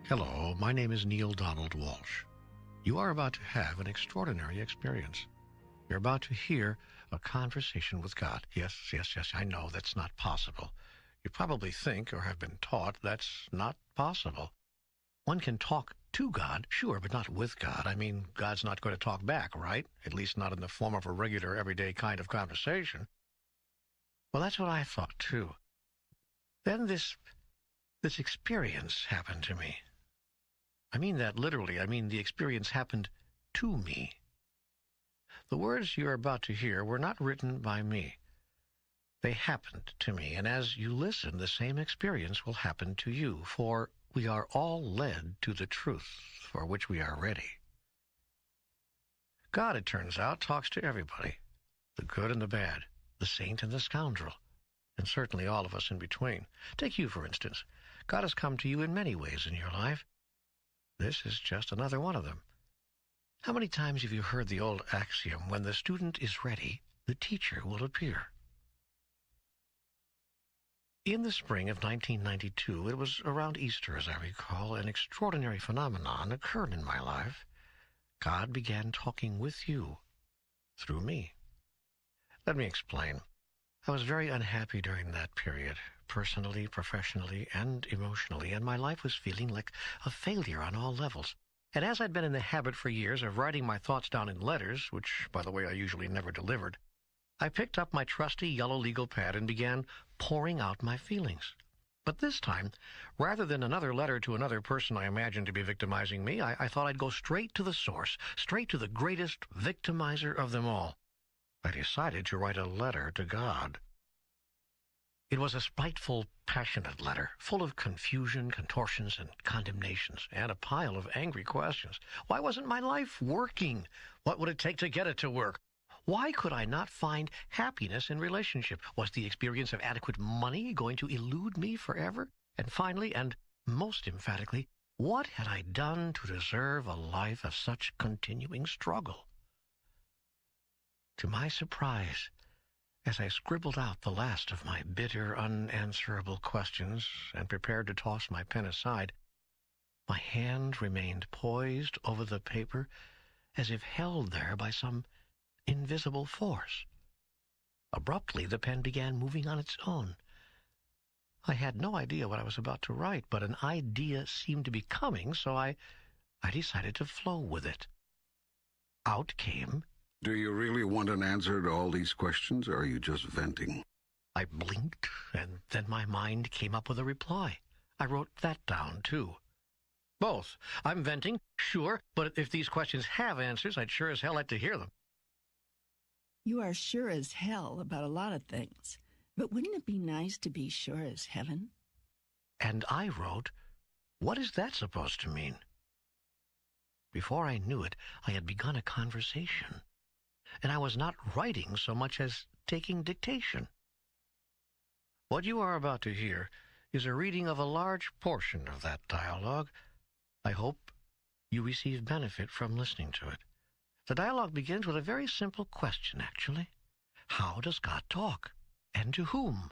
Hello, my name is Neale Donald Walsh. You are about to have an extraordinary experience. You're about to hear a conversation with God. Yes, I know that's not possible. You probably think or have been taught that's not possible. One can talk to God, sure, but not with God. I mean, God's not going to talk back, right? At least not in the form of a regular, everyday kind of conversation. Well, that's what I thought, too. Then this experience happened to me. I mean that literally. I mean the experience happened to me. The words you're about to hear were not written by me. They happened to me, and as you listen, the same experience will happen to you, for we are all led to the truth for which we are ready. God, it turns out, talks to everybody, the good and the bad, the saint and the scoundrel, and certainly all of us in between. Take you, for instance. God has come to you in many ways in your life. This is just another one of them. How many times have you heard the old axiom, when the student is ready, the teacher will appear? In the spring of 1992, it was around Easter, as I recall, an extraordinary phenomenon occurred in my life. God began talking with you through me. Let me explain. I was very unhappy during that period, personally, professionally, and emotionally, and my life was feeling like a failure on all levels. And as I'd been in the habit for years of writing my thoughts down in letters, which, by the way, I usually never delivered, I picked up my trusty yellow legal pad and began pouring out my feelings. But this time, rather than another letter to another person I imagined to be victimizing me, I thought I'd go straight to the source, straight to the greatest victimizer of them all. I decided to write a letter to God. It was a spiteful, passionate letter, full of confusion, contortions, and condemnations, and a pile of angry questions. Why wasn't my life working? What would it take to get it to work? Why could I not find happiness in relationship? Was the experience of adequate money going to elude me forever? And finally, and most emphatically, what had I done to deserve a life of such continuing struggle? To my surprise, as I scribbled out the last of my bitter, unanswerable questions and prepared to toss my pen aside, my hand remained poised over the paper as if held there by some invisible force. Abruptly, the pen began moving on its own. I had no idea what I was about to write, but an idea seemed to be coming, so I decided to flow with it. Out came, "Do you really want an answer to all these questions, or are you just venting?" I blinked, and then my mind came up with a reply. I wrote that down, too. Both. I'm venting, sure, but if these questions have answers, I'd sure as hell like to hear them. You are sure as hell about a lot of things, but wouldn't it be nice to be sure as heaven? And I wrote, what is that supposed to mean? Before I knew it, I had begun a conversation, and I was not writing so much as taking dictation. What you are about to hear is a reading of a large portion of that dialogue. I hope you receive benefit from listening to it. The dialogue begins with a very simple question, actually. How does God talk? And to whom?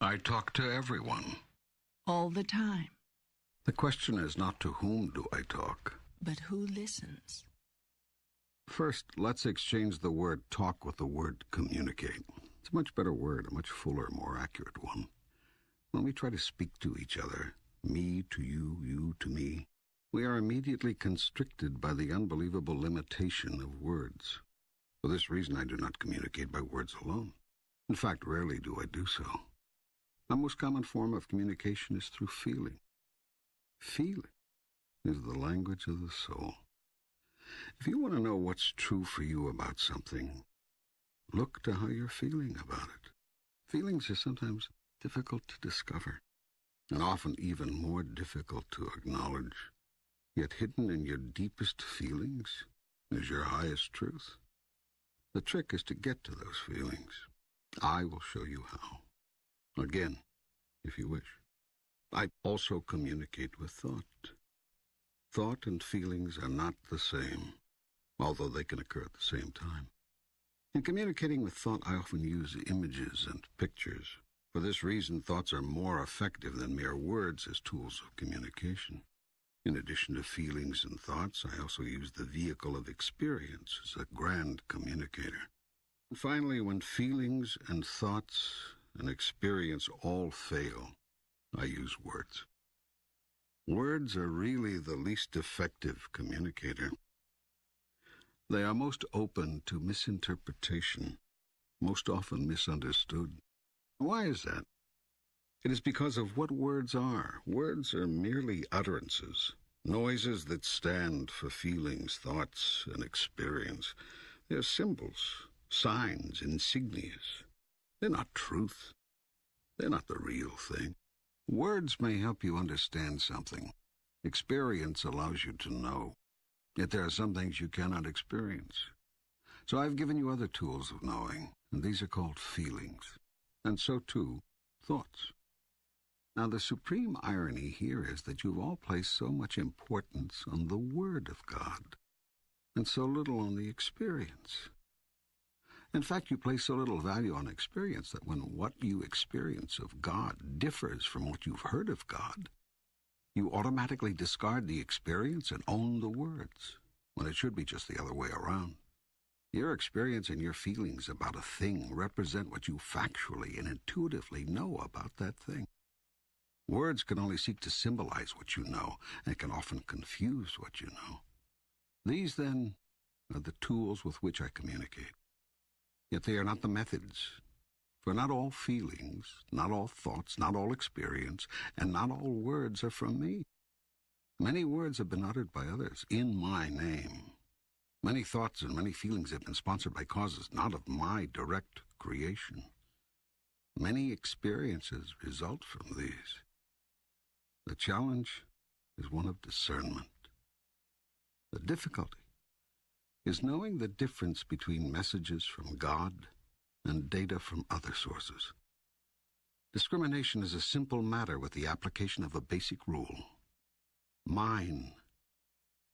I talk to everyone. All the time. The question is not to whom do I talk, But who listens? First, let's exchange the word talk with the word communicate. It's a much better word, a much fuller, more accurate one. When we try to speak to each other, me to you, you to me, we are immediately constricted by the unbelievable limitation of words. For this reason, I do not communicate by words alone. In fact, rarely do I do so. The most common form of communication is through feeling. Feeling is the language of the soul. If you want to know what's true for you about something, look to how you're feeling about it. Feelings are sometimes difficult to discover, and often even more difficult to acknowledge. Yet hidden in your deepest feelings is your highest truth. The trick is to get to those feelings. I will show you how. Again, if you wish. I also communicate with thought. Thought and feelings are not the same, although they can occur at the same time. In communicating with thought, I often use images and pictures. For this reason, thoughts are more effective than mere words as tools of communication. In addition to feelings and thoughts, I also use the vehicle of experience as a grand communicator. And finally, when feelings and thoughts and experience all fail, I use words. Words are really the least effective communicator. They are most open to misinterpretation, most often misunderstood. Why is that? It is because of what words are. Words are merely utterances, noises that stand for feelings, thoughts, and experience. They're symbols, signs, insignias. They're not truth. They're not the real thing. Words may help you understand something. Experience allows you to know. Yet there are some things you cannot experience. So I've given you other tools of knowing, and these are called feelings. And so, too, thoughts. Now, the supreme irony here is that you've all placed so much importance on the Word of God, and so little on the experience. In fact, you place so little value on experience that when what you experience of God differs from what you've heard of God, you automatically discard the experience and own the words, when it should be just the other way around. Your experience and your feelings about a thing represent what you factually and intuitively know about that thing. Words can only seek to symbolize what you know, and can often confuse what you know. These, then, are the tools with which I communicate. Yet they are not the methods. For not all feelings, not all thoughts, not all experience, and not all words are from me. Many words have been uttered by others in my name. Many thoughts and many feelings have been sponsored by causes not of my direct creation. Many experiences result from these. The challenge is one of discernment. The difficulty is knowing the difference between messages from God and data from other sources. Discrimination is a simple matter with the application of a basic rule. Mine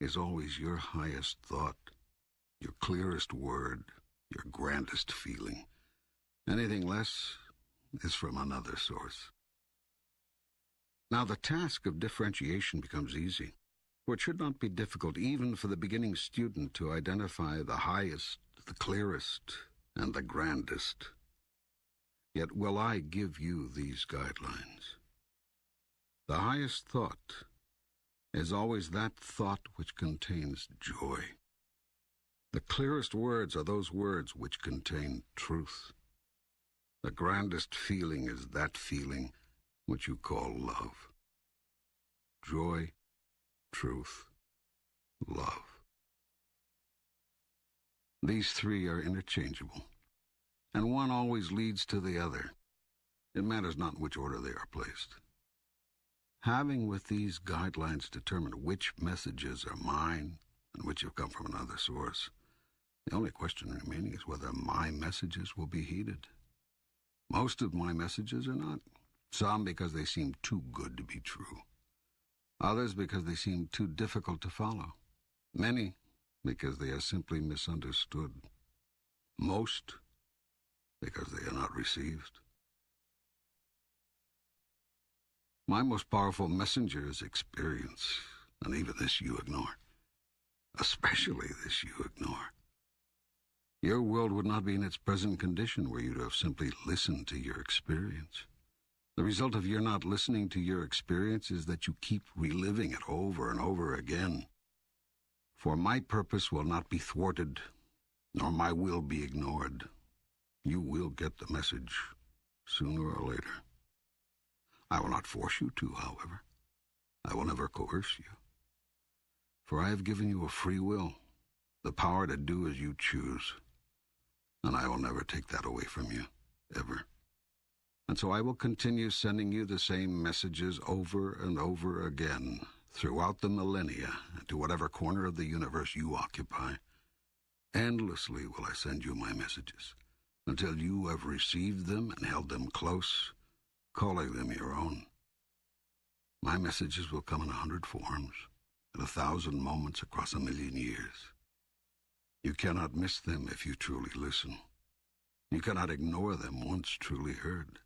is always your highest thought, your clearest word, your grandest feeling. Anything less is from another source. Now the task of differentiation becomes easy, for it should not be difficult even for the beginning student to identify the highest, the clearest, and the grandest. Yet will I give you these guidelines. The highest thought is always that thought which contains joy. The clearest words are those words which contain truth. The grandest feeling is that feeling which you call love. Joy, truth, love. These three are interchangeable, and one always leads to the other. It matters not in which order they are placed. Having with these guidelines determined which messages are mine and which have come from another source, the only question remaining is whether my messages will be heeded. Most of my messages are not. Some because they seem too good to be true. Others because they seem too difficult to follow. Many because they are simply misunderstood. Most because they are not received. My most powerful messenger is experience, and even this you ignore. Especially this you ignore. Your world would not be in its present condition were you to have simply listened to your experience. The result of your not listening to your experience is that you keep reliving it over and over again. For my purpose will not be thwarted, nor my will be ignored. You will get the message, sooner or later. I will not force you to, however. I will never coerce you. For I have given you a free will, the power to do as you choose. And I will never take that away from you, ever. And so I will continue sending you the same messages over and over again throughout the millennia and to whatever corner of the universe you occupy. Endlessly will I send you my messages until you have received them and held them close, calling them your own. My messages will come in 100 forms, at 1,000 moments across 1,000,000 years. You cannot miss them if you truly listen. You cannot ignore them once truly heard.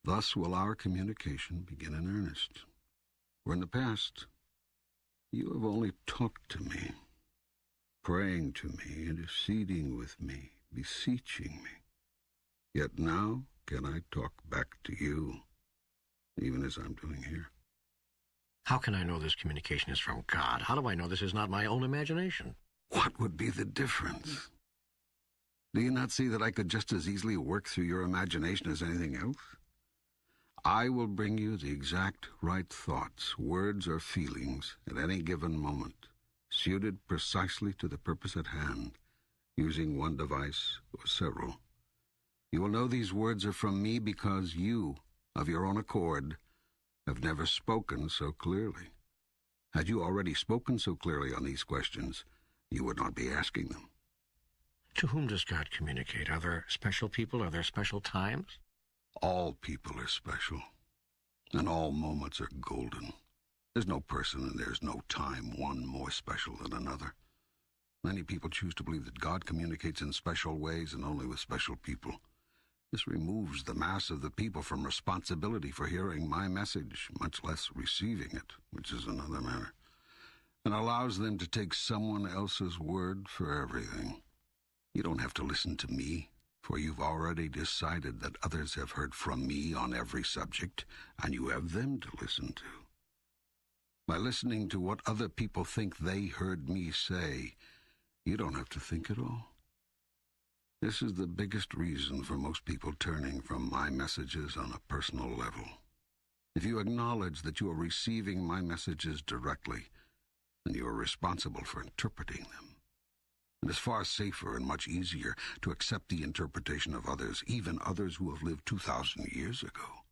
Thus will our communication begin in earnest. For in the past, You have only talked to me, praying to me, interceding with me, beseeching me. Yet now can I talk back to you, even as I'm doing here. How can I know this communication is from God? How do I know this is not my own imagination? What would be the difference? Do you not see that I could just as easily work through your imagination as anything else? I will bring you the exact right thoughts, words, or feelings at any given moment, suited precisely to the purpose at hand, using one device or several. You will know these words are from me because you, of your own accord, have never spoken so clearly. Had you already spoken so clearly on these questions, you would not be asking them. To whom does God communicate? Are there special people? Are there special times? All people are special, and all moments are golden. There's no person and there's no time one more special than another. Many people choose to believe that God communicates in special ways and only with special people. This removes the mass of the people from responsibility for hearing my message, much less receiving it, which is another matter, and allows them to take someone else's word for everything. You don't have to listen to me, for you've already decided that others have heard from me on every subject, and you have them to listen to. By listening to what other people think they heard me say, you don't have to think at all. This is the biggest reason for most people turning from my messages on a personal level. If you acknowledge that you are receiving my messages directly, then you are responsible for interpreting them. It is far safer and much easier to accept the interpretation of others, even others who have lived 2,000 years ago,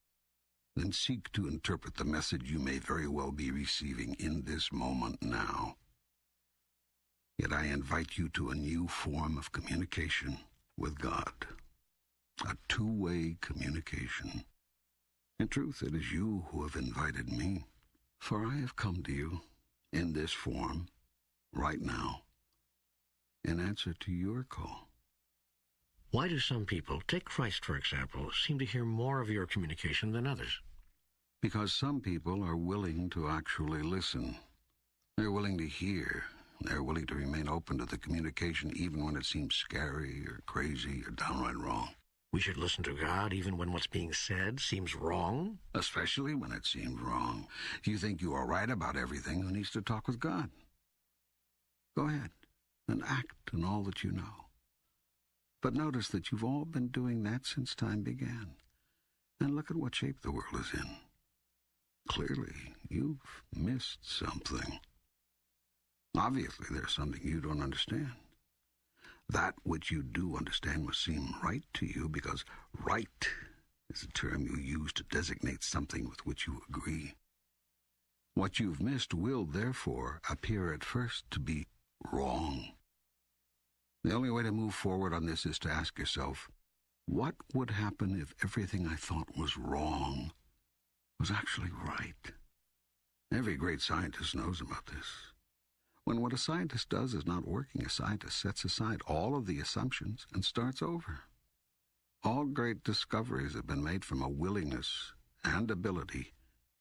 than seek to interpret the message you may very well be receiving in this moment now. Yet I invite you to a new form of communication with God, a two-way communication. In truth, it is you who have invited me, for I have come to you in this form, right now, in answer to your call. Why do some people, take Christ for example, seem to hear more of your communication than others? Because some people are willing to actually listen. They're willing to hear. They're willing to remain open to the communication even when it seems scary or crazy or downright wrong. We should listen to God even when what's being said seems wrong? Especially when it seems wrong. If you think you are right about everything, who needs to talk with God? Go ahead and act on all that you know. But notice that you've all been doing that since time began. And look at what shape the world is in. Clearly, you've missed something. Obviously, there's something you don't understand. That which you do understand must seem right to you, because right is a term you use to designate something with which you agree. What you've missed will, therefore, appear at first to be wrong. The only way to move forward on this is to ask yourself, what would happen if everything I thought was wrong was actually right? Every great scientist knows about this. When what a scientist does is not working, a scientist sets aside all of the assumptions and starts over. All great discoveries have been made from a willingness and ability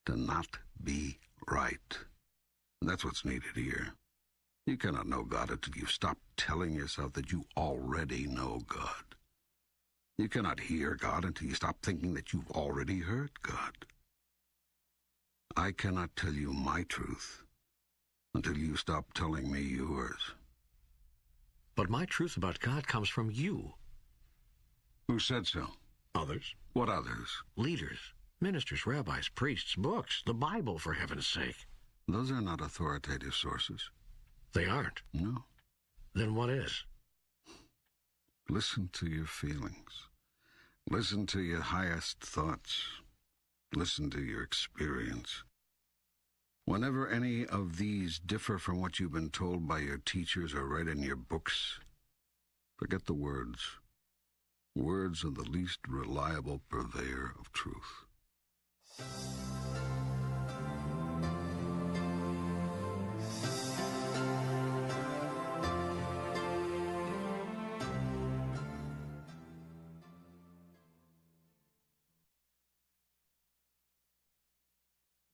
to not be right. And that's what's needed here. You cannot know God until you stop telling yourself that you already know God. You cannot hear God until you stop thinking that you've already heard God. I cannot tell you my truth until you stop telling me yours. But my truth about God comes from you. Who said so? Others. What others? Leaders, ministers, rabbis, priests, books, the Bible, for heaven's sake. Those are not authoritative sources. They aren't. No. Then what is? Listen to your feelings. Listen to your highest thoughts. Listen to your experience. Whenever any of these differ from what you've been told by your teachers or read in your books, forget the words. Words are the least reliable purveyor of truth.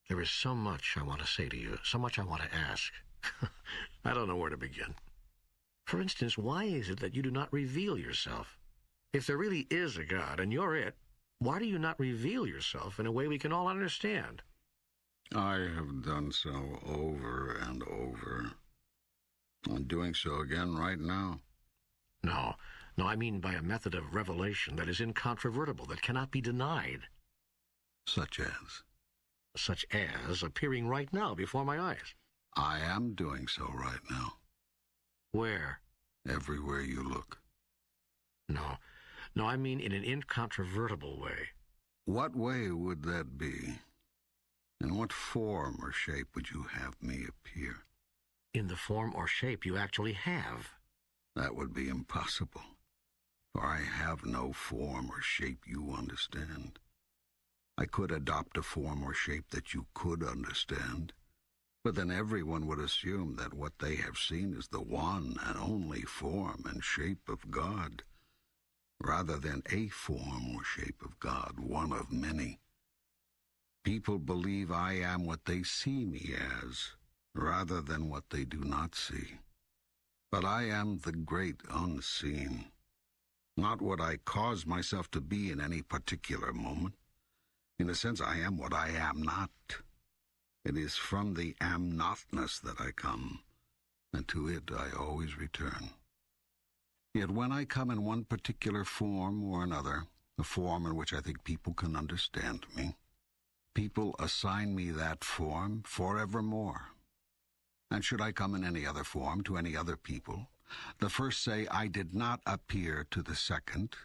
There is so much I want to say to you, so much I want to ask. I don't know where to begin. For instance, why is it that you do not reveal yourself? If there really is a God, and you're it, why do you not reveal yourself in a way we can all understand? I have done so over and over. I'm doing so again right now. No, I mean by a method of revelation that is incontrovertible, that cannot be denied. Such as? Such as appearing right now before my eyes. I am doing so right now. Where? Everywhere you look. No, I mean in an incontrovertible way. What way would that be? In what form or shape would you have me appear? In the form or shape you actually have. That would be impossible, for I have no form or shape you understand. I could adopt a form or shape that you could understand, but then everyone would assume that what they have seen is the one and only form and shape of God, rather than a form or shape of God, one of many. People believe I am what they see me as, rather than what they do not see. But I am the great unseen, not what I cause myself to be in any particular moment. In a sense, I am what I am not. It is from the am-notness that I come, and to it I always return. Yet when I come in one particular form or another, a form in which I think people can understand me, people assign me that form forevermore. And should I come in any other form to any other people, the first say I did not appear to the second,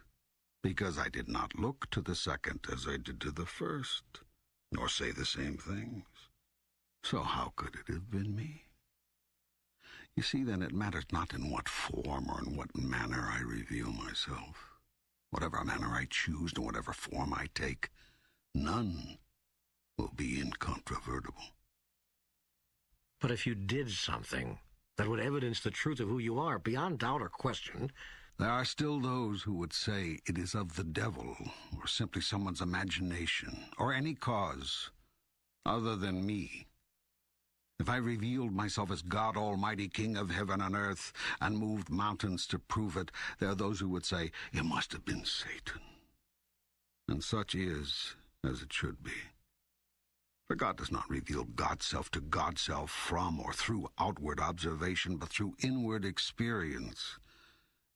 because I did not look to the second as I did to the first, nor say the same things. So how could it have been me? You see, then, it matters not in what form or in what manner I reveal myself. Whatever manner I choose and whatever form I take, none will be incontrovertible. But if you did something that would evidence the truth of who you are, beyond doubt or question, there are still those who would say it is of the devil, or simply someone's imagination, or any cause other than me. If I revealed myself as God Almighty, King of heaven and earth, and moved mountains to prove it, there are those who would say, it must have been Satan. And such is as it should be. For God does not reveal God's self to God's self from or through outward observation, but through inward experience.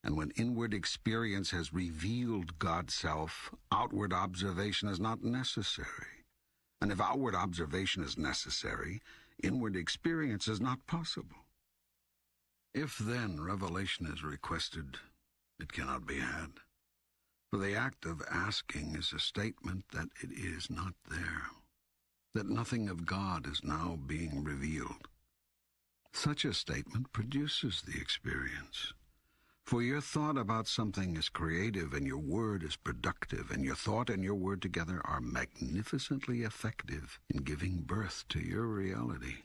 And when inward experience has revealed God's self, outward observation is not necessary. And if outward observation is necessary, inward experience is not possible. If then revelation is requested, it cannot be had. For the act of asking is a statement that it is not there, that nothing of God is now being revealed. Such a statement produces the experience. For your thought about something is creative, and your word is productive, and your thought and your word together are magnificently effective in giving birth to your reality.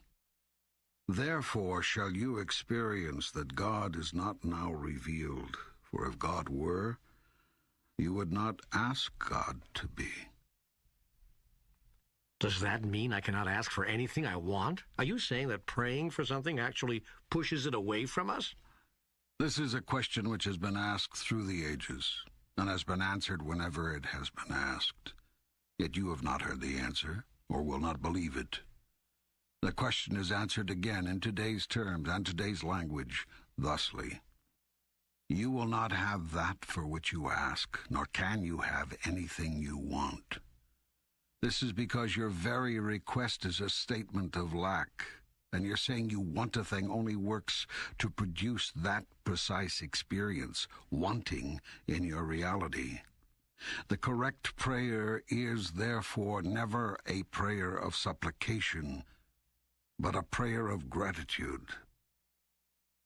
Therefore shall you experience that God is not now revealed, for if God were, you would not ask God to be. Does that mean I cannot ask for anything I want? Are you saying that praying for something actually pushes it away from us? This is a question which has been asked through the ages, and has been answered whenever it has been asked. Yet you have not heard the answer, or will not believe it. The question is answered again in today's terms and today's language, thusly. You will not have that for which you ask, nor can you have anything you want. This is because your very request is a statement of lack, and you're saying you want a thing only works to produce that precise experience, wanting, in your reality. The correct prayer is, therefore, never a prayer of supplication, but a prayer of gratitude.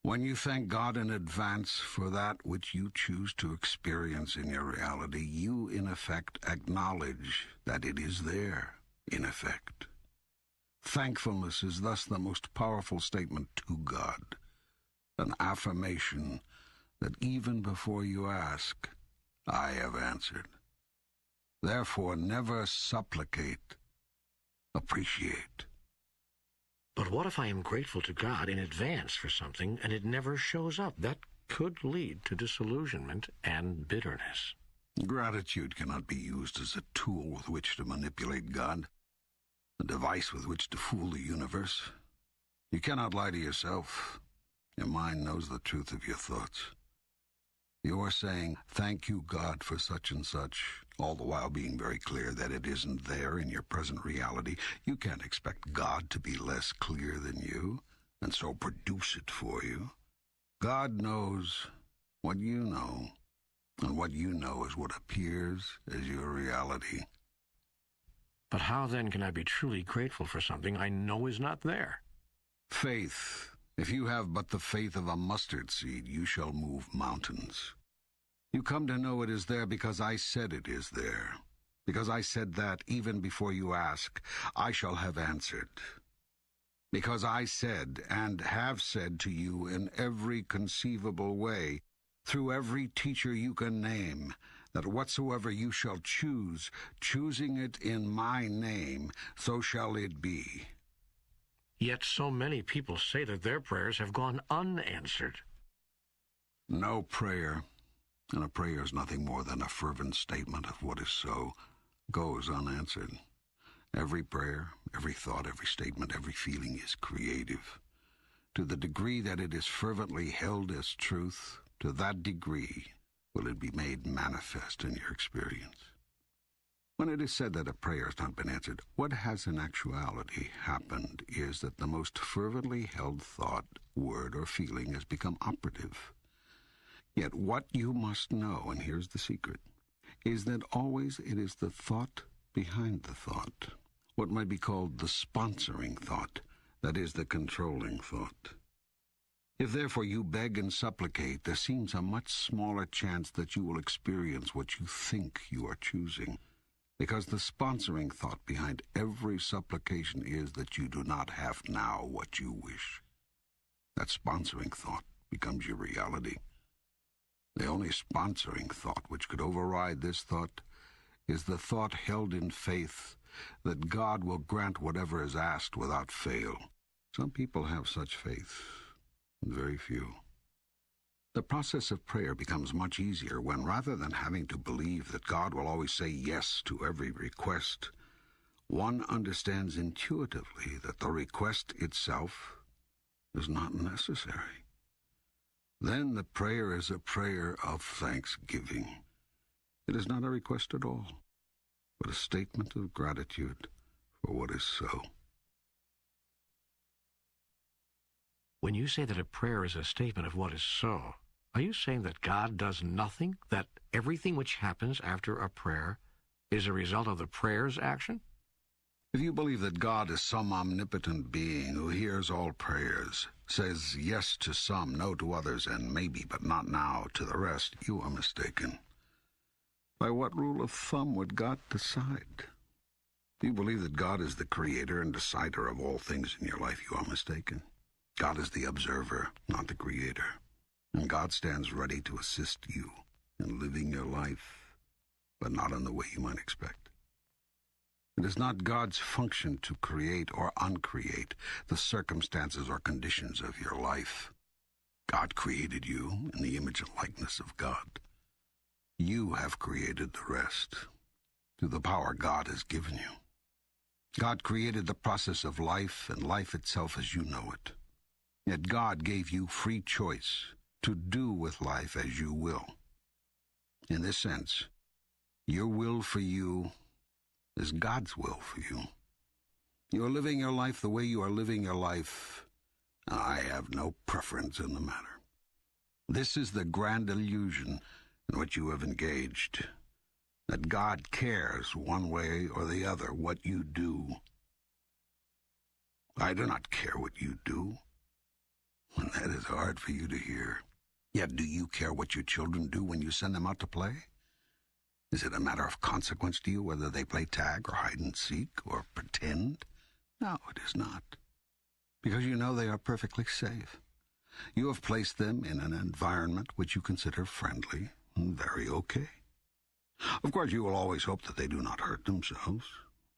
When you thank God in advance for that which you choose to experience in your reality, you, in effect, acknowledge that it is there, in effect. Thankfulness is thus the most powerful statement to God, an affirmation that even before you ask, I have answered. Therefore, never supplicate, appreciate. But what if I am grateful to God in advance for something and it never shows up? That could lead to disillusionment and bitterness. Gratitude cannot be used as a tool with which to manipulate God, a device with which to fool the universe. You cannot lie to yourself. Your mind knows the truth of your thoughts. You are saying, thank you, God, for such and such, all the while being very clear that it isn't there in your present reality. You can't expect God to be less clear than you, and so produce it for you. God knows what you know, and what you know is what appears as your reality. But how then can I be truly grateful for something I know is not there? Faith. If you have but the faith of a mustard seed, you shall move mountains. You come to know it is there because I said it is there. Because I said that even before you ask, I shall have answered. Because I said and have said to you in every conceivable way, through every teacher you can name, that whatsoever you shall choose, choosing it in my name, so shall it be. Yet so many people say that their prayers have gone unanswered. No prayer, and a prayer is nothing more than a fervent statement of what is so, goes unanswered. Every prayer, every thought, every statement, every feeling is creative. To the degree that it is fervently held as truth, to that degree will it be made manifest in your experience. When it is said that a prayer has not been answered, what has in actuality happened is that the most fervently held thought, word, or feeling has become operative. Yet what you must know, and here's the secret, is that always it is the thought behind the thought, what might be called the sponsoring thought, that is the controlling thought. If therefore you beg and supplicate, there seems a much smaller chance that you will experience what you think you are choosing, because the sponsoring thought behind every supplication is that you do not have now what you wish. That sponsoring thought becomes your reality. The only sponsoring thought which could override this thought is the thought held in faith that God will grant whatever is asked without fail. Some people have such faith, and very few. The process of prayer becomes much easier when, rather than having to believe that God will always say yes to every request, one understands intuitively that the request itself is not necessary. Then the prayer is a prayer of thanksgiving. It is not a request at all, but a statement of gratitude for what is so. When you say that a prayer is a statement of what is so, are you saying that God does nothing, that everything which happens after a prayer is a result of the prayer's action? If you believe that God is some omnipotent being who hears all prayers, says yes to some, no to others, and maybe, but not now, to the rest, you are mistaken. By what rule of thumb would God decide? If you believe that God is the creator and decider of all things in your life, you are mistaken. God is the observer, not the creator. And God stands ready to assist you in living your life, but not in the way you might expect. It is not God's function to create or uncreate the circumstances or conditions of your life. God created you in the image and likeness of God. You have created the rest through the power God has given you. God created the process of life and life itself as you know it. Yet God gave you free choice to do with life as you will. In this sense, your will for you is God's will for you. You are living your life the way you are living your life. I have no preference in the matter. This is the grand illusion in which you have engaged, that God cares one way or the other what you do. I do not care what you do, and that is hard for you to hear. Yet do you care what your children do when you send them out to play? Is it a matter of consequence to you whether they play tag or hide and seek or pretend? No, it is not. Because you know they are perfectly safe. You have placed them in an environment which you consider friendly and very okay. Of course, you will always hope that they do not hurt themselves.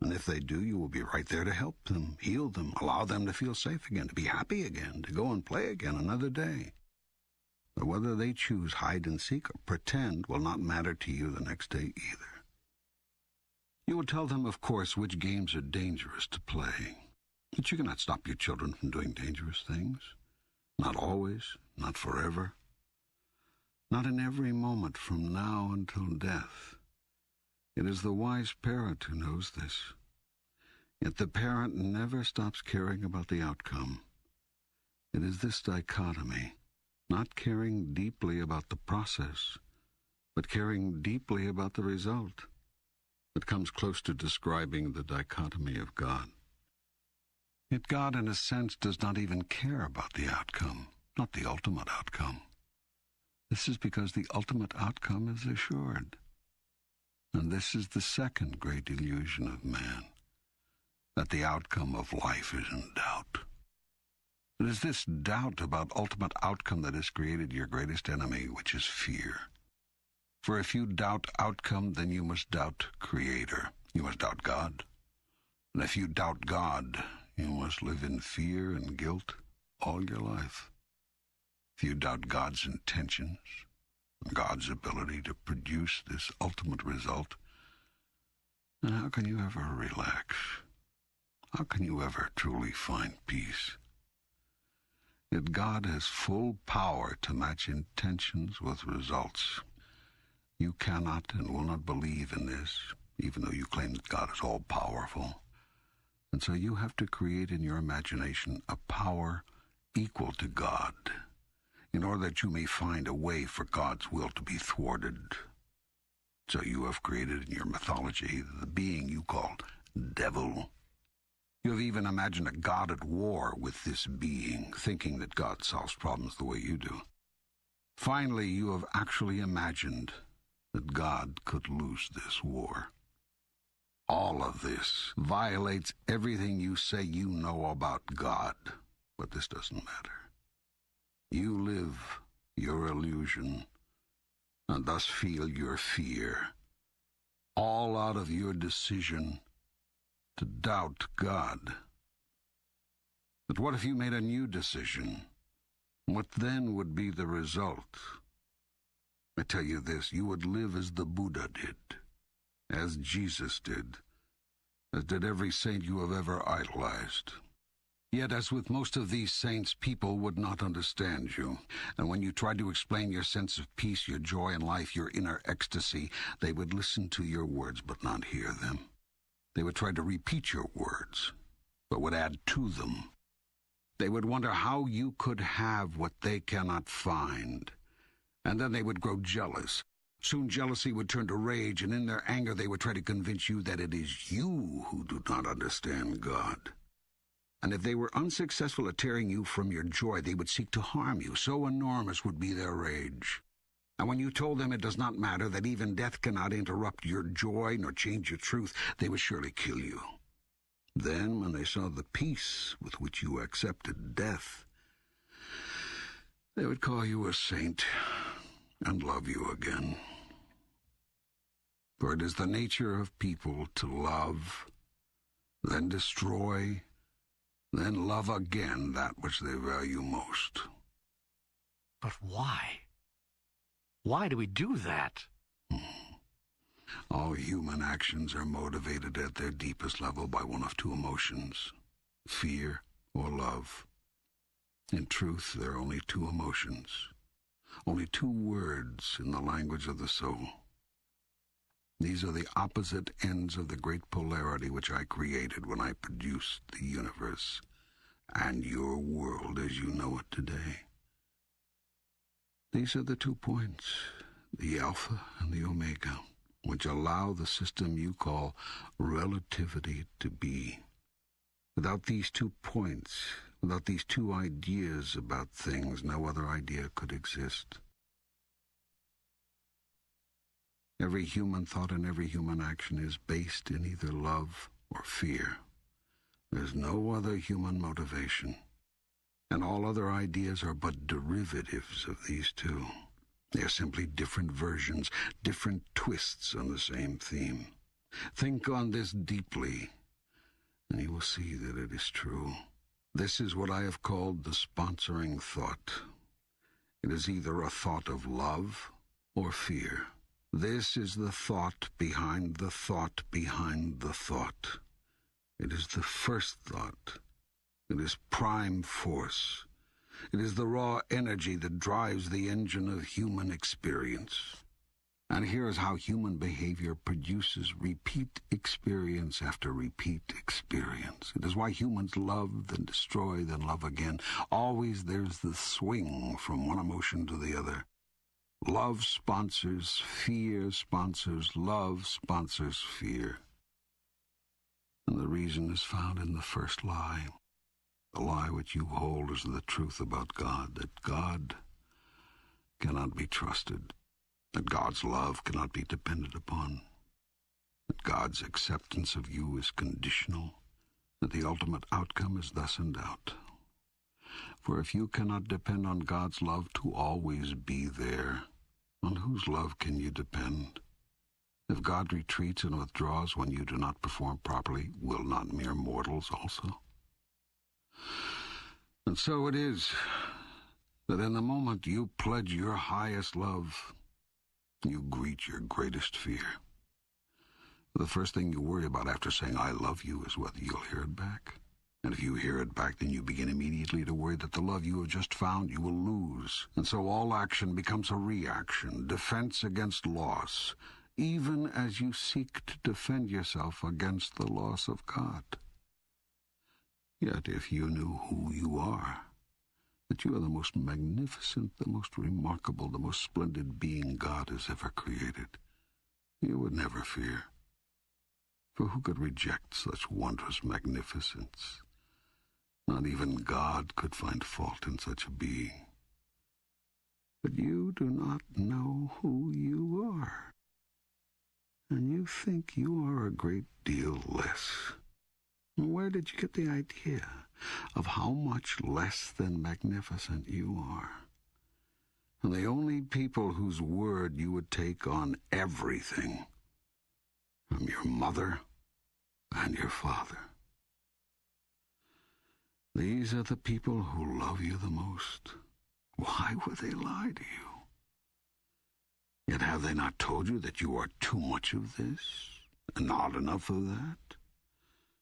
And if they do, you will be right there to help them, heal them, allow them to feel safe again, to be happy again, to go and play again another day. But whether they choose hide and seek or pretend will not matter to you the next day either. You will tell them, of course, which games are dangerous to play. But you cannot stop your children from doing dangerous things. Not always, not forever. Not in every moment from now until death. It is the wise parent who knows this. Yet the parent never stops caring about the outcome. It is this dichotomy, not caring deeply about the process, but caring deeply about the result, that comes close to describing the dichotomy of God. Yet God, in a sense, does not even care about the outcome, not the ultimate outcome. This is because the ultimate outcome is assured. And this is the second great illusion of man, that the outcome of life is in doubt. It is this doubt about ultimate outcome that has created your greatest enemy, which is fear. For if you doubt outcome, then you must doubt Creator. You must doubt God. And if you doubt God, you must live in fear and guilt all your life. If you doubt God's intentions, God's ability to produce this ultimate result, then how can you ever relax? How can you ever truly find peace? Yet God has full power to match intentions with results. You cannot and will not believe in this, even though you claim that God is all-powerful. And so you have to create in your imagination a power equal to God, in order that you may find a way for God's will to be thwarted. So you have created in your mythology the being you call devil. You have even imagined a God at war with this being, thinking that God solves problems the way you do. Finally, you have actually imagined that God could lose this war. All of this violates everything you say you know about God, but this doesn't matter. You live your illusion, and thus feel your fear, all out of your decision to doubt God. But what if you made a new decision? What then would be the result? I tell you this, you would live as the Buddha did, as Jesus did, as did every saint you have ever idolized. Yet, as with most of these saints, people would not understand you. And when you tried to explain your sense of peace, your joy in life, your inner ecstasy, they would listen to your words but not hear them. They would try to repeat your words, but would add to them. They would wonder how you could have what they cannot find. And then they would grow jealous. Soon jealousy would turn to rage, and in their anger they would try to convince you that it is you who do not understand God. And if they were unsuccessful at tearing you from your joy, they would seek to harm you. So enormous would be their rage. And when you told them it does not matter, that even death cannot interrupt your joy nor change your truth, they would surely kill you. Then, when they saw the peace with which you accepted death, they would call you a saint and love you again. For it is the nature of people to love, then destroy, then love again that which they value most. But why? Why do we do that? All human actions are motivated at their deepest level by one of two emotions, fear or love. In truth, there are only two emotions, only two words in the language of the soul. These are the opposite ends of the great polarity which I created when I produced the universe and your world as you know it today. These are the 2 points, the alpha and the omega, which allow the system you call relativity to be. Without these 2 points, without these 2 ideas about things, no other idea could exist. Every human thought and every human action is based in either love or fear. There's no other human motivation. And all other ideas are but derivatives of these 2. They are simply different versions, different twists on the same theme. Think on this deeply, and you will see that it is true. This is what I have called the sponsoring thought. It is either a thought of love or fear. This is the thought behind the thought behind the thought. It is the first thought. It is prime force. It is the raw energy that drives the engine of human experience. And here is how human behavior produces repeat experience after repeat experience. It is why humans love, then destroy, then love again. Always there's the swing from one emotion to the other. Love sponsors, fear sponsors, love sponsors fear. And the reason is found in the first lie. The lie which you hold is the truth about God, that God cannot be trusted, that God's love cannot be depended upon, that God's acceptance of you is conditional, that the ultimate outcome is thus in doubt. For if you cannot depend on God's love to always be there, on whose love can you depend? If God retreats and withdraws when you do not perform properly, will not mere mortals also? And so it is that in the moment you pledge your highest love, you greet your greatest fear. The first thing you worry about after saying I love you is whether you'll hear it back. And if you hear it back, then you begin immediately to worry that the love you have just found you will lose. And so all action becomes a reaction, defense against loss, even as you seek to defend yourself against the loss of God. Yet if you knew who you are, that you are the most magnificent, the most remarkable, the most splendid being God has ever created, you would never fear. For who could reject such wondrous magnificence? Not even God could find fault in such a being. But you do not know who you are, and you think you are a great deal less. Where did you get the idea of how much less than magnificent you are? And the only people whose word you would take on everything, from your mother and your father. These are the people who love you the most. Why would they lie to you? Yet have they not told you that you are too much of this and not enough of that?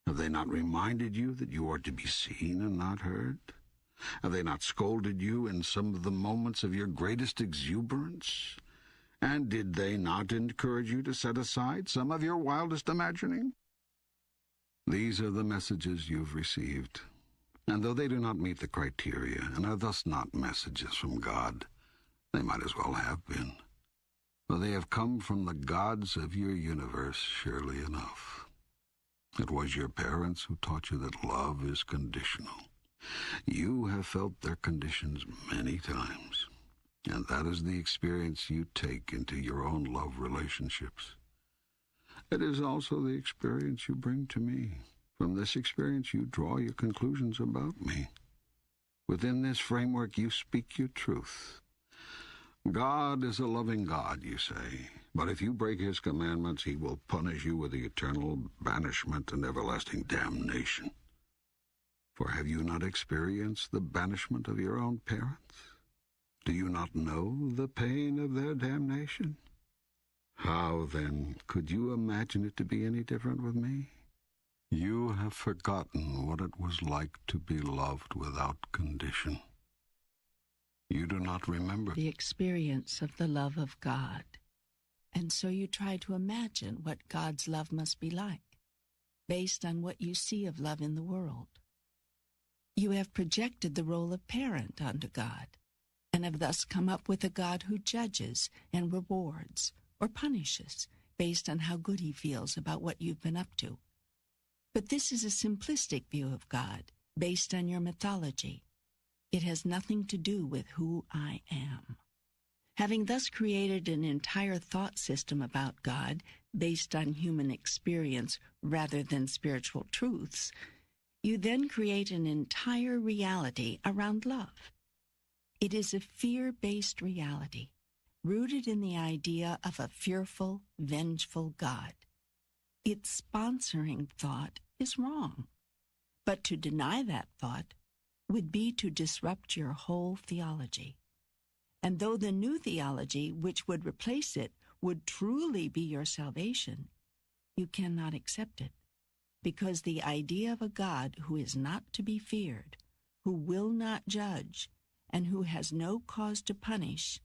Have they not reminded you that you are to be seen and not heard? Have they not scolded you in some of the moments of your greatest exuberance? And did they not encourage you to set aside some of your wildest imagining? These are the messages you've received. And though they do not meet the criteria and are thus not messages from God, they might as well have been. For they have come from the gods of your universe, surely enough. It was your parents who taught you that love is conditional. You have felt their conditions many times, and that is the experience you take into your own love relationships. It is also the experience you bring to me. From this experience you draw your conclusions about me. Within this framework you speak your truth. God is a loving God, you say, but if you break his commandments, he will punish you with the eternal banishment and everlasting damnation. For have you not experienced the banishment of your own parents? Do you not know the pain of their damnation? How, then, could you imagine it to be any different with me? You have forgotten what it was like to be loved without condition. You do not remember the experience of the love of God. And so you try to imagine what God's love must be like, based on what you see of love in the world. You have projected the role of parent onto God, and have thus come up with a God who judges and rewards or punishes based on how good he feels about what you've been up to. But this is a simplistic view of God, based on your mythology. It has nothing to do with who I am. Having thus created an entire thought system about God based on human experience rather than spiritual truths, you then create an entire reality around love. It is a fear-based reality, rooted in the idea of a fearful, vengeful God. its sponsoring thought is wrong. But to deny that thought would be to disrupt your whole theology. And though the new theology, which would replace it, would truly be your salvation, you cannot accept it, because the idea of a God who is not to be feared, who will not judge, and who has no cause to punish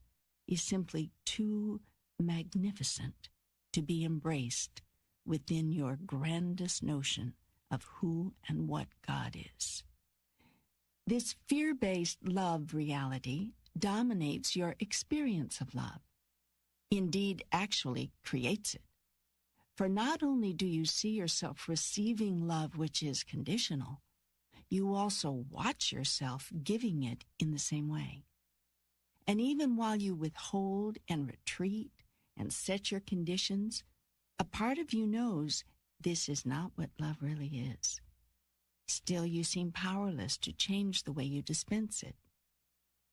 is simply too magnificent to be embraced within your grandest notion of who and what God is. This fear-based love reality dominates your experience of love. Indeed, actually creates it. For not only do you see yourself receiving love which is conditional, you also watch yourself giving it in the same way. And even while you withhold and retreat and set your conditions, a part of you knows this is not what love really is. Still, you seem powerless to change the way you dispense it.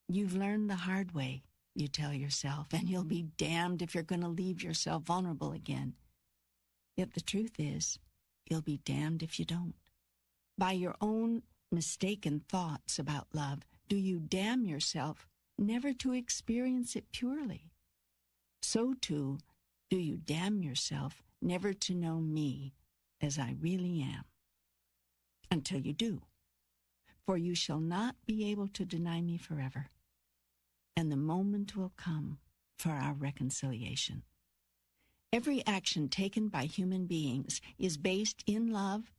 You've learned the hard way, you tell yourself, and you'll be damned if you're going to leave yourself vulnerable again. Yet the truth is, you'll be damned if you don't. By your own mistaken thoughts about love, do you damn yourself never to experience it purely? So too, do you damn yourself never to know me as I really am? Until you do. For you shall not be able to deny me forever, and the moment will come for our reconciliation. Every action taken by human beings is based in love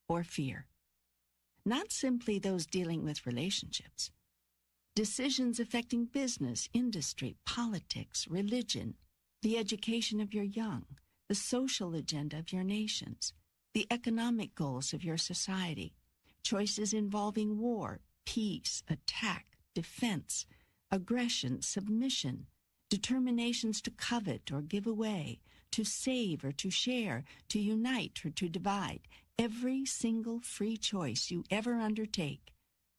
or fear. Not simply those dealing with relationships. Decisions affecting business, industry, politics, religion, the education of your young, the social agenda of your nations, the economic goals of your society, choices involving war, peace, attack, defense, aggression, submission, determinations to covet or give away, to save or to share, to unite or to divide. Every single free choice you ever undertake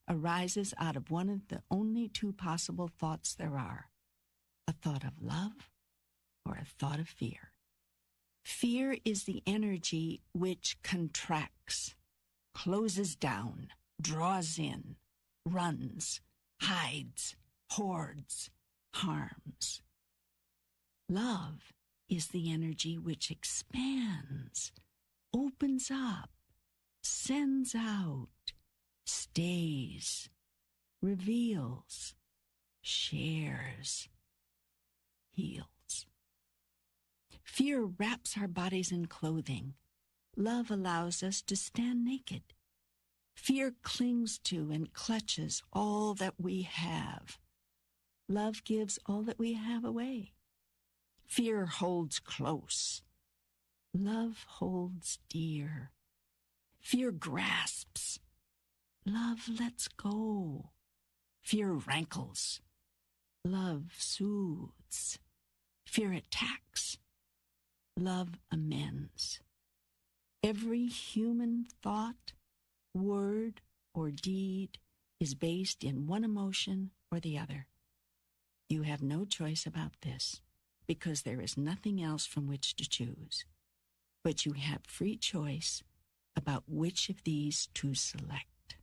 arises out of one of the only two possible thoughts there are, a thought of love or a thought of fear. Fear is the energy which contracts, closes down, draws in, runs, hides, hoards, harms. Love is the energy which expands, opens up, sends out, stays, reveals, shares, heals. Fear wraps our bodies in clothing. Love allows us to stand naked. Fear clings to and clutches all that we have. Love gives all that we have away. Fear holds close. Love holds dear. Fear grasps. Love lets go. Fear rankles. Love soothes. Fear attacks. Love amends. Every human thought, word, or deed is based in one emotion or the other. You have no choice about this, because there is nothing else from which to choose. But you have free choice about which of these to select.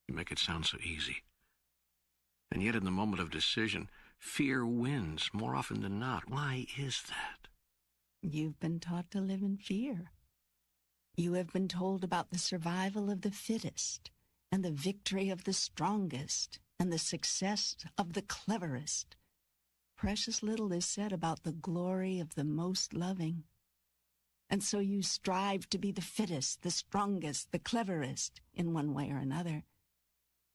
You make it sound so easy. And yet in the moment of decision, fear wins more often than not. Why is that? You've been taught to live in fear. You have been told about the survival of the fittest, and the victory of the strongest, and the success of the cleverest. Precious little is said about the glory of the most loving. And so you strive to be the fittest, the strongest, the cleverest, in one way or another.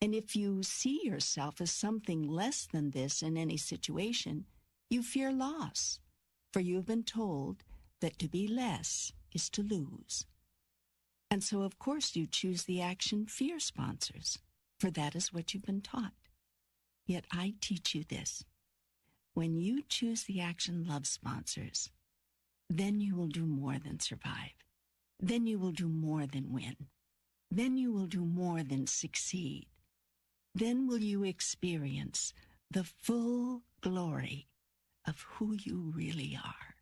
And if you see yourself as something less than this in any situation, you fear loss, for you have been told that to be less is to lose. And so, of course, you choose the action fear sponsors, for that is what you've been taught. Yet I teach you this. When you choose the action love sponsors, then you will do more than survive. Then you will do more than win. Then you will do more than succeed. Then will you experience the full glory of who you really are.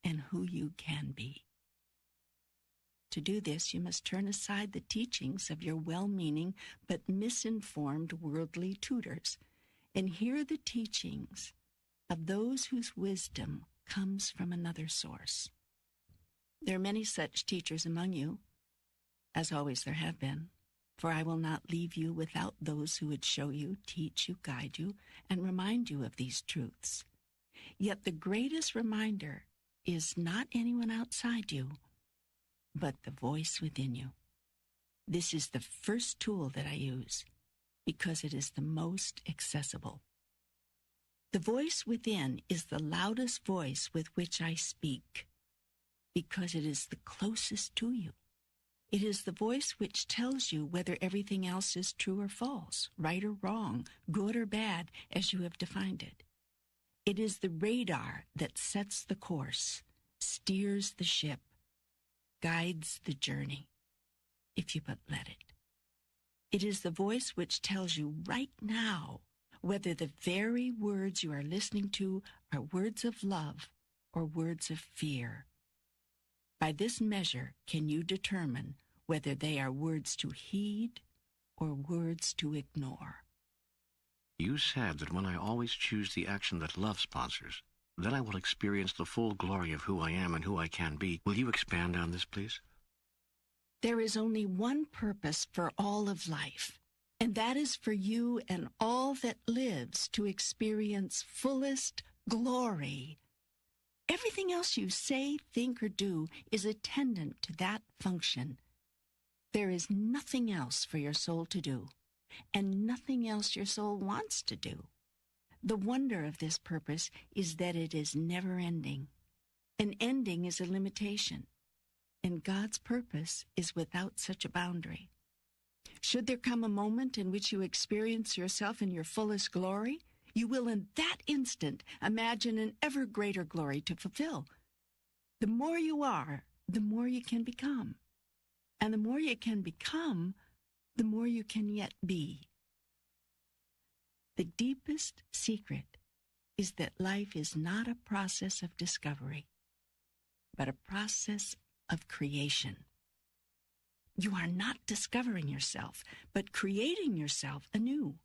and who you can be. To do this, you must turn aside the teachings of your well-meaning but misinformed worldly tutors and hear the teachings of those whose wisdom comes from another source. There are many such teachers among you, as always there have been, for I will not leave you without those who would show you, teach you, guide you, and remind you of these truths. Yet the greatest reminder is not anyone outside you, but the voice within you. This is the first tool that I use because it is the most accessible. The voice within is the loudest voice with which I speak because it is the closest to you. It is the voice which tells you whether everything else is true or false, right or wrong, good or bad, as you have defined it. It is the radar that sets the course, steers the ship, guides the journey, if you but let it. It is the voice which tells you right now whether the very words you are listening to are words of love or words of fear. By this measure can you determine whether they are words to heed or words to ignore. You said that when I always choose the action that love sponsors, then I will experience the full glory of who I am and who I can be. Will you expand on this, please? There is only one purpose for all of life, and that is for you and all that lives to experience fullest glory. Everything else you say, think, or do is attendant to that function. There is nothing else for your soul to do, and nothing else your soul wants to do. The wonder of this purpose is that it is never ending. An ending is a limitation, and God's purpose is without such a boundary. Should there come a moment in which you experience yourself in your fullest glory, you will in that instant imagine an ever greater glory to fulfill. The more you are, the more you can become. And the more you can become, the more you can yet be. The deepest secret is that life is not a process of discovery, but a process of creation. You are not discovering yourself, but creating yourself anew.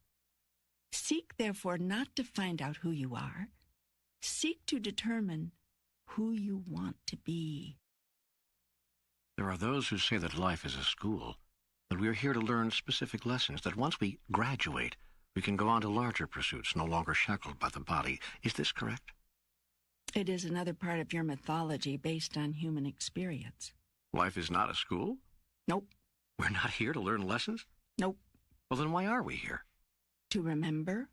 Seek, therefore, not to find out who you are. Seek to determine who you want to be. There are those who say that life is a school, that we are here to learn specific lessons, that once we graduate, we can go on to larger pursuits, no longer shackled by the body. Is this correct? It is another part of your mythology based on human experience. Life is not a school? Nope. We're not here to learn lessons? Nope. Well, then why are we here? To remember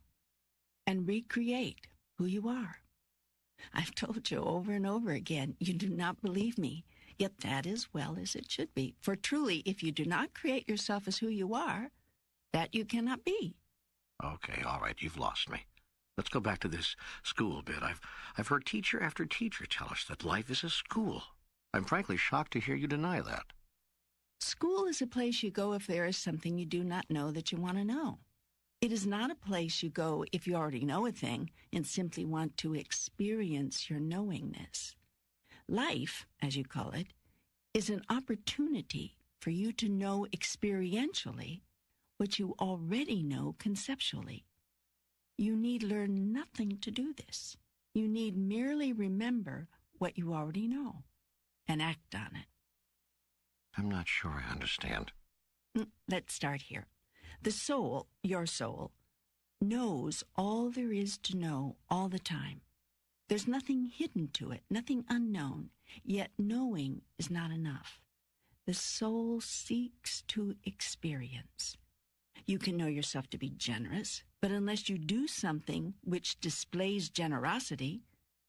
and recreate who you are. I've told you over and over again, you do not believe me, yet that is well as it should be. For truly, if you do not create yourself as who you are, that you cannot be. Okay, all right, you've lost me. Let's go back to this school bit. I've heard teacher after teacher tell us that life is a school. I'm frankly shocked to hear you deny that. School is a place you go if there is something you do not know that you want to know. It is not a place you go if you already know a thing and simply want to experience your knowingness. Life, as you call it, is an opportunity for you to know experientially what you already know conceptually. You need learn nothing to do this. You need merely remember what you already know and act on it. I'm not sure I understand. Let's start here. The soul, your soul, knows all there is to know all the time. There's nothing hidden to it, nothing unknown, yet knowing is not enough. The soul seeks to experience. You can know yourself to be generous, but unless you do something which displays generosity,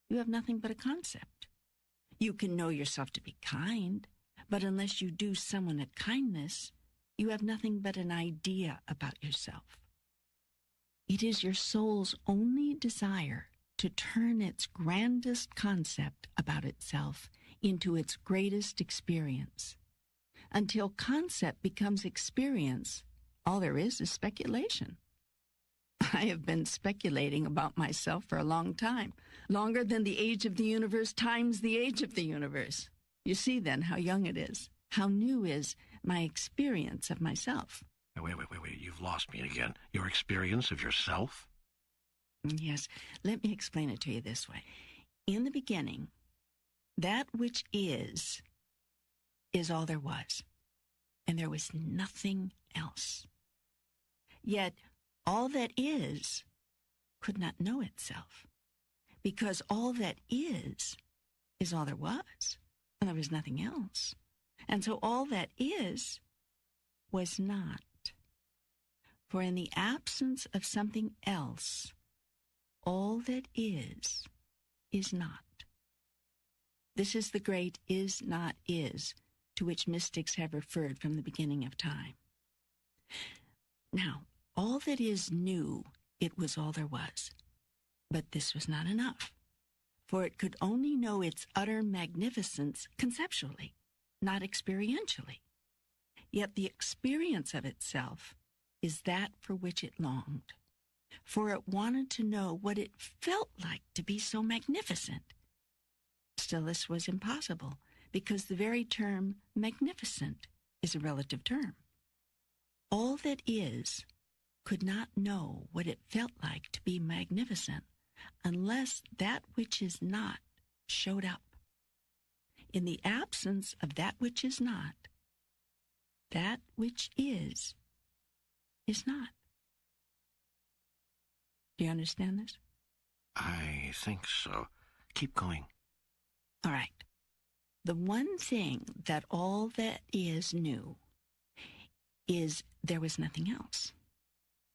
you have nothing but a concept. You can know yourself to be kind, but unless you do someone a kindness, you have nothing but an idea about yourself. It is your soul's only desire to turn its grandest concept about itself into its greatest experience. Until concept becomes experience, all there is speculation. I have been speculating about myself for a long time, longer than the age of the universe times the age of the universe. You see, then, how young it is, how new is my experience of myself. Wait. You've lost me again. Your experience of yourself? Yes, let me explain it to you this way. In the beginning, that which is all there was, and there was nothing else. Yet, all that is could not know itself, because all that is all there was, and there was nothing else. And so all that is was not. For in the absence of something else, all that is not. This is the great is not is, to which mystics have referred from the beginning of time. Now, all that is knew it was all there was, but this was not enough, for it could only know its utter magnificence conceptually, not experientially. Yet the experience of itself is that for which it longed, for it wanted to know what it felt like to be so magnificent. Still, this was impossible, because the very term magnificent is a relative term. All that is could not know what it felt like to be magnificent unless that which is not showed up. In the absence of that which is not, that which is not. Do you understand this? I think so. Keep going. All right. The one thing that all that is knew is there was nothing else.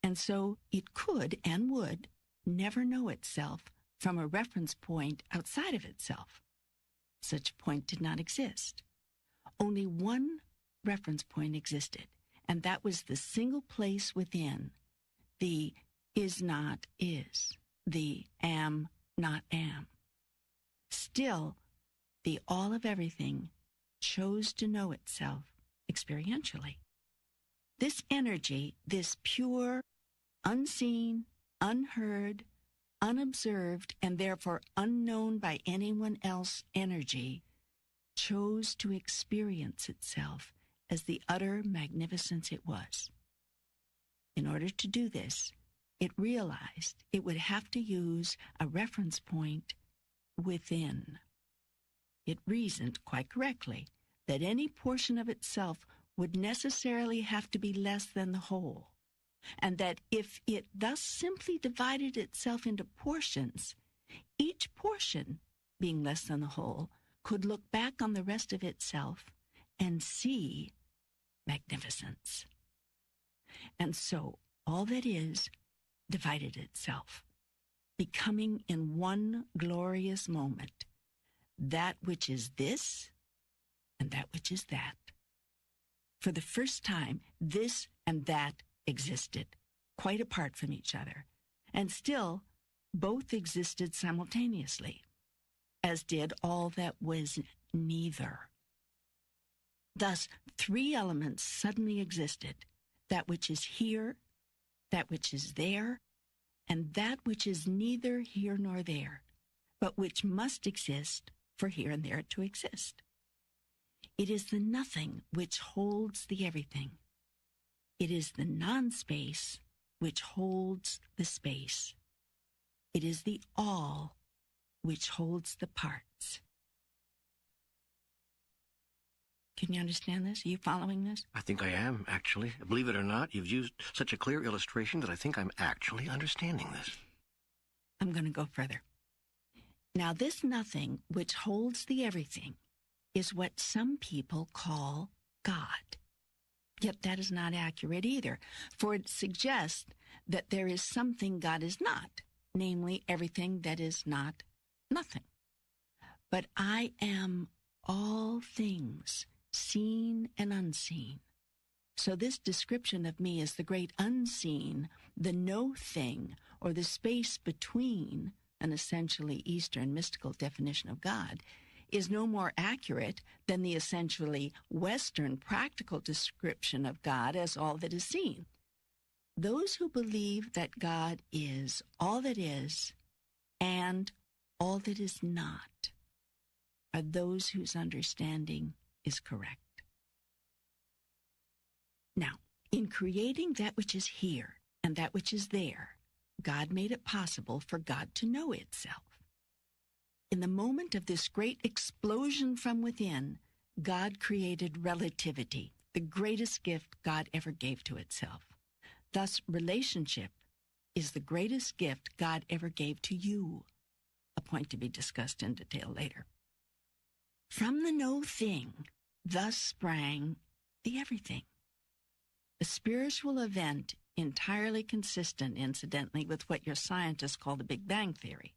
And so it could and would never know itself from a reference point outside of itself. Such a point did not exist. Only one reference point existed, and that was the single place within the is not is, the am not am. Still, the all of everything chose to know itself experientially. This energy, this pure, unseen, unheard, unobserved, and therefore unknown by anyone else energy, chose to experience itself as the utter magnificence it was. In order to do this, it realized it would have to use a reference point within. It reasoned quite correctly that any portion of itself would necessarily have to be less than the whole, and that if it thus simply divided itself into portions, each portion, being less than the whole, could look back on the rest of itself and see magnificence. And so all that is divided itself, becoming in one glorious moment that which is this and that which is that. For the first time, this and that existed, quite apart from each other, and still both existed simultaneously, as did all that was neither. Thus, three elements suddenly existed: that which is here, that which is there, and that which is neither here nor there, but which must exist for here and there to exist. It is the nothing which holds the everything. It is the non-space which holds the space. It is the all which holds the parts. Can you understand this? Are you following this? I think I am, actually. Believe it or not, you've used such a clear illustration that I think I'm actually understanding this. I'm going to go further. Now, this nothing which holds the everything is what some people call God. Yet that is not accurate either, for it suggests that there is something God is not, namely everything that is not nothing. But I am all things, seen and unseen. So this description of me as the great unseen, the no thing, or the space between, an essentially Eastern mystical definition of God, is no more accurate than the essentially Western practical description of God as all that is seen. Those who believe that God is all that is and all that is not are those whose understanding is correct. Now, in creating that which is here and that which is there, God made it possible for God to know itself. In the moment of this great explosion from within, God created relativity, the greatest gift God ever gave to itself. Thus, relationship is the greatest gift God ever gave to you, a point to be discussed in detail later. From the no thing, thus sprang the everything. A spiritual event entirely consistent, incidentally, with what your scientists call the Big Bang Theory.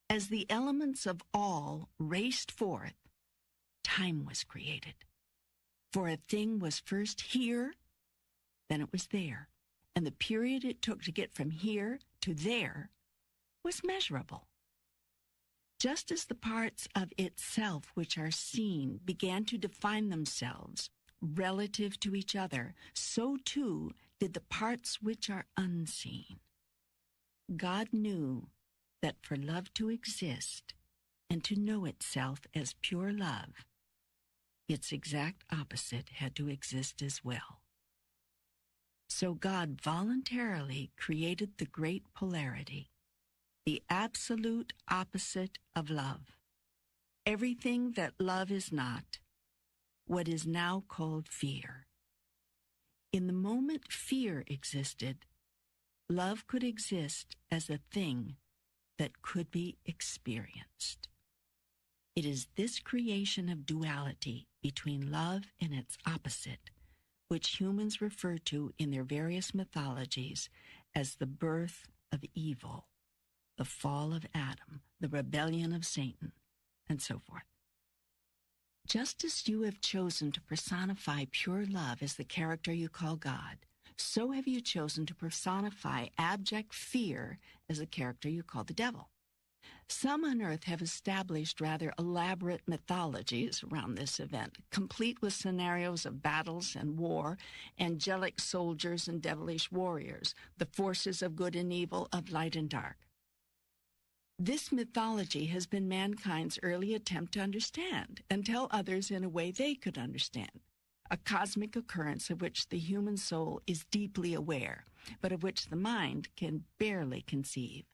As the elements of all raced forth, time was created. For a thing was first here, then it was there, and the period it took to get from here to there was measurable. Just as the parts of itself which are seen began to define themselves relative to each other, so too did the parts which are unseen. God knew that for love to exist and to know itself as pure love, its exact opposite had to exist as well. So God voluntarily created the great polarity, the absolute opposite of love, everything that love is not, what is now called fear. In the moment fear existed, love could exist as a thing that could be experienced. It is this creation of duality between love and its opposite, which humans refer to in their various mythologies as the birth of evil, the fall of Adam, the rebellion of Satan, and so forth. Just as you have chosen to personify pure love as the character you call God, so have you chosen to personify abject fear as the character you call the devil. Some on earth have established rather elaborate mythologies around this event, complete with scenarios of battles and war, angelic soldiers and devilish warriors, the forces of good and evil, of light and dark. This mythology has been mankind's early attempt to understand and tell others in a way they could understand, a cosmic occurrence of which the human soul is deeply aware, but of which the mind can barely conceive.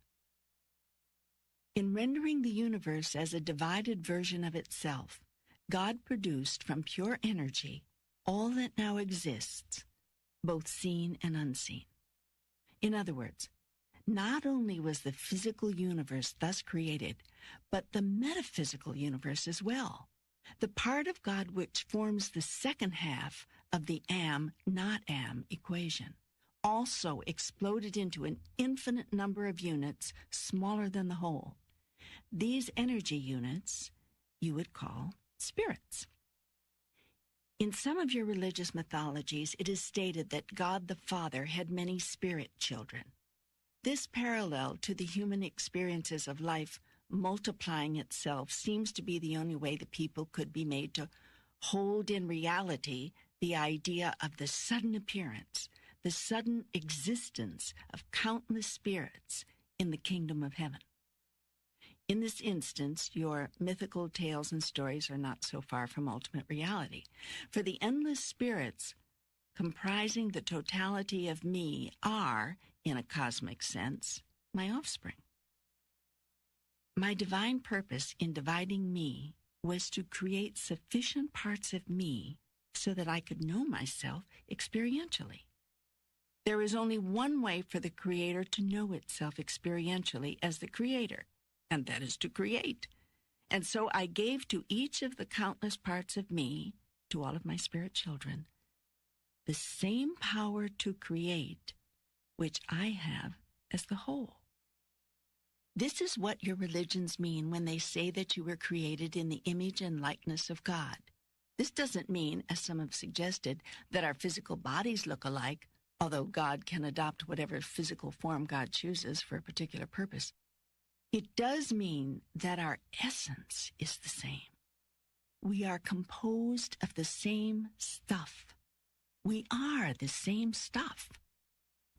In rendering the universe as a divided version of itself, God produced from pure energy all that now exists, both seen and unseen. In other words, not only was the physical universe thus created, but the metaphysical universe as well, the part of God which forms the second half of the am, not am equation, also exploded into an infinite number of units smaller than the whole. These energy units you would call spirits. In some of your religious mythologies, it is stated that God the Father had many spirit children. This parallel to the human experiences of life multiplying itself seems to be the only way that people could be made to hold in reality the idea of the sudden appearance, the sudden existence of countless spirits in the kingdom of heaven. In this instance, your mythical tales and stories are not so far from ultimate reality, for the endless spirits comprising the totality of me are, in a cosmic sense, my offspring. My divine purpose in dividing me was to create sufficient parts of me so that I could know myself experientially. There is only one way for the Creator to know itself experientially as the Creator, and that is to create. And so I gave to each of the countless parts of me, to all of my spirit children, the same power to create which I have as the whole. This is what your religions mean when they say that you were created in the image and likeness of God. This doesn't mean, as some have suggested, that our physical bodies look alike, although God can adopt whatever physical form God chooses for a particular purpose. It does mean that our essence is the same. We are composed of the same stuff. We are the same stuff.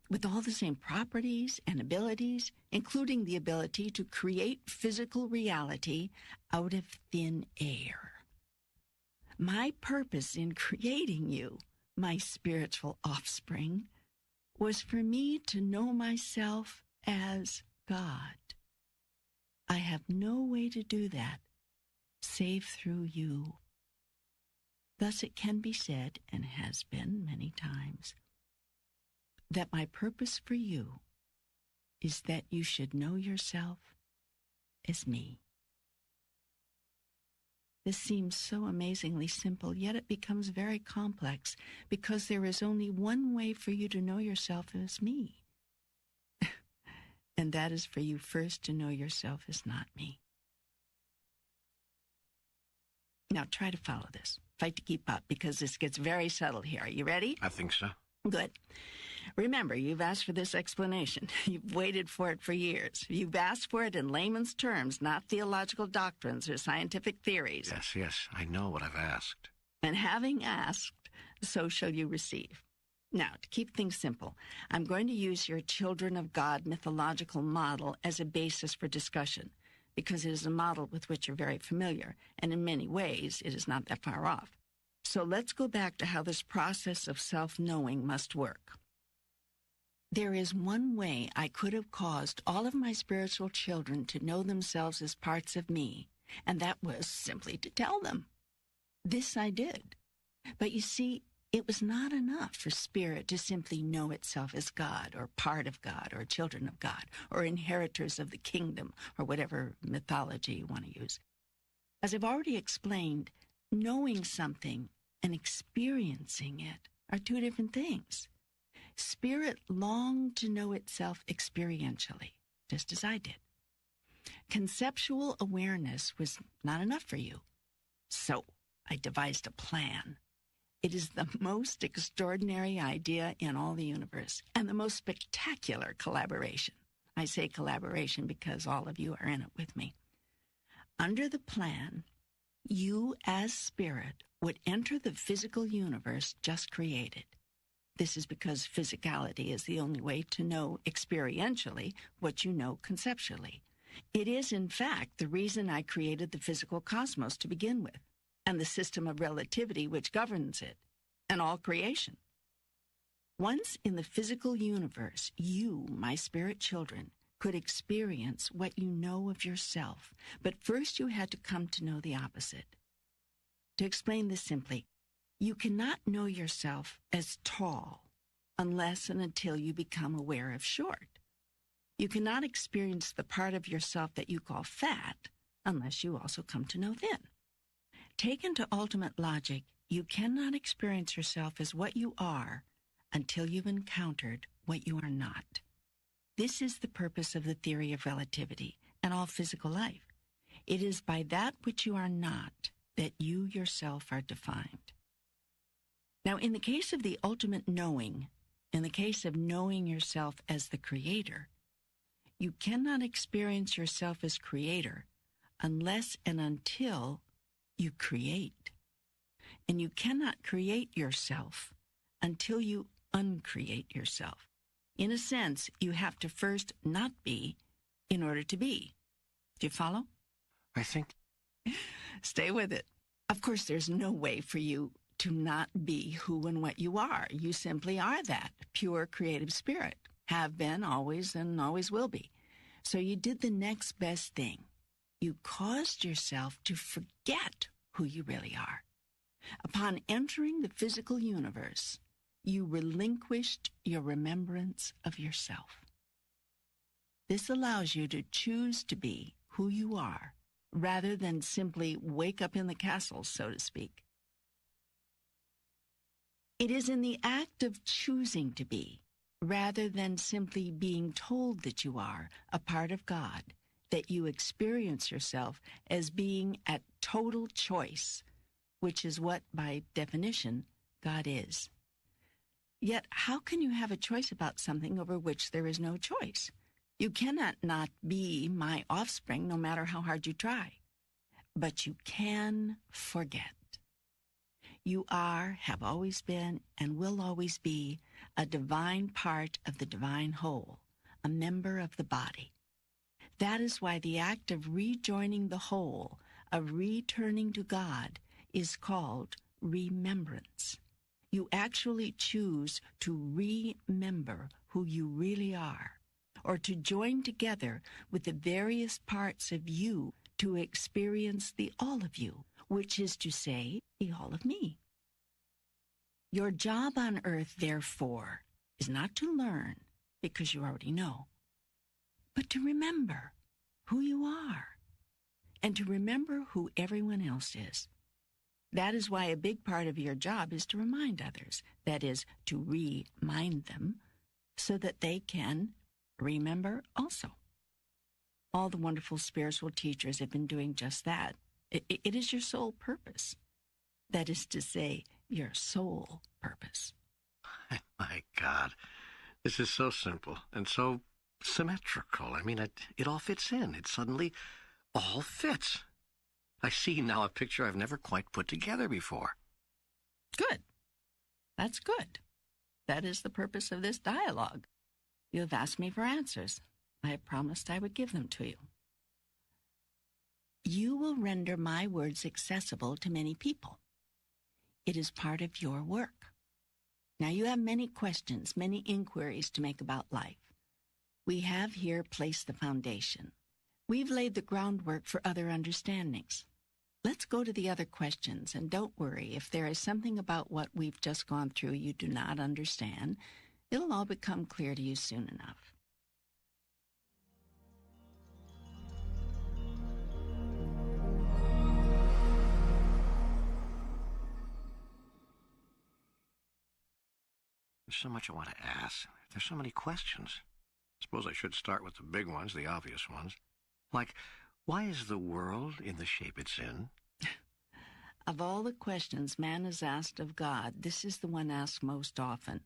with all the same properties and abilities, including the ability to create physical reality out of thin air. My purpose in creating you, my spiritual offspring, was for me to know myself as God. I have no way to do that save through you. Thus it can be said, and has been many times, that my purpose for you is that you should know yourself as me. This seems so amazingly simple, yet it becomes very complex because there is only one way for you to know yourself as me. And that is for you first to know yourself as not me. Now try to follow this. Fight to keep up because this gets very subtle here. Are you ready? I think so. Good. Remember, you've asked for this explanation. You've waited for it for years. You've asked for it in layman's terms, not theological doctrines or scientific theories. Yes, I know what I've asked. And having asked, so shall you receive. Now, to keep things simple, I'm going to use your Children of God mythological model as a basis for discussion, because it is a model with which you're very familiar, and in many ways, it is not that far off. So let's go back to how this process of self-knowing must work. There is one way I could have caused all of my spiritual children to know themselves as parts of me, and that was simply to tell them. This I did. But you see, it was not enough for spirit to simply know itself as God, or part of God, or children of God, or inheritors of the kingdom, or whatever mythology you want to use. As I've already explained, knowing something and experiencing it are two different things. Spirit longed to know itself experientially, just as I did. Conceptual awareness was not enough for you. So I devised a plan. It is the most extraordinary idea in all the universe and the most spectacular collaboration. I say collaboration because all of you are in it with me. Under the plan, you as spirit would enter the physical universe just created. This is because physicality is the only way to know experientially what you know conceptually. It is, in fact, the reason I created the physical cosmos to begin with, and the system of relativity which governs it, and all creation. Once in the physical universe, you, my spirit children, could experience what you know of yourself, but first you had to come to know the opposite. To explain this simply, you cannot know yourself as tall unless and until you become aware of short. You cannot experience the part of yourself that you call fat unless you also come to know thin. Taken to ultimate logic, you cannot experience yourself as what you are until you've encountered what you are not. This is the purpose of the theory of relativity and all physical life. It is by that which you are not that you yourself are defined. Now, in the case of the ultimate knowing, in the case of knowing yourself as the creator, you cannot experience yourself as creator unless and until you create. And you cannot create yourself until you uncreate yourself. In a sense, you have to first not be in order to be. Do you follow? I think... Stay with it. Of course, there's no way for you to not be who and what you are. You simply are that, pure creative spirit. Have been, always, and always will be. So you did the next best thing. You caused yourself to forget who you really are. Upon entering the physical universe, you relinquished your remembrance of yourself. This allows you to choose to be who you are, rather than simply wake up in the castle, so to speak. It is in the act of choosing to be, rather than simply being told that you are a part of God, that you experience yourself as being at total choice, which is what, by definition, God is. Yet, how can you have a choice about something over which there is no choice? You cannot not be my offspring, no matter how hard you try. But you can forget. You are, have always been, and will always be a divine part of the divine whole, a member of the body. That is why the act of rejoining the whole, of returning to God, is called remembrance. You actually choose to remember who you really are, or to join together with the various parts of you to experience the all of you, which is to say, the all of me. Your job on earth, therefore, is not to learn, because you already know, but to remember who you are, and to remember who everyone else is. That is why a big part of your job is to remind others, that is, to remind them, so that they can remember also. All the wonderful spiritual teachers have been doing just that. It is your sole purpose. That is to say, your sole purpose. My God, this is so simple and so symmetrical. I mean, it all fits in. It suddenly all fits. I see now a picture I've never quite put together before. Good. That's good. That is the purpose of this dialogue. You have asked me for answers. I have promised I would give them to you. You will render my words accessible to many people. It is part of your work. Now you have many questions, many inquiries to make about life. We have here placed the foundation. We've laid the groundwork for other understandings. Let's go to the other questions, and don't worry, if there is something about what we've just gone through you do not understand, it'll all become clear to you soon enough. There's so much I want to ask. There's so many questions. Suppose I should start with the big ones, the obvious ones. Like, why is the world in the shape it's in? Of all the questions man has asked of God, this is the one asked most often.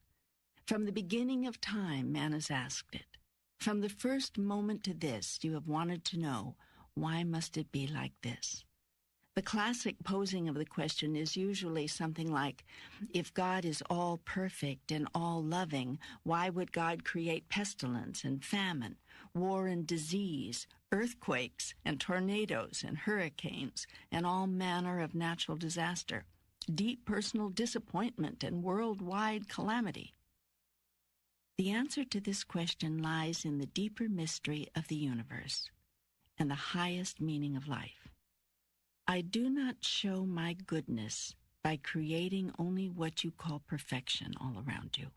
From the beginning of time, man has asked it. From the first moment to this, you have wanted to know, why must it be like this? The classic posing of the question is usually something like, if God is all perfect and all loving, why would God create pestilence and famine, war and disease, earthquakes and tornadoes and hurricanes, and all manner of natural disaster, deep personal disappointment and worldwide calamity? The answer to this question lies in the deeper mystery of the universe and the highest meaning of life. I do not show my goodness by creating only what you call perfection all around you.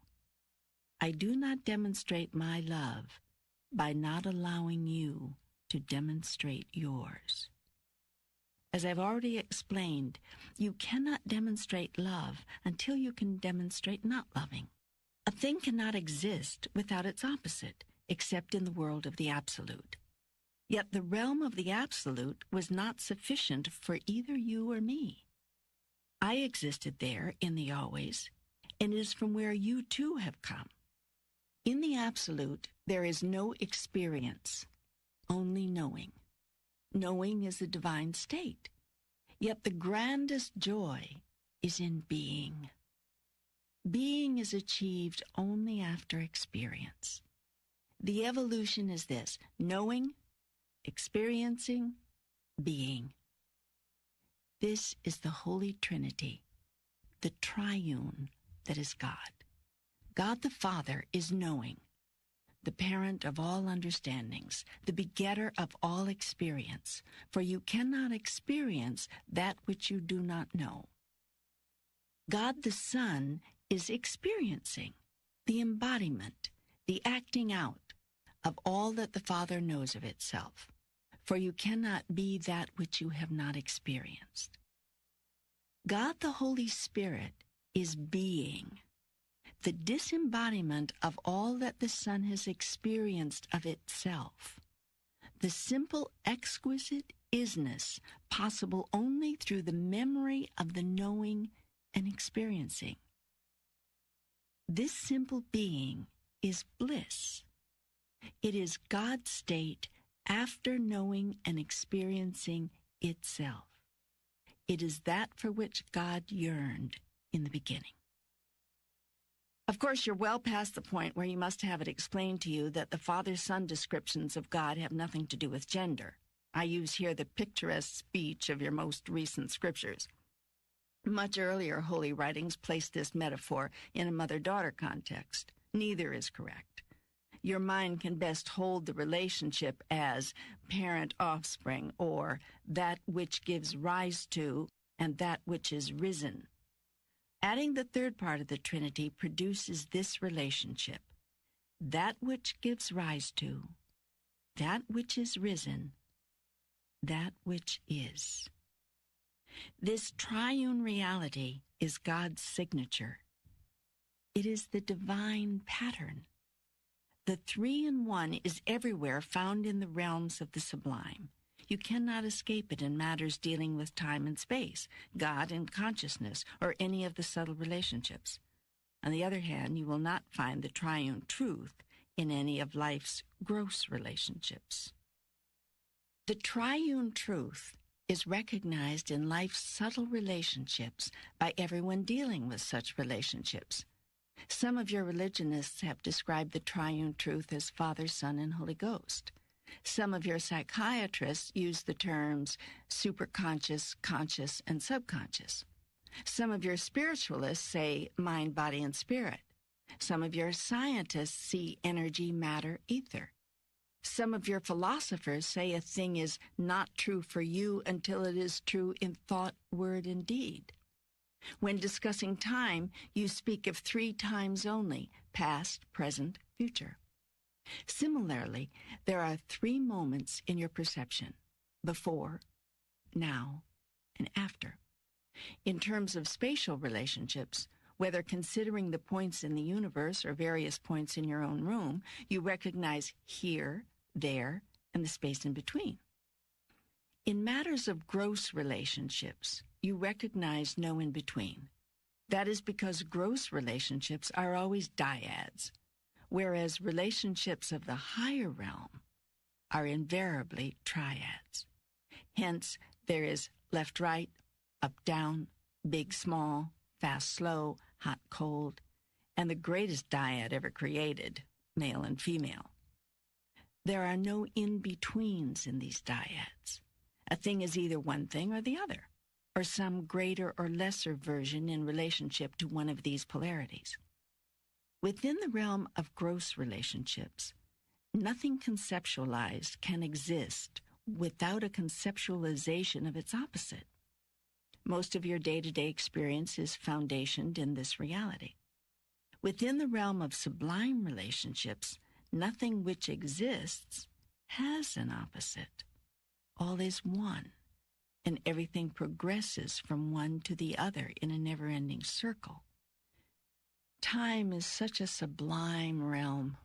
I do not demonstrate my love by not allowing you to demonstrate yours. As I've already explained, you cannot demonstrate love until you can demonstrate not loving. A thing cannot exist without its opposite, except in the world of the absolute. Yet the realm of the absolute was not sufficient for either you or me. I existed there in the always, and it is from where you too have come. In the absolute, there is no experience, only knowing. Knowing is a divine state, yet the grandest joy is in being. Being is achieved only after experience. The evolution is this: knowing, experiencing, being. This is the Holy Trinity, the triune that is God. God the Father is knowing, the parent of all understandings, the begetter of all experience, for you cannot experience that which you do not know. God the Son is experiencing, the embodiment, the acting out of all that the Father knows of itself, for you cannot be that which you have not experienced. God the Holy Spirit is being, the disembodiment of all that the Son has experienced of itself, the simple, exquisite isness possible only through the memory of the knowing and experiencing. This simple being is bliss. It is God's state after knowing and experiencing itself. It is that for which God yearned in the beginning. Of course, you're well past the point where you must have it explained to you that the Father-Son descriptions of God have nothing to do with gender. I use here the picturesque speech of your most recent scriptures. Much earlier holy writings placed this metaphor in a mother-daughter context. Neither is correct. Your mind can best hold the relationship as parent-offspring, or that which gives rise to and that which is risen. Adding the third part of the Trinity produces this relationship: that which gives rise to, that which is risen, that which is. This triune reality is God's signature. It is the divine pattern. The three-in-one is everywhere found in the realms of the sublime. You cannot escape it in matters dealing with time and space, God and consciousness, or any of the subtle relationships. On the other hand, you will not find the triune truth in any of life's gross relationships. The triune truth is recognized in life's subtle relationships by everyone dealing with such relationships. Some of your religionists have described the triune truth as Father, Son, and Holy Ghost. Some of your psychiatrists use the terms superconscious, conscious, and subconscious. Some of your spiritualists say mind, body, and spirit. Some of your scientists see energy, matter, ether. Some of your philosophers say a thing is not true for you until it is true in thought, word, and deed. When discussing time, you speak of 3 times only: past, present, future. Similarly, there are 3 moments in your perception: before, now, and after. In terms of spatial relationships, whether considering the points in the universe or various points in your own room, you recognize here, there, and the space in between. In matters of gross relationships, you recognize no in-between. That is because gross relationships are always dyads, whereas relationships of the higher realm are invariably triads. Hence, there is left-right, up-down, big-small, fast-slow, hot-cold, and the greatest dyad ever created, male and female. There are no in-betweens in these dyads. A thing is either one thing or the other, or some greater or lesser version in relationship to one of these polarities. Within the realm of gross relationships, nothing conceptualized can exist without a conceptualization of its opposite. Most of your day-to-day experience is foundationed in this reality. Within the realm of sublime relationships, nothing which exists has an opposite. All is one, and everything progresses from one to the other in a never-ending circle. Time is such a sublime realm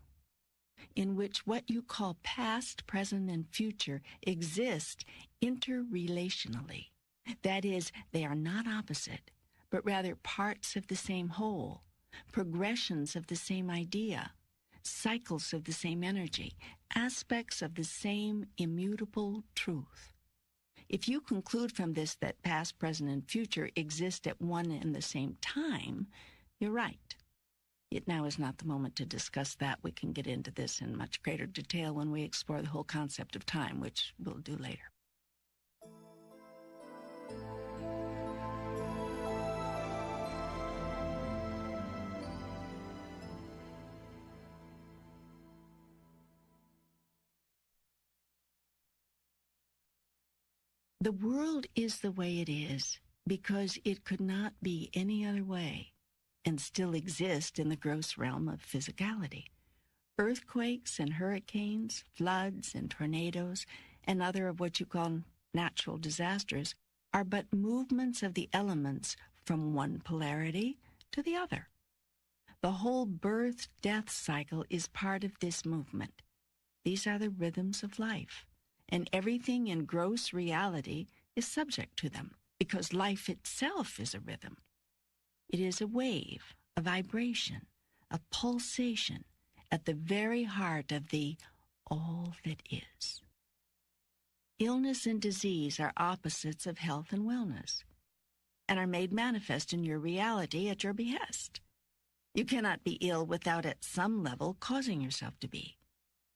in which what you call past, present, and future exist interrelationally. That is, they are not opposite, but rather parts of the same whole, progressions of the same idea, cycles of the same energy, aspects of the same immutable truth. If you conclude from this that past, present, and future exist at one and the same time, you're right. Yet now is not the moment to discuss that. We can get into this in much greater detail when we explore the whole concept of time, which we'll do later. The world is the way it is because it could not be any other way and still exist in the gross realm of physicality. Earthquakes and hurricanes, floods and tornadoes, and other of what you call natural disasters are but movements of the elements from one polarity to the other. The whole birth-death cycle is part of this movement. These are the rhythms of life, and everything in gross reality is subject to them, because life itself is a rhythm. It is a wave, a vibration, a pulsation at the very heart of the all that is. Illness and disease are opposites of health and wellness. and are made manifest in your reality at your behest. You cannot be ill without at some level causing yourself to be.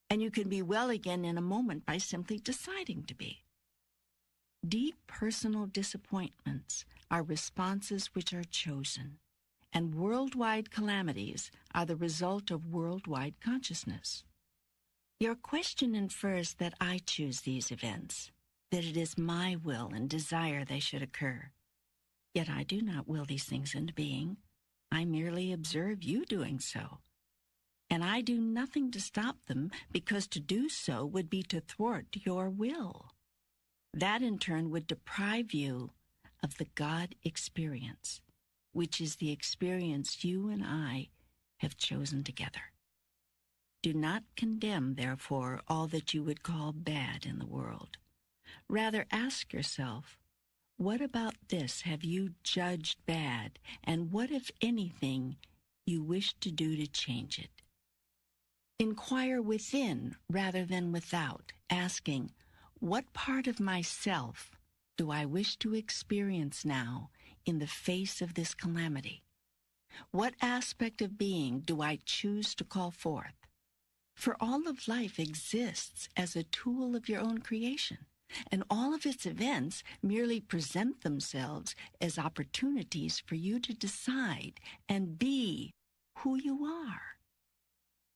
And you can be well again in a moment by simply deciding to be. Deep personal disappointments are responses which are chosen, and worldwide calamities are the result of worldwide consciousness. Your question infers that I choose these events, that it is my will and desire they should occur. Yet I do not will these things into being. I merely observe you doing so. And I do nothing to stop them, because to do so would be to thwart your will. That in turn would deprive you of the God experience, which is the experience you and I have chosen together. Do not condemn, therefore, all that you would call bad in the world. Rather ask yourself, what about this have you judged bad, and what, if anything, you wish to do to change it? Inquire within rather than without, asking, what part of myself do I wish to experience now in the face of this calamity? What aspect of being do I choose to call forth? For all of life exists as a tool of your own creation, and all of its events merely present themselves as opportunities for you to decide and be who you are.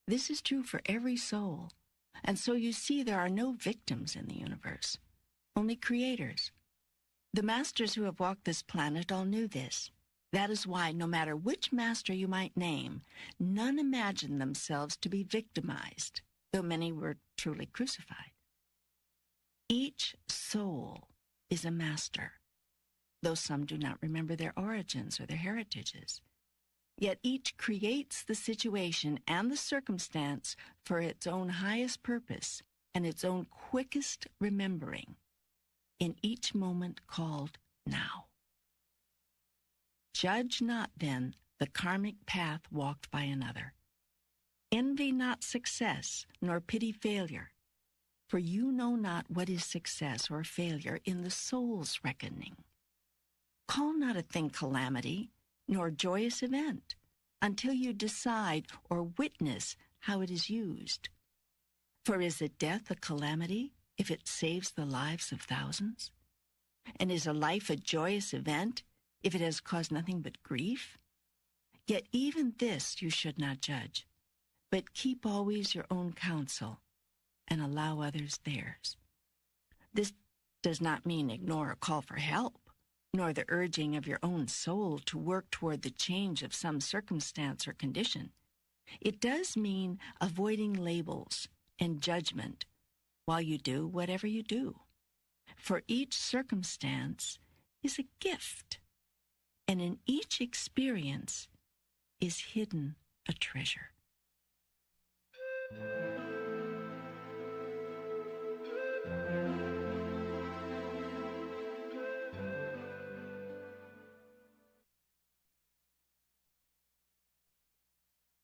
This is true for every soul, and so you see there are no victims in the universe, only creators. The masters who have walked this planet all knew this. That is why, no matter which master you might name, none imagined themselves to be victimized, though many were truly crucified. Each soul is a master, though some do not remember their origins or their heritages. Yet each creates the situation and the circumstance for its own highest purpose and its own quickest remembering, in each moment called now. Judge not, then, the karmic path walked by another. Envy not success, nor pity failure, for you know not what is success or failure in the soul's reckoning. Call not a thing calamity, nor joyous event, until you decide or witness how it is used. For is it death a calamity if it saves the lives of thousands? And is a life a joyous event if it has caused nothing but grief? Yet even this you should not judge, but keep always your own counsel and allow others theirs. This does not mean ignore a call for help, nor the urging of your own soul to work toward the change of some circumstance or condition. It does mean avoiding labels and judgment while you do whatever you do. For each circumstance is a gift, and in each experience is hidden a treasure.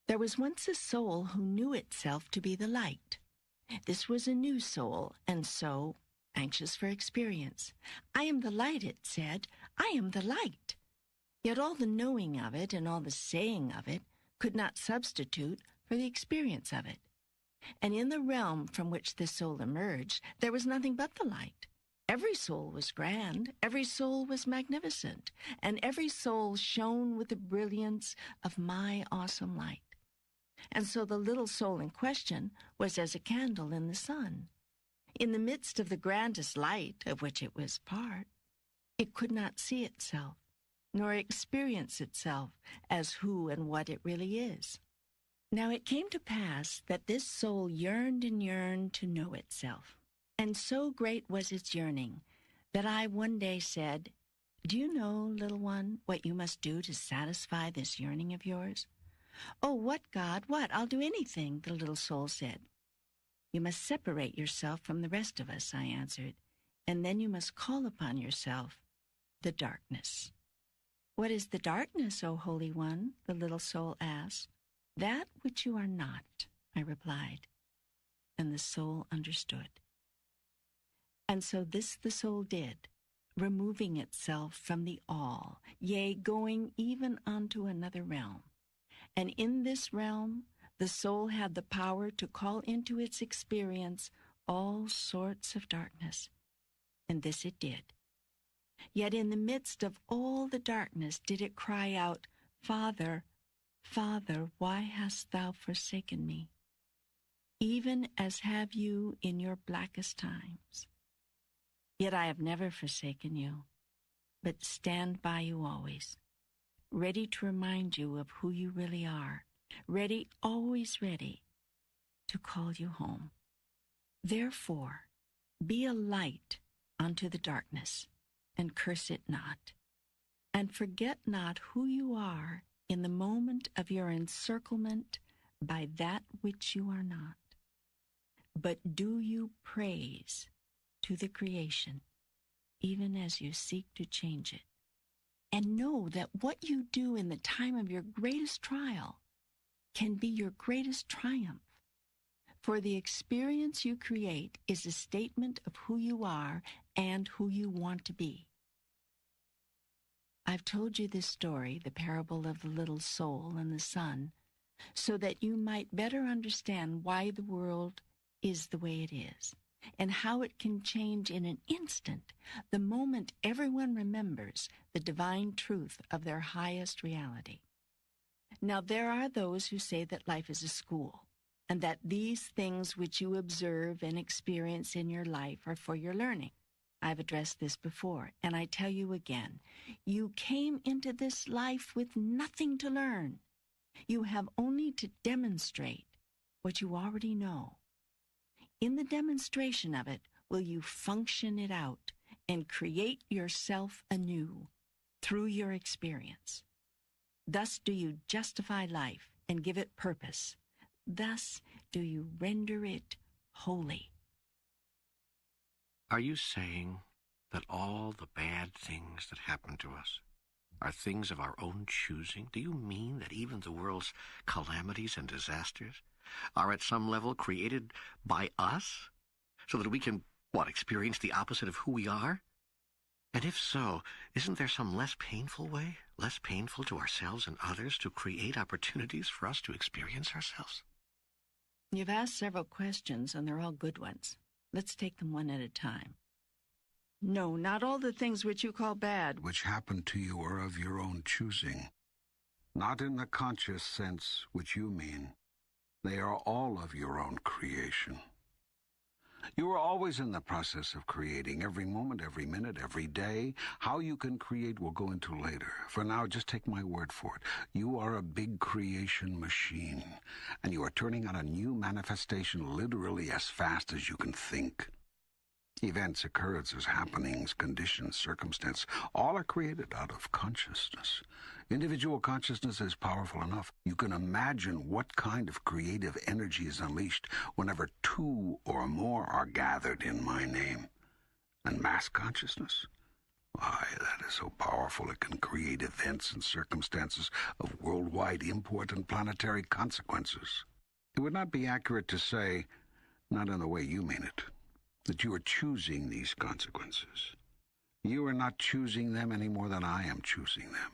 There was once a soul who knew itself to be the light. This was a new soul, and so anxious for experience. I am the light, it said. I am the light. Yet all the knowing of it and all the saying of it could not substitute for the experience of it. And in the realm from which this soul emerged, there was nothing but the light. Every soul was grand, every soul was magnificent, and every soul shone with the brilliance of my awesome light. And so the little soul in question was as a candle in the sun. In the midst of the grandest light of which it was part, it could not see itself, nor experience itself as who and what it really is. Now it came to pass that this soul yearned and yearned to know itself, and so great was its yearning that I one day said, "Do you know, little one, what you must do to satisfy this yearning of yours?" "Oh, what, God, what? I'll do anything," the little soul said. "You must separate yourself from the rest of us," I answered, "and then you must call upon yourself the darkness." "What is the darkness, O Holy One?" the little soul asked. "That which you are not," I replied, and the soul understood. And so this the soul did, removing itself from the all, yea, going even unto another realm. And in this realm, the soul had the power to call into its experience all sorts of darkness. And this it did. Yet in the midst of all the darkness did it cry out, Father, Father, why hast thou forsaken me? Even as have you in your blackest times. Yet I have never forsaken you, but stand by you always, ready to remind you of who you really are, ready, always ready, to call you home. Therefore, be a light unto the darkness, and curse it not, and forget not who you are in the moment of your encirclement by that which you are not. But do you praise to the creation, even as you seek to change it. And know that what you do in the time of your greatest trial can be your greatest triumph. For the experience you create is a statement of who you are and who you want to be. I've told you this story, the parable of the little soul and the sun, so that you might better understand why the world is the way it is, and how it can change in an instant the moment everyone remembers the divine truth of their highest reality. Now, there are those who say that life is a school, and that these things which you observe and experience in your life are for your learning. I've addressed this before, and I tell you again, you came into this life with nothing to learn. You have only to demonstrate what you already know. In the demonstration of it, will you function it out and create yourself anew through your experience. Thus do you justify life and give it purpose. Thus do you render it holy. Are you saying that all the bad things that happen to us are things of our own choosing? Do you mean that even the world's calamities and disasters are at some level created by us, so that we can, experience the opposite of who we are? And if so, isn't there some less painful way, less painful to ourselves and others, to create opportunities for us to experience ourselves? You've asked several questions, and they're all good ones. Let's take them one at a time. No, not all the things which you call bad, which happen to you, are of your own choosing. Not in the conscious sense which you mean. They are all of your own creation. You are always in the process of creating, every moment, every minute, every day. How you can create we'll go into later. For now, just take my word for it. You are a big creation machine, and you are turning out a new manifestation literally as fast as you can think. Events, occurrences, happenings, conditions, circumstance, all are created out of consciousness. Individual consciousness is powerful enough. You can imagine what kind of creative energy is unleashed whenever two or more are gathered in my name. And mass consciousness? Why, that is so powerful it can create events and circumstances of worldwide import and planetary consequences. It would not be accurate to say, not in the way you mean it, that you are choosing these consequences. You are not choosing them any more than I am choosing them.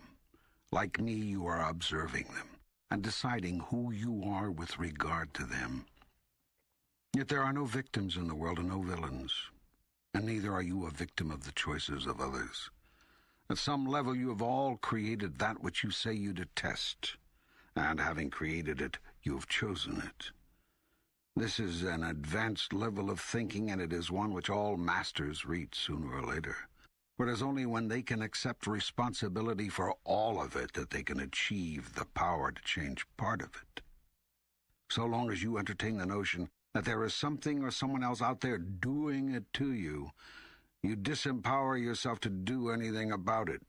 Like me, you are observing them and deciding who you are with regard to them. Yet there are no victims in the world and no villains, and neither are you a victim of the choices of others. At some level, you have all created that which you say you detest, and having created it, you have chosen it. This is an advanced level of thinking, and it is one which all masters reach sooner or later. For it is only when they can accept responsibility for all of it that they can achieve the power to change part of it. So long as you entertain the notion that there is something or someone else out there doing it to you, you disempower yourself to do anything about it.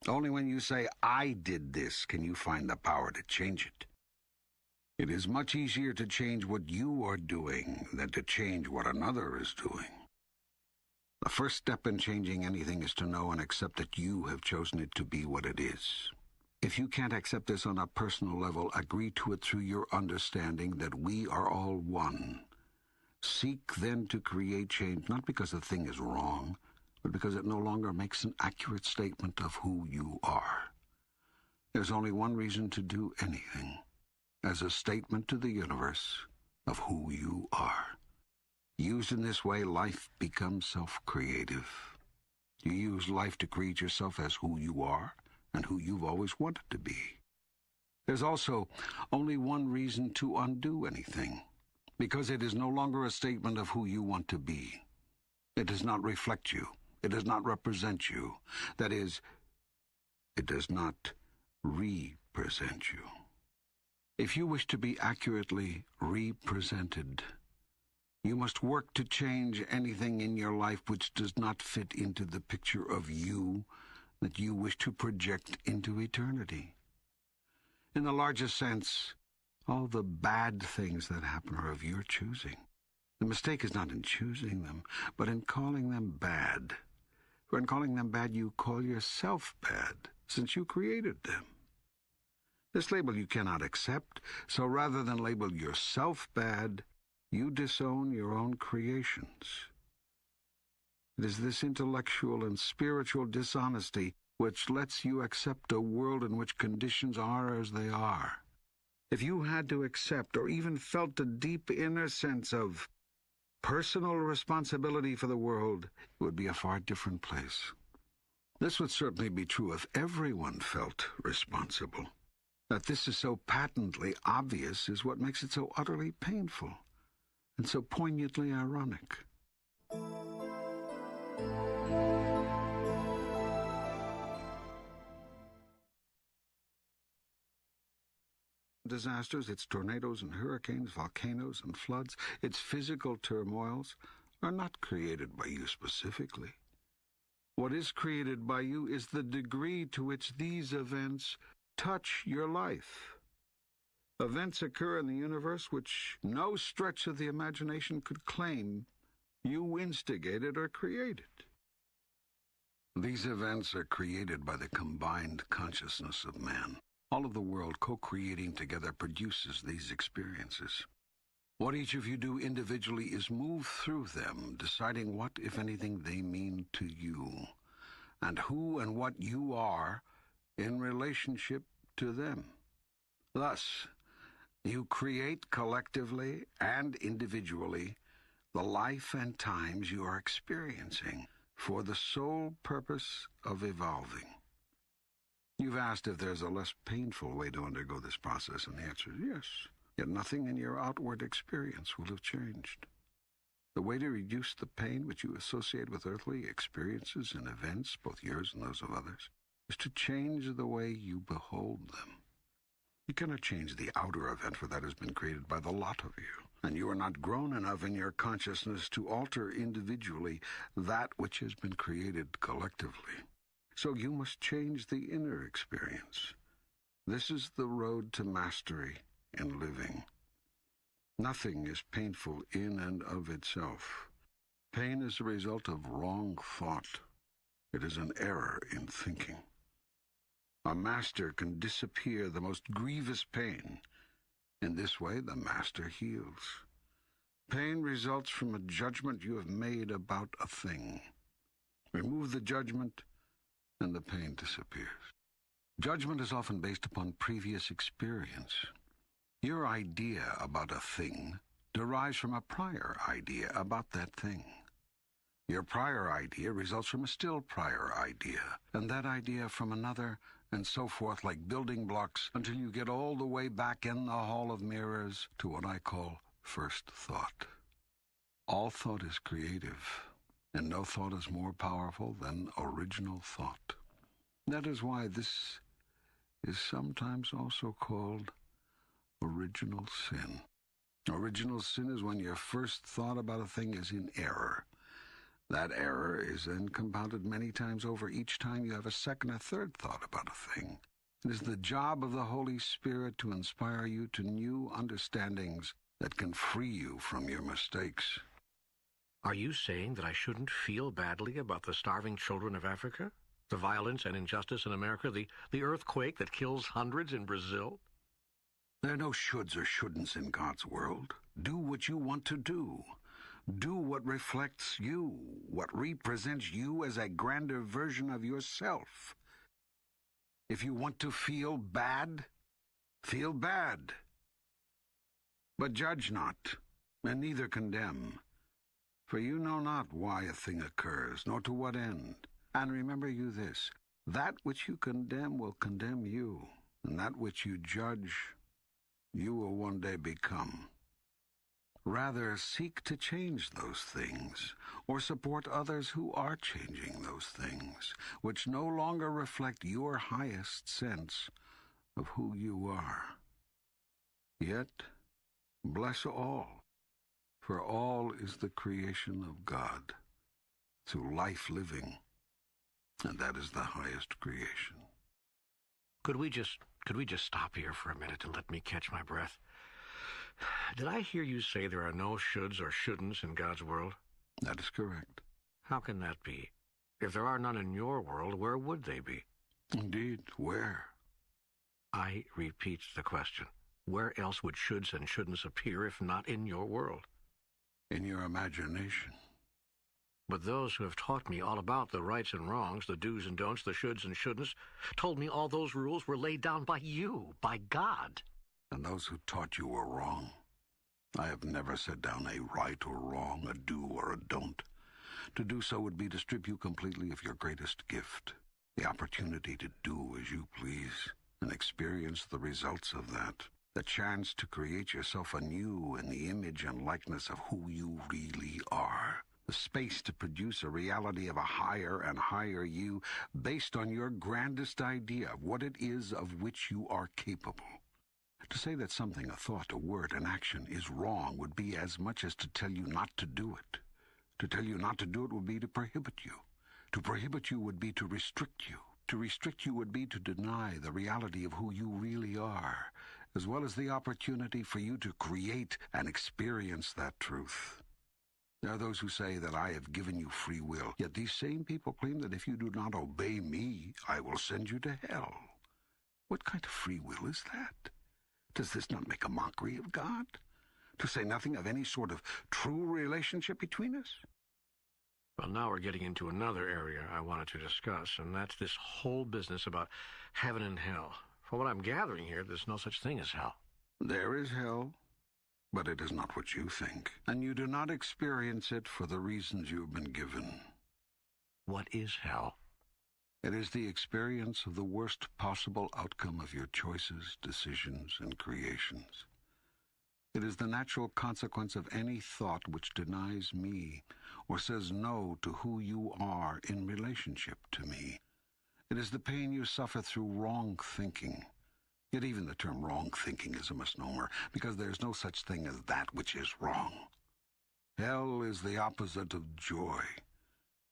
Only when you say, I did this, can you find the power to change it. It is much easier to change what you are doing than to change what another is doing. The first step in changing anything is to know and accept that you have chosen it to be what it is. If you can't accept this on a personal level, agree to it through your understanding that we are all one. Seek then to create change, not because the thing is wrong, but because it no longer makes an accurate statement of who you are. There's only one reason to do anything, as a statement to the universe of who you are. Used in this way, life becomes self-creative. You use life to create yourself as who you are and who you've always wanted to be. There's also only one reason to undo anything, because it is no longer a statement of who you want to be. It does not reflect you. It does not represent you. That is, it does not represent you. If you wish to be accurately represented, you must work to change anything in your life which does not fit into the picture of you that you wish to project into eternity. In the largest sense, all the bad things that happen are of your choosing. The mistake is not in choosing them, but in calling them bad. For in calling them bad, you call yourself bad, since you created them. This label you cannot accept, so rather than label yourself bad, you disown your own creations. It is this intellectual and spiritual dishonesty which lets you accept a world in which conditions are as they are. If you had to accept or even felt a deep inner sense of personal responsibility for the world, it would be a far different place. This would certainly be true if everyone felt responsible. That this is so patently obvious is what makes it so utterly painful and so poignantly ironic. Disasters, its tornadoes and hurricanes, volcanoes and floods, its physical turmoils, are not created by you specifically. What is created by you is the degree to which these events touch your life. Events occur in the universe which no stretch of the imagination could claim you instigated or created. These events are created by the combined consciousness of man. All of the world co-creating together produces these experiences. What each of you do individually is move through them, deciding what, if anything, they mean to you, and who and what you are in relationship to them. Thus, you create collectively and individually the life and times you are experiencing for the sole purpose of evolving. You've asked if there's a less painful way to undergo this process, and the answer is yes. Yet nothing in your outward experience will have changed. The way to reduce the pain which you associate with earthly experiences and events, both yours and those of others, is to change the way you behold them. You cannot change the outer event, for that has been created by the lot of you, and you are not grown enough in your consciousness to alter individually that which has been created collectively. So you must change the inner experience. This is the road to mastery in living. Nothing is painful in and of itself. Pain is the result of wrong thought. It is an error in thinking. A master can disappear the most grievous pain. In this way, the master heals. Pain results from a judgment you have made about a thing. Remove the judgment, and the pain disappears. Judgment is often based upon previous experience. Your idea about a thing derives from a prior idea about that thing. Your prior idea results from a still prior idea, and that idea from another, and so forth, like building blocks, until you get all the way back in the Hall of Mirrors to what I call first thought. All thought is creative, and no thought is more powerful than original thought. That is why this is sometimes also called original sin. Original sin is when your first thought about a thing is in error. That error is then compounded many times over each time you have a second or third thought about a thing. It is the job of the Holy Spirit to inspire you to new understandings that can free you from your mistakes. Are you saying that I shouldn't feel badly about the starving children of Africa? The violence and injustice in America? The earthquake that kills hundreds in Brazil? There are no shoulds or shouldn'ts in God's world. Do what you want to do. Do what reflects you, what represents you as a grander version of yourself. If you want to feel bad, feel bad. But judge not, and neither condemn. For you know not why a thing occurs, nor to what end. And remember you this, that which you condemn will condemn you, and that which you judge, you will one day become. Rather, seek to change those things, or support others who are changing those things, which no longer reflect your highest sense of who you are. Yet, bless all, for all is the creation of God, through life living, and that is the highest creation. Could we just stop here for a minute and let me catch my breath? Did I hear you say there are no shoulds or shouldn'ts in God's world? That is correct. How can that be? If there are none in your world, where would they be? Indeed, where? I repeat the question. Where else would shoulds and shouldn'ts appear if not in your world? In your imagination. But those who have taught me all about the rights and wrongs, the do's and don'ts, the shoulds and shouldn'ts, told me all those rules were laid down by you, by God. And those who taught you were wrong. I have never set down a right or wrong, a do or a don't. To do so would be to strip you completely of your greatest gift, the opportunity to do as you please and experience the results of that, the chance to create yourself anew in the image and likeness of who you really are, the space to produce a reality of a higher and higher you based on your grandest idea of what it is of which you are capable. To say that something, a thought, a word, an action, is wrong would be as much as to tell you not to do it. To tell you not to do it would be to prohibit you. To prohibit you would be to restrict you. To restrict you would be to deny the reality of who you really are, as well as the opportunity for you to create and experience that truth. There are those who say that I have given you free will, yet these same people claim that if you do not obey me, I will send you to hell. What kind of free will is that? Does this not make a mockery of God? To say nothing of any sort of true relationship between us? Well, now we're getting into another area I wanted to discuss, and that's this whole business about heaven and hell. From what I'm gathering here, there's no such thing as hell. There is hell, but it is not what you think, and you do not experience it for the reasons you have been given. What is hell? It is the experience of the worst possible outcome of your choices, decisions, and creations. It is the natural consequence of any thought which denies me or says no to who you are in relationship to me. It is the pain you suffer through wrong thinking. Yet even the term wrong thinking is a misnomer, because there is no such thing as that which is wrong. Hell is the opposite of joy.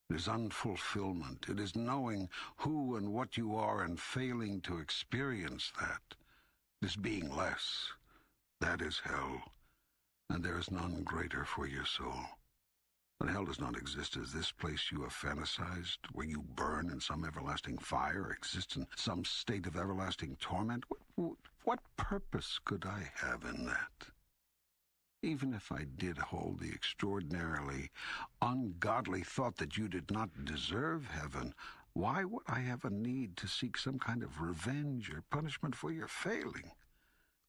It is unfulfillment. It is knowing who and what you are and failing to experience that. It is being less. That is hell, and there is none greater for your soul. But hell does not exist as this place you have fantasized, where you burn in some everlasting fire, or exist in some state of everlasting torment. What purpose could I have in that? Even if I did hold the extraordinarily ungodly thought that you did not deserve heaven, why would I have a need to seek some kind of revenge or punishment for your failing?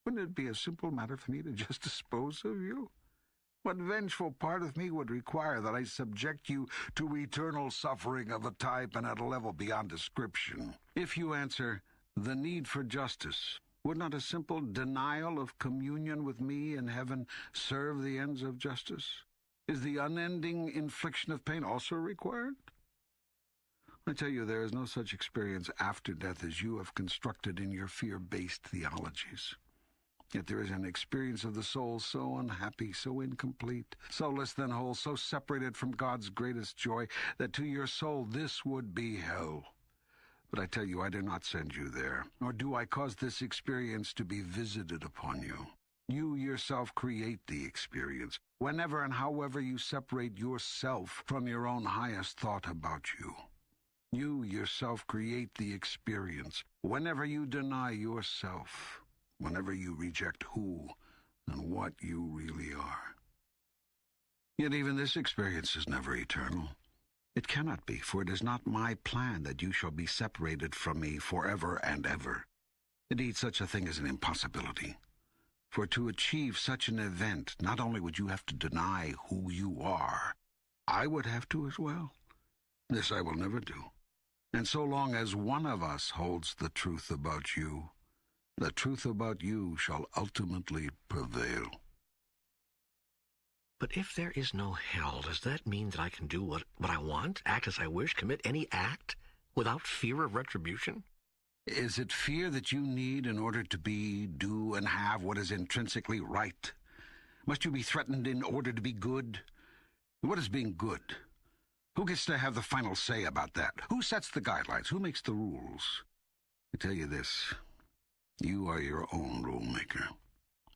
Wouldn't it be a simple matter for me to just dispose of you? What vengeful part of me would require that I subject you to eternal suffering of a type and at a level beyond description? If you answer, the need for justice, would not a simple denial of communion with me in heaven serve the ends of justice? Is the unending infliction of pain also required? I tell you, there is no such experience after death as you have constructed in your fear-based theologies. Yet there is an experience of the soul so unhappy, so incomplete, so less than whole, so separated from God's greatest joy, that to your soul this would be hell. But I tell you, I do not send you there, nor do I cause this experience to be visited upon you. You yourself create the experience, whenever and however you separate yourself from your own highest thought about you. You yourself create the experience, whenever you deny yourself, whenever you reject who and what you really are. Yet even this experience is never eternal. It cannot be, for it is not my plan that you shall be separated from me forever and ever. Indeed, such a thing is an impossibility. For to achieve such an event, not only would you have to deny who you are, I would have to as well. This I will never do. And so long as one of us holds the truth about you, the truth about you shall ultimately prevail. But if there is no hell, does that mean that I can do what I want, act as I wish, commit any act, without fear of retribution? Is it fear that you need in order to be, do, and have what is intrinsically right? Must you be threatened in order to be good? What is being good? Who gets to have the final say about that? Who sets the guidelines? Who makes the rules? I tell you this, you are your own rule maker.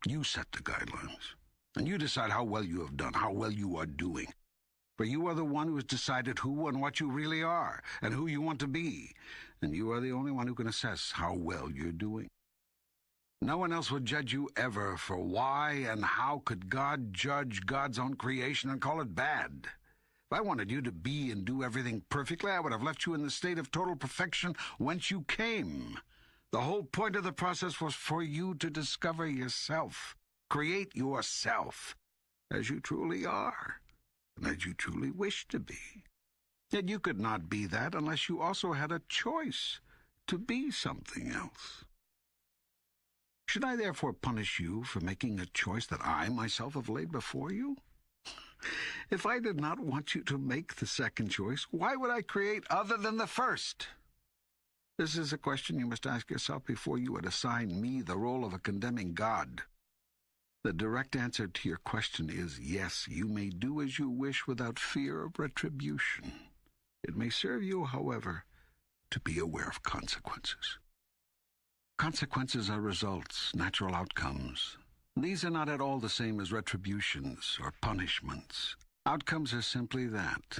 You set the guidelines. And you decide how well you have done, how well you are doing. For you are the one who has decided who and what you really are, and who you want to be. And you are the only one who can assess how well you're doing. No one else would judge you ever, for why and how could God judge God's own creation and call it bad? If I wanted you to be and do everything perfectly, I would have left you in the state of total perfection whence you came. The whole point of the process was for you to discover yourself. Create yourself as you truly are, and as you truly wish to be. Yet you could not be that unless you also had a choice to be something else. Should I therefore punish you for making a choice that I myself have laid before you? If I did not want you to make the second choice, why would I create other than the first? This is a question you must ask yourself before you would assign me the role of a condemning God. The direct answer to your question is yes, you may do as you wish without fear of retribution. It may serve you, however, to be aware of consequences. Consequences are results, natural outcomes. These are not at all the same as retributions or punishments. Outcomes are simply that.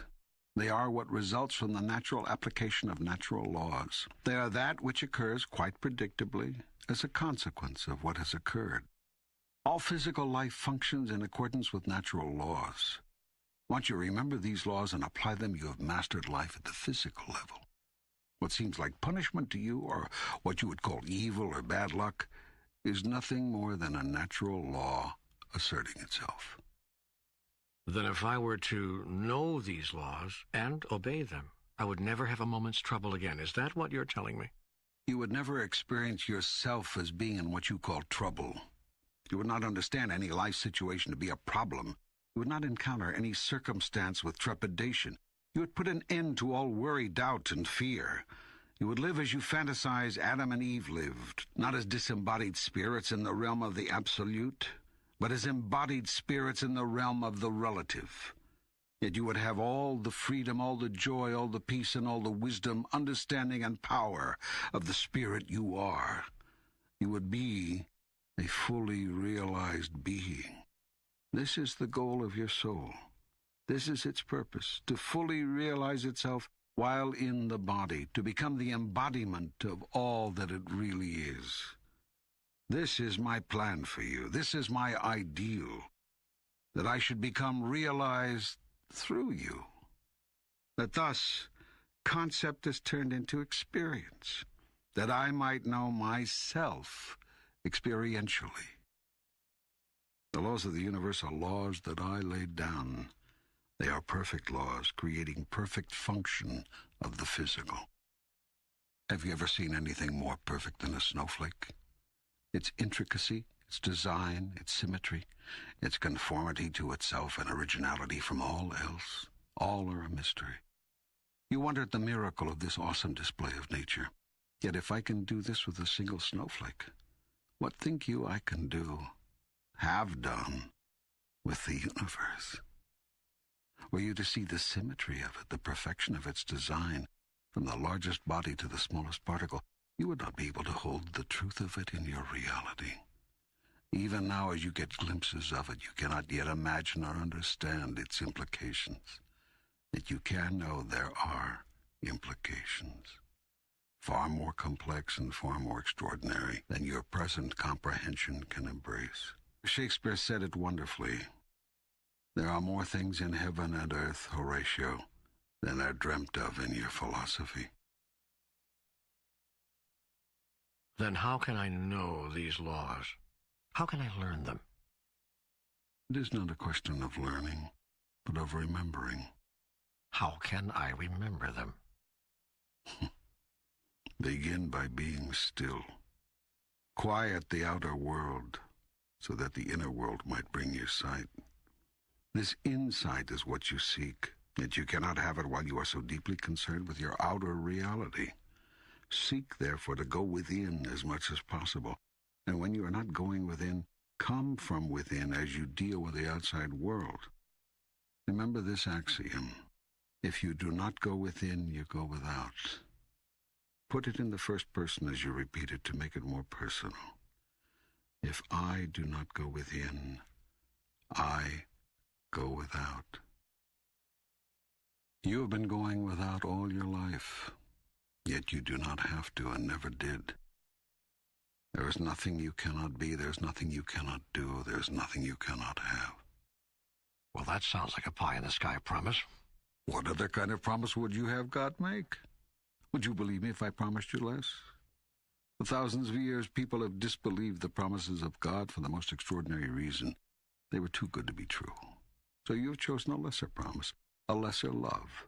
They are what results from the natural application of natural laws. They are that which occurs quite predictably as a consequence of what has occurred. All physical life functions in accordance with natural laws. Once you remember these laws and apply them, you have mastered life at the physical level. What seems like punishment to you, or what you would call evil or bad luck, is nothing more than a natural law asserting itself. Then if I were to know these laws and obey them, I would never have a moment's trouble again. Is that what you're telling me? You would never experience yourself as being in what you call trouble. You would not understand any life situation to be a problem. You would not encounter any circumstance with trepidation. You would put an end to all worry, doubt, and fear. You would live as you fantasize Adam and Eve lived, not as disembodied spirits in the realm of the absolute, but as embodied spirits in the realm of the relative. Yet you would have all the freedom, all the joy, all the peace, and all the wisdom, understanding, and power of the spirit you are. You would be a fully realized being. This is the goal of your soul. This is its purpose, to fully realize itself while in the body, to become the embodiment of all that it really is. This is my plan for you. This is my ideal, that I should become realized through you. That thus, concept is turned into experience, that I might know myself experientially. The laws of the universe are laws that I laid down. They are perfect laws, creating perfect function of the physical. Have you ever seen anything more perfect than a snowflake? Its intricacy, its design, its symmetry, its conformity to itself and originality from all else, all are a mystery. You wonder at the miracle of this awesome display of nature. Yet if I can do this with a single snowflake, what think you I can do, have done, with the universe? Were you to see the symmetry of it, the perfection of its design, from the largest body to the smallest particle, you would not be able to hold the truth of it in your reality. Even now, as you get glimpses of it, you cannot yet imagine or understand its implications. Yet you can know there are implications, far more complex and far more extraordinary than your present comprehension can embrace. Shakespeare said it wonderfully. There are more things in heaven and earth, Horatio, than are dreamt of in your philosophy. Then how can I know these laws? How can I learn them? It is not a question of learning, but of remembering. How can I remember them? Begin by being still. Quiet the outer world, so that the inner world might bring you sight. This insight is what you seek, yet you cannot have it while you are so deeply concerned with your outer reality. Seek, therefore, to go within as much as possible. And when you are not going within, come from within as you deal with the outside world. Remember this axiom. If you do not go within, you go without. Put it in the first person as you repeat it to make it more personal. If I do not go within, I go without. You have been going without all your life. Yet you do not have to and never did. There is nothing you cannot be, there's nothing you cannot do, there's nothing you cannot have. Well, that sounds like a pie-in-the-sky promise. What other kind of promise would you have God make? Would you believe me if I promised you less? For thousands of years, people have disbelieved the promises of God for the most extraordinary reason. They were too good to be true. So you have chosen a lesser promise, a lesser love.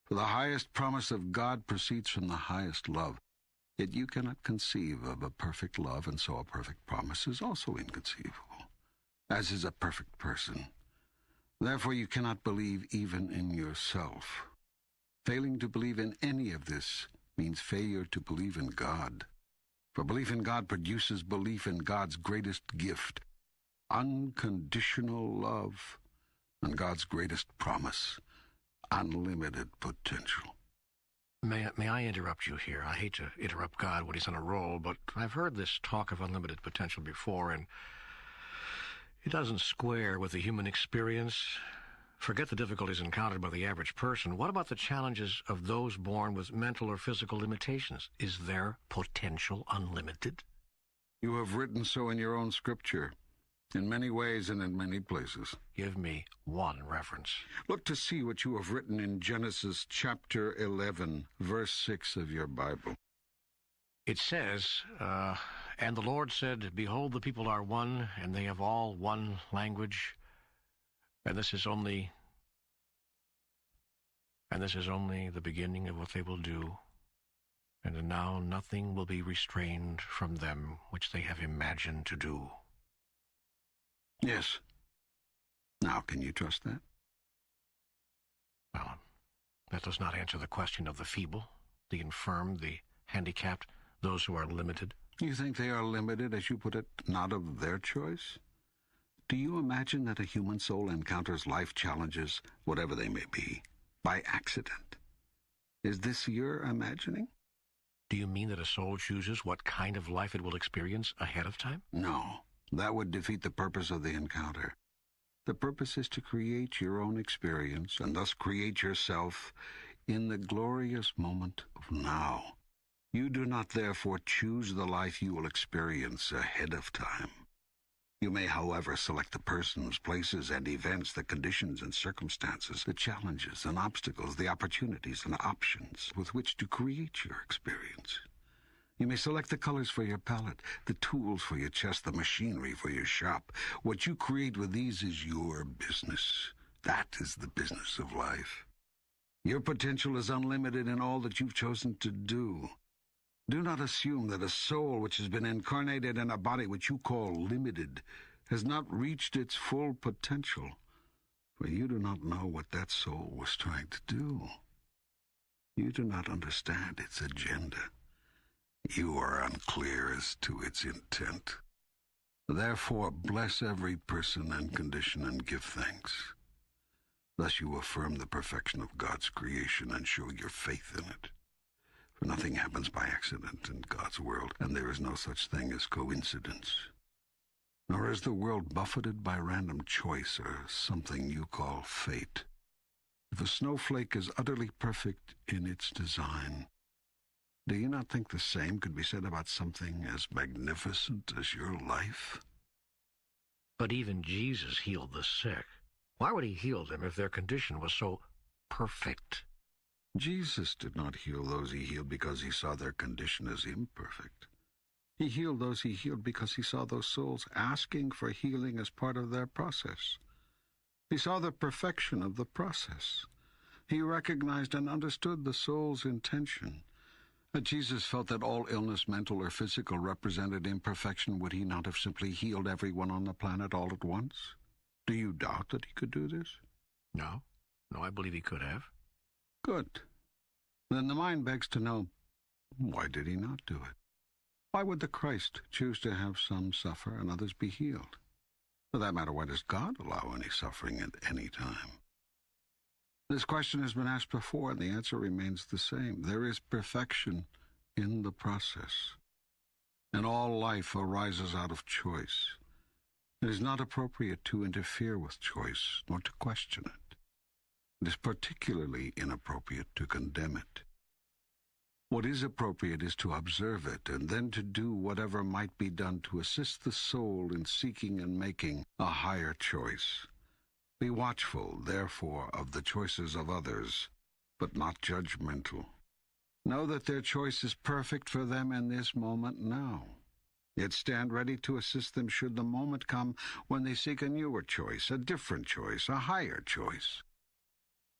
For the highest promise of God proceeds from the highest love. Yet you cannot conceive of a perfect love, and so a perfect promise is also inconceivable, as is a perfect person. Therefore you cannot believe even in yourself. Failing to believe in any of this means failure to believe in God. For belief in God produces belief in God's greatest gift, unconditional love, and God's greatest promise, unlimited potential. May I interrupt you here? I hate to interrupt God when he's on a roll, but I've heard this talk of unlimited potential before, and it doesn't square with the human experience. Forget the difficulties encountered by the average person. What about the challenges of those born with mental or physical limitations? Is their potential unlimited? You have written so in your own scripture, in many ways and in many places. Give me one reference. Look to see what you have written in Genesis chapter 11, verse 6 of your Bible. It says, and the Lord said, behold, the people are one, and they have all one language, and this is only the beginning of what they will do. And now nothing will be restrained from them which they have imagined to do. Yes. Now, can you trust that? Well, that does not answer the question of the feeble, the infirm, the handicapped, those who are limited. You think they are limited, as you put it, not of their choice? Do you imagine that a human soul encounters life challenges, whatever they may be, by accident? Is this your imagining? Do you mean that a soul chooses what kind of life it will experience ahead of time? No, that would defeat the purpose of the encounter. The purpose is to create your own experience, and thus create yourself in the glorious moment of now. You do not therefore choose the life you will experience ahead of time. You may, however, select the persons, places, and events, the conditions and circumstances, the challenges and obstacles, the opportunities and options with which to create your experience. You may select the colors for your palette, the tools for your chest, the machinery for your shop. What you create with these is your business. That is the business of life. Your potential is unlimited in all that you've chosen to do. Do not assume that a soul which has been incarnated in a body which you call limited has not reached its full potential, for you do not know what that soul was trying to do. You do not understand its agenda. You are unclear as to its intent. Therefore, bless every person and condition and give thanks. Thus you affirm the perfection of God's creation and show your faith in it. For nothing happens by accident in God's world, and there is no such thing as coincidence. Nor is the world buffeted by random choice or something you call fate. If a snowflake is utterly perfect in its design, do you not think the same could be said about something as magnificent as your life? But even Jesus healed the sick. Why would he heal them if their condition was so perfect? Jesus did not heal those he healed because he saw their condition as imperfect. He healed those he healed because he saw those souls asking for healing as part of their process. He saw the perfection of the process. He recognized and understood the soul's intention. Had Jesus felt that all illness, mental or physical, represented imperfection, would he not have simply healed everyone on the planet all at once? Do you doubt that he could do this? No, I believe he could have. Good. Then the mind begs to know, why did he not do it? Why would the Christ choose to have some suffer and others be healed? For that matter, why does God allow any suffering at any time? This question has been asked before, and the answer remains the same. There is perfection in the process. And all life arises out of choice. It is not appropriate to interfere with choice, nor to question it. It is particularly inappropriate to condemn it. What is appropriate is to observe it, and then to do whatever might be done to assist the soul in seeking and making a higher choice. Be watchful, therefore, of the choices of others, but not judgmental. Know that their choice is perfect for them in this moment now. Yet stand ready to assist them should the moment come when they seek a newer choice, a different choice, a higher choice.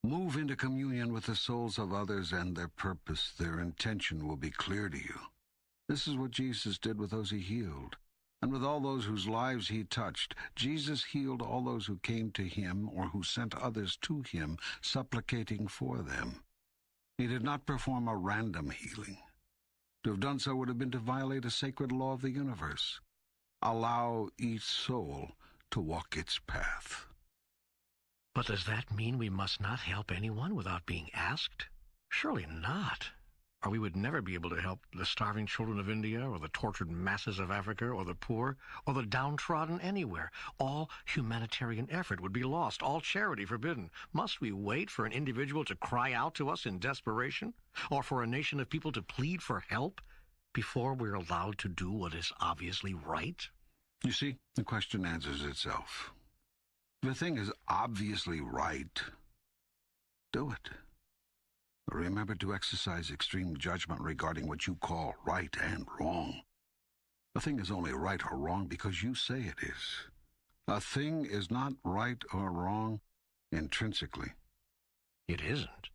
Move into communion with the souls of others, and their purpose, their intention will be clear to you. This is what Jesus did with those he healed. And with all those whose lives he touched, Jesus healed all those who came to him or who sent others to him, supplicating for them. He did not perform a random healing. To have done so would have been to violate a sacred law of the universe. Allow each soul to walk its path. But does that mean we must not help anyone without being asked? Surely not. Or we would never be able to help the starving children of India, or the tortured masses of Africa, or the poor, or the downtrodden anywhere. All humanitarian effort would be lost, all charity forbidden. Must we wait for an individual to cry out to us in desperation, or for a nation of people to plead for help, before we're allowed to do what is obviously right? You see, the question answers itself. If a thing is obviously right, do it. Remember to exercise extreme judgment regarding what you call right and wrong. A thing is only right or wrong because you say it is. A thing is not right or wrong intrinsically. It isn't.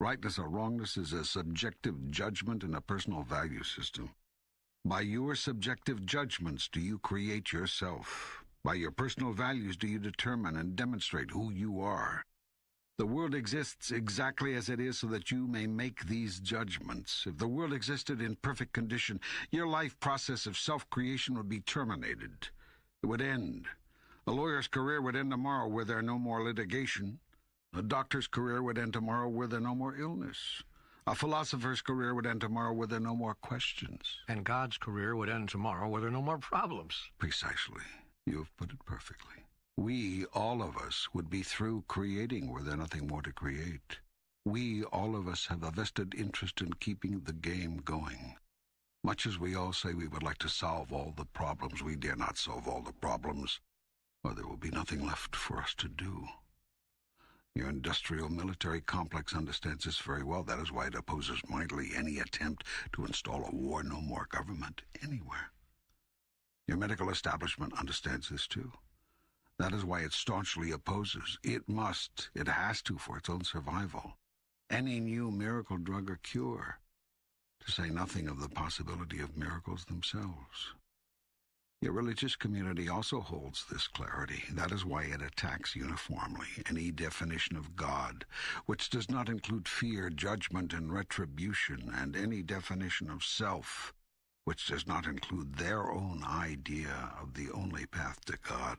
Rightness or wrongness is a subjective judgment in a personal value system. By your subjective judgments do you create yourself. By your personal values do you determine and demonstrate who you are. The world exists exactly as it is so that you may make these judgments. If the world existed in perfect condition, your life process of self-creation would be terminated. It would end. A lawyer's career would end tomorrow were there no more litigation. A doctor's career would end tomorrow were there no more illness. A philosopher's career would end tomorrow were there no more questions. And God's career would end tomorrow were there no more problems. Precisely. You have put it perfectly. We, all of us, would be through creating were there nothing more to create. We, all of us, have a vested interest in keeping the game going. Much as we all say we would like to solve all the problems, we dare not solve all the problems, or there will be nothing left for us to do. Your industrial military complex understands this very well. That is why it opposes mightily any attempt to install a war no more government anywhere. Your medical establishment understands this too. That is why it staunchly opposes. It has to for its own survival, any new miracle drug or cure, to say nothing of the possibility of miracles themselves. Your religious community also holds this clarity. That is why it attacks uniformly any definition of God, which does not include fear, judgment, and retribution, and any definition of self, which does not include their own idea of the only path to God.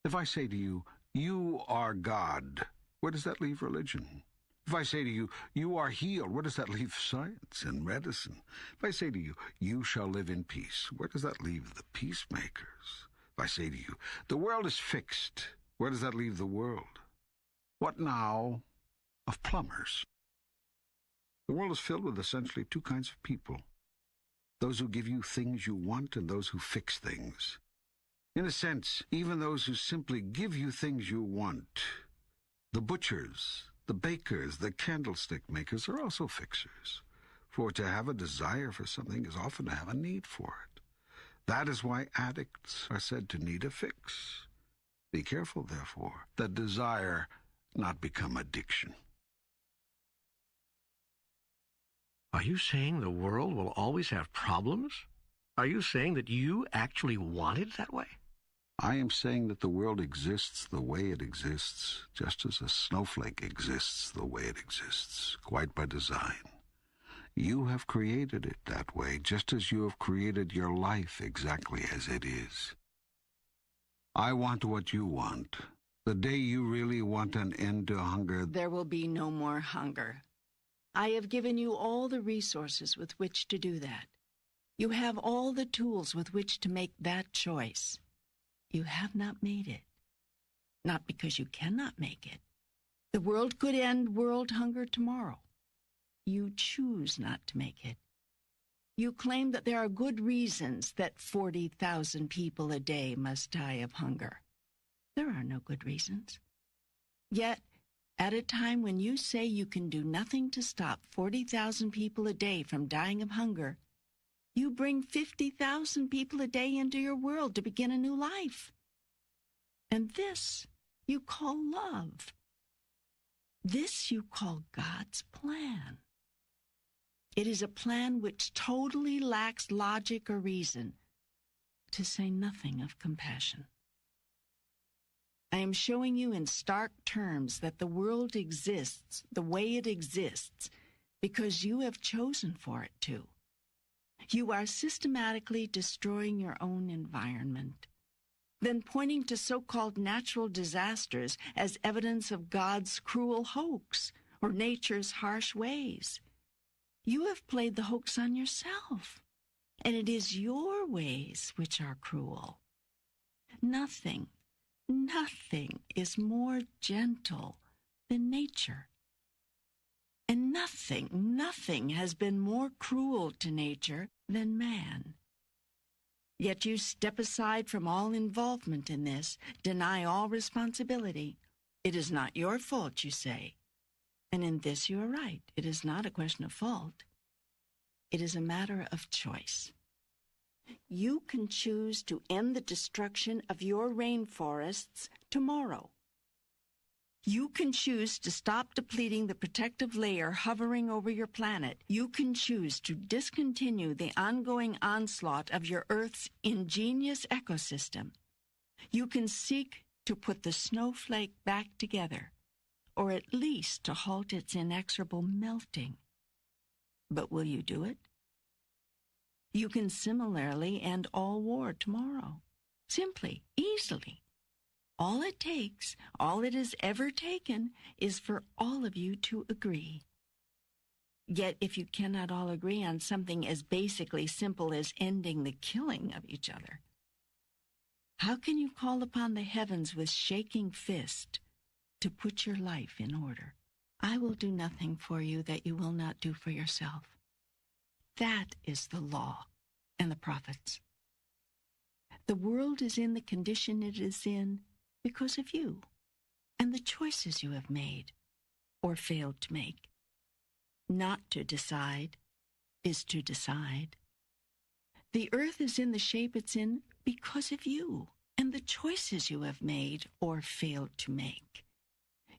If I say to you, you are God, where does that leave religion? If I say to you, you are healed, where does that leave science and medicine? If I say to you, you shall live in peace, where does that leave the peacemakers? If I say to you, the world is fixed, where does that leave the world? What now of plumbers? The world is filled with essentially two kinds of people. Those who give you things you want and those who fix things. In a sense, even those who simply give you things you want, the butchers, the bakers, the candlestick makers, are also fixers. For to have a desire for something is often to have a need for it. That is why addicts are said to need a fix. Be careful, therefore, that desire not become addiction. Are you saying the world will always have problems? Are you saying that you actually want it that way? I am saying that the world exists the way it exists, just as a snowflake exists the way it exists, quite by design. You have created it that way, just as you have created your life exactly as it is. I want what you want. The day you really want an end to hunger, There will be no more hunger. I have given you all the resources with which to do that. You have all the tools with which to make that choice. You have not made it. Not because you cannot make it. The world could end world hunger tomorrow. You choose not to make it. You claim that there are good reasons that 40,000 people a day must die of hunger. There are no good reasons. Yet, at a time when you say you can do nothing to stop 40,000 people a day from dying of hunger, you bring 50,000 people a day into your world to begin a new life. And this you call love. This you call God's plan. It is a plan which totally lacks logic or reason, to say nothing of compassion. I am showing you in stark terms that the world exists the way it exists because you have chosen for it to. You are systematically destroying your own environment, then pointing to so-called natural disasters as evidence of God's cruel hoax or nature's harsh ways. You have played the hoax on yourself, and it is your ways which are cruel. Nothing is more gentle than nature. And nothing has been more cruel to nature than man. Yet you step aside from all involvement in this, deny all responsibility. It is not your fault, you say. And in this you are right. It is not a question of fault. It is a matter of choice. You can choose to end the destruction of your rainforests tomorrow. You can choose to stop depleting the protective layer hovering over your planet. You can choose to discontinue the ongoing onslaught of your Earth's ingenious ecosystem. You can seek to put the snowflake back together, or at least to halt its inexorable melting. But will you do it? You can similarly end all war tomorrow. Simply, easily. All it takes, all it has ever taken, is for all of you to agree. Yet if you cannot all agree on something as basically simple as ending the killing of each other, how can you call upon the heavens with shaking fist to put your life in order? I will do nothing for you that you will not do for yourself. That is the law and the prophets. The world is in the condition it is in because of you and the choices you have made or failed to make. Not to decide is to decide. The earth is in the shape it's in because of you and the choices you have made or failed to make.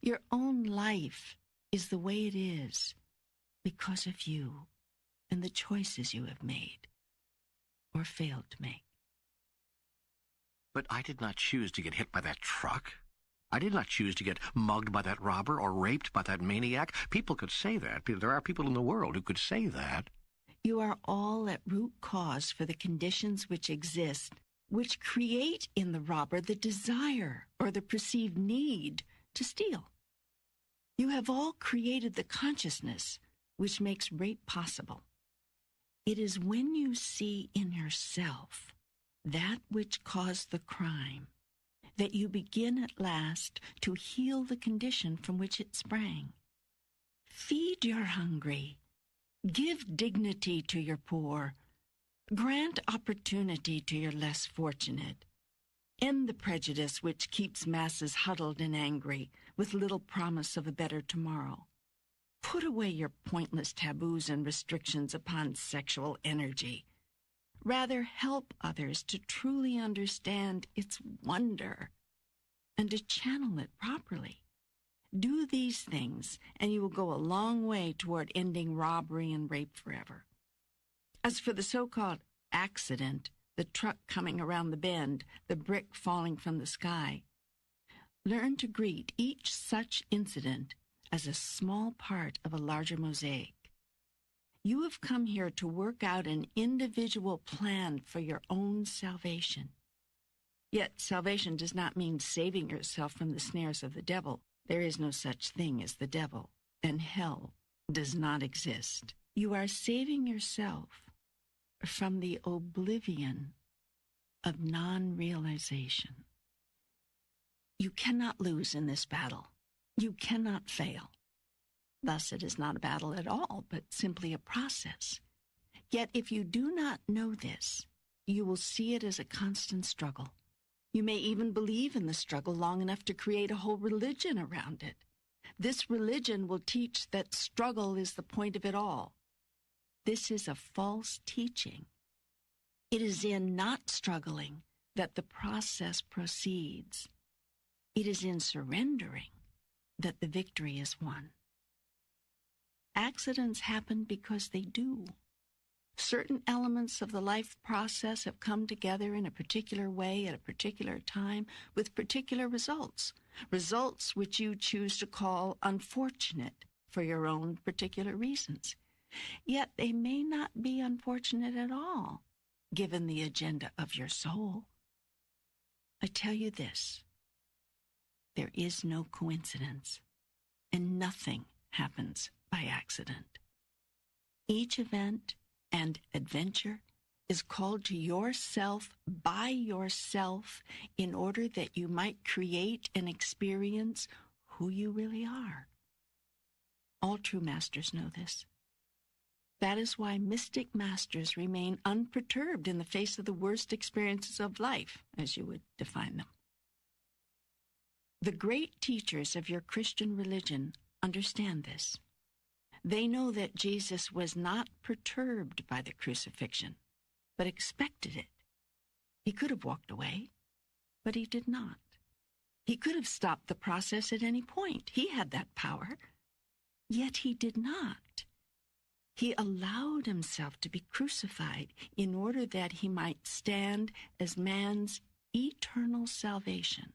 Your own life is the way it is because of you and the choices you have made or failed to make. But I did not choose to get hit by that truck. I did not choose to get mugged by that robber or raped by that maniac. People could say that. There are people in the world who could say that. You are all at root cause for the conditions which exist, which create in the robber the desire or the perceived need to steal. You have all created the consciousness which makes rape possible. It is when you see in yourself that which caused the crime that you begin at last to heal the condition from which it sprang. Feed your hungry. Give dignity to your poor. Grant opportunity to your less fortunate. End the prejudice which keeps masses huddled and angry with little promise of a better tomorrow. Put away your pointless taboos and restrictions upon sexual energy. Rather, help others to truly understand its wonder and to channel it properly. Do these things, and you will go a long way toward ending robbery and rape forever. As for the so-called accident, the truck coming around the bend, the brick falling from the sky, learn to greet each such incident as a small part of a larger mosaic. You have come here to work out an individual plan for your own salvation. Yet salvation does not mean saving yourself from the snares of the devil. There is no such thing as the devil, and hell does not exist. You are saving yourself from the oblivion of non-realization. You cannot lose in this battle. You cannot fail. Thus, it is not a battle at all, but simply a process. Yet, if you do not know this, you will see it as a constant struggle. You may even believe in the struggle long enough to create a whole religion around it. This religion will teach that struggle is the point of it all. This is a false teaching. It is in not struggling that the process proceeds. It is in surrendering that the victory is won. Accidents happen because they do. Certain elements of the life process have come together in a particular way at a particular time with particular results, results which you choose to call unfortunate for your own particular reasons. Yet they may not be unfortunate at all, given the agenda of your soul. I tell you this, there is no coincidence, and nothing happens by accident. Each event and adventure is called to yourself by yourself in order that you might create and experience who you really are. All true masters know this. That is why mystic masters remain unperturbed in the face of the worst experiences of life, as you would define them. The great teachers of your Christian religion understand this. They know that Jesus was not perturbed by the crucifixion, but expected it. He could have walked away, but he did not. He could have stopped the process at any point. He had that power, yet he did not. He allowed himself to be crucified in order that he might stand as man's eternal salvation.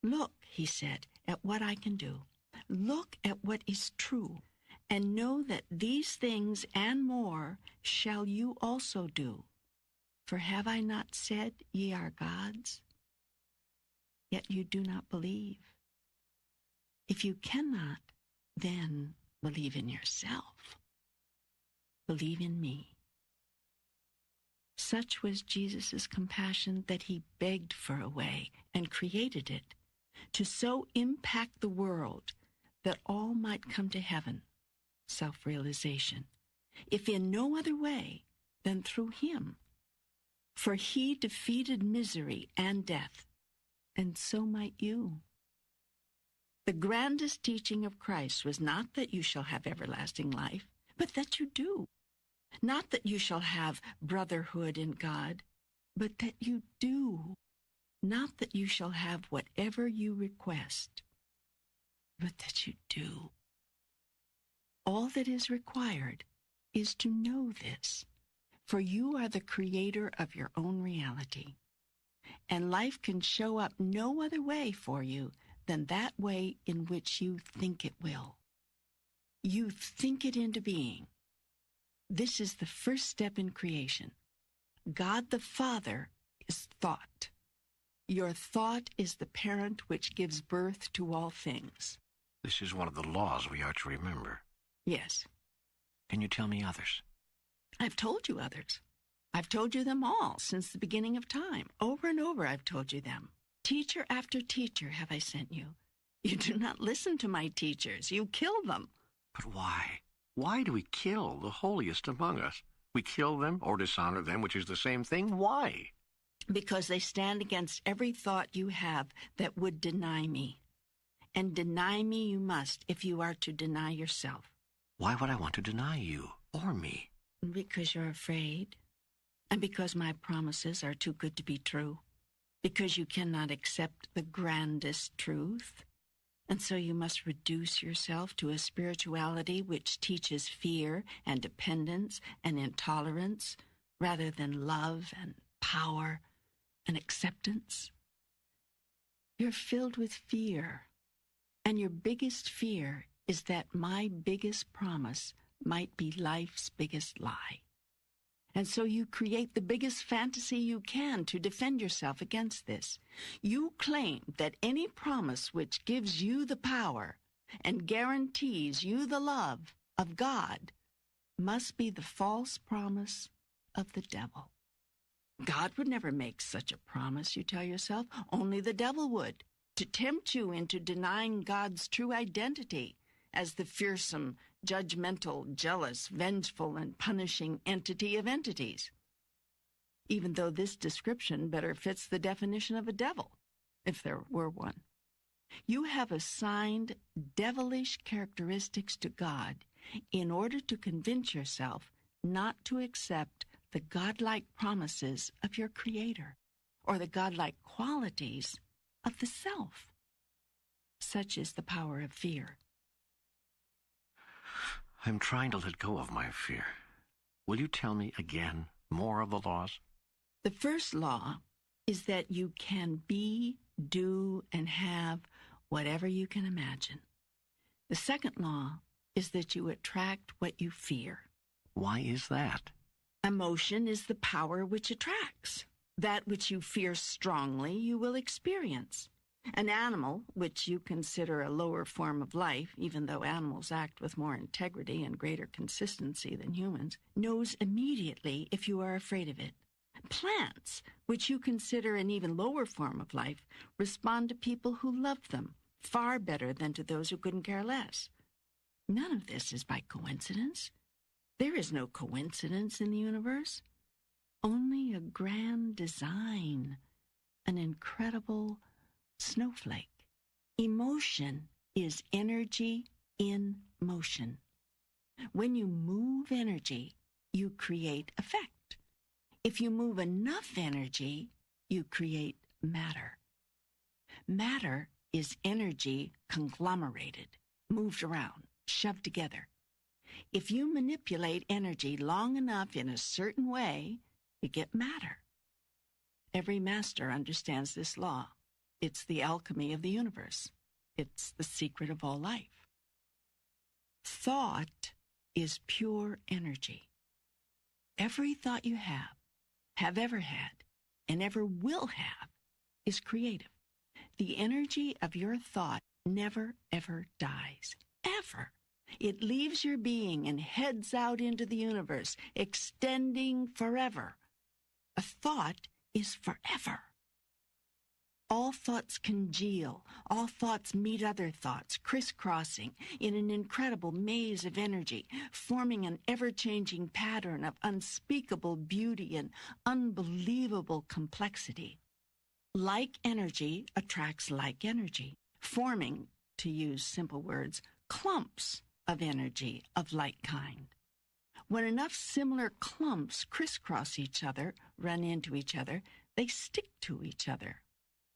Look, he said, at what I can do. Look at what is true, and know that these things and more shall you also do. For have I not said, ye are gods? Yet you do not believe. If you cannot, then believe in yourself. Believe in me. Such was Jesus' compassion that he begged for a way and created it to so impact the world that all might come to heaven, self-realization, if in no other way than through him. For he defeated misery and death, and so might you. The grandest teaching of Christ was not that you shall have everlasting life, but that you do. Not that you shall have brotherhood in God, but that you do. Not that you shall have whatever you request, but that you do. All that is required is to know this, for you are the creator of your own reality, and life can show up no other way for you than that way in which you think it will. You think it into being. This is the first step in creation. God the Father is thought. Your thought is the parent which gives birth to all things. This is one of the laws we are to remember. Yes. Can you tell me others? I've told you others. I've told you them all since the beginning of time. Over and over I've told you them. Teacher after teacher have I sent you. You do not listen to my teachers. You kill them. But why? Why do we kill the holiest among us? We kill them or dishonor them, which is the same thing. Why? because they stand against every thought you have that would deny me. And deny me you must if you are to deny yourself. Why would I want to deny you or me? Because you're afraid, and because my promises are too good to be true, because you cannot accept the grandest truth, and so you must reduce yourself to a spirituality which teaches fear and dependence and intolerance rather than love and power and acceptance. You're filled with fear, and your biggest fear is that my biggest promise might be life's biggest lie. And so you create the biggest fantasy you can to defend yourself against this. You claim that any promise which gives you the power and guarantees you the love of God must be the false promise of the devil. God would never make such a promise, you tell yourself. Only the devil would, to tempt you into denying God's true identity as the fearsome, judgmental, jealous, vengeful, and punishing entity of entities. Even though this description better fits the definition of a devil, if there were one. You have assigned devilish characteristics to God in order to convince yourself not to accept the godlike promises of your Creator or the godlike qualities of the self. Such is the power of fear. I'm trying to let go of my fear. Will you tell me again more of the laws? The first law is that you can be, do, and have whatever you can imagine. The second law is that you attract what you fear. Why is that? Emotion is the power which attracts. That which you fear strongly, you will experience. An animal, which you consider a lower form of life, even though animals act with more integrity and greater consistency than humans, knows immediately if you are afraid of it. Plants, which you consider an even lower form of life, respond to people who love them far better than to those who couldn't care less. None of this is by coincidence. There is no coincidence in the universe. Only a grand design, an incredible snowflake. Emotion is energy in motion. When you move energy, you create effect. If you move enough energy, you create matter. Matter is energy conglomerated, moved around, shoved together. If you manipulate energy long enough in a certain way, you get matter. Every master understands this law. It's the alchemy of the universe. It's the secret of all life. Thought is pure energy. Every thought you have ever had, and ever will have, is creative. The energy of your thought never, ever dies. Ever. It leaves your being and heads out into the universe, extending forever. A thought is forever. All thoughts congeal. All thoughts meet other thoughts, crisscrossing in an incredible maze of energy, forming an ever-changing pattern of unspeakable beauty and unbelievable complexity. Like energy attracts like energy, forming, to use simple words, clumps of energy of like kind. When enough similar clumps crisscross each other, run into each other, they stick to each other.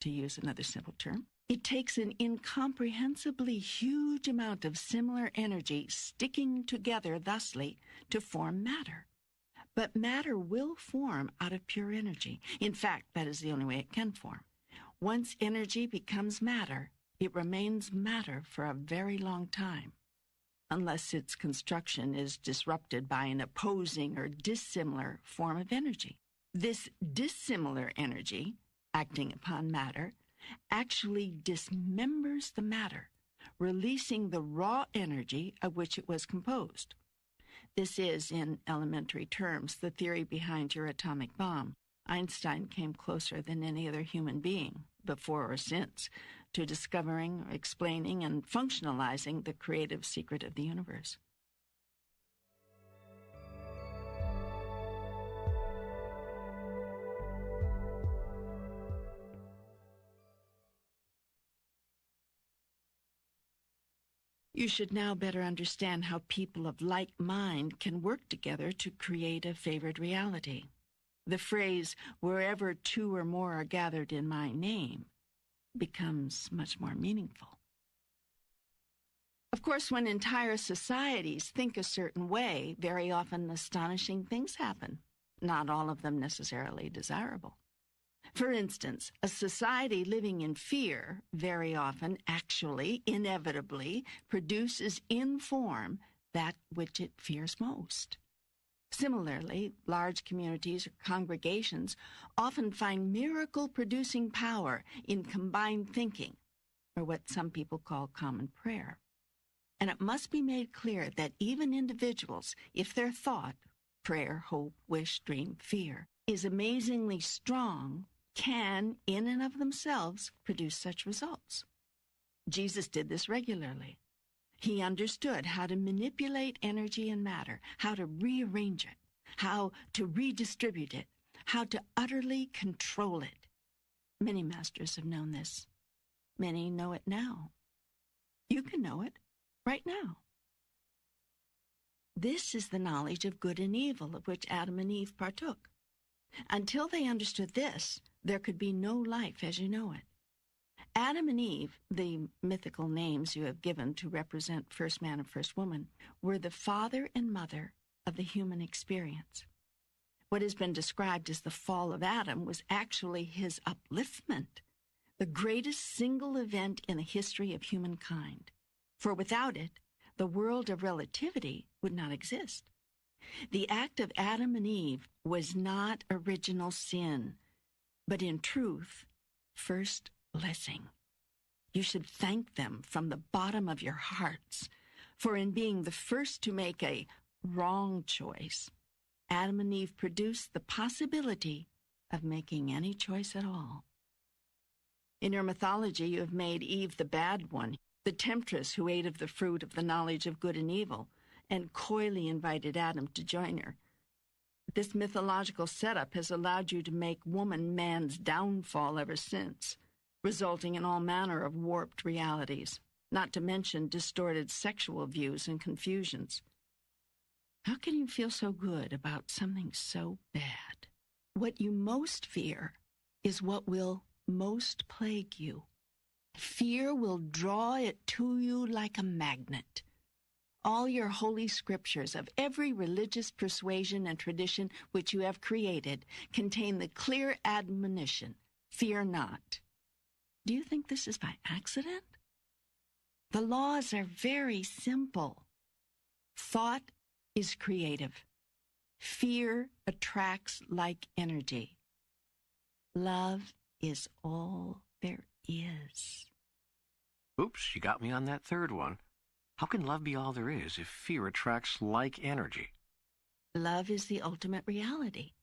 To use another simple term, it takes an incomprehensibly huge amount of similar energy sticking together thusly to form matter. But matter will form out of pure energy. In fact, that is the only way it can form. Once energy becomes matter, it remains matter for a very long time, unless its construction is disrupted by an opposing or dissimilar form of energy. This dissimilar energy, acting upon matter, actually dismembers the matter, releasing the raw energy of which it was composed. This is, in elementary terms, the theory behind your atomic bomb. Einstein came closer than any other human being, before or since, to discovering, explaining, and functionalizing the creative secret of the universe. You should now better understand how people of like mind can work together to create a favored reality. The phrase, "wherever two or more are gathered in my name," becomes much more meaningful. Of course, when entire societies think a certain way, very often astonishing things happen, not all of them necessarily desirable. For instance, a society living in fear very often, actually, inevitably, produces in form that which it fears most. Similarly, large communities or congregations often find miracle-producing power in combined thinking, or what some people call common prayer. And it must be made clear that even individuals, if their thought, prayer, hope, wish, dream, fear, is amazingly strong, can, in and of themselves, produce such results. Jesus did this regularly. He understood how to manipulate energy and matter, how to rearrange it, how to redistribute it, how to utterly control it. Many masters have known this. Many know it now. You can know it right now. This is the knowledge of good and evil of which Adam and Eve partook. Until they understood this, there could be no life as you know it. Adam and Eve, the mythical names you have given to represent first man and first woman, were the father and mother of the human experience. What has been described as the fall of Adam was actually his upliftment, the greatest single event in the history of humankind. For without it, the world of relativity would not exist. The act of Adam and Eve was not original sin, but in truth, first blessing. You should thank them from the bottom of your hearts, for in being the first to make a wrong choice, Adam and Eve produced the possibility of making any choice at all. In your mythology, you have made Eve the bad one, the temptress who ate of the fruit of the knowledge of good and evil, and coyly invited Adam to join her. This mythological setup has allowed you to make woman man's downfall ever since, resulting in all manner of warped realities, not to mention distorted sexual views and confusions. How can you feel so good about something so bad? What you most fear is what will most plague you. Fear will draw it to you like a magnet. All your holy scriptures of every religious persuasion and tradition which you have created contain the clear admonition, fear not. Do you think this is by accident? The laws are very simple. Thought is creative. Fear attracts like energy. Love is all there is. Oops, you got me on that third one. How can love be all there is if fear attracts like energy? Love is the ultimate reality.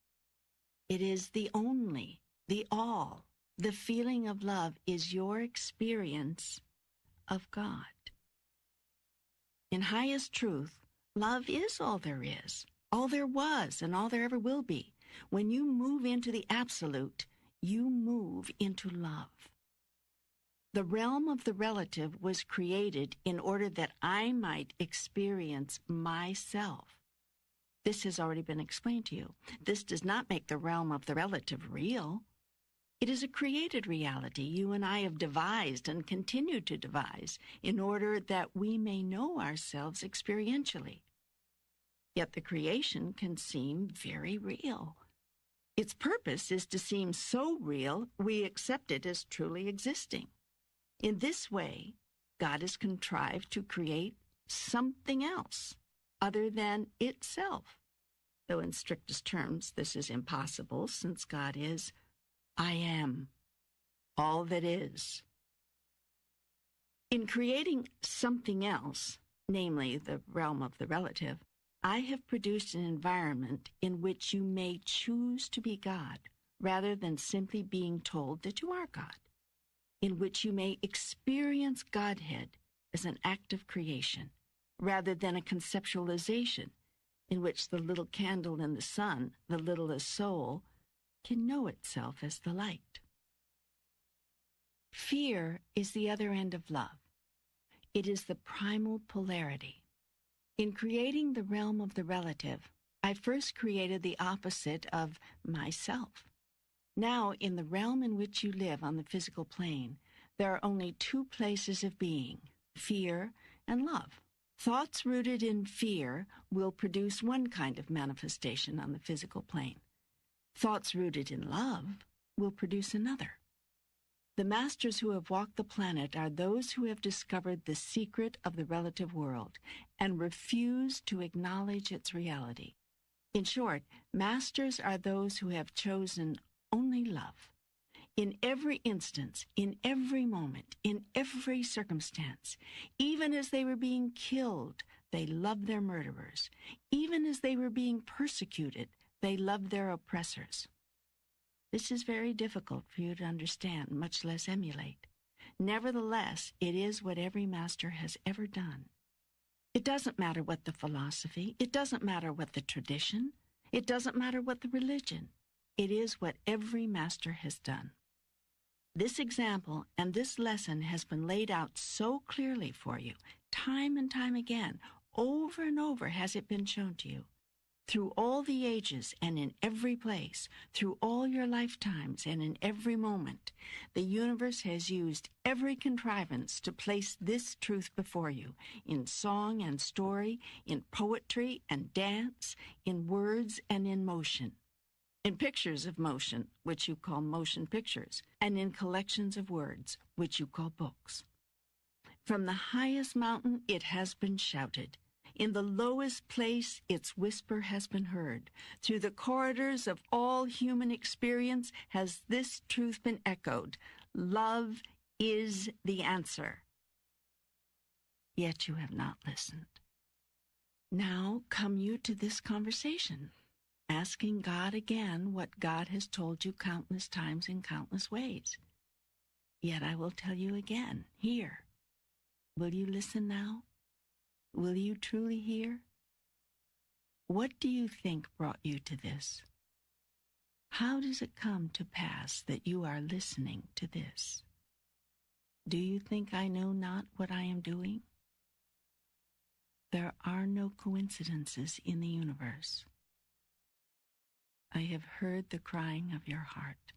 It is the only, the all. The feeling of love is your experience of God. In highest truth, love is all there is, all there was, and all there ever will be. When you move into the absolute, you move into love. The realm of the relative was created in order that I might experience myself. This has already been explained to you. This does not make the realm of the relative real. It is a created reality you and I have devised and continue to devise in order that we may know ourselves experientially. Yet the creation can seem very real. Its purpose is to seem so real we accept it as truly existing. In this way, God has contrived to create something else other than itself, though in strictest terms this is impossible since God is I am, all that is. In creating something else, namely the realm of the relative, I have produced an environment in which you may choose to be God rather than simply being told that you are God, in which you may experience Godhead as an act of creation rather than a conceptualization in which the little candle in the sun, the littlest soul, can know itself as the light. Fear is the other end of love. It is the primal polarity. In creating the realm of the relative, I first created the opposite of myself. Now, in the realm in which you live on the physical plane, there are only two places of being, fear and love. Thoughts rooted in fear will produce one kind of manifestation on the physical plane. Thoughts rooted in love will produce another. The masters who have walked the planet are those who have discovered the secret of the relative world and refuse to acknowledge its reality. In short, masters are those who have chosen only love. In every instance, in every moment, in every circumstance, even as they were being killed, they loved their murderers. Even as they were being persecuted, they loved their oppressors. This is very difficult for you to understand, much less emulate. Nevertheless, it is what every master has ever done. It doesn't matter what the philosophy, it doesn't matter what the tradition, it doesn't matter what the religion. It is what every master has done. This example and this lesson has been laid out so clearly for you, time and time again, over and over has it been shown to you. Through all the ages and in every place, through all your lifetimes and in every moment, the universe has used every contrivance to place this truth before you, in song and story, in poetry and dance, in words and in motion, in pictures of motion, which you call motion pictures, and in collections of words, which you call books. From the highest mountain it has been shouted. In the lowest place, its whisper has been heard. Through the corridors of all human experience has this truth been echoed. Love is the answer. Yet you have not listened. Now come you to this conversation, asking God again what God has told you countless times in countless ways. Yet I will tell you again, here. Will you listen now? Will you truly hear? What do you think brought you to this? How does it come to pass that you are listening to this? Do you think I know not what I am doing? There are no coincidences in the universe. I have heard the crying of your heart.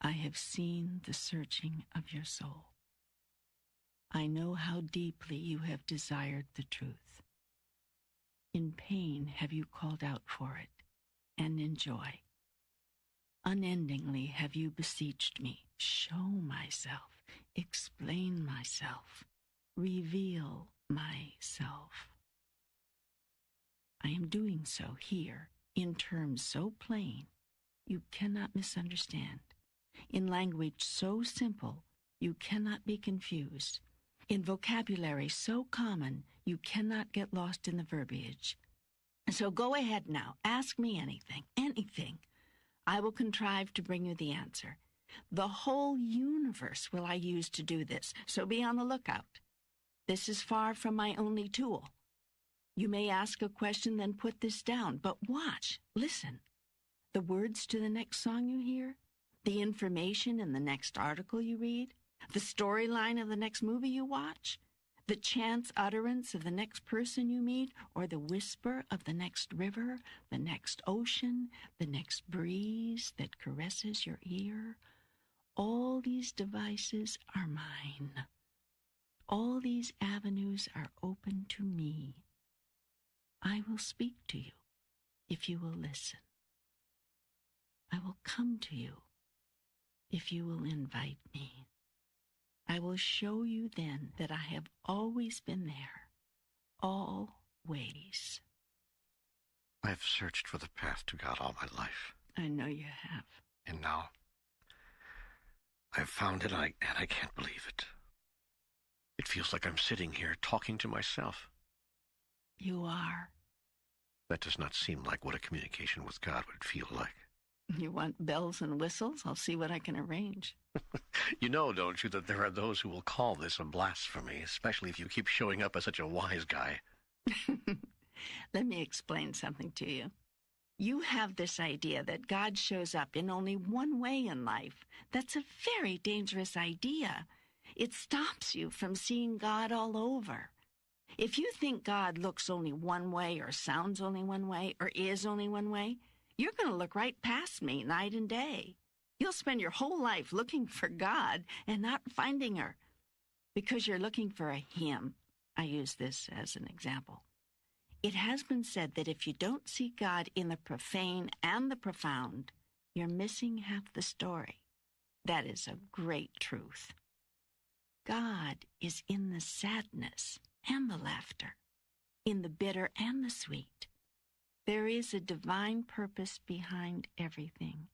I have seen the searching of your soul. I know how deeply you have desired the truth. In pain have you called out for it, and in joy. Unendingly have you beseeched me, show myself, explain myself, reveal myself. I am doing so here, in terms so plain, you cannot misunderstand, in language so simple, you cannot be confused, in vocabulary so common, you cannot get lost in the verbiage. So go ahead now. Ask me anything, anything. I will contrive to bring you the answer. The whole universe will I use to do this, so be on the lookout. This is far from my only tool. You may ask a question, then put this down, but watch, listen. The words to the next song you hear, the information in the next article you read, the storyline of the next movie you watch, the chance utterance of the next person you meet, or the whisper of the next river, the next ocean, the next breeze that caresses your ear. All these devices are mine. All these avenues are open to me. I will speak to you if you will listen. I will come to you if you will invite me. I will show you then that I have always been there, always. I've searched for the path to God all my life. I know you have. And now, I've found it, and I can't believe it. It feels like I'm sitting here talking to myself. You are. That does not seem like what a communication with God would feel like. You want bells and whistles? I'll see what I can arrange. You know, don't you, that there are those who will call this a blasphemy, especially if you keep showing up as such a wise guy. Let me explain something to you. You have this idea that God shows up in only one way in life. That's a very dangerous idea. It stops you from seeing God all over. If you think God looks only one way or sounds only one way or is only one way, you're going to look right past me night and day. You'll spend your whole life looking for God and not finding her because you're looking for a him. I use this as an example. It has been said that if you don't see God in the profane and the profound, you're missing half the story. That is a great truth. God is in the sadness and the laughter, in the bitter and the sweet. There is a divine purpose behind everything,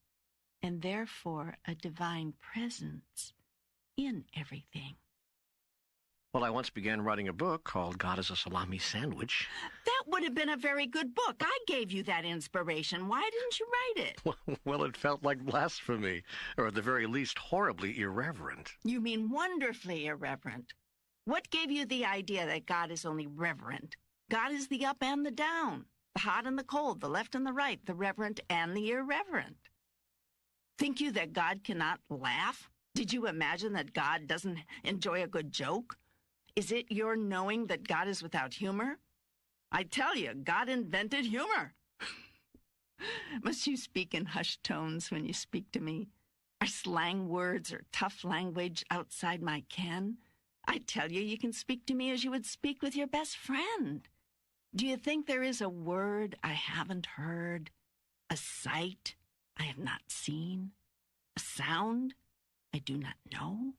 and therefore a divine presence in everything. Well, I once began writing a book called God is a Salami Sandwich. That would have been a very good book. I gave you that inspiration. Why didn't you write it? Well, it felt like blasphemy, or at the very least horribly irreverent. You mean wonderfully irreverent. What gave you the idea that God is only reverent? God is the up and the down, the hot and the cold, the left and the right, the reverent and the irreverent. Think you that God cannot laugh? Did you imagine that God doesn't enjoy a good joke? Is it your knowing that God is without humor? I tell you, God invented humor. Must you speak in hushed tones when you speak to me? Are slang words or tough language outside my ken? I tell you, you can speak to me as you would speak with your best friend. Do you think there is a word I haven't heard, a sight I have not seen, a sound I do not know?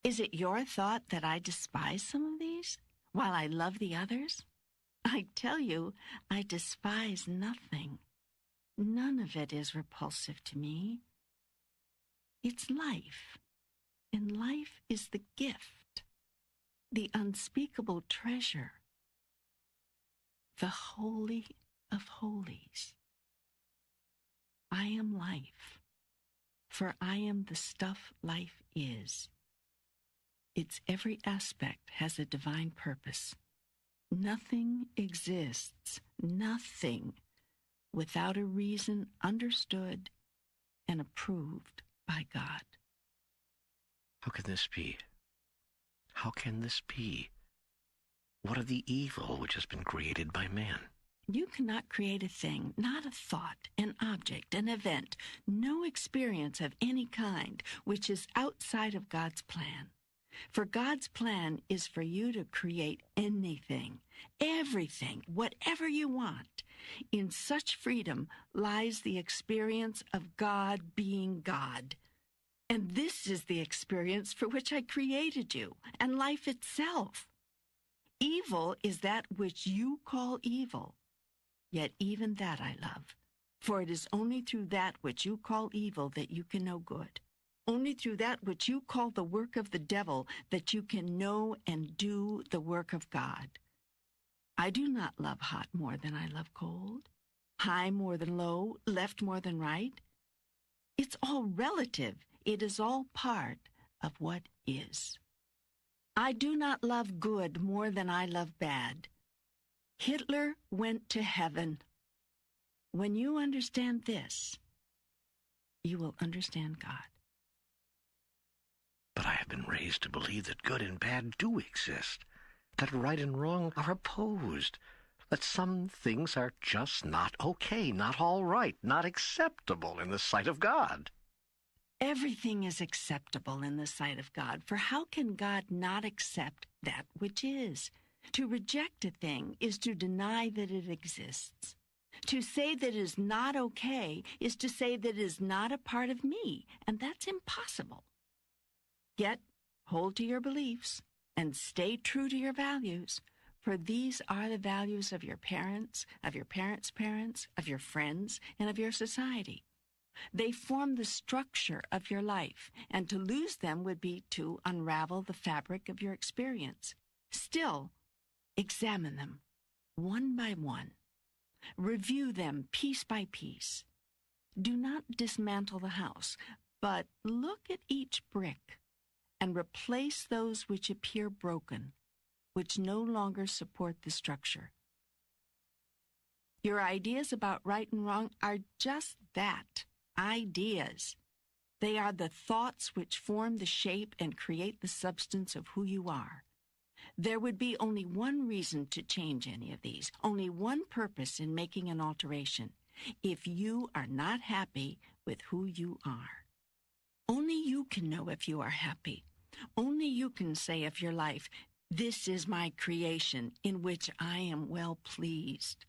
Is it your thought that I despise some of these while I love the others? I tell you, I despise nothing. None of it is repulsive to me. It's life, and life is the gift, the unspeakable treasure, the holy of holies. I am life, for I am the stuff life is. Its every aspect has a divine purpose. Nothing exists, nothing, without a reason understood and approved by God. How can this be? How can this be? What of the evil which has been created by man? You cannot create a thing, not a thought, an object, an event, no experience of any kind, which is outside of God's plan. For God's plan is for you to create anything, everything, whatever you want. In such freedom lies the experience of God being God. And this is the experience for which I created you, and life itself. Evil is that which you call evil. Yet even that I love, for it is only through that which you call evil that you can know good. Only through that which you call the work of the devil that you can know and do the work of God. I do not love hot more than I love cold, high more than low, left more than right. It's all relative. It is all part of what is. I do not love good more than I love bad. Hitler went to heaven. When you understand this, you will understand God. But I have been raised to believe that good and bad do exist, that right and wrong are opposed, that some things are just not okay, not all right, not acceptable in the sight of God. Everything is acceptable in the sight of God, for how can God not accept that which is? To reject a thing is to deny that it exists. To say that it is not okay is to say that it is not a part of me, and that's impossible. Yet, hold to your beliefs and stay true to your values, for these are the values of your parents, of your parents' parents, of your friends, and of your society. They form the structure of your life, and to lose them would be to unravel the fabric of your experience. Still, examine them one by one. Review them piece by piece. Do not dismantle the house, but look at each brick and replace those which appear broken, which no longer support the structure. Your ideas about right and wrong are just that, ideas. They are the thoughts which form the shape and create the substance of who you are. There would be only one reason to change any of these, only one purpose in making an alteration, if you are not happy with who you are. Only you can know if you are happy. Only you can say of your life, "This is my creation in which I am well pleased."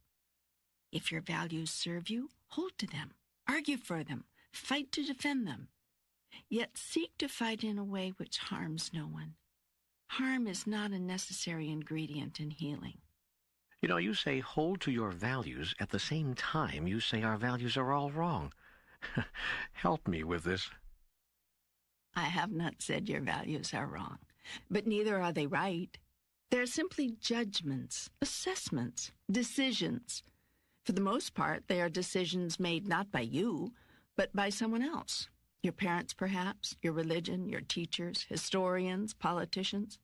If your values serve you, hold to them, argue for them, fight to defend them. Yet seek to fight in a way which harms no one. Harm is not a necessary ingredient in healing. You know, you say hold to your values at the same time you say our values are all wrong. Help me with this. I have not said your values are wrong, but neither are they right. They're simply judgments, assessments, decisions. For the most part, they are decisions made not by you, but by someone else. Your parents, perhaps, your religion, your teachers, historians, politicians.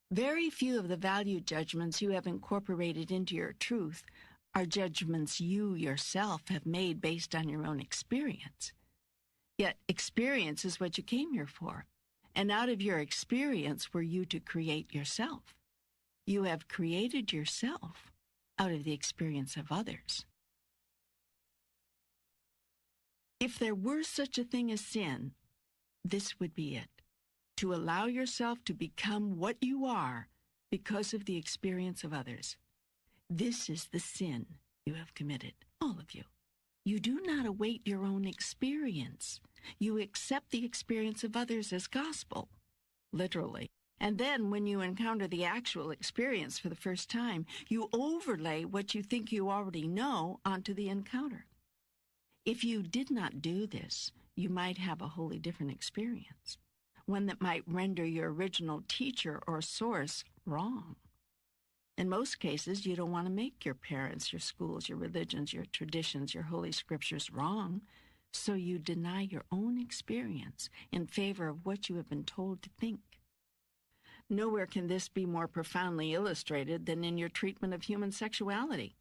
Very few of the value judgments you have incorporated into your truth are judgments you yourself have made based on your own experience. Yet experience is what you came here for, and out of your experience were you to create yourself. You have created yourself out of the experience of others. If there were such a thing as sin, this would be it. To allow yourself to become what you are because of the experience of others. This is the sin you have committed, all of you. You do not await your own experience. You accept the experience of others as gospel, literally. And then when you encounter the actual experience for the first time, you overlay what you think you already know onto the encounter. If you did not do this, you might have a wholly different experience, one that might render your original teacher or source wrong. In most cases, you don't want to make your parents, your schools, your religions, your traditions, your holy scriptures wrong, so you deny your own experience in favor of what you have been told to think. Nowhere can this be more profoundly illustrated than in your treatment of human sexuality.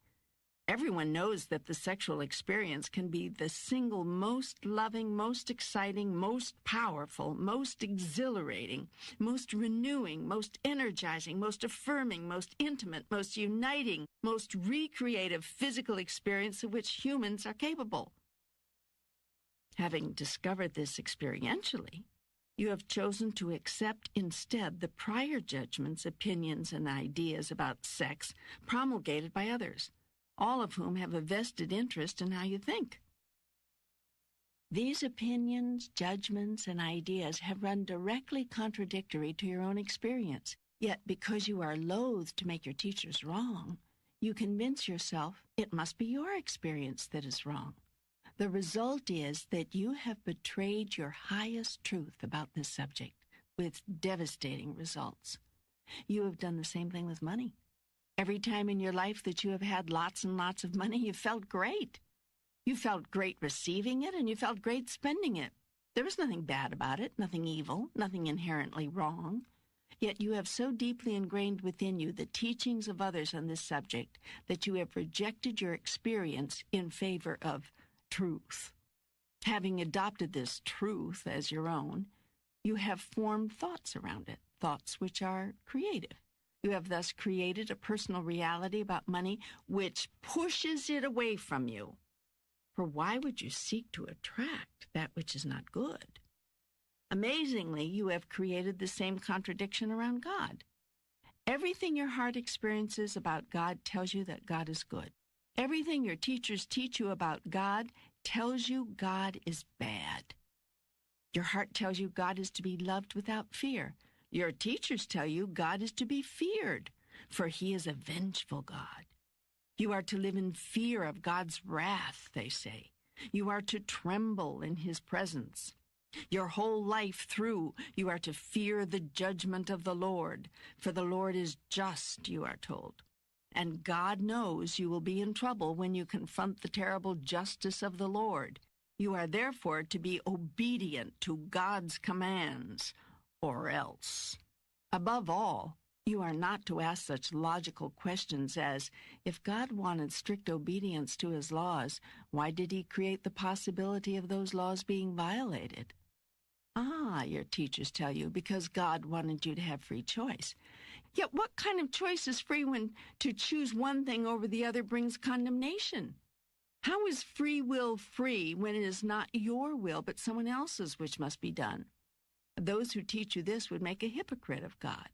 Everyone knows that the sexual experience can be the single most loving, most exciting, most powerful, most exhilarating, most renewing, most energizing, most affirming, most intimate, most uniting, most recreative physical experience of which humans are capable. Having discovered this experientially, you have chosen to accept instead the prior judgments, opinions, and ideas about sex promulgated by others, all of whom have a vested interest in how you think. These opinions, judgments, and ideas have run directly contradictory to your own experience. Yet because you are loath to make your teachers wrong, you convince yourself it must be your experience that is wrong. The result is that you have betrayed your highest truth about this subject with devastating results. You have done the same thing with money. Every time in your life that you have had lots and lots of money, you felt great. You felt great receiving it, and you felt great spending it. There was nothing bad about it, nothing evil, nothing inherently wrong. Yet you have so deeply ingrained within you the teachings of others on this subject that you have rejected your experience in favor of truth. Having adopted this truth as your own, you have formed thoughts around it, thoughts which are creative. You have thus created a personal reality about money which pushes it away from you. For why would you seek to attract that which is not good? Amazingly, you have created the same contradiction around God. Everything your heart experiences about God tells you that God is good. Everything your teachers teach you about God tells you God is bad. Your heart tells you God is to be loved without fear. Your teachers tell you God is to be feared, for he is a vengeful God. You are to live in fear of God's wrath, they say. You are to tremble in his presence. Your whole life through, you are to fear the judgment of the Lord, for the Lord is just, you are told. And God knows you will be in trouble when you confront the terrible justice of the Lord. You are therefore to be obedient to God's commands, or else. Above all, you are not to ask such logical questions as, if God wanted strict obedience to his laws, why did he create the possibility of those laws being violated? Ah, your teachers tell you, because God wanted you to have free choice. Yet what kind of choice is free when to choose one thing over the other brings condemnation? How is free will free when it is not your will but someone else's which must be done? Those who teach you this would make a hypocrite of God.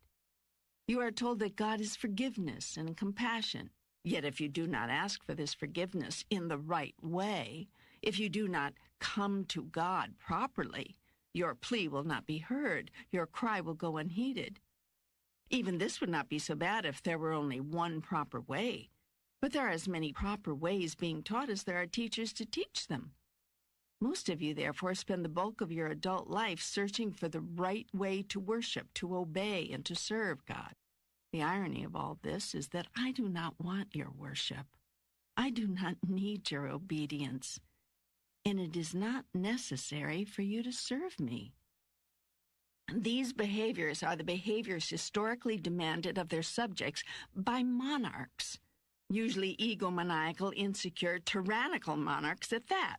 You are told that God is forgiveness and compassion. Yet if you do not ask for this forgiveness in the right way, if you do not come to God properly, your plea will not be heard, your cry will go unheeded. Even this would not be so bad if there were only one proper way. But there are as many proper ways being taught as there are teachers to teach them. Most of you, therefore, spend the bulk of your adult life searching for the right way to worship, to obey, and to serve God. The irony of all this is that I do not want your worship. I do not need your obedience. And it is not necessary for you to serve me. These behaviors are the behaviors historically demanded of their subjects by monarchs, usually egomaniacal, insecure, tyrannical monarchs at that.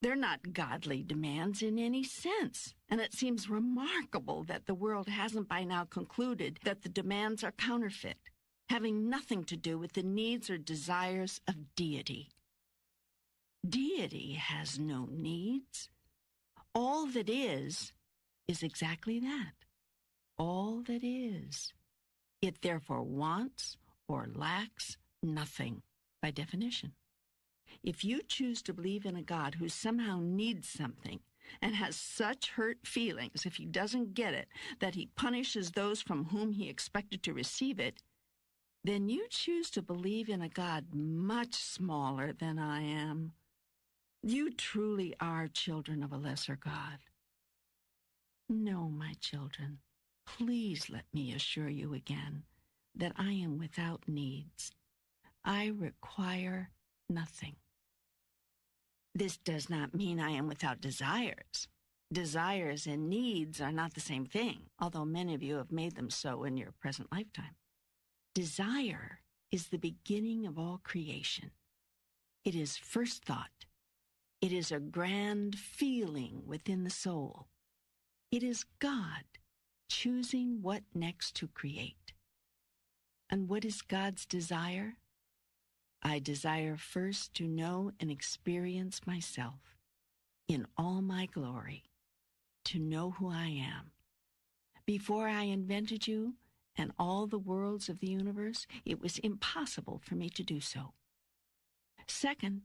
They're not godly demands in any sense, and it seems remarkable that the world hasn't by now concluded that the demands are counterfeit, having nothing to do with the needs or desires of deity. Deity has no needs. All that is exactly that. All that is. It therefore wants or lacks nothing by definition. If you choose to believe in a God who somehow needs something and has such hurt feelings if he doesn't get it that he punishes those from whom he expected to receive it, then you choose to believe in a God much smaller than I am. You truly are children of a lesser God. No, my children, please let me assure you again that I am without needs. I require nothing. This does not mean I am without desires. Desires and needs are not the same thing, although many of you have made them so in your present lifetime. Desire is the beginning of all creation. It is first thought. It is a grand feeling within the soul. It is God choosing what next to create. And what is God's desire? I desire first to know and experience myself in all my glory, to know who I am. Before I invented you and all the worlds of the universe, it was impossible for me to do so. Second,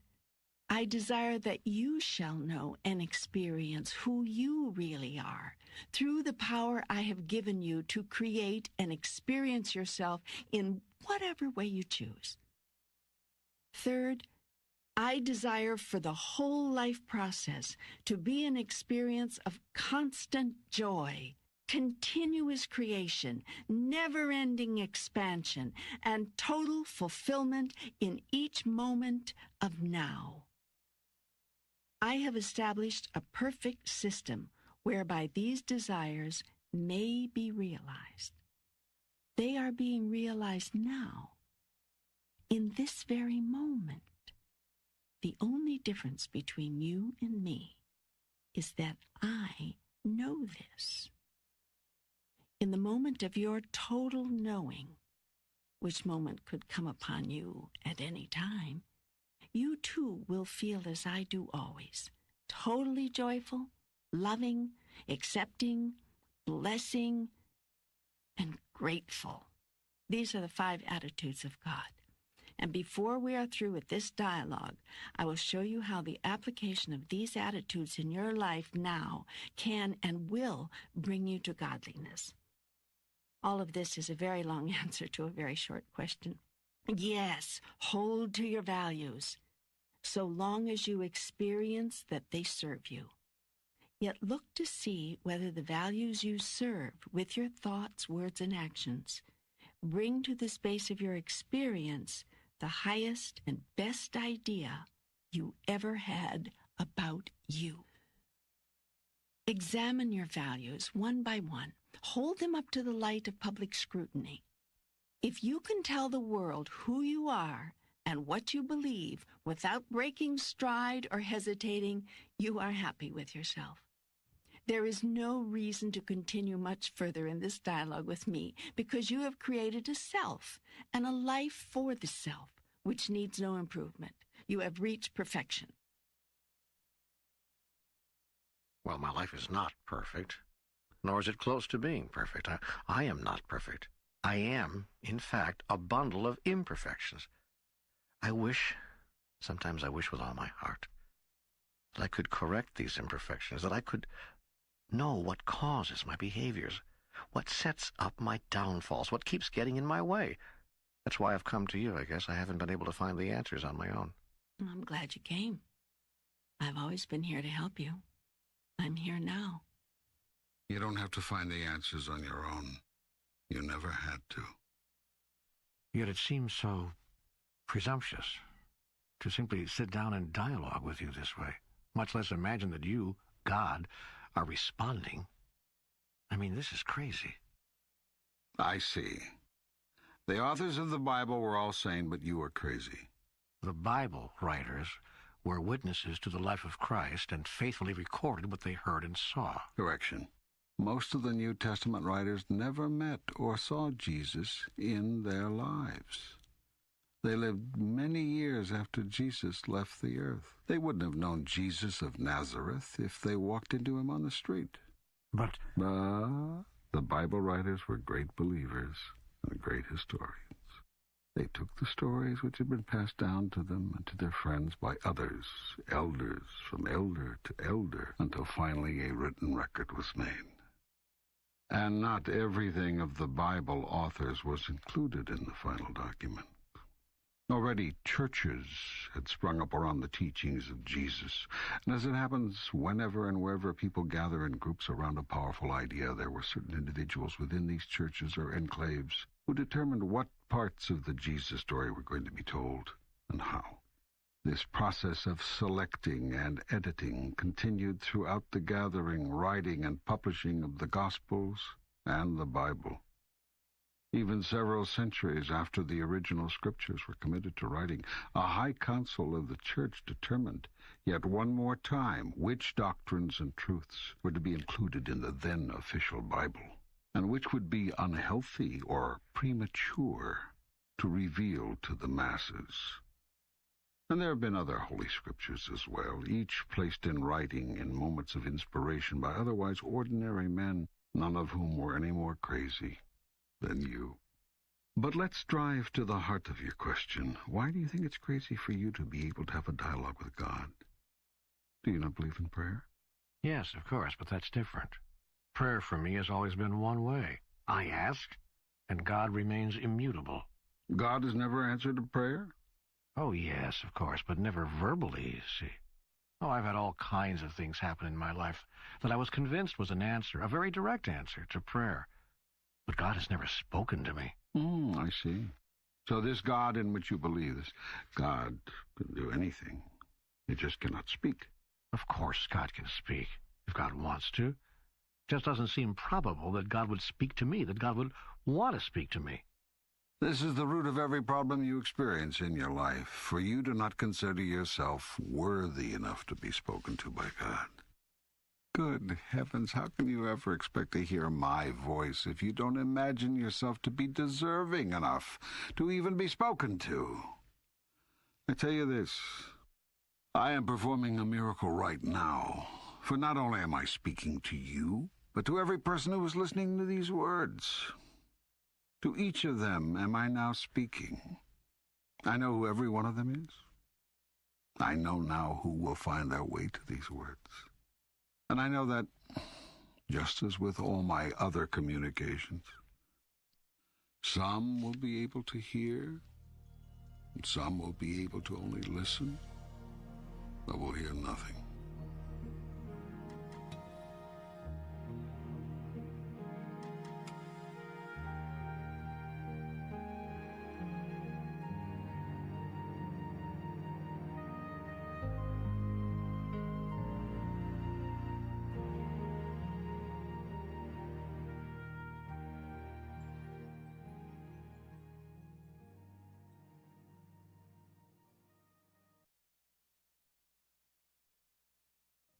I desire that you shall know and experience who you really are through the power I have given you to create and experience yourself in whatever way you choose. Third, I desire for the whole life process to be an experience of constant joy, continuous creation, never-ending expansion, and total fulfillment in each moment of now. I have established a perfect system whereby these desires may be realized. They are being realized now, in this very moment. The only difference between you and me is that I know this. In the moment of your total knowing, which moment could come upon you at any time, you too will feel as I do always, totally joyful, loving, accepting, blessing, and grateful. These are the 5 attitudes of God. And before we are through with this dialogue, I will show you how the application of these attitudes in your life now can and will bring you to godliness. All of this is a very long answer to a very short question. Yes, hold to your values, so long as you experience that they serve you. Yet look to see whether the values you serve with your thoughts, words, and actions bring to the space of your experience the highest and best idea you ever had about you. Examine your values one by one. Hold them up to the light of public scrutiny. If you can tell the world who you are and what you believe without breaking stride or hesitating, you are happy with yourself. There is no reason to continue much further in this dialogue with me, because you have created a self and a life for the self, which needs no improvement. You have reached perfection. Well, my life is not perfect, nor is it close to being perfect. I am not perfect. I am, in fact, a bundle of imperfections. Sometimes I wish with all my heart, that I could correct these imperfections, that I could know what causes my behaviors, what sets up my downfalls, what keeps getting in my way. That's why I've come to you, I guess. I haven't been able to find the answers on my own. I'm glad you came. I've always been here to help you. I'm here now. You don't have to find the answers on your own. You never had to. Yet it seems so presumptuous to simply sit down and dialogue with you this way, much less imagine that you, God, are responding. I mean, this is crazy. I see. The authors of the Bible were all sane, but you were crazy. The Bible writers were witnesses to the life of Christ and faithfully recorded what they heard and saw. Correction. Most of the New Testament writers never met or saw Jesus in their lives. They lived many years after Jesus left the earth. They wouldn't have known Jesus of Nazareth if they walked into him on the street. But the Bible writers were great believers and great historians. They took the stories which had been passed down to them and to their friends by others, elders, from elder to elder, until finally a written record was made. And not everything of the Bible authors was included in the final document. Already churches had sprung up around the teachings of Jesus, and as it happens, whenever and wherever people gather in groups around a powerful idea, there were certain individuals within these churches or enclaves who determined what parts of the Jesus story were going to be told and how. This process of selecting and editing continued throughout the gathering, writing, and publishing of the Gospels and the Bible. Even several centuries after the original scriptures were committed to writing, a high council of the church determined yet one more time which doctrines and truths were to be included in the then official Bible, and which would be unhealthy or premature to reveal to the masses. And there have been other holy scriptures as well, each placed in writing in moments of inspiration by otherwise ordinary men, none of whom were any more crazy than you. But let's drive to the heart of your question. Why do you think it's crazy for you to be able to have a dialogue with God? Do you not believe in prayer? yes, of course, but that's different. Prayer for me has always been one way. I ask, and God remains immutable. God has never answered a prayer? Oh, yes, of course, but never verbally, you see. Oh, I've had all kinds of things happen in my life that I was convinced was an answer, a very direct answer to prayer. But God has never spoken to me. I see. So this God in which you believe, this God can do anything. He just cannot speak. Of course God can speak, if God wants to. It just doesn't seem probable that God would speak to me, that God would want to speak to me. This is the root of every problem you experience in your life, for you do not consider yourself worthy enough to be spoken to by God. Good heavens, how can you ever expect to hear my voice if you don't imagine yourself to be deserving enough to even be spoken to? I tell you this, I am performing a miracle right now, for not only am I speaking to you, but to every person who is listening to these words. To each of them am I now speaking. I know who every one of them is. I know now who will find their way to these words. And I know that, just as with all my other communications, some will be able to hear, and some will be able to only listen, but will hear nothing.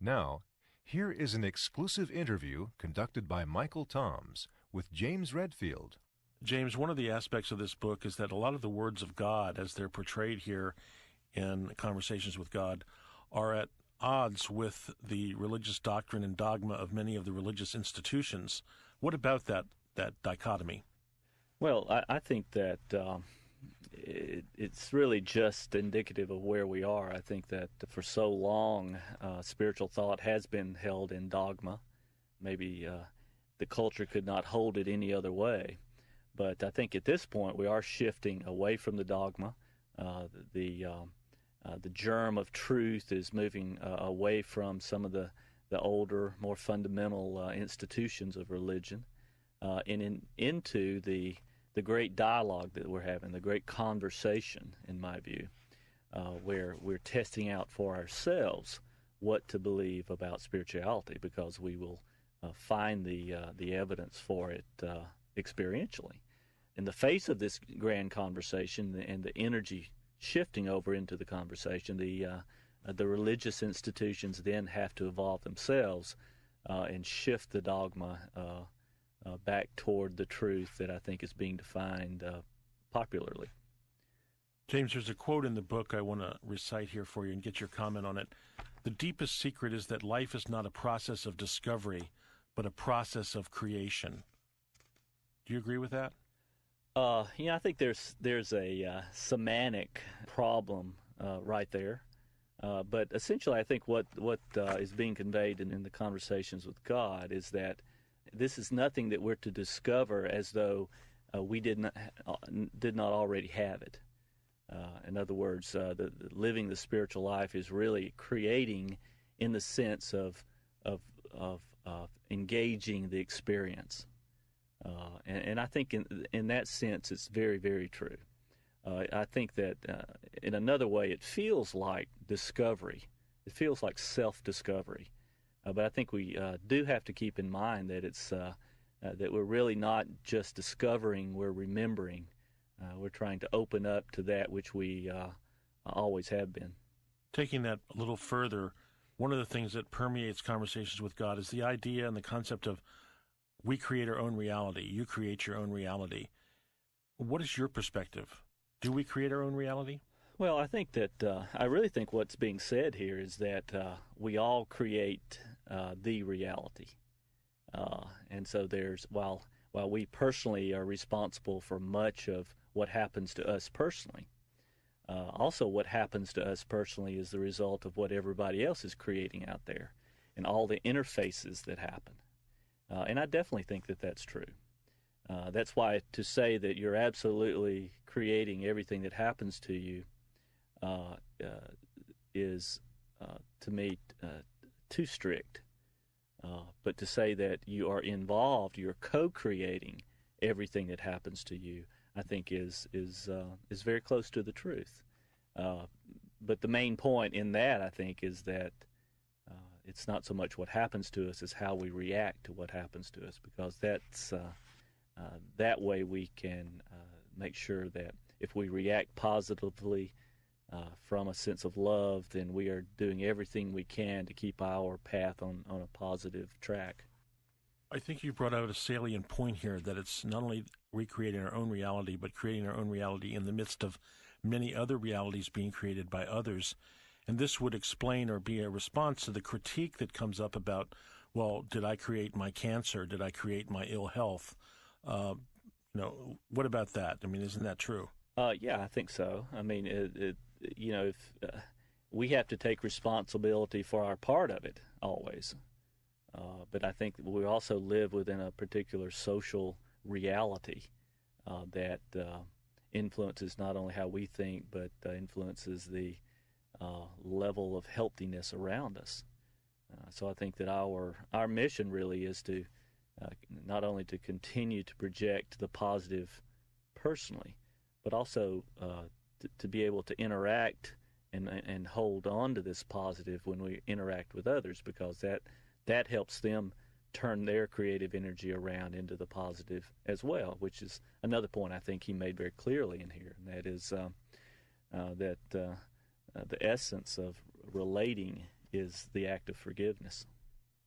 Now, Here is an exclusive interview conducted by Michael Toms with James Redfield. James, one of the aspects of this book is that a lot of the words of God, as they're portrayed here in Conversations with God, are at odds with the religious doctrine and dogma of many of the religious institutions. What about that dichotomy? Well, I think that it's really just indicative of where we are. I think that for so long, spiritual thought has been held in dogma. Maybe the culture could not hold it any other way. But I think at this point we are shifting away from the dogma. The germ of truth is moving away from some of the older, more fundamental institutions of religion, and into the great dialogue that we're having, the great conversation, in my view, where we're testing out for ourselves what to believe about spirituality, because we will find the evidence for it experientially. In the face of this grand conversation and the energy shifting over into the conversation, the religious institutions then have to evolve themselves and shift the dogma back toward the truth that I think is being defined popularly. James, there's a quote in the book I want to recite here for you and get your comment on it. The deepest secret is that life is not a process of discovery, but a process of creation. Do you agree with that? I think there's a semantic problem right there. But essentially, I think what is being conveyed in the Conversations with God is that this is nothing that we're to discover as though we did not already have it. In other words, living the spiritual life is really creating, in the sense of engaging the experience. And I think in that sense, it's very, very true. I think that in another way, it feels like discovery. It feels like self-discovery. But I think we do have to keep in mind that it's that we're really not just discovering, we're remembering. We're trying to open up to that which we always have been. Taking that a little further, one of the things that permeates Conversations with God is the idea and the concept of we create our own reality. You create your own reality. What is your perspective? Do we create our own reality? Well, I think that I really think what's being said here is that we all create the reality, and so there's while we personally are responsible for much of what happens to us personally, also what happens to us personally is the result of what everybody else is creating out there, and all the interfaces that happen. And I definitely think that that's true. That's why to say that you're absolutely creating everything that happens to you is, to me, too strict. But to say that you are involved, you're co-creating everything that happens to you, I think is very close to the truth. But the main point in that, I think, is that it's not so much what happens to us as how we react to what happens to us, because that's that way we can make sure that if we react positively from a sense of love, then we are doing everything we can to keep our path on a positive track. I think you brought out a salient point here, that it's not only recreating our own reality, but creating our own reality in the midst of many other realities being created by others. And this would explain or be a response to the critique that comes up about, well, did I create my cancer? Did I create my ill health? What about that? I mean, isn't that true? Yeah, I think so. I mean, if we have to take responsibility for our part of it always. But I think we also live within a particular social reality that influences not only how we think, but influences the level of healthiness around us. So I think that our mission really is to not only to continue to project the positive personally, but also to be able to interact and hold on to this positive when we interact with others, because that helps them turn their creative energy around into the positive as well, which is another point I think he made very clearly in here, and that is that the essence of relating is the act of forgiveness.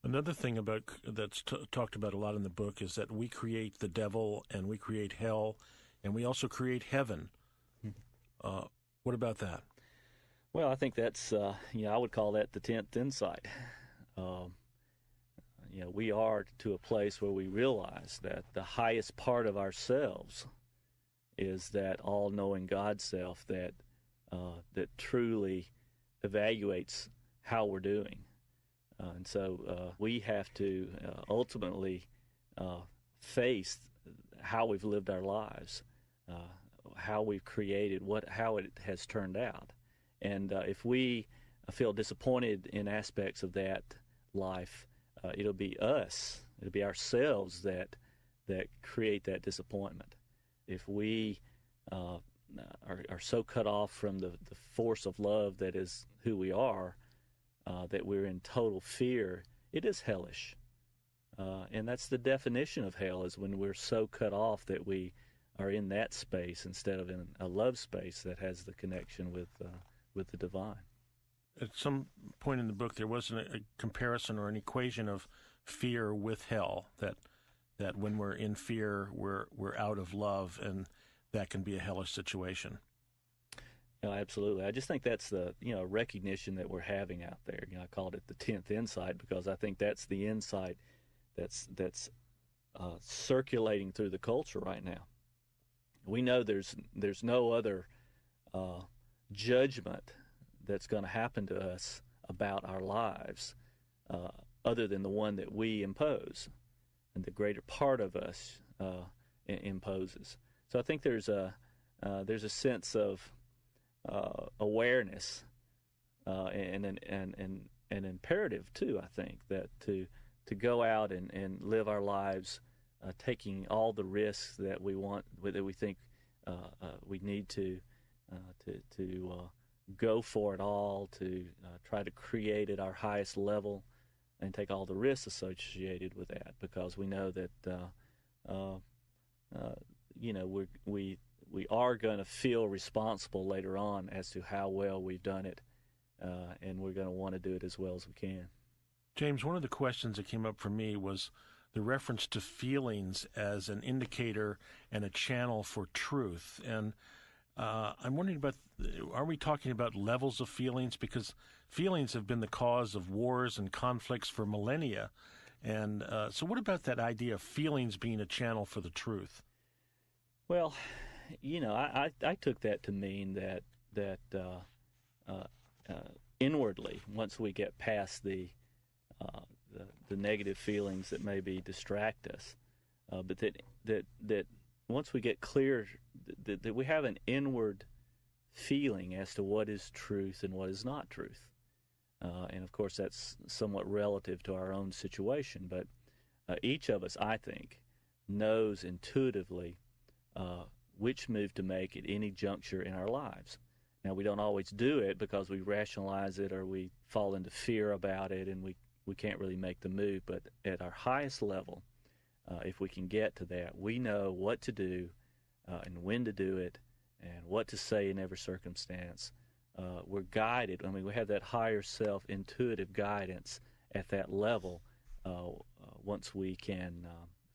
Another thing that's talked about a lot in the book is that we create the devil and we create hell, and we also create heaven. What about that? Well, I think that's I would call that the 10th insight. We are to a place where we realize that the highest part of ourselves is that all-knowing God self that truly evaluates how we're doing. And so we have to ultimately face how we've lived our lives, how we've created, how it has turned out. And if we feel disappointed in aspects of that life, it'll be ourselves that create that disappointment. If we are so cut off from the force of love that is who we are, that we're in total fear, it is hellish. And that's the definition of hell, is when we're so cut off that we are in that space instead of in a love space that has the connection with the divine. At some point in the book, there wasn't a comparison or an equation of fear with hell, that when we're in fear, we're out of love, and that can be a hellish situation. No, absolutely. I just think that's the recognition that we're having out there. I called it the 10th insight because I think that's the insight that's circulating through the culture right now. We know there's no other judgment that's going to happen to us about our lives other than the one that we impose, and the greater part of us imposes. So I think there's a sense of awareness and an imperative too. I think that to go out and live our lives, taking all the risks that we want, that we think we need to go for it all, to try to create at our highest level, and take all the risks associated with that, because we know that we are going to feel responsible later on as to how well we've done it, and we're going to want to do it as well as we can. James, one of the questions that came up for me was the reference to feelings as an indicator and a channel for truth. And I'm wondering are we talking about levels of feelings? Because feelings have been the cause of wars and conflicts for millennia. And so what about that idea of feelings being a channel for the truth? Well, I took that to mean that inwardly, once we get past the negative feelings that maybe distract us, but that once we get clear that we have an inward feeling as to what is truth and what is not truth. And of course that's somewhat relative to our own situation, but each of us, I think, knows intuitively which move to make at any juncture in our lives. Now, we don't always do it because we rationalize it or we fall into fear about it, and we can't really make the move. But at our highest level, if we can get to that, we know what to do and when to do it and what to say in every circumstance. We're guided. I mean, we have that higher self intuitive guidance at that level once we can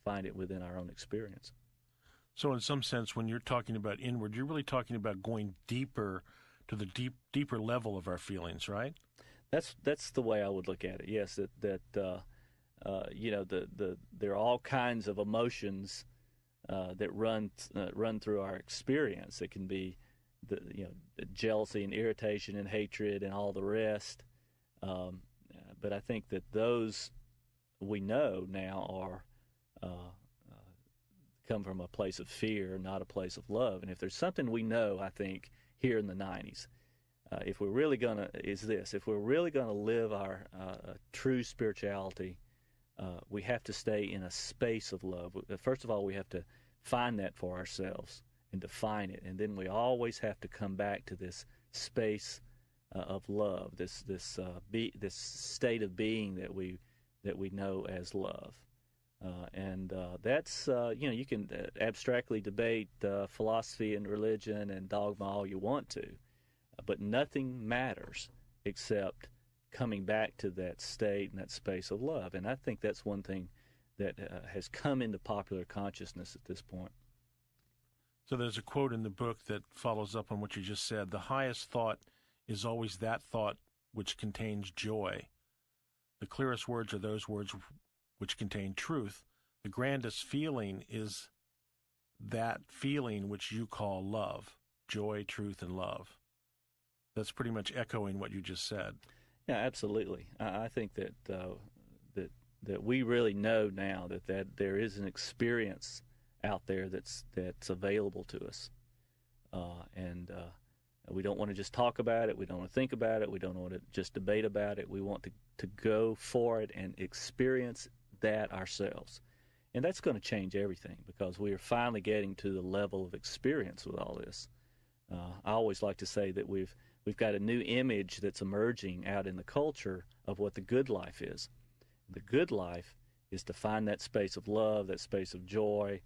find it within our own experience. So in some sense, when you're talking about inward, you're really talking about going deeper to the deeper level of our feelings, right? That's the way I would look at it. Yes, that there are all kinds of emotions that run through our experience. It can be the jealousy and irritation and hatred and all the rest. But I think that those we know now are come from a place of fear, not a place of love. And if there's something we know, I think, here in the 90s, if we're really gonna live our true spirituality, we have to stay in a space of love. First of all, we have to find that for ourselves and define it, and then we always have to come back to this space of love, this state of being that we know as love. And that's, you can abstractly debate philosophy and religion and dogma all you want to, but nothing matters except coming back to that state and that space of love. And I think that's one thing that has come into popular consciousness at this point. So there's a quote in the book that follows up on what you just said. The highest thought is always that thought which contains joy. The clearest words are those words which contain truth. The grandest feeling is that feeling which you call love, joy, truth, and love. That's pretty much echoing what you just said. Yeah, absolutely. I think that that we really know now that there is an experience out there that's available to us, and we don't want to just talk about it. We don't want to think about it. We don't want to just debate about it. We want to go for it and experience that ourselves. And that's going to change everything, because we are finally getting to the level of experience with all this. I always like to say that we've got a new image that's emerging out in the culture of what the good life is. The good life is to find that space of love, that space of joy,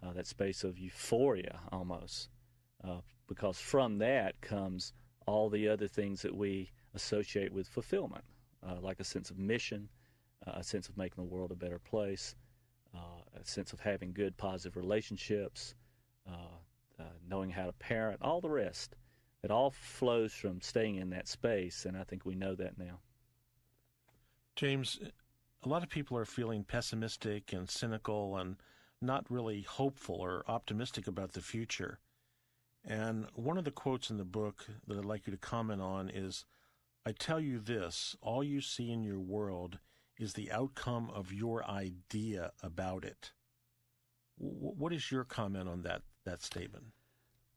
that space of euphoria almost, because from that comes all the other things that we associate with fulfillment, like a sense of mission, a sense of making the world a better place, a sense of having good, positive relationships, knowing how to parent, all the rest. It all flows from staying in that space, and I think we know that now. James, a lot of people are feeling pessimistic and cynical and not really hopeful or optimistic about the future. And one of the quotes in the book that I'd like you to comment on is, "I tell you this, all you see in your world is the outcome of your idea about it." What is your comment on that statement?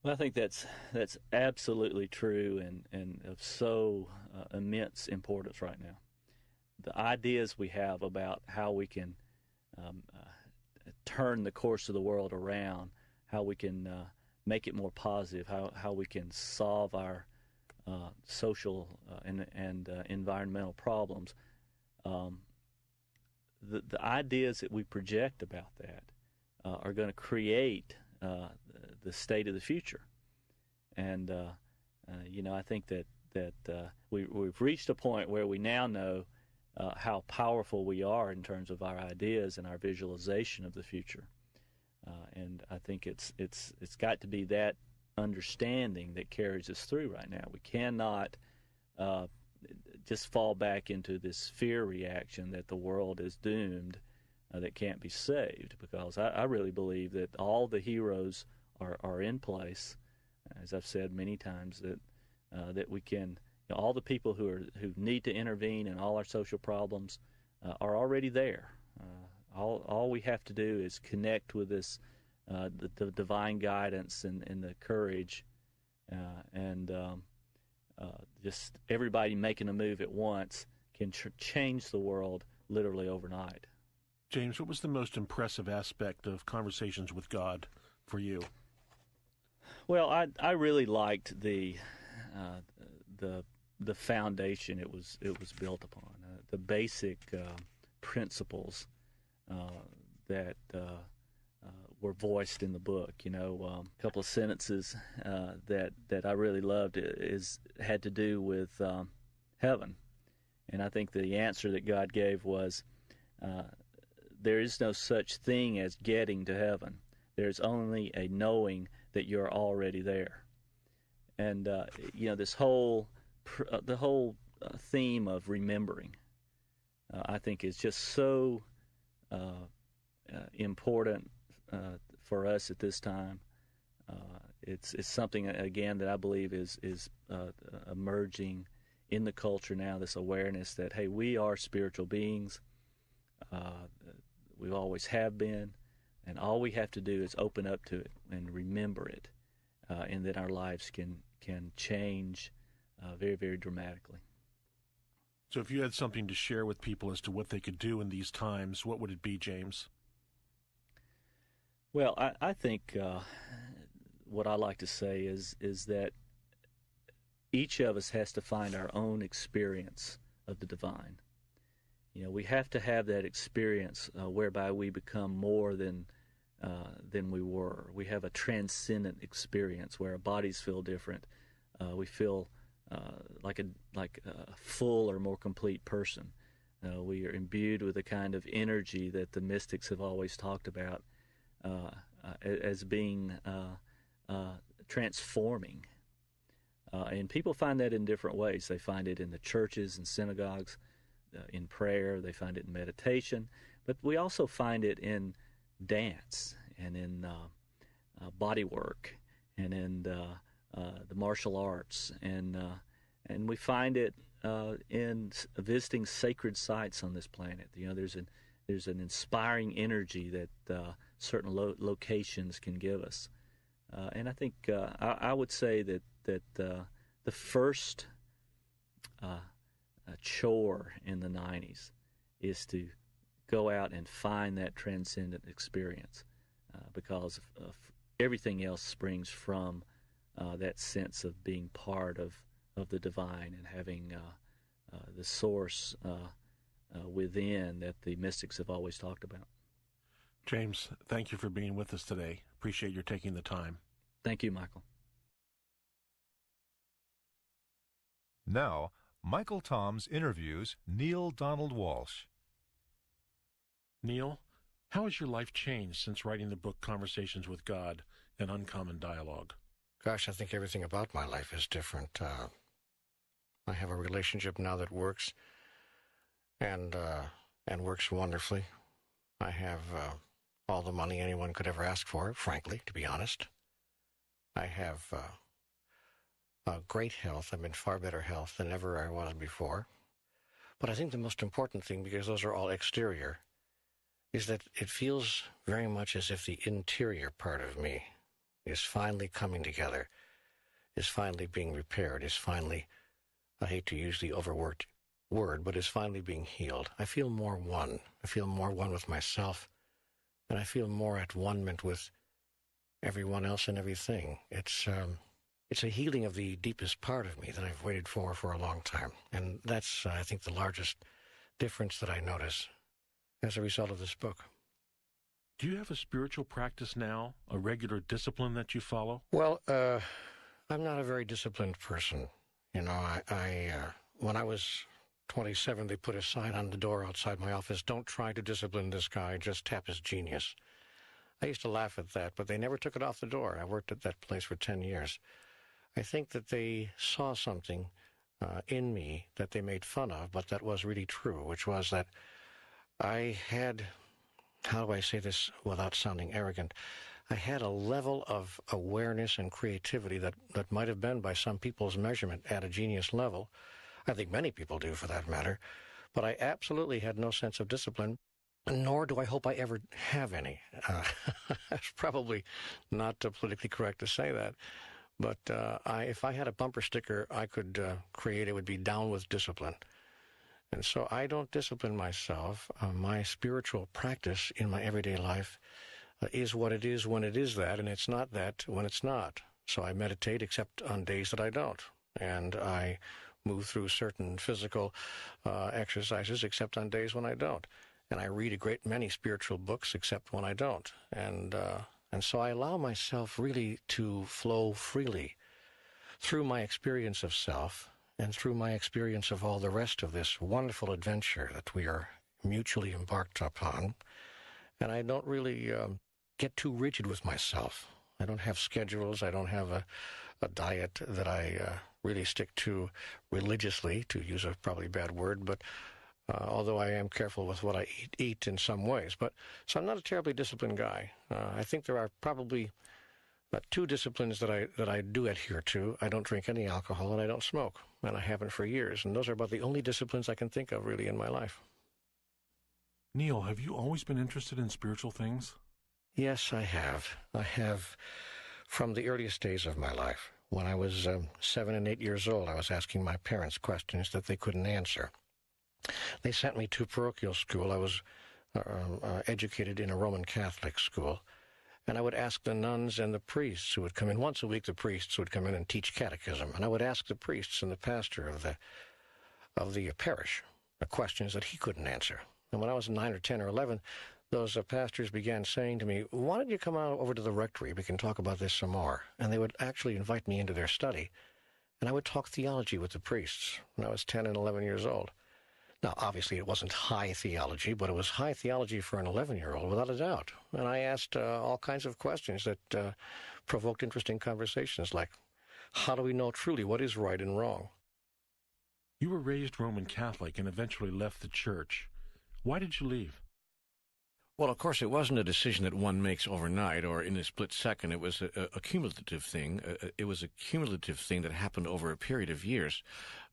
Well, I think that's absolutely true and of so immense importance right now. The ideas we have about how we can turn the course of the world around, how we can make it more positive, how we can solve our social and environmental problems. The ideas that we project about that are going to create the state of the future. And I think that we've reached a point where we now know how powerful we are in terms of our ideas and our visualization of the future. And I think it's got to be that understanding that carries us through right now. We cannot just fall back into this fear reaction that the world is doomed, that can't be saved, because I really believe that all the heroes are in place, as I've said many times, that we can, all the people who need to intervene in all our social problems are already there. All we have to do is connect with this, the divine guidance and the courage, and just everybody making a move at once can change the world literally overnight. James, what was the most impressive aspect of Conversations with God for you? Well, I really liked the foundation it was built upon, the basic principles that were voiced in the book. A couple of sentences that I really loved had to do with heaven, and I think the answer that God gave was, there is no such thing as getting to heaven. There's only a knowing that you're already there. And this whole theme of remembering, I think, is just so important for us at this time. It's something, again, that I believe is emerging in the culture now. This awareness that, hey, we are spiritual beings. We always have been, and all we have to do is open up to it and remember it, and then our lives can change very, very dramatically. So if you had something to share with people as to what they could do in these times, what would it be, James? Well, I think what I like to say is that each of us has to find our own experience of the divine. We have to have that experience whereby we become more than we were. We have a transcendent experience where our bodies feel different. We feel like a full or more complete person. We are imbued with a kind of energy that the mystics have always talked about as being transforming. And people find that in different ways. They find it in the churches and synagogues, in prayer. They find it in meditation. But we also find it in dance and in body work and in the martial arts. And we find it in visiting sacred sites on this planet. There's an inspiring energy that certain locations can give us. And I think I would say that the first chore in the 90s is to go out and find that transcendent experience, because of everything else springs from that sense of being part of the divine and having the source within that the mystics have always talked about. James, thank you for being with us today. Appreciate your taking the time. Thank you, Michael. Now, Michael Toms interviews Neale Donald Walsch. Neale, how has your life changed since writing the book Conversations with God, An Uncommon Dialogue? Gosh, I think everything about my life is different. I have a relationship now that works, and works wonderfully. I have all the money anyone could ever ask for, frankly, to be honest. I have great health. I'm in far better health than ever I was before. But I think the most important thing, because those are all exterior, is that it feels very much as if the interior part of me is finally coming together, is finally being repaired, is finally, I hate to use the overworked word, but is finally being healed. I feel more one. I feel more one with myself, and I feel more at one-ment with everyone else and everything. It's a healing of the deepest part of me that I've waited for a long time. And that's, I think, the largest difference that I notice as a result of this book. Do you have a spiritual practice now, a regular discipline that you follow? Well, I'm not a very disciplined person. You know, when I was 27, they put a sign on the door outside my office, "Don't try to discipline this guy, just tap his genius." I used to laugh at that, but they never took it off the door. I worked at that place for 10 years. I think that they saw something in me that they made fun of, but that was really true, which was that I had, how do I say this without sounding arrogant, I had a level of awareness and creativity that might have been, by some people's measurement, at a genius level. I think many people do, for that matter. But I absolutely had no sense of discipline, nor do I hope I ever have any. It's probably not politically correct to say that. But if I had a bumper sticker I could create, it would be "Down with Discipline." And so I don't discipline myself. My spiritual practice in my everyday life is what it is when it is that, and it's not that when it's not. So I meditate except on days that I don't. And I move through certain physical exercises except on days when I don't. And I read a great many spiritual books except when I don't. And so I allow myself really to flow freely through my experience of self and through my experience of all the rest of this wonderful adventure that we are mutually embarked upon. And I don't really get too rigid with myself. I don't have schedules. I don't have a diet that I really stick to religiously, to use a probably bad word, but although I am careful with what I eat in some ways. So I'm not a terribly disciplined guy. I think there are probably two disciplines that I do adhere to. I don't drink any alcohol and I don't smoke, and I haven't for years. And those are about the only disciplines I can think of really in my life. Neale, have you always been interested in spiritual things? Yes, I have. I have from the earliest days of my life. When I was 7 and 8 years old, I was asking my parents questions that they couldn't answer. They sent me to parochial school. I was educated in a Roman Catholic school. And I would ask the nuns and the priests who would come in. Once a week, the priests would come in and teach catechism. And I would ask the priests and the pastor of the parish questions that he couldn't answer. And when I was 9 or 10 or 11, those pastors began saying to me, "Why don't you come out over to the rectory? We can talk about this some more." And they would actually invite me into their study. and I would talk theology with the priests when I was 10 and 11 years old. Now, obviously, it wasn't high theology, but it was high theology for an 11-year-old, without a doubt. And I asked all kinds of questions that provoked interesting conversations, like, how do we know truly what is right and wrong? You were raised Roman Catholic and eventually left the church. Why did you leave? Well, of course, it wasn't a decision that one makes overnight or in a split second. It was a cumulative thing. It was a cumulative thing that happened over a period of years,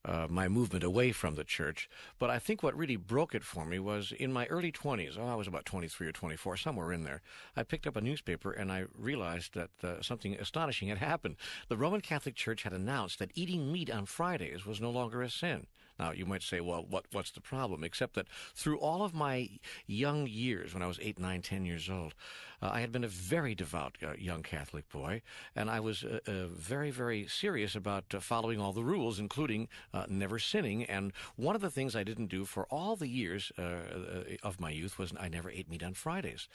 my movement away from the church. But I think what really broke it for me was in my early 20s. I was about 23 or 24, somewhere in there. I picked up a newspaper and I realized that something astonishing had happened. The Roman Catholic Church had announced that eating meat on Fridays was no longer a sin. Now, you might say, well, what's the problem? Except that through all of my young years, when I was 8, 9, 10 years old, I had been a very devout young Catholic boy, and I was very, very serious about following all the rules, including never sinning. And one of the things I didn't do for all the years of my youth was I never ate meat on Fridays.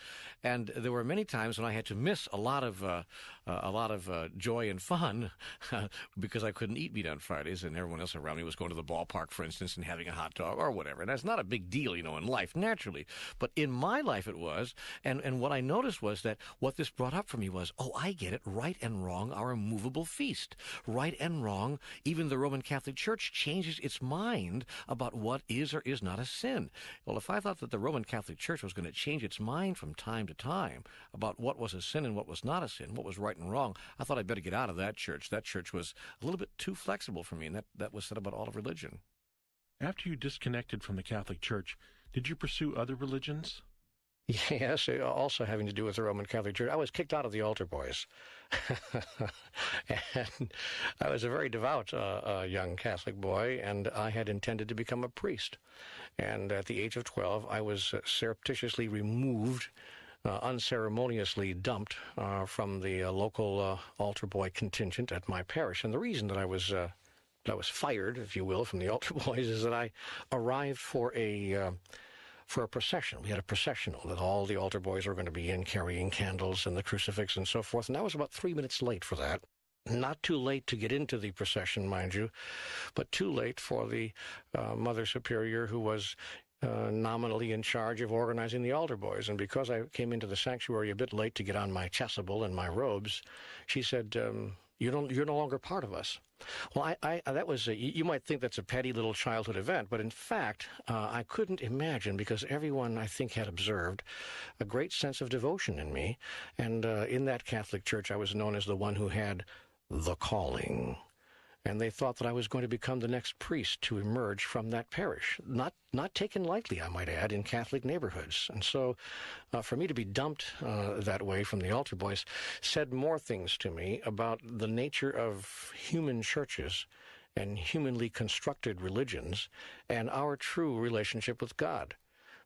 And there were many times when I had to miss a lot of joy and fun because I couldn't eat meat on Fridays, and everyone else around me was going to the ballpark, for instance, and having a hot dog or whatever. And that's not a big deal, in life, naturally. But in my life it was. And what I noticed was that what this brought up for me was, oh, I get it. Right and wrong are a movable feast. Right and wrong, even the Roman Catholic Church changes its mind about what is or is not a sin. Well, if I thought that the Roman Catholic Church was going to change its mind from time to time about what was a sin and what was not a sin, what was right and wrong, I thought I'd better get out of that church. That church was a little bit too flexible for me, and that was said about all of religion. After you disconnected from the Catholic Church, did you pursue other religions? Yes, also having to do with the Roman Catholic Church. I was kicked out of the altar boys. And I was a very devout young Catholic boy, and I had intended to become a priest. And at the age of 12, I was surreptitiously removed, unceremoniously dumped from the local altar boy contingent at my parish. And the reason that I was fired, if you will, from the altar boys is that I arrived for a procession. We had a processional that all the altar boys were going to be in, carrying candles and the crucifix and so forth, and I was about 3 minutes late for that. Not too late to get into the procession, mind you, but too late for the Mother Superior, who was nominally in charge of organizing the altar boys. And because I came into the sanctuary a bit late to get on my chasuble and my robes, she said, you're no longer part of us. Well, that was you might think that's a petty little childhood event, but in fact, I couldn't imagine, because everyone, I think, had observed a great sense of devotion in me. And in that Catholic Church, I was known as the one who had the calling. And they thought that I was going to become the next priest to emerge from that parish. Not taken lightly, I might add, in Catholic neighborhoods. And so for me to be dumped that way from the altar boys said more things to me about the nature of human churches and humanly constructed religions and our true relationship with God.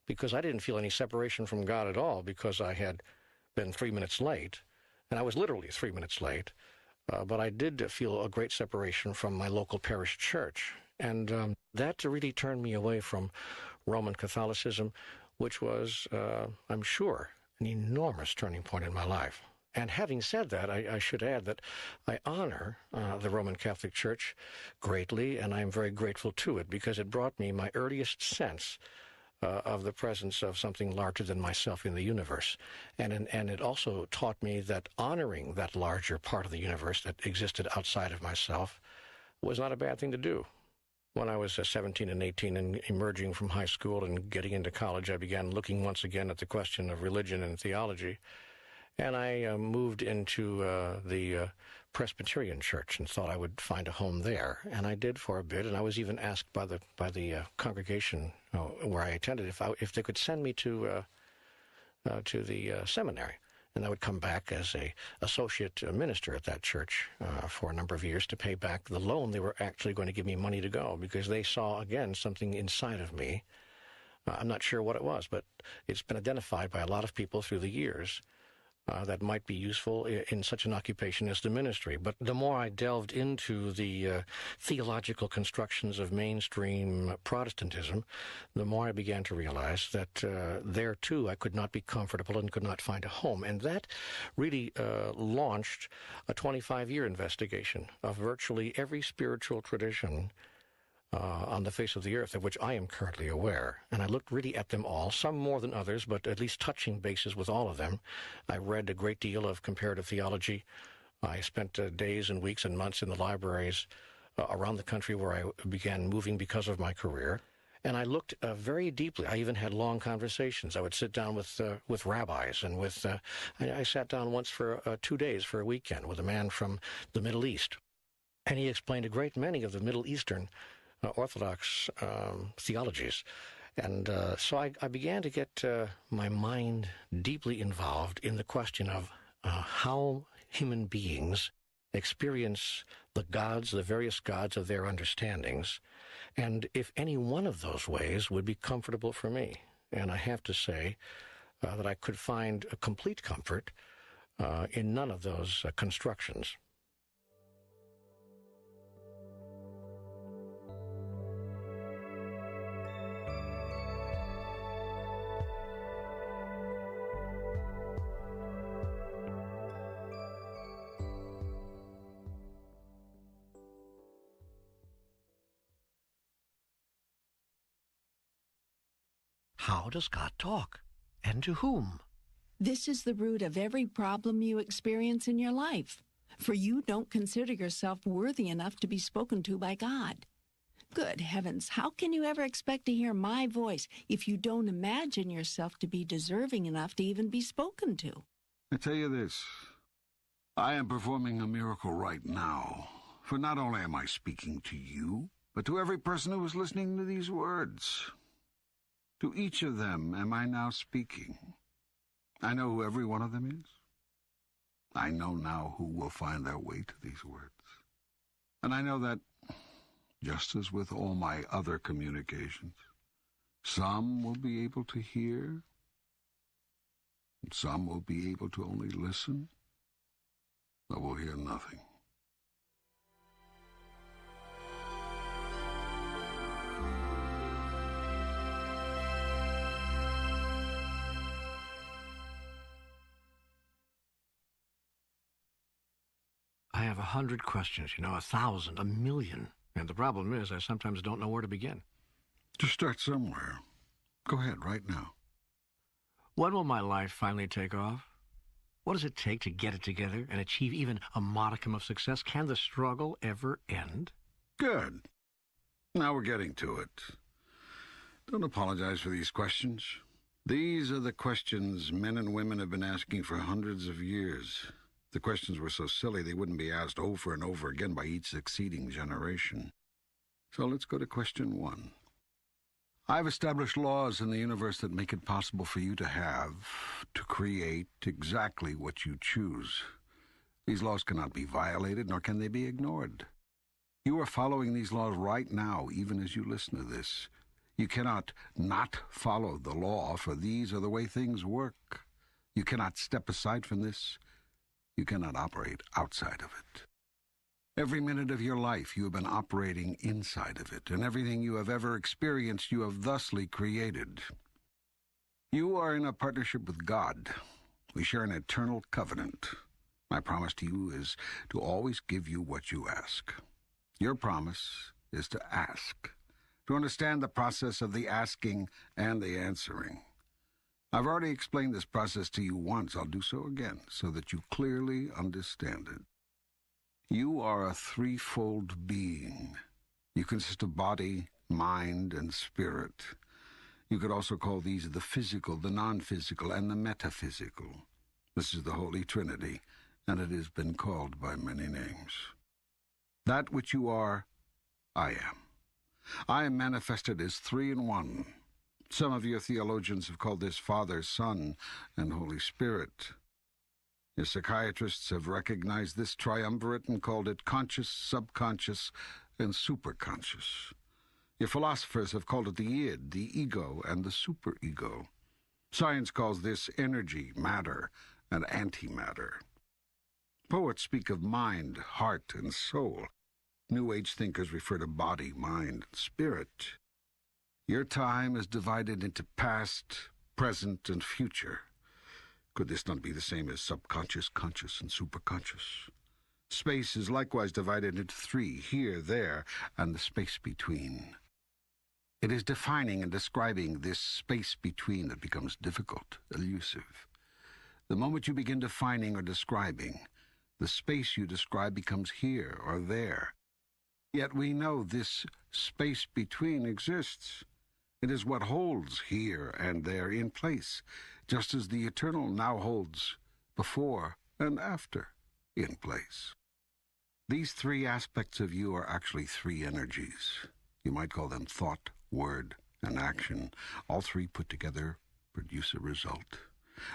Because I didn't feel any separation from God at all because I had been 3 minutes late. And I was literally 3 minutes late. But I did feel a great separation from my local parish church. And that really turned me away from Roman Catholicism, which was, I'm sure, an enormous turning point in my life. And having said that, I should add that I honor the Roman Catholic Church greatly, and I'm very grateful to it because it brought me my earliest sense of the presence of something larger than myself in the universe. And it also taught me that honoring that larger part of the universe that existed outside of myself was not a bad thing to do. When I was 17 and 18 and emerging from high school and getting into college, I began looking once again at the question of religion and theology. And I moved into the Presbyterian Church and thought I would find a home there. And I did for a bit, and I was even asked by the congregation where I attended if they could send me to the seminary. And I would come back as a associate minister at that church for a number of years to pay back the loan they were actually going to give me money to go, because they saw, again, something inside of me. I'm not sure what it was, but it's been identified by a lot of people through the years that might be useful in such an occupation as the ministry. But the more I delved into the theological constructions of mainstream Protestantism, the more I began to realize that there, too, I could not be comfortable and could not find a home. And that really launched a 25-year investigation of virtually every spiritual tradition on the face of the earth, of which I am currently aware. And I looked really at them all, some more than others, but at least touching bases with all of them. I read a great deal of comparative theology. I spent days and weeks and months in the libraries around the country where I began moving because of my career. And I looked very deeply. I even had long conversations. I would sit down with rabbis and with... I sat down once for 2 days for a weekend with a man from the Middle East. And he explained a great many of the Middle Eastern Orthodox theologies. And so I began to get my mind deeply involved in the question of how human beings experience the gods, the various gods of their understandings, and if any one of those ways would be comfortable for me. And I have to say that I could find a complete comfort in none of those constructions. How does God talk? And to whom? This is the root of every problem you experience in your life, for you don't consider yourself worthy enough to be spoken to by God. Good heavens, how can you ever expect to hear my voice if you don't imagine yourself to be deserving enough to even be spoken to? I tell you this, I am performing a miracle right now, for not only am I speaking to you, but to every person who is listening to these words. To each of them am I now speaking. I know who every one of them is. I know now who will find their way to these words. And I know that, just as with all my other communications, some will be able to hear, and some will be able to only listen, or will hear nothing. I have 100 questions, 1,000, 1,000,000. And the problem is I sometimes don't know where to begin. Just start somewhere. Go ahead, right now. When will my life finally take off? What does it take to get it together and achieve even a modicum of success? Can the struggle ever end? Good. Now we're getting to it. Don't apologize for these questions. These are the questions men and women have been asking for hundreds of years. The questions were so silly they wouldn't be asked over and over again by each succeeding generation. So let's go to question 1. I've established laws in the universe that make it possible for you to create exactly what you choose. These laws cannot be violated, nor can they be ignored. You are following these laws right now, even as you listen to this. You cannot not follow the law, for these are the way things work. You cannot step aside from this. You cannot operate outside of it. Every minute of your life you have been operating inside of it, and everything you have ever experienced you have thusly created. You are in a partnership with God. We share an eternal covenant. My promise to you is to always give you what you ask. Your promise is to ask, to understand the process of the asking and the answering. I've already explained this process to you once. I'll do so again, so that you clearly understand it. You are a threefold being. You consist of body, mind, and spirit. You could also call these the physical, the non-physical, and the metaphysical. This is the Holy Trinity, and it has been called by many names. That which you are, I am. I am manifested as 3 in 1. Some of your theologians have called this Father, Son, and Holy Spirit. Your psychiatrists have recognized this triumvirate and called it conscious, subconscious, and superconscious. Your philosophers have called it the id, the ego, and the superego. Science calls this energy, matter, and antimatter. Poets speak of mind, heart, and soul. New Age thinkers refer to body, mind, and spirit. Your time is divided into past, present, and future. Could this not be the same as subconscious, conscious, and superconscious? Space is likewise divided into three, here, there, and the space between. It is defining and describing this space between that becomes difficult, elusive. The moment you begin defining or describing, the space you describe becomes here or there. Yet we know this space between exists. It is what holds here and there in place, just as the eternal now holds before and after in place. These three aspects of you are actually three energies. You might call them thought, word, and action. All three put together produce a result,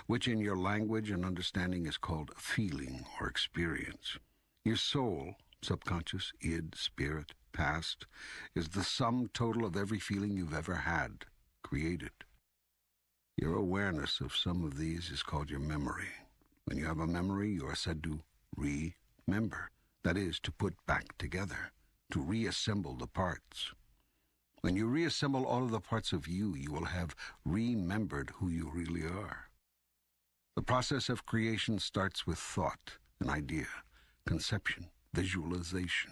which in your language and understanding is called feeling or experience. Your soul, subconscious, id, spirit, past, is the sum total of every feeling you've ever had, created. Your awareness of some of these is called your memory. When you have a memory, you are said to remember. That is, to put back together, to reassemble the parts. When you reassemble all of the parts of you, you will have remembered who you really are. The process of creation starts with thought, an idea, conception, visualization.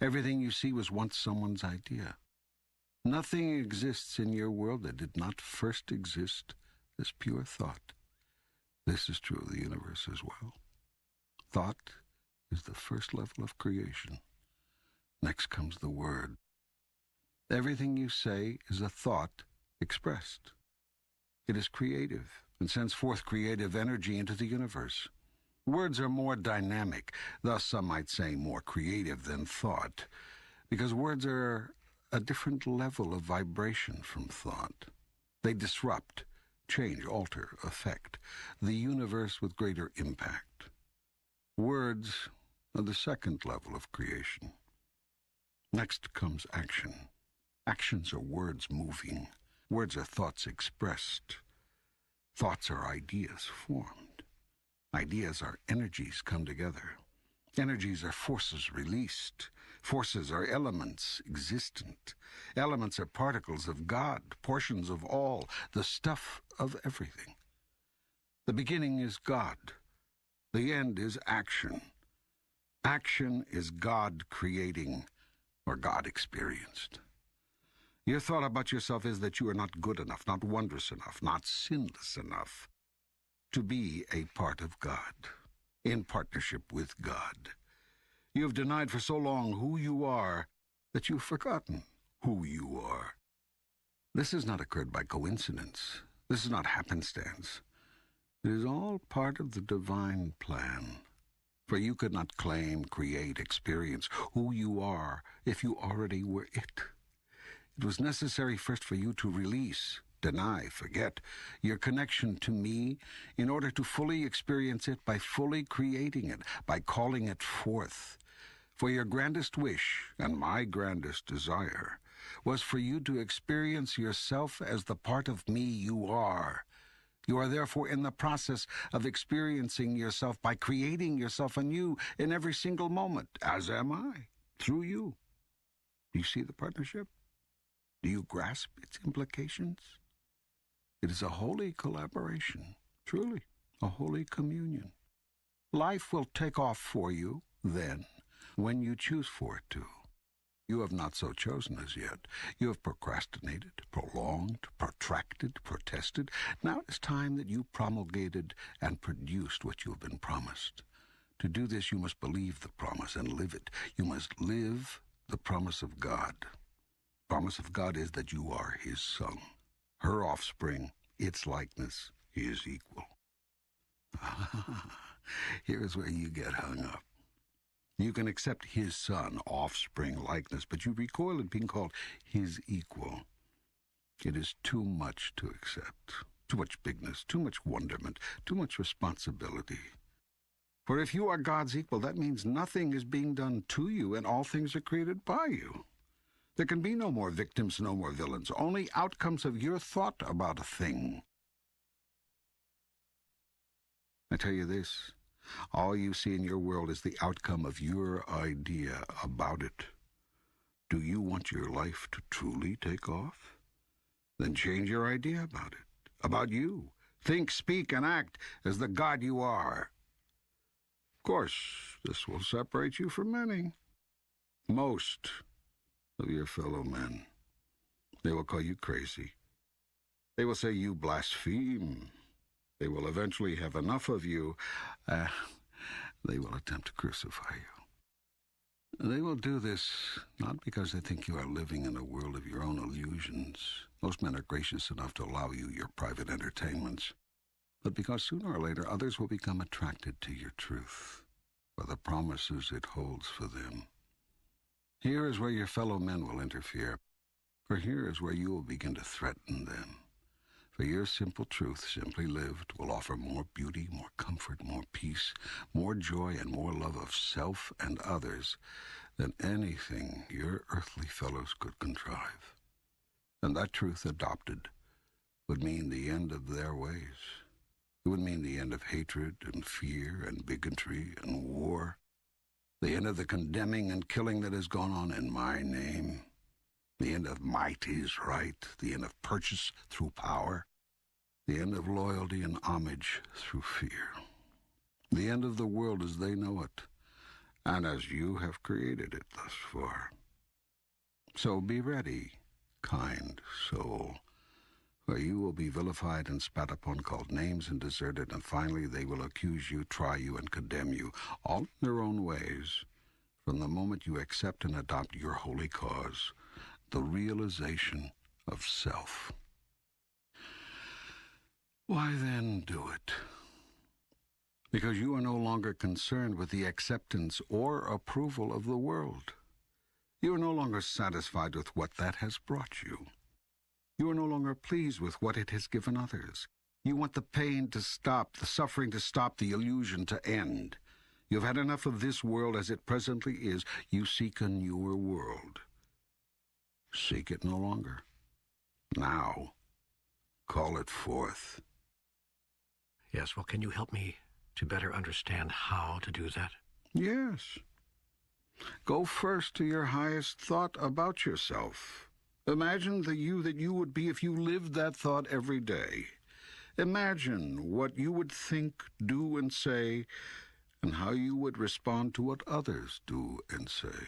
Everything you see was once someone's idea. Nothing exists in your world that did not first exist as pure thought. This is true of the universe as well. Thought is the first level of creation. Next comes the word. Everything you say is a thought expressed. It is creative and sends forth creative energy into the universe. Words are more dynamic, thus some might say more creative than thought, because words are a different level of vibration from thought. They disrupt, change, alter, affect the universe with greater impact. Words are the second level of creation. Next comes action. Actions are words moving. Words are thoughts expressed. Thoughts are ideas formed. Ideas are energies come together. Energies are forces released. Forces are elements existent. Elements are particles of God, portions of all, the stuff of everything. The beginning is God. The end is action. Action is God creating or God experienced. Your thought about yourself is that you are not good enough, not wondrous enough, not sinless enough to be a part of God, in partnership with God. You have denied for so long who you are that you've forgotten who you are. This has not occurred by coincidence. This is not happenstance. It is all part of the divine plan. For you could not claim, create, experience who you are if you already were it. It was necessary first for you to release, deny, forget your connection to me in order to fully experience it by fully creating it, by calling it forth. For your grandest wish, and my grandest desire, was for you to experience yourself as the part of me you are. You are therefore in the process of experiencing yourself by creating yourself anew in every single moment, as am I, through you. Do you see the partnership? Do you grasp its implications? It is a holy collaboration, truly, a holy communion. Life will take off for you then, when you choose for it to. You have not so chosen as yet. You have procrastinated, prolonged, protracted, protested. Now it is time that you promulgated and produced what you have been promised. To do this, you must believe the promise and live it. You must live the promise of God. The promise of God is that you are his son, her offspring, its likeness, his equal. Here is where you get hung up. You can accept his son, offspring, likeness, but you recoil at being called his equal. It is too much to accept, too much bigness, too much wonderment, too much responsibility. For if you are God's equal, that means nothing is being done to you and all things are created by you. There can be no more victims, no more villains, only outcomes of your thought about a thing. I tell you this, all you see in your world is the outcome of your idea about it. Do you want your life to truly take off? Then change your idea about it, about you. Think, speak, and act as the God you are. Of course, this will separate you from many. Most of your fellow men. They will call you crazy. They will say you blaspheme. They will eventually have enough of you. They will attempt to crucify you. They will do this not because they think you are living in a world of your own illusions. Most men are gracious enough to allow you your private entertainments. But because sooner or later others will become attracted to your truth, for the promises it holds for them. Here is where your fellow men will interfere, for here is where you will begin to threaten them. For your simple truth, simply lived, will offer more beauty, more comfort, more peace, more joy, and more love of self and others than anything your earthly fellows could contrive. And that truth adopted would mean the end of their ways. It would mean the end of hatred and fear and bigotry and war, the end of the condemning and killing that has gone on in my name, the end of might is right, the end of purchase through power, the end of loyalty and homage through fear, the end of the world as they know it, and as you have created it thus far. So be ready, kind soul, for you will be vilified and spat upon, called names and deserted, and finally they will accuse you, try you, and condemn you, all in their own ways, from the moment you accept and adopt your holy cause, the realization of self. Why then do it? Because you are no longer concerned with the acceptance or approval of the world. You are no longer satisfied with what that has brought you. You are no longer pleased with what it has given others. You want the pain to stop, the suffering to stop, the illusion to end. You've had enough of this world as it presently is. You seek a newer world. Seek it no longer. Now, call it forth. Yes, well, can you help me to better understand how to do that? Yes. Go first to your highest thought about yourself. Imagine the you that you would be if you lived that thought every day. Imagine what you would think, do, and say, and how you would respond to what others do and say.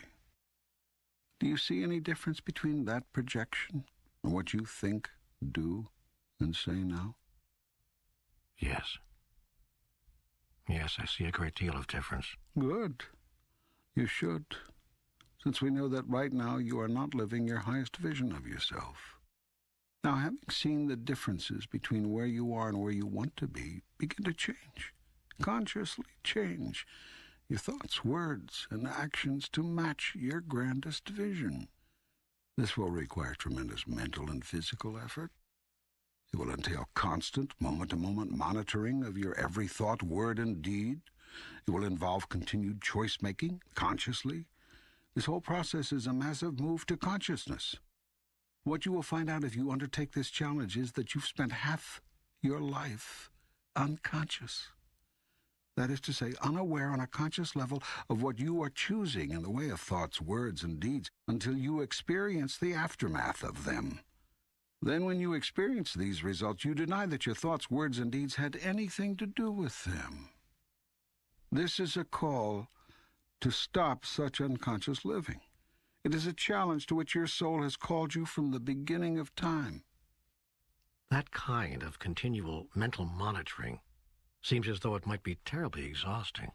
Do you see any difference between that projection and what you think, do, and say now? Yes. Yes, I see a great deal of difference. Good. You should, since we know that right now you are not living your highest vision of yourself. Now, having seen the differences between where you are and where you want to be, begin to change. Consciously change your thoughts, words, and actions to match your grandest vision. This will require tremendous mental and physical effort. It will entail constant, moment-to-moment monitoring of your every thought, word, and deed. It will involve continued choice-making, consciously. This whole process is a massive move to consciousness. What you will find out if you undertake this challenge is that you've spent half your life unconscious. That is to say, unaware on a conscious level of what you are choosing in the way of thoughts, words, and deeds until you experience the aftermath of them. Then when you experience these results, you deny that your thoughts, words, and deeds had anything to do with them. This is a call to stop such unconscious living. It is a challenge to which your soul has called you from the beginning of time. That kind of continual mental monitoring seems as though it might be terribly exhausting.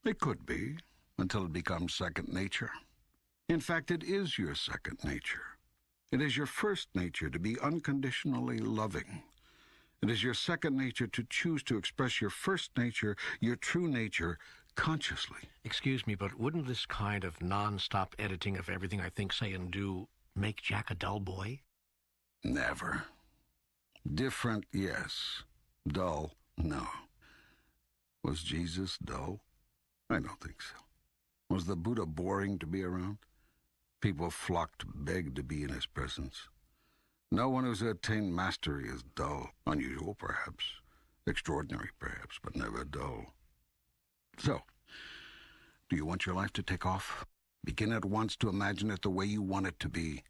It could be, until it becomes second nature. In fact, it is your second nature. It is your first nature to be unconditionally loving. It is your second nature to choose to express your first nature, your true nature, consciously. Excuse me, but wouldn't this kind of non-stop editing of everything I think, say, and do make Jack a dull boy? Never. Different, yes. Dull, no. Was Jesus dull? I don't think so. Was the Buddha boring to be around? People flocked, begged to be in his presence. No one who's attained mastery is dull. Unusual, perhaps. Extraordinary, perhaps, but never dull. So, do you want your life to take off? Begin at once to imagine it the way you want it to be,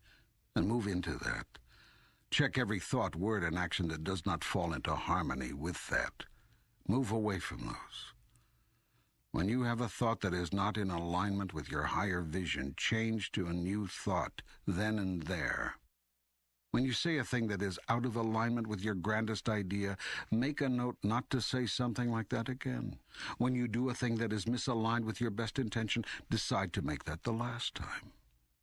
and move into that. Check every thought, word, and action that does not fall into harmony with that. Move away from those. When you have a thought that is not in alignment with your higher vision, change to a new thought, then and there. When you say a thing that is out of alignment with your grandest idea, make a note not to say something like that again. When you do a thing that is misaligned with your best intention, decide to make that the last time.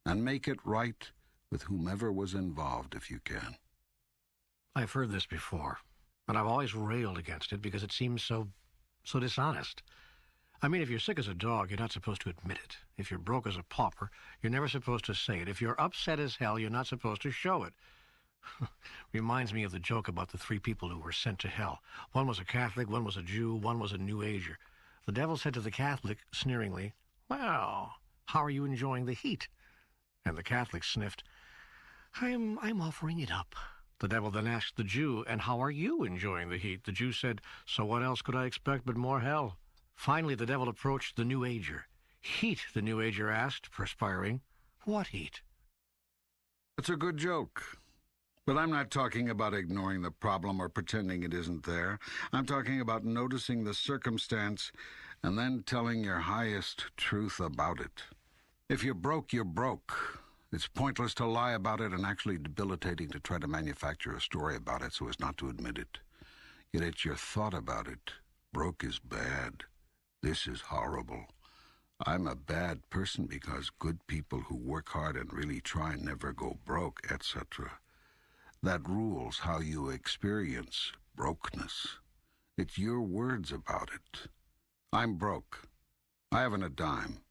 And make it right with whomever was involved if you can. I've heard this before, but I've always railed against it because it seems so dishonest. I mean, if you're sick as a dog, you're not supposed to admit it. If you're broke as a pauper, you're never supposed to say it. If you're upset as hell, you're not supposed to show it. Reminds me of the joke about the 3 people who were sent to hell. One was a Catholic, one was a Jew, one was a New Ager. The devil said to the Catholic, sneeringly, "Well, how are you enjoying the heat?" And the Catholic sniffed, I'm offering it up." The devil then asked the Jew, "And how are you enjoying the heat?" The Jew said, "So what else could I expect but more hell?" Finally, the devil approached the New Ager. "Heat," the New Ager asked, perspiring. "What heat?" It's a good joke. But I'm not talking about ignoring the problem or pretending it isn't there. I'm talking about noticing the circumstance and then telling your highest truth about it. If you're broke, you're broke. It's pointless to lie about it and actually debilitating to try to manufacture a story about it so as not to admit it. Yet it's your thought about it. Broke is bad. This is horrible. I'm a bad person because good people who work hard and really try never go broke, etc. That rules how you experience brokenness. It's your words about it. I'm broke. I haven't a dime.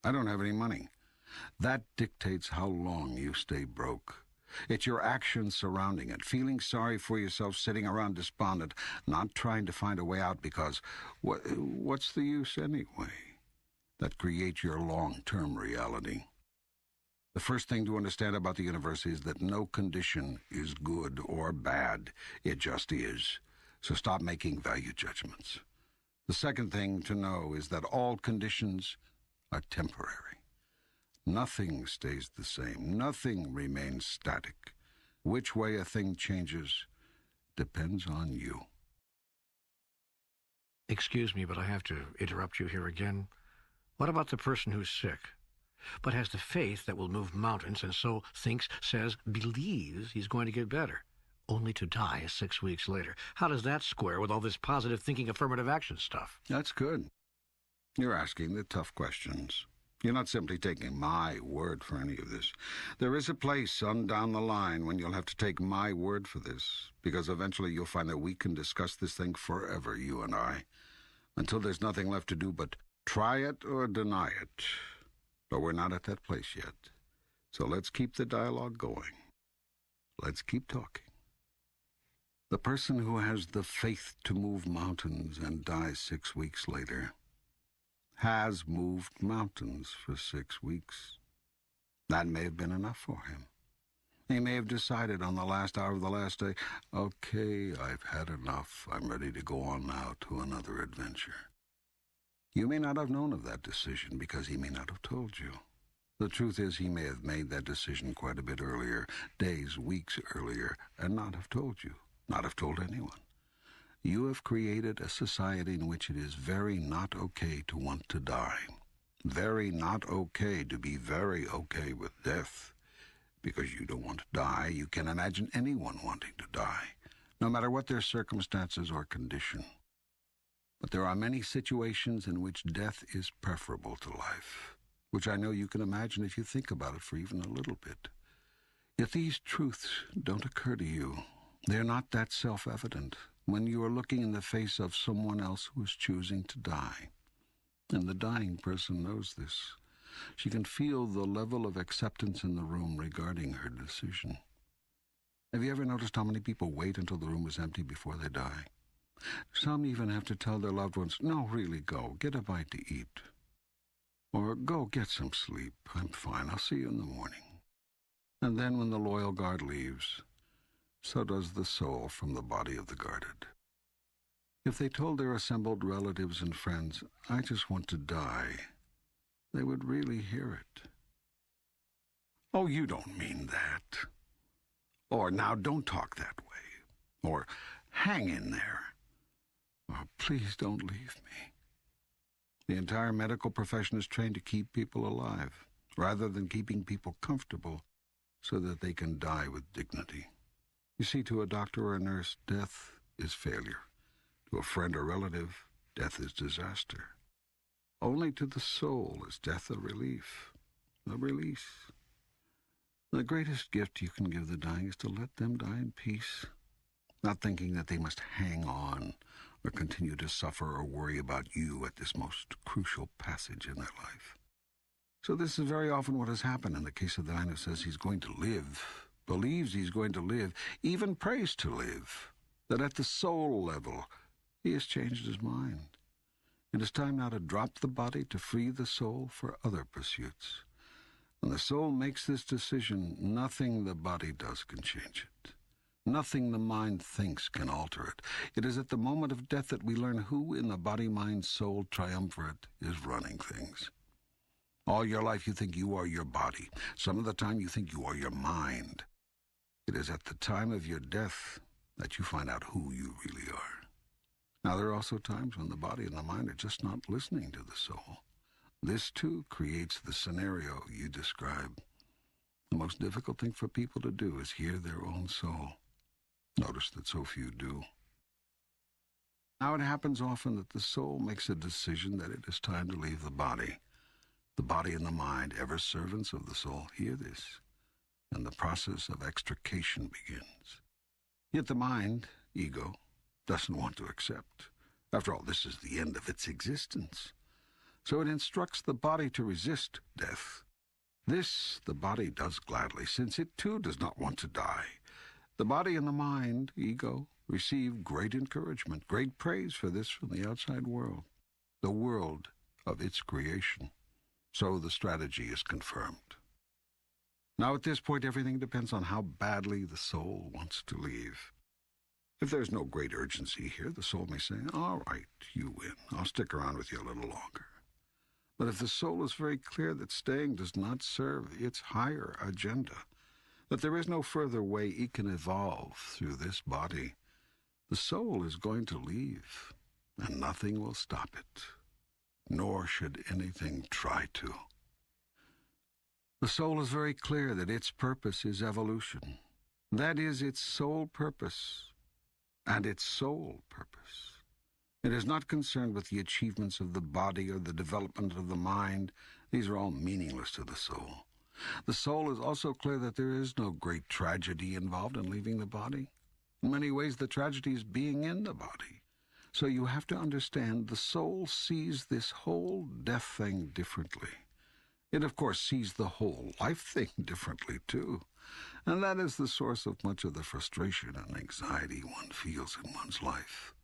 I don't have any money. That dictates how long you stay broke. It's your actions surrounding it, feeling sorry for yourself, sitting around despondent, not trying to find a way out because what's the use anyway? That creates your long-term reality. The first thing to understand about the universe is that no condition is good or bad. It just is. So stop making value judgments. The second thing to know is that all conditions are temporary. Nothing stays the same. Nothing remains static. Which way a thing changes depends on you. Excuse me, but I have to interrupt you here again. What about the person who's sick, but has the faith that will move mountains and so thinks, says, believes he's going to get better, only to die 6 weeks later? How does that square with all this positive thinking, affirmative action stuff? That's good. You're asking the tough questions. You're not simply taking my word for any of this. There is a place on down the line when you'll have to take my word for this, because eventually you'll find that we can discuss this thing forever, you and I, until there's nothing left to do but try it or deny it. But we're not at that place yet. So let's keep the dialogue going. Let's keep talking. The person who has the faith to move mountains and dies 6 weeks later has moved mountains for 6 weeks. That may have been enough for him. He may have decided on the last hour of the last day, okay, I've had enough. I'm ready to go on now to another adventure. You may not have known of that decision because he may not have told you. The truth is he may have made that decision quite a bit earlier, days, weeks earlier, and not have told you, not have told anyone. You have created a society in which it is very not okay to want to die. Very not okay to be very okay with death. Because you don't want to die, you can imagine anyone wanting to die, no matter what their circumstances or condition. But there are many situations in which death is preferable to life, which I know you can imagine if you think about it for even a little bit. Yet these truths don't occur to you. They're not that self-evident when you are looking in the face of someone else who is choosing to die. And the dying person knows this. She can feel the level of acceptance in the room regarding her decision. Have you ever noticed how many people wait until the room is empty before they die? Some even have to tell their loved ones, no, really, go, get a bite to eat. Or go get some sleep. I'm fine, I'll see you in the morning. And then when the loyal guard leaves, so does the soul from the body of the guarded. If they told their assembled relatives and friends, "I just want to die," they would really hear it. "Oh, you don't mean that." Or, "Now, don't talk that way." Or, "Hang in there." Or, "Please don't leave me." The entire medical profession is trained to keep people alive, rather than keeping people comfortable so that they can die with dignity. You see, to a doctor or a nurse, death is failure. To a friend or relative, death is disaster. Only to the soul is death a relief, a release. The greatest gift you can give the dying is to let them die in peace, not thinking that they must hang on or continue to suffer or worry about you at this most crucial passage in their life. So this is very often what has happened in the case of the man who says he's going to live, believes he's going to live, even prays to live, that at the soul level he has changed his mind. It is time now to drop the body to free the soul for other pursuits. When the soul makes this decision, nothing the body does can change it. Nothing the mind thinks can alter it. It is at the moment of death that we learn who in the body-mind-soul triumvirate is running things. All your life you think you are your body. Some of the time you think you are your mind. It is at the time of your death that you find out who you really are. Now, there are also times when the body and the mind are just not listening to the soul. This, too, creates the scenario you describe. The most difficult thing for people to do is hear their own soul. Notice that so few do. Now, it happens often that the soul makes a decision that it is time to leave the body. The body and the mind, ever servants of the soul, hear this, and the process of extrication begins. Yet the mind, ego, doesn't want to accept. After all, this is the end of its existence. So it instructs the body to resist death. This the body does gladly, since it too does not want to die. The body and the mind, ego, receive great encouragement, great praise for this from the outside world, the world of its creation. So the strategy is confirmed. Now at this point, everything depends on how badly the soul wants to leave. If there's no great urgency here, the soul may say, "All right, you win. I'll stick around with you a little longer." But if the soul is very clear that staying does not serve its higher agenda, that there is no further way it can evolve through this body, the soul is going to leave, and nothing will stop it, nor should anything try to. The soul is very clear that its purpose is evolution. That is its sole purpose, and its sole purpose. It is not concerned with the achievements of the body or the development of the mind. These are all meaningless to the soul. The soul is also clear that there is no great tragedy involved in leaving the body. In many ways, the tragedy is being in the body. So you have to understand the soul sees this whole death thing differently. It, of course, sees the whole life thing differently, too. And that is the source of much of the frustration and anxiety one feels in one's life.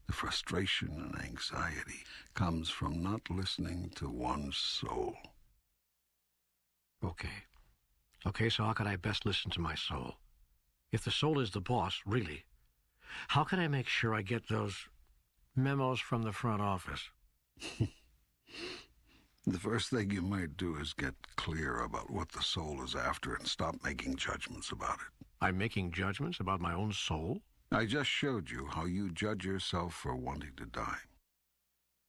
The frustration and anxiety comes from not listening to one's soul. Okay, so how can I best listen to my soul? If the soul is the boss, really, how can I make sure I get those memos from the front office? The first thing you might do is get clear about what the soul is after and stop making judgments about it. I'm making judgments about my own soul? I just showed you how you judge yourself for wanting to die.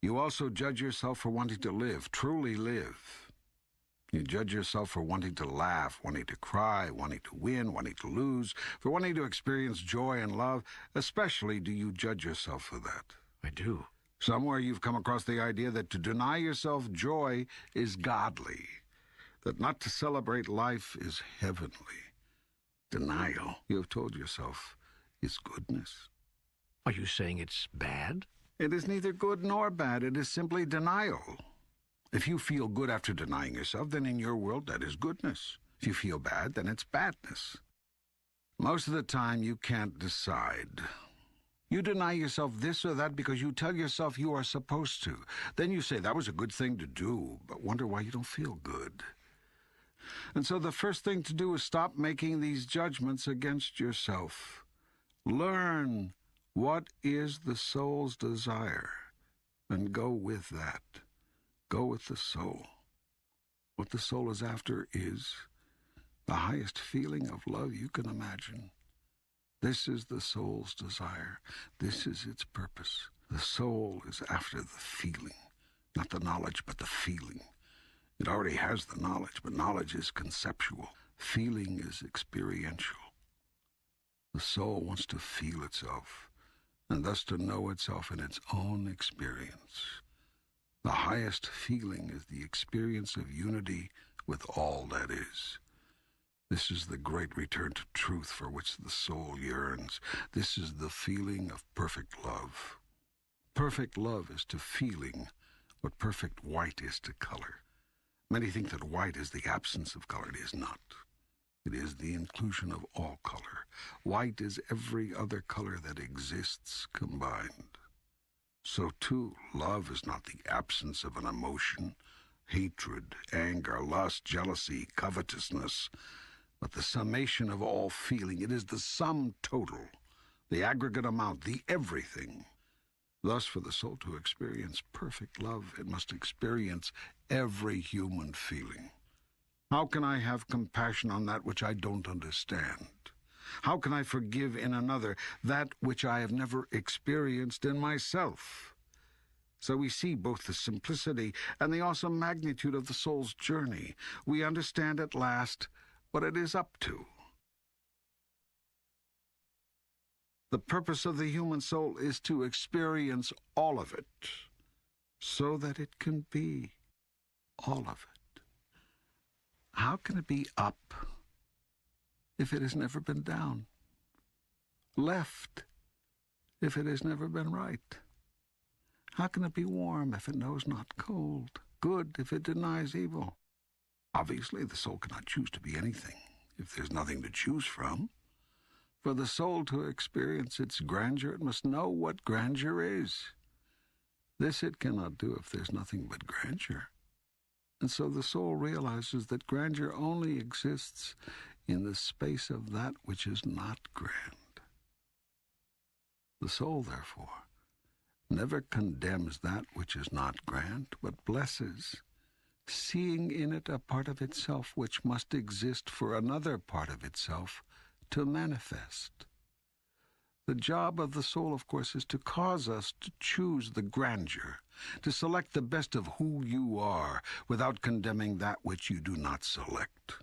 You also judge yourself for wanting to live, truly live. You judge yourself for wanting to laugh, wanting to cry, wanting to win, wanting to lose, for wanting to experience joy and love. Especially do you judge yourself for that. I do. Somewhere you've come across the idea that to deny yourself joy is godly, that not to celebrate life is heavenly. Denial, you have told yourself, is goodness. Are you saying it's bad? It is neither good nor bad. It is simply denial. If you feel good after denying yourself, then in your world that is goodness. If you feel bad, then it's badness. Most of the time you can't decide. You deny yourself this or that because you tell yourself you are supposed to. Then you say that was a good thing to do, but wonder why you don't feel good. And so the first thing to do is stop making these judgments against yourself. Learn What is the soul's desire? And go with that. Go with the soul. What the soul is after is the highest feeling of love you can imagine. This is the soul's desire. This is its purpose. The soul is after the feeling, not the knowledge, but the feeling. It already has the knowledge, but knowledge is conceptual. Feeling is experiential. The soul wants to feel itself, and thus to know itself in its own experience. The highest feeling is the experience of unity with all that is. This is the great return to truth for which the soul yearns. This is the feeling of perfect love. Perfect love is to feeling what perfect white is to color. Many think that white is the absence of color. It is not. It is the inclusion of all color. White is every other color that exists combined. So, too, love is not the absence of an emotion, hatred, anger, lust, jealousy, covetousness, but the summation of all feeling. It is the sum total, the aggregate amount, the everything. Thus, for the soul to experience perfect love, it must experience every human feeling. How can I have compassion on that which I don't understand? How can I forgive in another that which I have never experienced in myself? So we see both the simplicity and the awesome magnitude of the soul's journey. We understand at last what it is up to. The purpose of the human soul is to experience all of it, so that it can be all of it. How can it be up if it has never been down? Left if it has never been right? How can it be warm if it knows not cold? Good if it denies evil? Obviously, the soul cannot choose to be anything if there's nothing to choose from. For the soul to experience its grandeur, it must know what grandeur is. This it cannot do if there's nothing but grandeur. And so the soul realizes that grandeur only exists in the space of that which is not grand. The soul, therefore, never condemns that which is not grand, but blesses, seeing in it a part of itself which must exist for another part of itself to manifest. The job of the soul, of course, is to cause us to choose the grandeur, to select the best of who you are without condemning that which you do not select.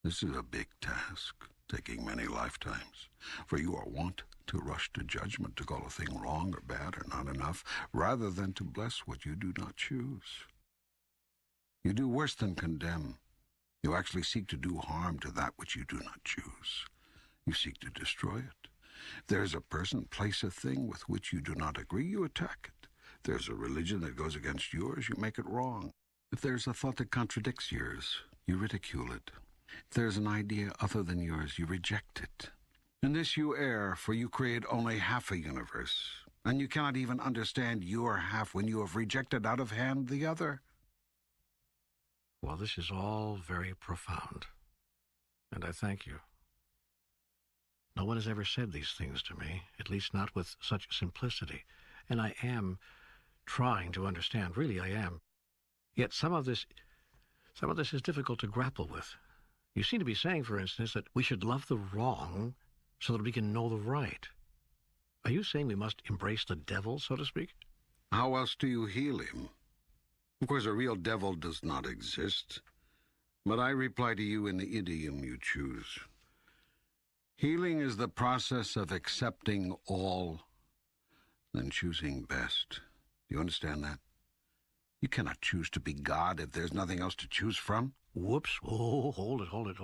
This is a big task, taking many lifetimes, for you are wont to rush to judgment, to call a thing wrong or bad or not enough, rather than to bless what you do not choose. You do worse than condemn. You actually seek to do harm to that which you do not choose. You seek to destroy it. If there is a person, place, a thing with which you do not agree, you attack it. If there's a religion that goes against yours, you make it wrong. If there's a thought that contradicts yours, you ridicule it. If there's an idea other than yours, you reject it. In this you err, for you create only half a universe, and you cannot even understand your half when you have rejected out of hand the other. Well, this is all very profound, and I thank you. No one has ever said these things to me, at least not with such simplicity, and I am trying to understand. Really, I am. Yet some of this is difficult to grapple with. You seem to be saying, for instance, that we should love the wrong so that we can know the right. Are you saying we must embrace the devil, so to speak? How else do you heal him? Of course, a real devil does not exist, but I reply to you in the idiom you choose. Healing is the process of accepting all, then choosing best. Do you understand that? You cannot choose to be God if there's nothing else to choose from. Whoops. Oh, hold it.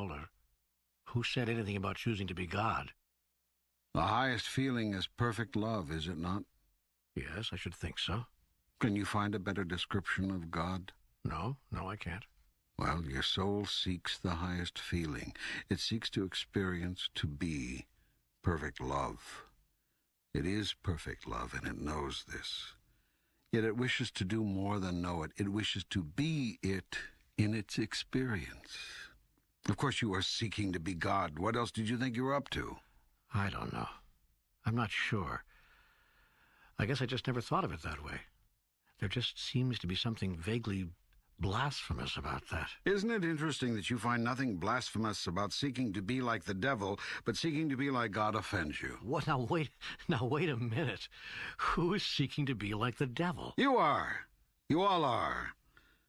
Who said anything about choosing to be God? The highest feeling is perfect love, is it not? Yes, I should think so. Can you find a better description of God? No, I can't. Well, your soul seeks the highest feeling. It seeks to experience, to be, perfect love. It is perfect love, and it knows this. Yet it wishes to do more than know it. It wishes to be it in its experience. Of course you are seeking to be God. What else did you think you were up to? I don't know. I'm not sure. I guess I just never thought of it that way. There just seems to be something vaguely blasphemous about that. Isn't it interesting that you find nothing blasphemous about seeking to be like the devil, but seeking to be like God offends you? What? Now wait a minute. Who is seeking to be like the devil? You are. You all are.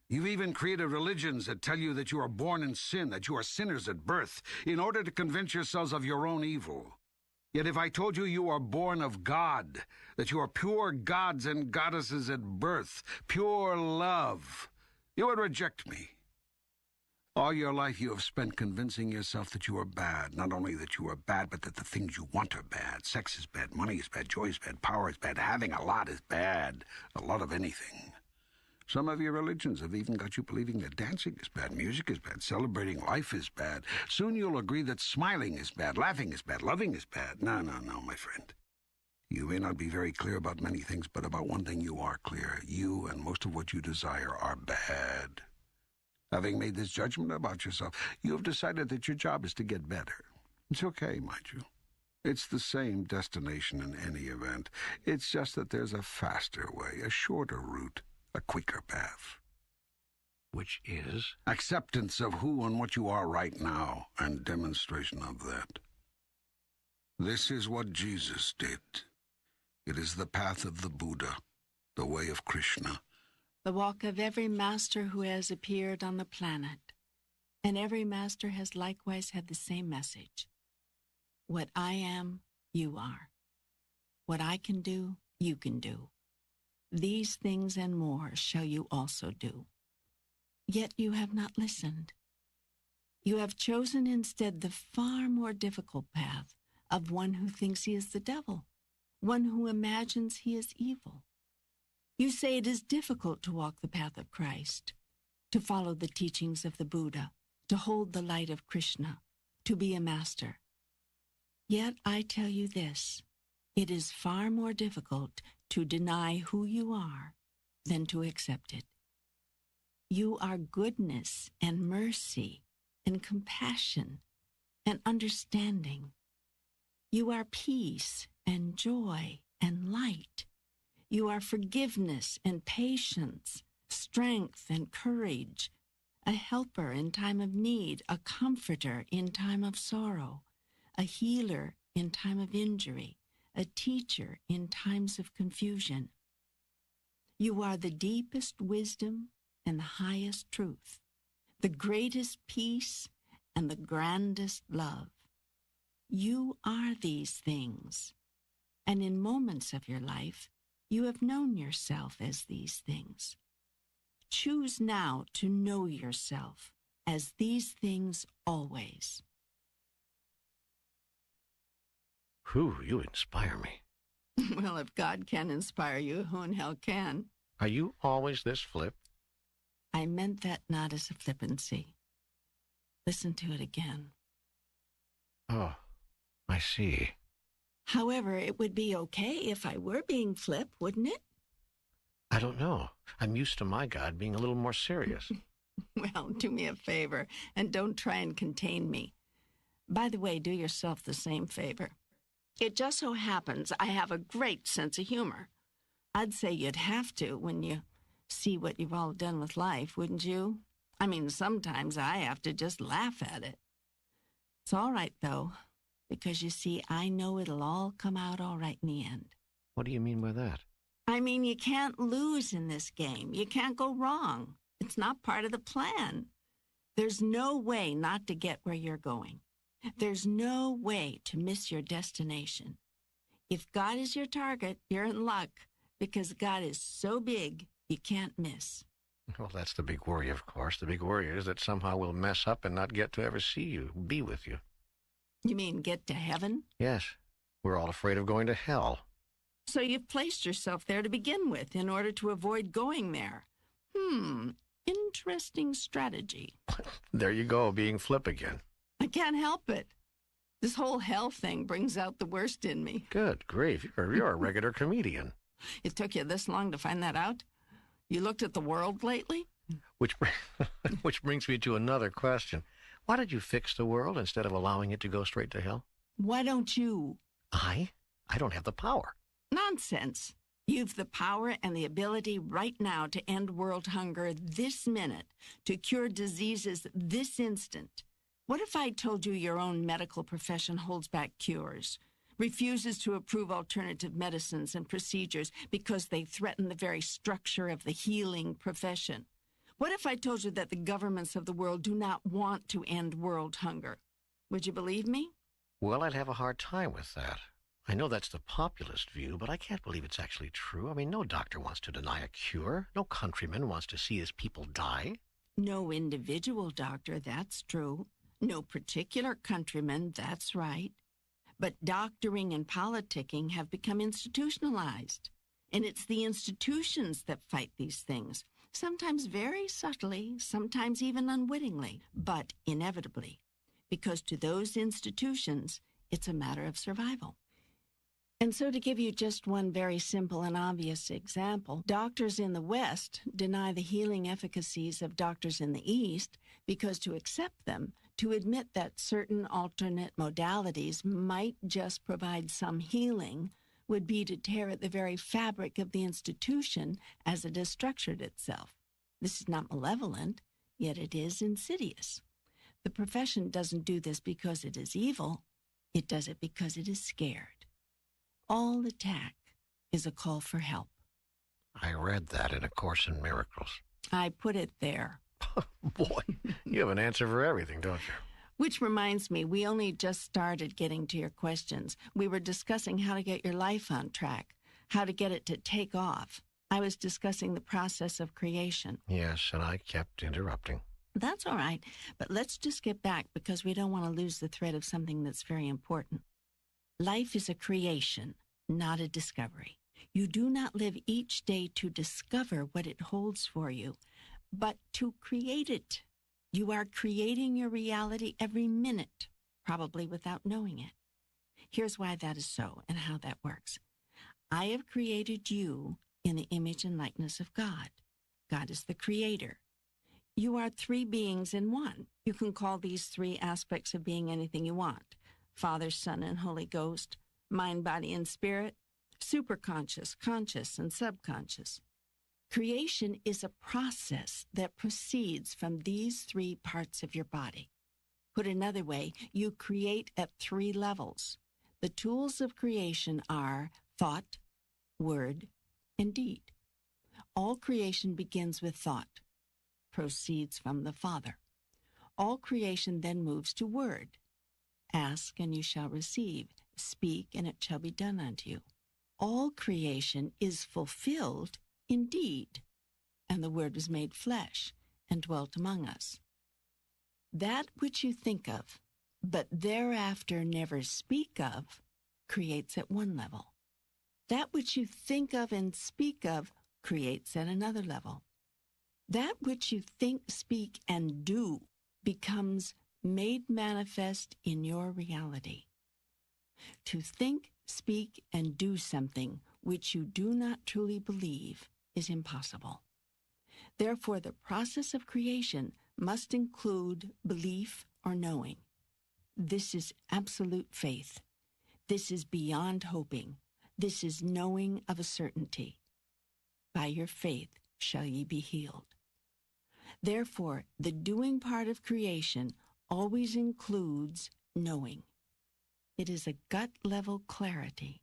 You've even created religions that tell you that you are born in sin, that you are sinners at birth, in order to convince yourselves of your own evil. Yet if I told you you are born of God, that you are pure gods and goddesses at birth, pure love, you would reject me. All your life you have spent convincing yourself that you are bad. Not only that you are bad, but that the things you want are bad. Sex is bad, money is bad, joy is bad, power is bad, having a lot is bad. A lot of anything. Some of your religions have even got you believing that dancing is bad, music is bad, celebrating life is bad. Soon you'll agree that smiling is bad, laughing is bad, loving is bad. No, my friend. You may not be very clear about many things, but about one thing you are clear. You and most of what you desire are bad. Having made this judgment about yourself, you have decided that your job is to get better. It's okay, mind you. It's the same destination in any event. It's just that there's a faster way, a shorter route, a quicker path. Which is? Acceptance of who and what you are right now, and demonstration of that. This is what Jesus did. It is the path of the Buddha, the way of Krishna. The walk of every master who has appeared on the planet. And every master has likewise had the same message. What I am, you are. What I can do, you can do. These things and more shall you also do. Yet you have not listened. You have chosen instead the far more difficult path of one who thinks he is the devil, one who imagines he is evil. You say it is difficult to walk the path of Christ, to follow the teachings of the Buddha, to hold the light of Krishna, to be a master. Yet I tell you this, it is far more difficult to deny who you are than to accept it. You are goodness and mercy and compassion and understanding. You are peace and joy and light. You are forgiveness and patience, strength and courage, a helper in time of need, a comforter in time of sorrow, a healer in time of injury, a teacher in times of confusion. You are the deepest wisdom and the highest truth, the greatest peace and the grandest love. You are these things, and in moments of your life, you have known yourself as these things. Choose now to know yourself as these things always. Whew, you inspire me. Well, if God can inspire you, who in hell can? Are you always this flip? I meant that not as a flippancy. Listen to it again. Oh, I see. However, it would be okay if I were being flip, wouldn't it? I don't know. I'm used to my God being a little more serious. Well, do me a favor and don't try and contain me. By the way, do yourself the same favor. It just so happens I have a great sense of humor. I'd say you'd have to when you see what you've all done with life, wouldn't you? I mean, sometimes I have to just laugh at it. It's all right, though, because you see, I know it'll all come out all right in the end. What do you mean by that? I mean, you can't lose in this game. You can't go wrong. It's not part of the plan. There's no way not to get where you're going. There's no way to miss your destination. If God is your target, you're in luck, because God is so big, you can't miss. Well, that's the big worry, of course. The big worry is that somehow we'll mess up and not get to ever see you, be with you. You mean get to heaven? Yes. We're all afraid of going to hell. So you've placed yourself there to begin with in order to avoid going there. Interesting strategy. There you go, being flip again. I can't help it. This whole hell thing brings out the worst in me. Good grief, you're a regular comedian. It took you this long to find that out? You looked at the world lately? Which brings me to another question. Why did you fix the world instead of allowing it to go straight to hell? Why don't you? I don't have the power. Nonsense. You've the power and the ability right now to end world hunger this minute, to cure diseases this instant. What if I told you your own medical profession holds back cures, refuses to approve alternative medicines and procedures because they threaten the very structure of the healing profession? What if I told you that the governments of the world do not want to end world hunger? Would you believe me? Well, I'd have a hard time with that. I know that's the populist view, but I can't believe it's actually true. I mean, no doctor wants to deny a cure. No countryman wants to see his people die. No individual doctor, that's true. No particular countryman, that's right. But doctoring and politicking have become institutionalized. And it's the institutions that fight these things, sometimes very subtly, sometimes even unwittingly, but inevitably. Because to those institutions, it's a matter of survival. And so to give you just one very simple and obvious example, doctors in the West deny the healing efficacies of doctors in the East because to accept them, to admit that certain alternate modalities might just provide some healing, would be to tear at the very fabric of the institution as it has structured itself. This is not malevolent, yet it is insidious. The profession doesn't do this because it is evil. It does it because it is scared. All attack is a call for help. I read that in A Course in Miracles. I put it there. Boy, you have an answer for everything, don't you? Which reminds me, we only just started getting to your questions. We were discussing how to get your life on track, how to get it to take off. I was discussing the process of creation. Yes, and I kept interrupting. That's all right, but let's just get back because we don't want to lose the thread of something that's very important. Life is a creation, not a discovery. You do not live each day to discover what it holds for you, but to create it. You are creating your reality every minute, probably without knowing it. Here's why that is so and how that works. I have created you in the image and likeness of God. God is the creator. You are three beings in one. You can call these three aspects of being anything you want. Father, Son, and Holy Ghost, mind, body, and spirit, superconscious, conscious, and subconscious. Creation is a process that proceeds from these three parts of your body. Put another way, you create at three levels. The tools of creation are thought, word, and deed. All creation begins with thought, proceeds from the Father. All creation then moves to word. Ask, and you shall receive. Speak, and it shall be done unto you. All creation is fulfilled indeed, and the Word was made flesh and dwelt among us. That which you think of, but thereafter never speak of, creates at one level. That which you think of and speak of creates at another level. That which you think, speak, and do becomes made manifest in your reality. To think, speak, and do something which you do not truly believe is impossible. Therefore, the process of creation must include belief or knowing. This is absolute faith. This is beyond hoping. This is knowing of a certainty. By your faith shall ye be healed. Therefore, the doing part of creation always includes knowing. It is a gut-level clarity,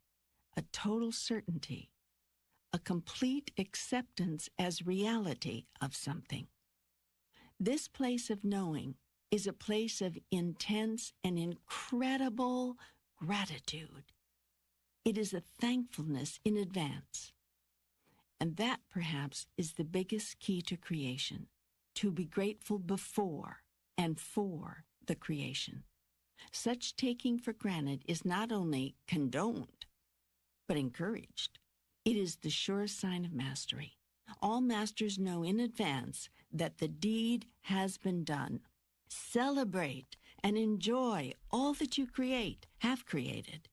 a total certainty, a complete acceptance as reality of something. This place of knowing is a place of intense and incredible gratitude. It is a thankfulness in advance. And that, perhaps, is the biggest key to creation, to be grateful before and for the creation. Such taking for granted is not only condoned, but encouraged. It is the sure sign of mastery. All masters know in advance that the deed has been done. Celebrate and enjoy all that you have created.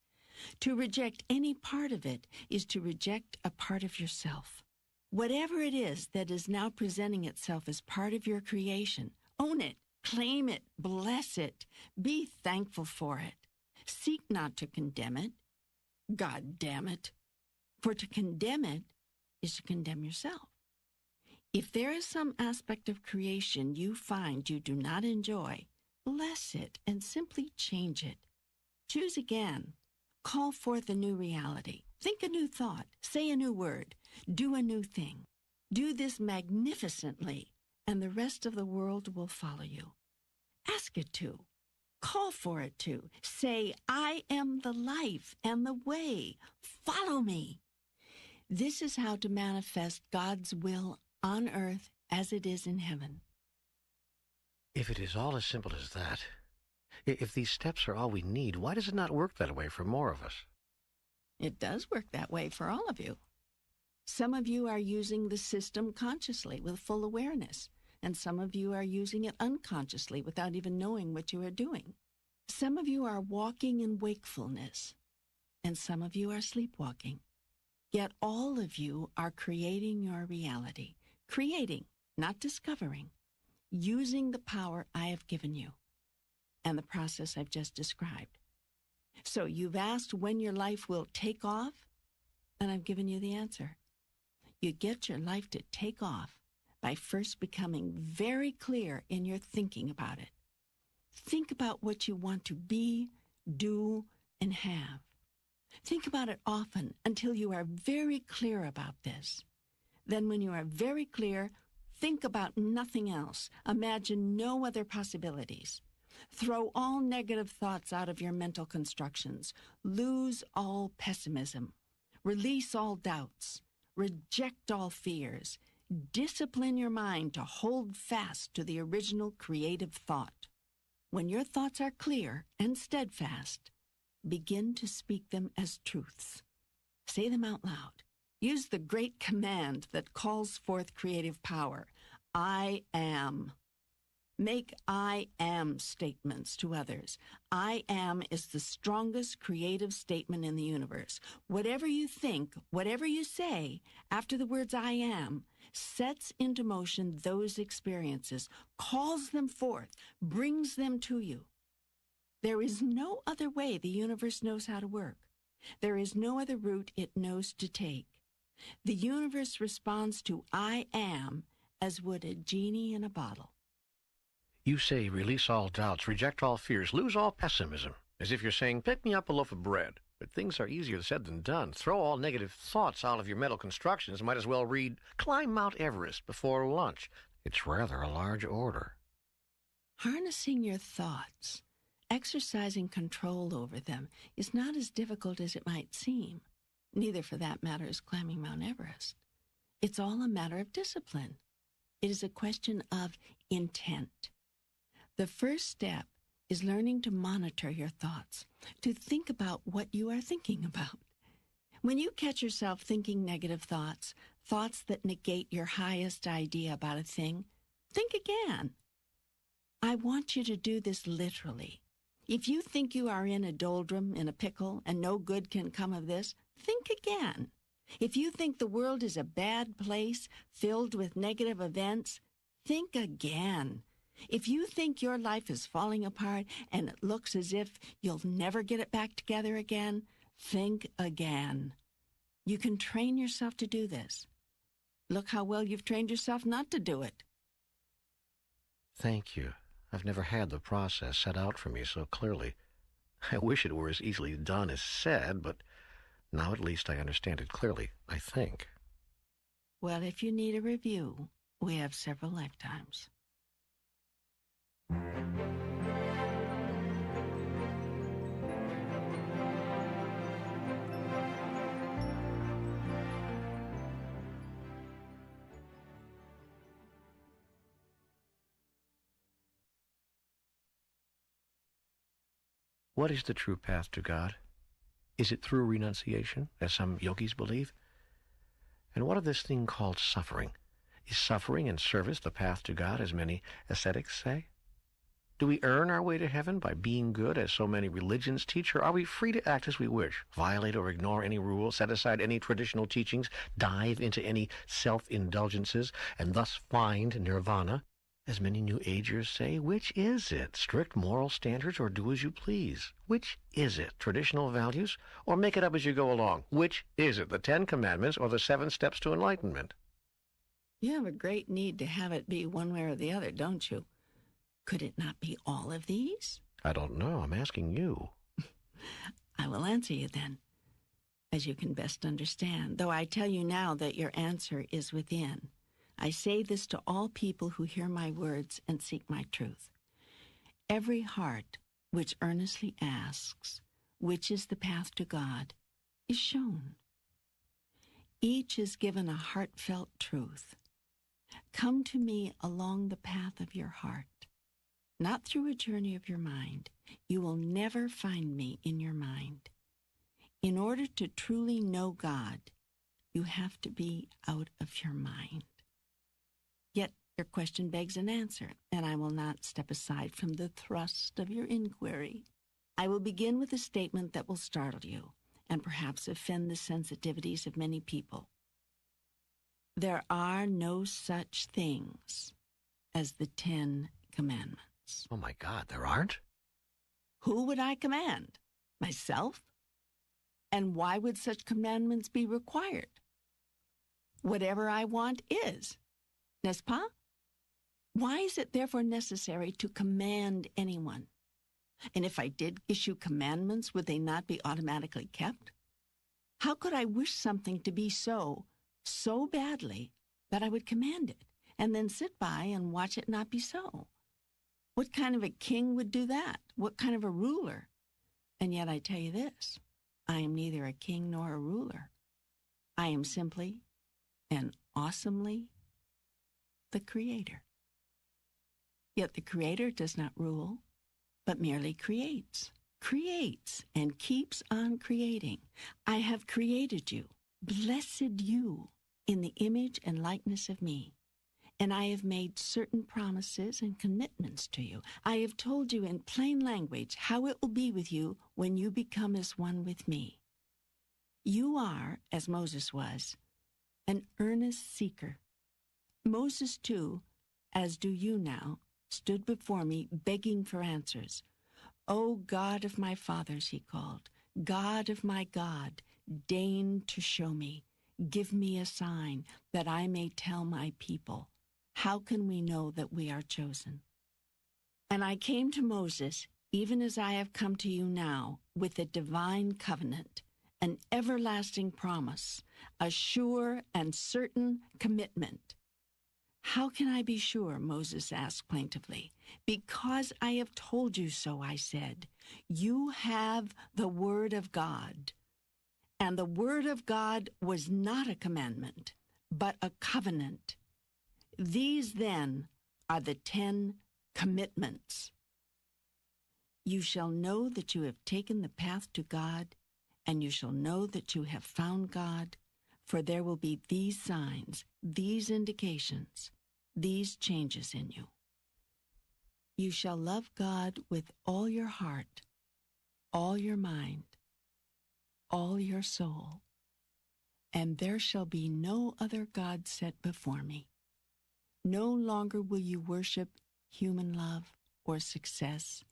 To reject any part of it is to reject a part of yourself. Whatever it is that is now presenting itself as part of your creation, own it, claim it, bless it, be thankful for it. Seek not to condemn it. God damn it. For to condemn it is to condemn yourself. If there is some aspect of creation you find you do not enjoy, bless it and simply change it. Choose again. Call forth a new reality. Think a new thought. Say a new word. Do a new thing. Do this magnificently, and the rest of the world will follow you. Ask it to. Call for it to. Say, I am the life and the way. Follow me. This is how to manifest God's will on earth as it is in heaven. If it is all as simple as that, if these steps are all we need, why does it not work that way for more of us? It does work that way for all of you. Some of you are using the system consciously with full awareness, and some of you are using it unconsciously without even knowing what you are doing. Some of you are walking in wakefulness, and some of you are sleepwalking. Yet all of you are creating your reality. Creating, not discovering, using the power I have given you and the process I've just described. So you've asked when your life will take off, and I've given you the answer. You get your life to take off by first becoming very clear in your thinking about it. Think about what you want to be, do, and have. Think about it often until you are very clear about this. Then when you are very clear, think about nothing else. Imagine no other possibilities. Throw all negative thoughts out of your mental constructions. Lose all pessimism. Release all doubts. Reject all fears. Discipline your mind to hold fast to the original creative thought. When your thoughts are clear and steadfast, begin to speak them as truths. Say them out loud. Use the great command that calls forth creative power. I am. Make I am statements to others. I am is the strongest creative statement in the universe. Whatever you think, whatever you say, after the words I am, sets into motion those experiences, calls them forth, brings them to you. There is no other way the universe knows how to work. There is no other route it knows to take. The universe responds to I am as would a genie in a bottle. You say release all doubts, reject all fears, lose all pessimism, as if you're saying pick me up a loaf of bread. But things are easier said than done. Throw all negative thoughts out of your mental constructions. Might as well read Climb Mount Everest before lunch. It's rather a large order. Harnessing your thoughts, exercising control over them, is not as difficult as it might seem. Neither, for that matter, is climbing Mount Everest. It's all a matter of discipline. It is a question of intent. The first step is learning to monitor your thoughts, to think about what you are thinking about. When you catch yourself thinking negative thoughts, thoughts that negate your highest idea about a thing, think again. I want you to do this literally. If you think you are in a doldrum, in a pickle, and no good can come of this, think again. If you think the world is a bad place filled with negative events, think again. If you think your life is falling apart and it looks as if you'll never get it back together again, think again. You can train yourself to do this. Look how well you've trained yourself not to do it. Thank you. I've never had the process set out for me so clearly. I wish it were as easily done as said, but now at least I understand it clearly, I think. Well, if you need a review, we have several lifetimes. What is the true path to God? Is it through renunciation, as some yogis believe? And what of this thing called suffering? Is suffering and service the path to God, as many ascetics say? Do we earn our way to heaven by being good, as so many religions teach, or are we free to act as we wish, violate or ignore any rules, set aside any traditional teachings, dive into any self-indulgences, and thus find nirvana? As many New Agers say, which is it? Strict moral standards or do as you please? Which is it? Traditional values or make it up as you go along? Which is it? The 10 Commandments or the 7 Steps to Enlightenment? You have a great need to have it be one way or the other, don't you? Could it not be all of these? I don't know. I'm asking you. I will answer you then, as you can best understand, though I tell you now that your answer is within. I say this to all people who hear my words and seek my truth. Every heart which earnestly asks, which is the path to God, is shown. Each is given a heartfelt truth. Come to me along the path of your heart, not through a journey of your mind. You will never find me in your mind. In order to truly know God, you have to be out of your mind. Yet your question begs an answer, and I will not step aside from the thrust of your inquiry. I will begin with a statement that will startle you and perhaps offend the sensitivities of many people. There are no such things as the 10 Commandments. Oh my God, there aren't? Who would I command? Myself? And why would such commandments be required? Whatever I want is. N'est-ce pas? Why is it therefore necessary to command anyone? And if I did issue commandments, would they not be automatically kept? How could I wish something to be so badly that I would command it and then sit by and watch it not be so? What kind of a king would do that? What kind of a ruler? And yet I tell you this, I am neither a king nor a ruler. I am simply and awesomely the Creator. Yet the Creator does not rule, but merely creates and keeps on creating. I have created you, blessed you, in the image and likeness of me. And I have made certain promises and commitments to you. I have told you in plain language how it will be with you when you become as one with me. You are, as Moses was, an earnest seeker. Moses, too, as do you now, stood before me begging for answers. O God of my fathers, he called, God of my God, deign to show me. Give me a sign that I may tell my people. How can we know that we are chosen? And I came to Moses, even as I have come to you now, with a divine covenant, an everlasting promise, a sure and certain commitment. How can I be sure? Moses asked plaintively. Because I have told you so, I said. You have the word of God. And the word of God was not a commandment, but a covenant. These, then, are the 10 commitments. You shall know that you have taken the path to God, and you shall know that you have found God, for there will be these signs, these indications, these changes in you. You shall love God with all your heart, all your mind, all your soul, and there shall be no other God set before me. No longer will you worship human love or success,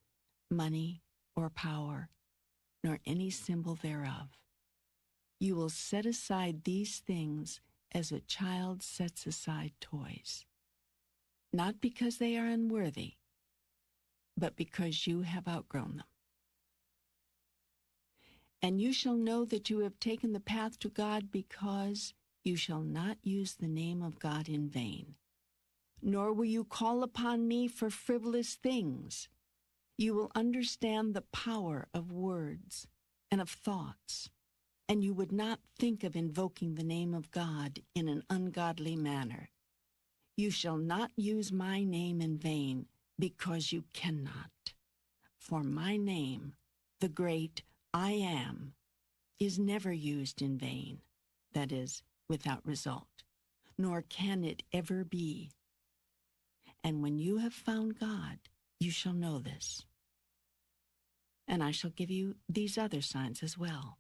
money or power, nor any symbol thereof. You will set aside these things as a child sets aside toys, not because they are unworthy, but because you have outgrown them. And you shall know that you have taken the path to God because you shall not use the name of God in vain, nor will you call upon me for frivolous things. You will understand the power of words and of thoughts, and you would not think of invoking the name of God in an ungodly manner. You shall not use my name in vain, because you cannot. For my name, the great I Am, is never used in vain, that is, without result, nor can it ever be. And when you have found God, you shall know this. And I shall give you these other signs as well.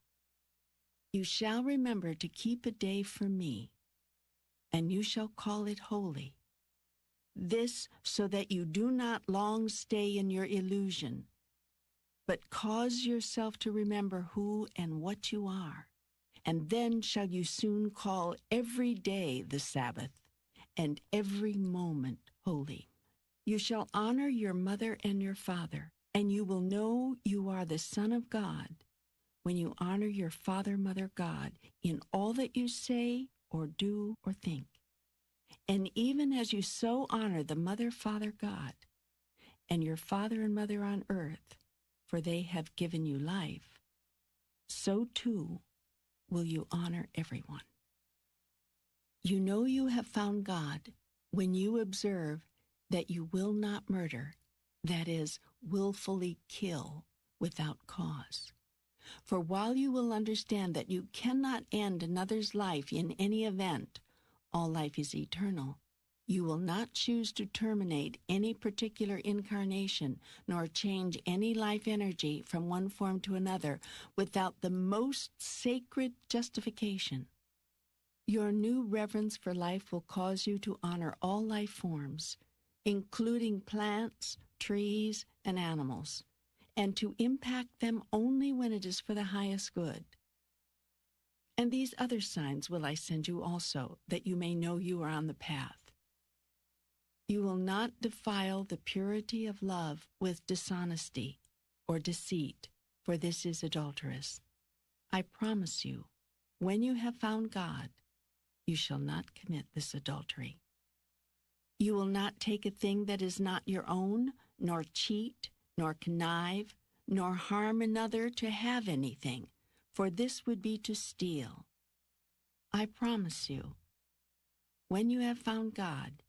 You shall remember to keep a day for me, and you shall call it holy. This so that you do not long stay in your illusion, but cause yourself to remember who and what you are. And then shall you soon call every day the Sabbath, and every moment holy. You shall honor your mother and your father, and you will know you are the Son of God when you honor your father, mother, God in all that you say or do or think. And even as you so honor the mother, father, God, and your father and mother on earth, for they have given you life, so too will you honor everyone. You know you have found God when you observe that you will not murder, that is, willfully kill without cause. For while you will understand that you cannot end another's life in any event, all life is eternal, you will not choose to terminate any particular incarnation nor change any life energy from one form to another without the most sacred justification. Your new reverence for life will cause you to honor all life forms, including plants, trees, and animals, and to impact them only when it is for the highest good. And these other signs will I send you also, that you may know you are on the path. You will not defile the purity of love with dishonesty or deceit, for this is adulterous. I promise you, when you have found God, you shall not commit this adultery. You will not take a thing that is not your own, nor cheat, nor connive, nor harm another to have anything, for this would be to steal. I promise you, when you have found God,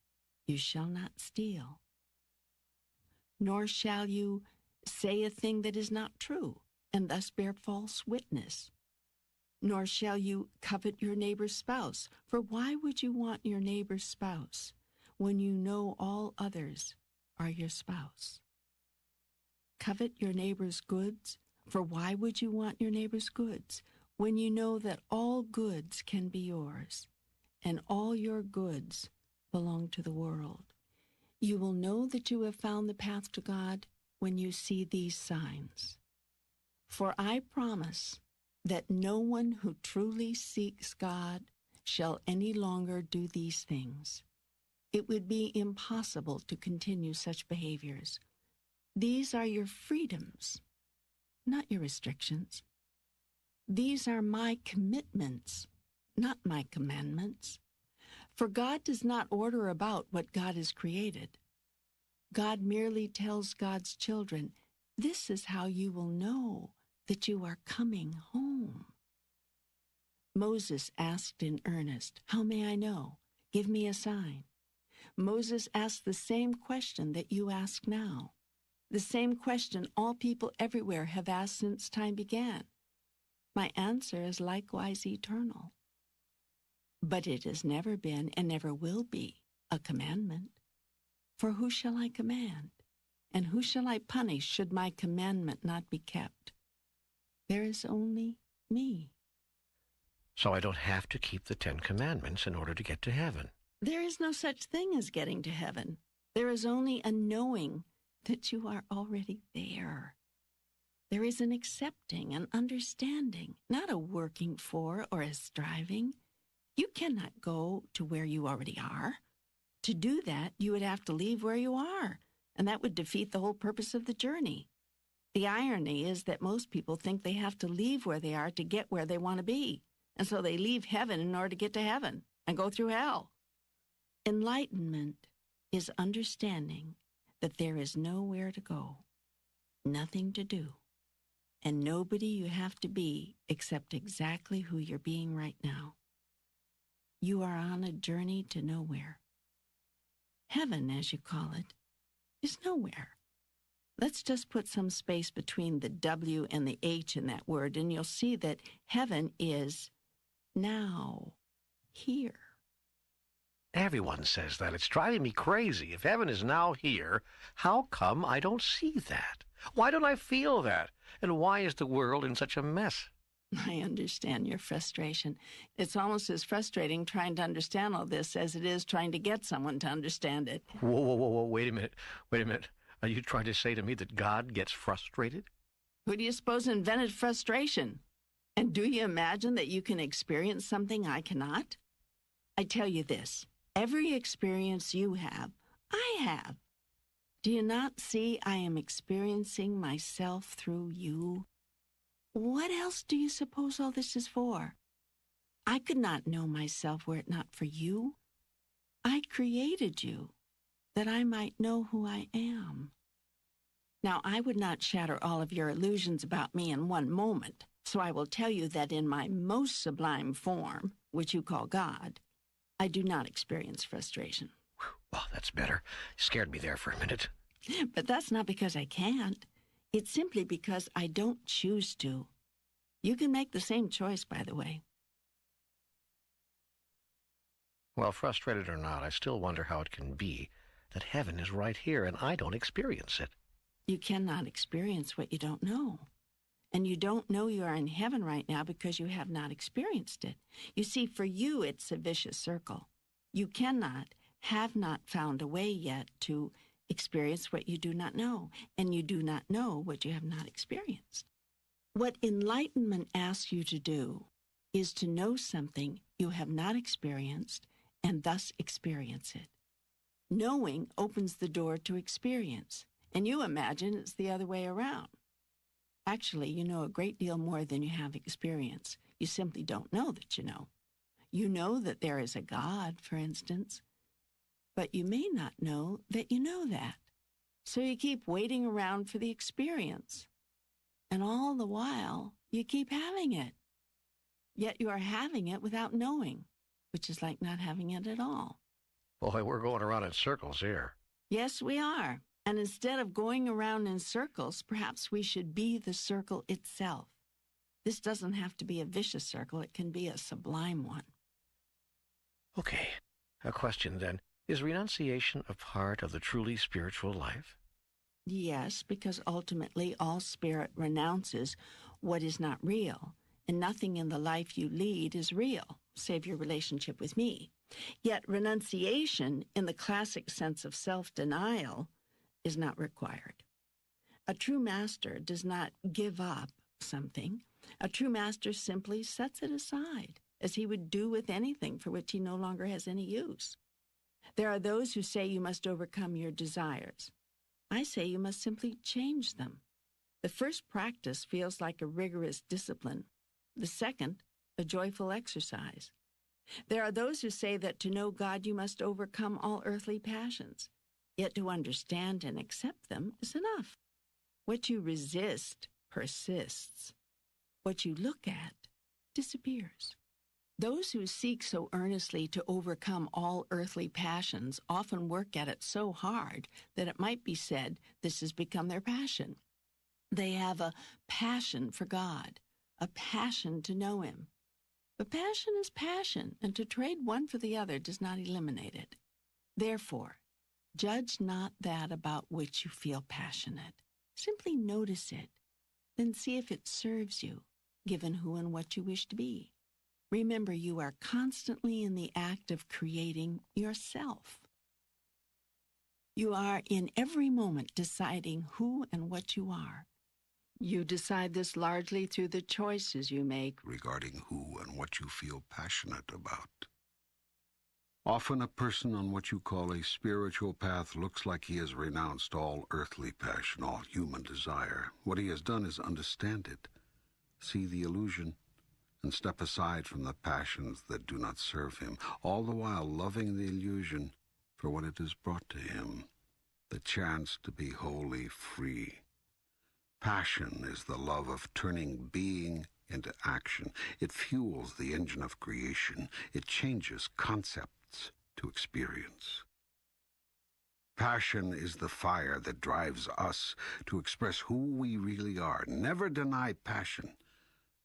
you shall not steal. Nor shall you say a thing that is not true, and thus bear false witness. Nor shall you covet your neighbor's spouse, for why would you want your neighbor's spouse when you know all others are your spouse? Covet your neighbor's goods, for why would you want your neighbor's goods when you know that all goods can be yours, and all your goods belong to the world? You will know that you have found the path to God when you see these signs. For I promise that no one who truly seeks God shall any longer do these things. It would be impossible to continue such behaviors. These are your freedoms, not your restrictions. These are my commitments, not my commandments. For God does not order about what God has created. God merely tells God's children, this is how you will know that you are coming home. Moses asked in earnest, how may I know? Give me a sign. Moses asked the same question that you ask now, the same question all people everywhere have asked since time began. My answer is likewise eternal. But it has never been and never will be a commandment. For who shall I command? And who shall I punish should my commandment not be kept? There is only me. So I don't have to keep the 10 Commandments in order to get to heaven. There is no such thing as getting to heaven. There is only a knowing that you are already there. There is an accepting, an understanding, not a working for or a striving. You cannot go to where you already are. To do that, you would have to leave where you are, and that would defeat the whole purpose of the journey. The irony is that most people think they have to leave where they are to get where they want to be, and so they leave heaven in order to get to heaven and go through hell. Enlightenment is understanding that there is nowhere to go, nothing to do, and nobody you have to be except exactly who you're being right now. You are on a journey to nowhere. Heaven, as you call it, is nowhere. Let's just put some space between the W and the H in that word, and you'll see that heaven is now, here. Everyone says that. It's driving me crazy. If heaven is now here, how come I don't see that? Why don't I feel that? And why is the world in such a mess? I understand your frustration. It's almost as frustrating trying to understand all this as it is trying to get someone to understand it. Whoa, wait a minute. Are you trying to say to me that God gets frustrated? Who do you suppose invented frustration? And do you imagine that you can experience something I cannot? I tell you this, every experience you have, I have. Do you not see I am experiencing myself through you? What else do you suppose all this is for? I could not know myself were it not for you. I created you that I might know who I am. Now, I would not shatter all of your illusions about me in one moment, so I will tell you that in my most sublime form, which you call God, I do not experience frustration. Well, that's better. Scared me there for a minute. But that's not because I can't. It's simply because I don't choose to. You can make the same choice, by the way. Well, frustrated or not, I still wonder how it can be that heaven is right here and I don't experience it. You cannot experience what you don't know. And you don't know you are in heaven right now because you have not experienced it. You see, for you, it's a vicious circle. You have not found a way yet to experience what you do not know, and you do not know what you have not experienced. What enlightenment asks you to do is to know something you have not experienced and thus experience it. Knowing opens the door to experience, and you imagine it's the other way around. Actually, you know a great deal more than you have experience. You simply don't know that you know. You know that there is a God, for instance, but you may not know that you know that. So you keep waiting around for the experience. And all the while, you keep having it. Yet you are having it without knowing, which is like not having it at all. Boy, we're going around in circles here. Yes, we are. And instead of going around in circles, perhaps we should be the circle itself. This doesn't have to be a vicious circle. It can be a sublime one. Okay, a question then. Is renunciation a part of the truly spiritual life? Yes, because ultimately all spirit renounces what is not real, and nothing in the life you lead is real, save your relationship with me. Yet renunciation, in the classic sense of self-denial, is not required. A true master does not give up something. A true master simply sets it aside, as he would do with anything for which he no longer has any use. There are those who say you must overcome your desires. I say you must simply change them. The first practice feels like a rigorous discipline. The second, a joyful exercise. There are those who say that to know God you must overcome all earthly passions. Yet to understand and accept them is enough. What you resist persists. What you look at disappears. Those who seek so earnestly to overcome all earthly passions often work at it so hard that it might be said this has become their passion. They have a passion for God, a passion to know Him. But passion is passion, and to trade one for the other does not eliminate it. Therefore, judge not that about which you feel passionate. Simply notice it, then see if it serves you, given who and what you wish to be. Remember, you are constantly in the act of creating yourself. You are in every moment deciding who and what you are. You decide this largely through the choices you make regarding who and what you feel passionate about. Often a person on what you call a spiritual path looks like he has renounced all earthly passion, all human desire. What he has done is understand it, see the illusion, and step aside from the passions that do not serve him, all the while loving the illusion for what it has brought to him, the chance to be wholly free. Passion is the love of turning being into action. It fuels the engine of creation. It changes concepts to experience. Passion is the fire that drives us to express who we really are. Never deny passion,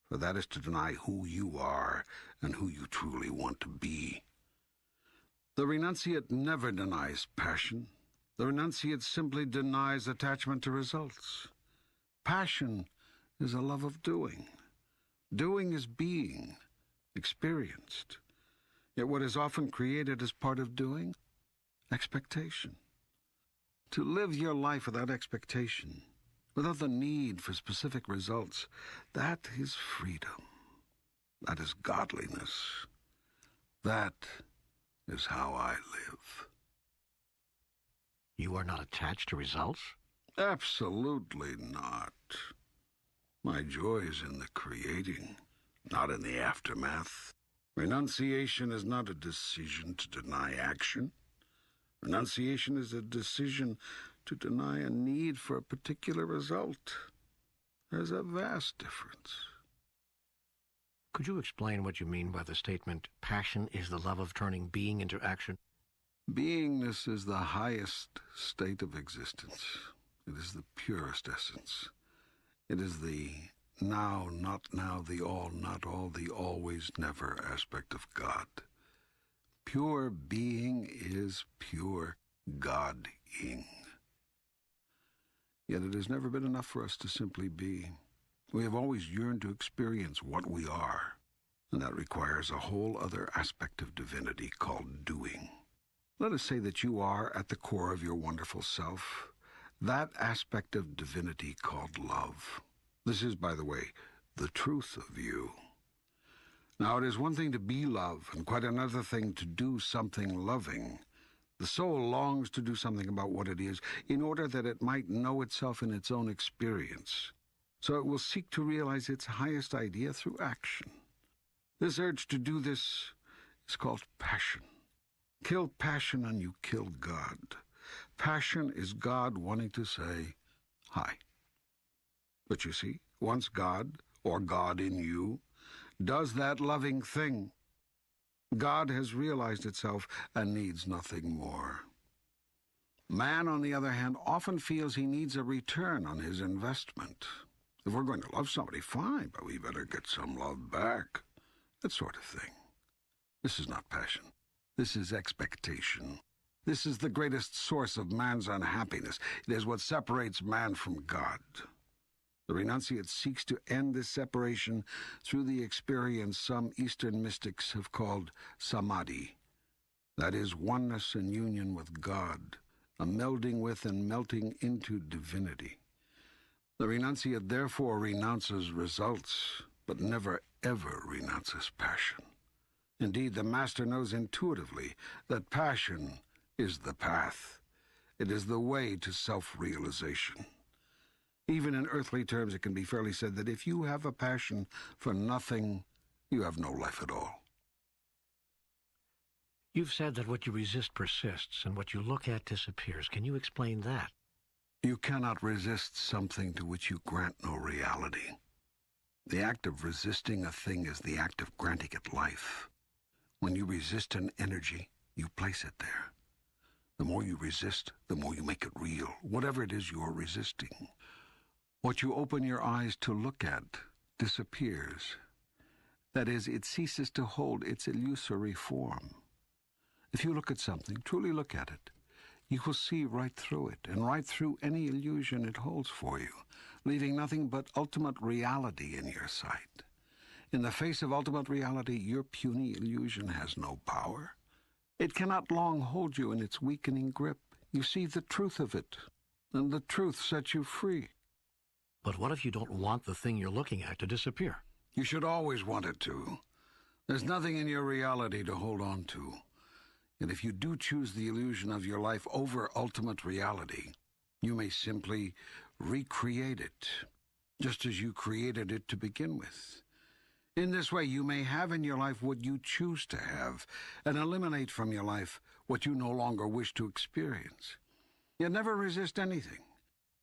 for that is to deny who you are and who you truly want to be. The renunciate never denies passion. The renunciate simply denies attachment to results. Passion is a love of doing. Doing is being, experienced. Yet what is often created as part of doing? Expectation. To live your life without expectation, without the need for specific results, that is freedom. That is godliness. That is how I live. You are not attached to results? Absolutely not. My joy is in the creating, not in the aftermath. Renunciation is not a decision to deny action. Renunciation is a decision to deny a need for a particular result. There's a vast difference. Could you explain what you mean by the statement, passion is the love of turning being into action? Beingness is the highest state of existence. It is the purest essence. It is the now, not now, the all, not all, the always, never aspect of God. Pure being is pure God-ing. Yet it has never been enough for us to simply be. We have always yearned to experience what we are, and that requires a whole other aspect of divinity called doing. Let us say that you are, at the core of your wonderful self, that aspect of divinity called love. This is, by the way, the truth of you. Now, it is one thing to be love, and quite another thing to do something loving. The soul longs to do something about what it is, in order that it might know itself in its own experience. So it will seek to realize its highest idea through action. This urge to do this is called passion. Kill passion and you kill God. Passion is God wanting to say, hi. But you see, once God, or God in you, does that loving thing, God has realized itself and needs nothing more. Man, on the other hand, often feels he needs a return on his investment. If we're going to love somebody, fine, but we better get some love back. That sort of thing. This is not passion. This is expectation. This is the greatest source of man's unhappiness. It is what separates man from God. The renunciate seeks to end this separation through the experience some Eastern mystics have called samadhi. That is, oneness and union with God, a melding with and melting into divinity. The renunciate therefore renounces results, but never ever renounces passion. Indeed, the master knows intuitively that passion is the path. It is the way to self-realization. Even in earthly terms, it can be fairly said that if you have a passion for nothing, you have no life at all. You've said that what you resist persists and what you look at disappears. Can you explain that? You cannot resist something to which you grant no reality. The act of resisting a thing is the act of granting it life. When you resist an energy, you place it there. The more you resist, the more you make it real, whatever it is you're resisting. What you open your eyes to look at disappears. That is, it ceases to hold its illusory form. If you look at something, truly look at it, you will see right through it, and right through any illusion it holds for you, leaving nothing but ultimate reality in your sight. In the face of ultimate reality, your puny illusion has no power. It cannot long hold you in its weakening grip. You see the truth of it, and the truth sets you free. But what if you don't want the thing you're looking at to disappear? You should always want it to. There's nothing in your reality to hold on to. And if you do choose the illusion of your life over ultimate reality, you may simply recreate it, just as you created it to begin with. In this way, you may have in your life what you choose to have, and eliminate from your life what you no longer wish to experience. Yet never resist anything.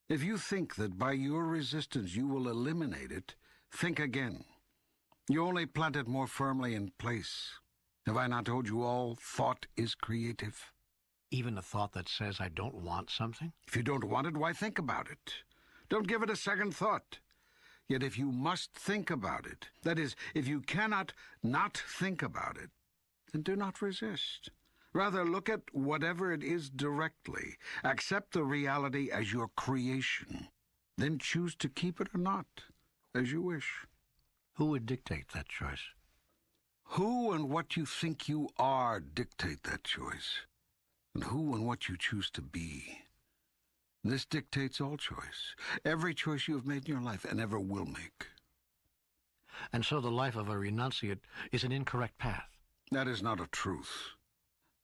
If you think that by your resistance you will eliminate it, think again. You only plant it more firmly in place. Have I not told you all thought is creative? Even a thought that says I don't want something? If you don't want it, why think about it? Don't give it a second thought. Yet if you must think about it, that is, if you cannot not think about it, then do not resist. Rather, look at whatever it is directly. Accept the reality as your creation. Then choose to keep it or not, as you wish. Who would dictate that choice? Who and what you think you are dictate that choice, and who and what you choose to be. This dictates all choice, every choice you have made in your life and ever will make. And so the life of a renunciate is an incorrect path. That is not a truth.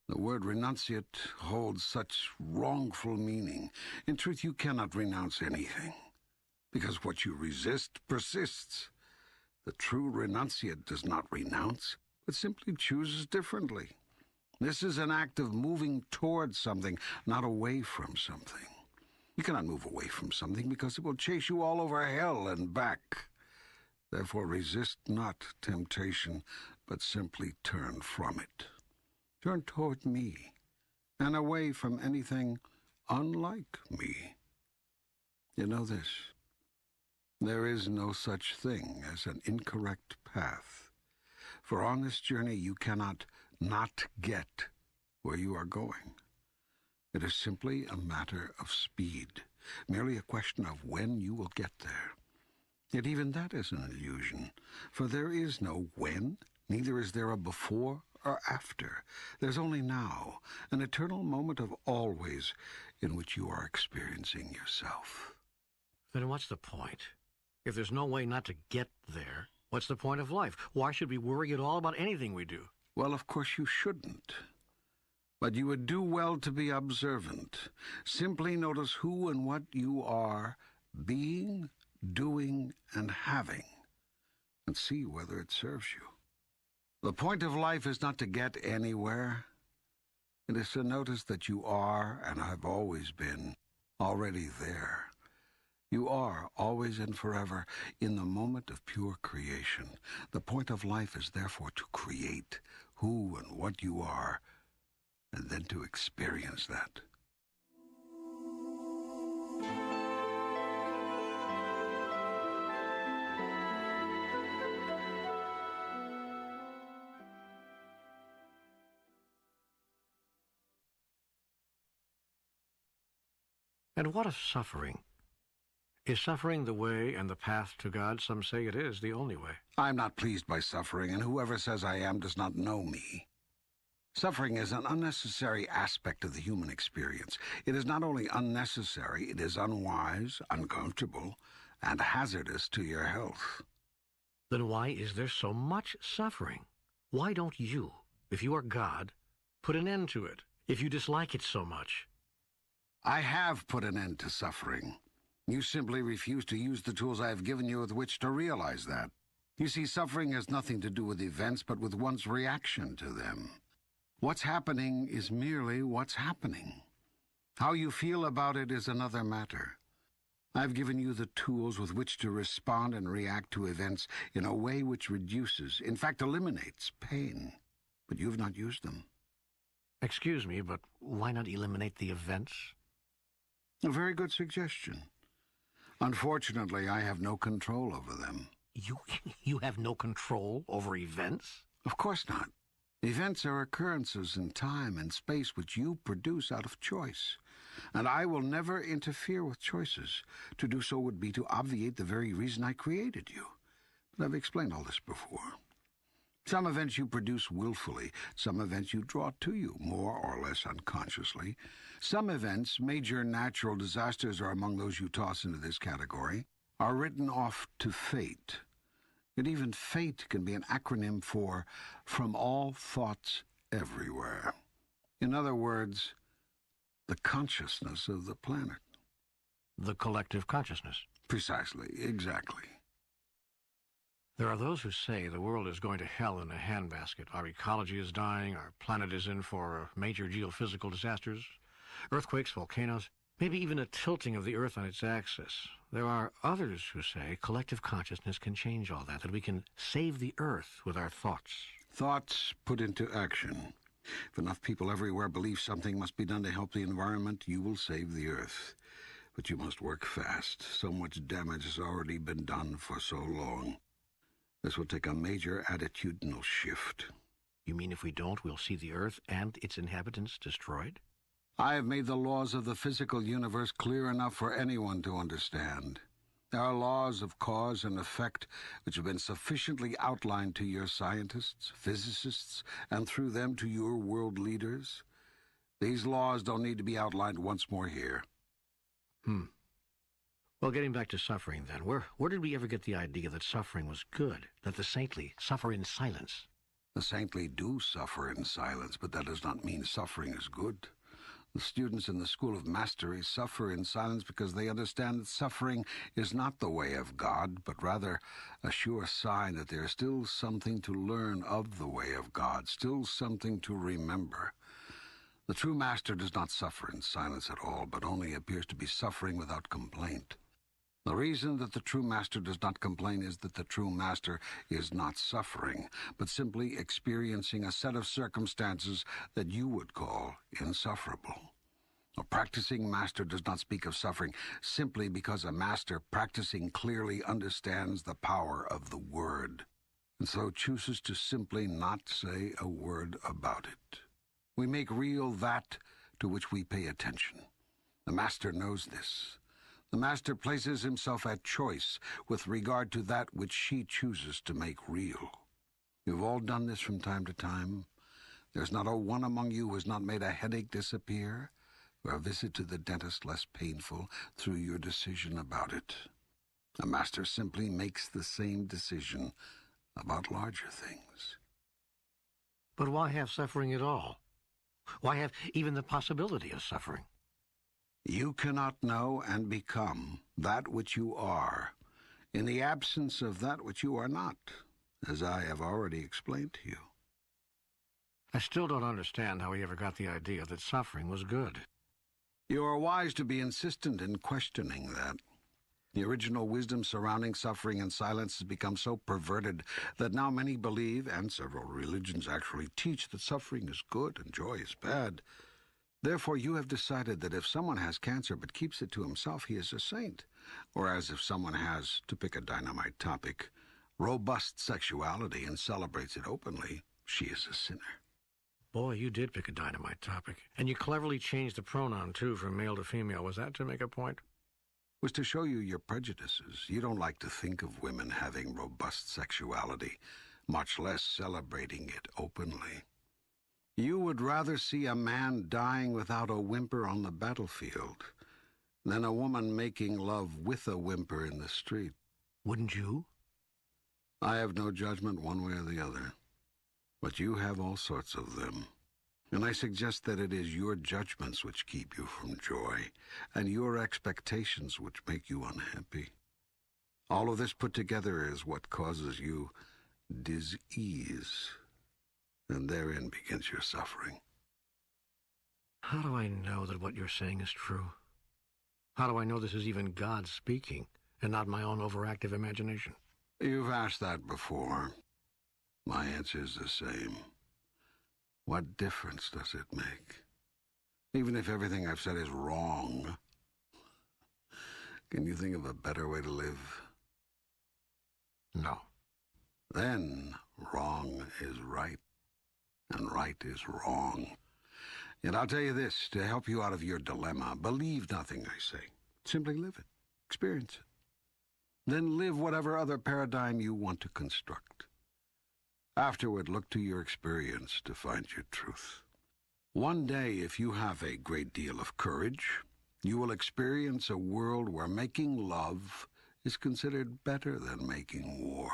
The word renunciate holds such wrongful meaning. In truth, you cannot renounce anything, because what you resist persists. The true renunciate does not renounce, but simply chooses differently. This is an act of moving towards something, not away from something. You cannot move away from something because it will chase you all over hell and back. Therefore resist not temptation, but simply turn from it. Turn toward me, and away from anything unlike me. You know this. There is no such thing as an incorrect path. For on this journey you cannot not get where you are going. It is simply a matter of speed, merely a question of when you will get there. Yet even that is an illusion, for there is no when, neither is there a before or after. There's only now, an eternal moment of always in which you are experiencing yourself. Then what's the point? If there's no way not to get there, what's the point of life? Why should we worry at all about anything we do? Well, of course you shouldn't. But you would do well to be observant. Simply notice who and what you are being, doing, and having, and see whether it serves you. The point of life is not to get anywhere. It is to notice that you are, and have always been, already there. You are, always and forever, in the moment of pure creation. The point of life is therefore to create who and what you are, and then to experience that. And what of suffering? Is suffering the way and the path to God? Some say it is the only way. I am not pleased by suffering, and whoever says I am does not know me. Suffering is an unnecessary aspect of the human experience. It is not only unnecessary, it is unwise, uncomfortable, and hazardous to your health. Then why is there so much suffering? Why don't you, if you are God, put an end to it, if you dislike it so much? I have put an end to suffering. You simply refuse to use the tools I have given you with which to realize that. You see, suffering has nothing to do with events, but with one's reaction to them. What's happening is merely what's happening. How you feel about it is another matter. I've given you the tools with which to respond and react to events in a way which reduces, in fact eliminates, pain. But you've not used them. Excuse me, but why not eliminate the events? A very good suggestion. Unfortunately, I have no control over them. You have no control over events? Of course not. Events are occurrences in time and space which you produce out of choice. And I will never interfere with choices. To do so would be to obviate the very reason I created you. But I've explained all this before. Some events you produce willfully. Some events you draw to you, more or less unconsciously. Some events, major natural disasters are among those you toss into this category, are written off to fate. Yet even fate can be an acronym for from all thoughts everywhere. In other words, the consciousness of the planet. The collective consciousness. Precisely, exactly. There are those who say the world is going to hell in a handbasket. Our ecology is dying, our planet is in for major geophysical disasters, earthquakes, volcanoes, maybe even a tilting of the Earth on its axis. There are others who say collective consciousness can change all that we can save the Earth with our thoughts. Thoughts put into action. If enough people everywhere believe something must be done to help the environment, you will save the Earth. But you must work fast. So much damage has already been done for so long. This will take a major attitudinal shift. You mean if we don't, we'll see the Earth and its inhabitants destroyed? I have made the laws of the physical universe clear enough for anyone to understand. There are laws of cause and effect which have been sufficiently outlined to your scientists, physicists, and through them to your world leaders. These laws don't need to be outlined once more here. Well, getting back to suffering then, where did we ever get the idea that suffering was good, that the saintly suffer in silence? The saintly do suffer in silence, but that does not mean suffering is good. The students in the School of Mastery suffer in silence because they understand that suffering is not the way of God, but rather a sure sign that there is still something to learn of the way of God, still something to remember. The true master does not suffer in silence at all, but only appears to be suffering without complaint. The reason that the true master does not complain is that the true master is not suffering, but simply experiencing a set of circumstances that you would call insufferable. A practicing master does not speak of suffering simply because a master practicing clearly understands the power of the word, and so chooses to simply not say a word about it. We make real that to which we pay attention. The master knows this. The master places himself at choice with regard to that which she chooses to make real. You've all done this from time to time. There's not a one among you who has not made a headache disappear, or a visit to the dentist less painful through your decision about it. The master simply makes the same decision about larger things. But why have suffering at all? Why have even the possibility of suffering? You cannot know and become that which you are in the absence of that which you are not, as I have already explained to you. I still don't understand how he ever got the idea that suffering was good. You are wise to be insistent in questioning that. The original wisdom surrounding suffering and silence has become so perverted that now many believe, and several religions actually teach, that suffering is good and joy is bad. Therefore, you have decided that if someone has cancer but keeps it to himself, he is a saint. Whereas if someone has, to pick a dynamite topic, robust sexuality and celebrates it openly, she is a sinner. Boy, you did pick a dynamite topic. And you cleverly changed the pronoun, too, from male to female. Was that to make a point? Was to show you your prejudices. You don't like to think of women having robust sexuality, much less celebrating it openly. You would rather see a man dying without a whimper on the battlefield than a woman making love with a whimper in the street. Wouldn't you? I have no judgment one way or the other, but you have all sorts of them. And I suggest that it is your judgments which keep you from joy, and your expectations which make you unhappy. All of this put together is what causes you dis-ease, and therein begins your suffering. How do I know that what you're saying is true? How do I know this is even God speaking, and not my own overactive imagination? You've asked that before. My answer is the same. What difference does it make? Even if everything I've said is wrong, can you think of a better way to live? No. Then wrong is right, and right is wrong. Yet I'll tell you this, to help you out of your dilemma, believe nothing I say. Simply live it. Experience it. Then live whatever other paradigm you want to construct. Afterward, look to your experience to find your truth. One day, if you have a great deal of courage, you will experience a world where making love is considered better than making war.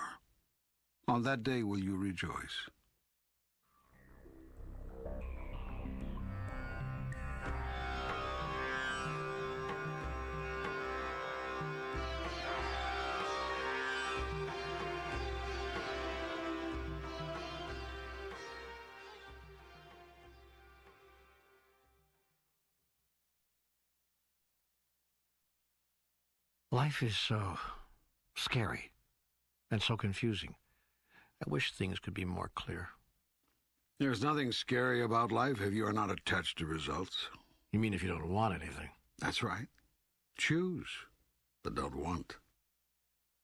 On that day will you rejoice. Life is so scary and so confusing. I wish things could be more clear. There's nothing scary about life if you are not attached to results. You mean if you don't want anything? That's right. Choose, but don't want.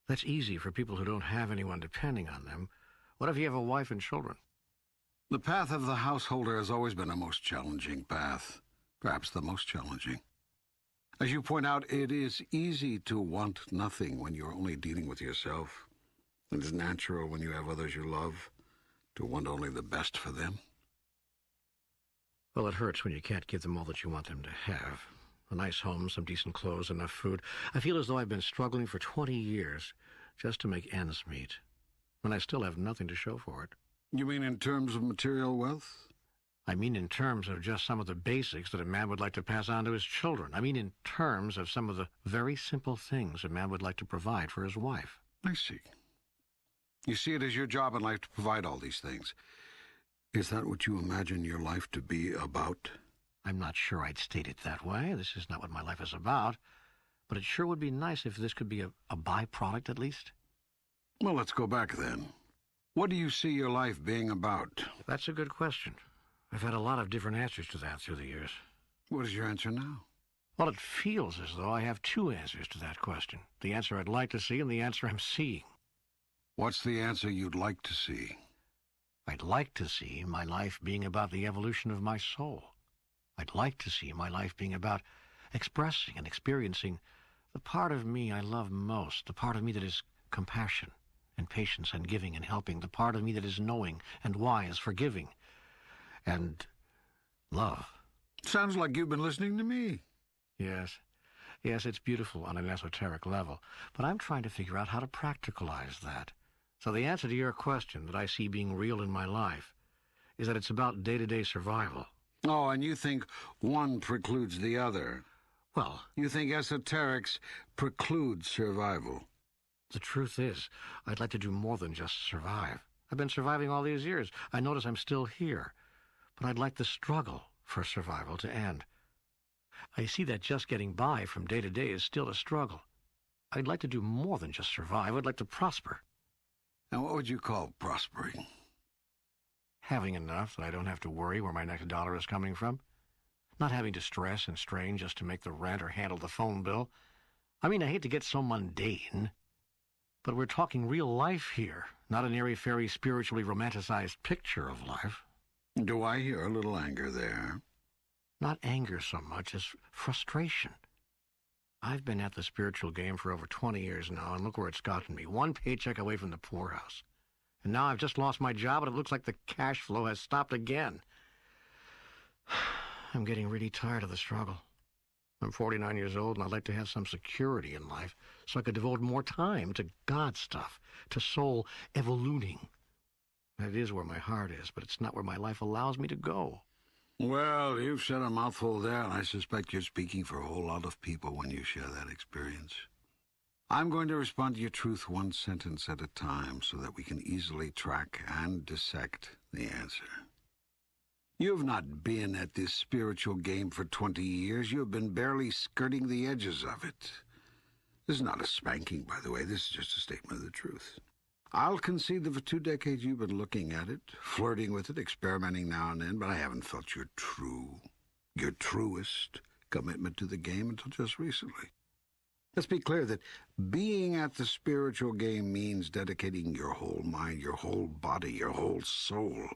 That's easy for people who don't have anyone depending on them. What if you have a wife and children? The path of the householder has always been a most challenging path, perhaps the most challenging. As you point out, it is easy to want nothing when you're only dealing with yourself. It is natural when you have others you love to want only the best for them. Well, it hurts when you can't give them all that you want them to have. A nice home, some decent clothes, enough food. I feel as though I've been struggling for 20 years just to make ends meet, when I still have nothing to show for it. You mean in terms of material wealth? I mean in terms of just some of the basics that a man would like to pass on to his children. I mean in terms of some of the very simple things a man would like to provide for his wife. I see. You see it as your job in life to provide all these things. Is that what you imagine your life to be about? I'm not sure I'd state it that way. This is not what my life is about. But it sure would be nice if this could be a byproduct, at least. Well, let's go back then. What do you see your life being about? That's a good question. I've had a lot of different answers to that through the years. What is your answer now? Well, it feels as though I have two answers to that question. The answer I'd like to see and the answer I'm seeing. What's the answer you'd like to see? I'd like to see my life being about the evolution of my soul. I'd like to see my life being about expressing and experiencing the part of me I love most, the part of me that is compassion and patience and giving and helping, the part of me that is knowing and wise, forgiving, and love. Sounds like you've been listening to me. Yes, it's beautiful on an esoteric level, but I'm trying to figure out how to practicalize that. So the answer to your question that I see being real in my life is that it's about day-to-day survival. Oh, and you think one precludes the other. Well, You think esoterics preclude survival. the truth is, I'd like to do more than just survive. I've been surviving all these years. I notice I'm still here. But I'd like the struggle for survival to end. I see that just getting by from day to day is still a struggle. I'd like to do more than just survive. I'd like to prosper. Now, what would you call prospering? Having enough that I don't have to worry where my next dollar is coming from. Not having to stress and strain just to make the rent or handle the phone bill. I mean, I hate to get so mundane. But we're talking real life here, not an airy-fairy, spiritually romanticized picture of life. Do I hear a little anger there? Not anger so much as frustration. I've been at the spiritual game for over 20 years now, and look where it's gotten me. One paycheck away from the poorhouse. And now I've just lost my job, and it looks like the cash flow has stopped again. I'm getting really tired of the struggle. I'm 49 years old, and I'd like to have some security in life so I could devote more time to God stuff, to soul evoluting. That is where my heart is, but it's not where my life allows me to go. Well, you've said a mouthful there, and I suspect you're speaking for a whole lot of people when you share that experience. I'm going to respond to your truth one sentence at a time so that we can easily track and dissect the answer. You have not been at this spiritual game for 20 years. You have been barely skirting the edges of it. This is not a spanking, by the way. This is just a statement of the truth. I'll concede that for 2 decades you've been looking at it, flirting with it, experimenting now and then, but I haven't felt your truest commitment to the game until just recently. Let's be clear that being at the spiritual game means dedicating your whole mind, your whole body, your whole soul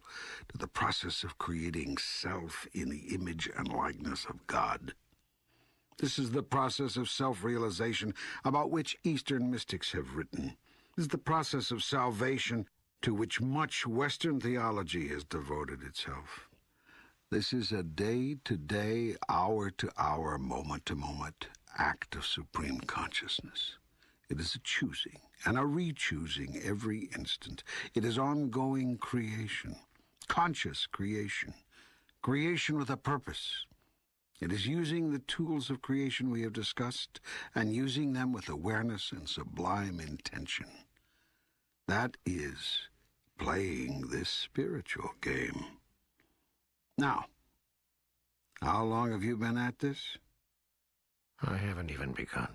to the process of creating self in the image and likeness of God. This is the process of self-realization about which Eastern mystics have written. This is the process of salvation to which much Western theology has devoted itself. This is a day-to-day, hour-to-hour, moment-to-moment act of supreme consciousness. It is a choosing and a re-choosing every instant. It is ongoing creation, conscious creation, creation with a purpose. It is using the tools of creation we have discussed and using them with awareness and sublime intention. That is playing this spiritual game. Now, how long have you been at this? I haven't even begun.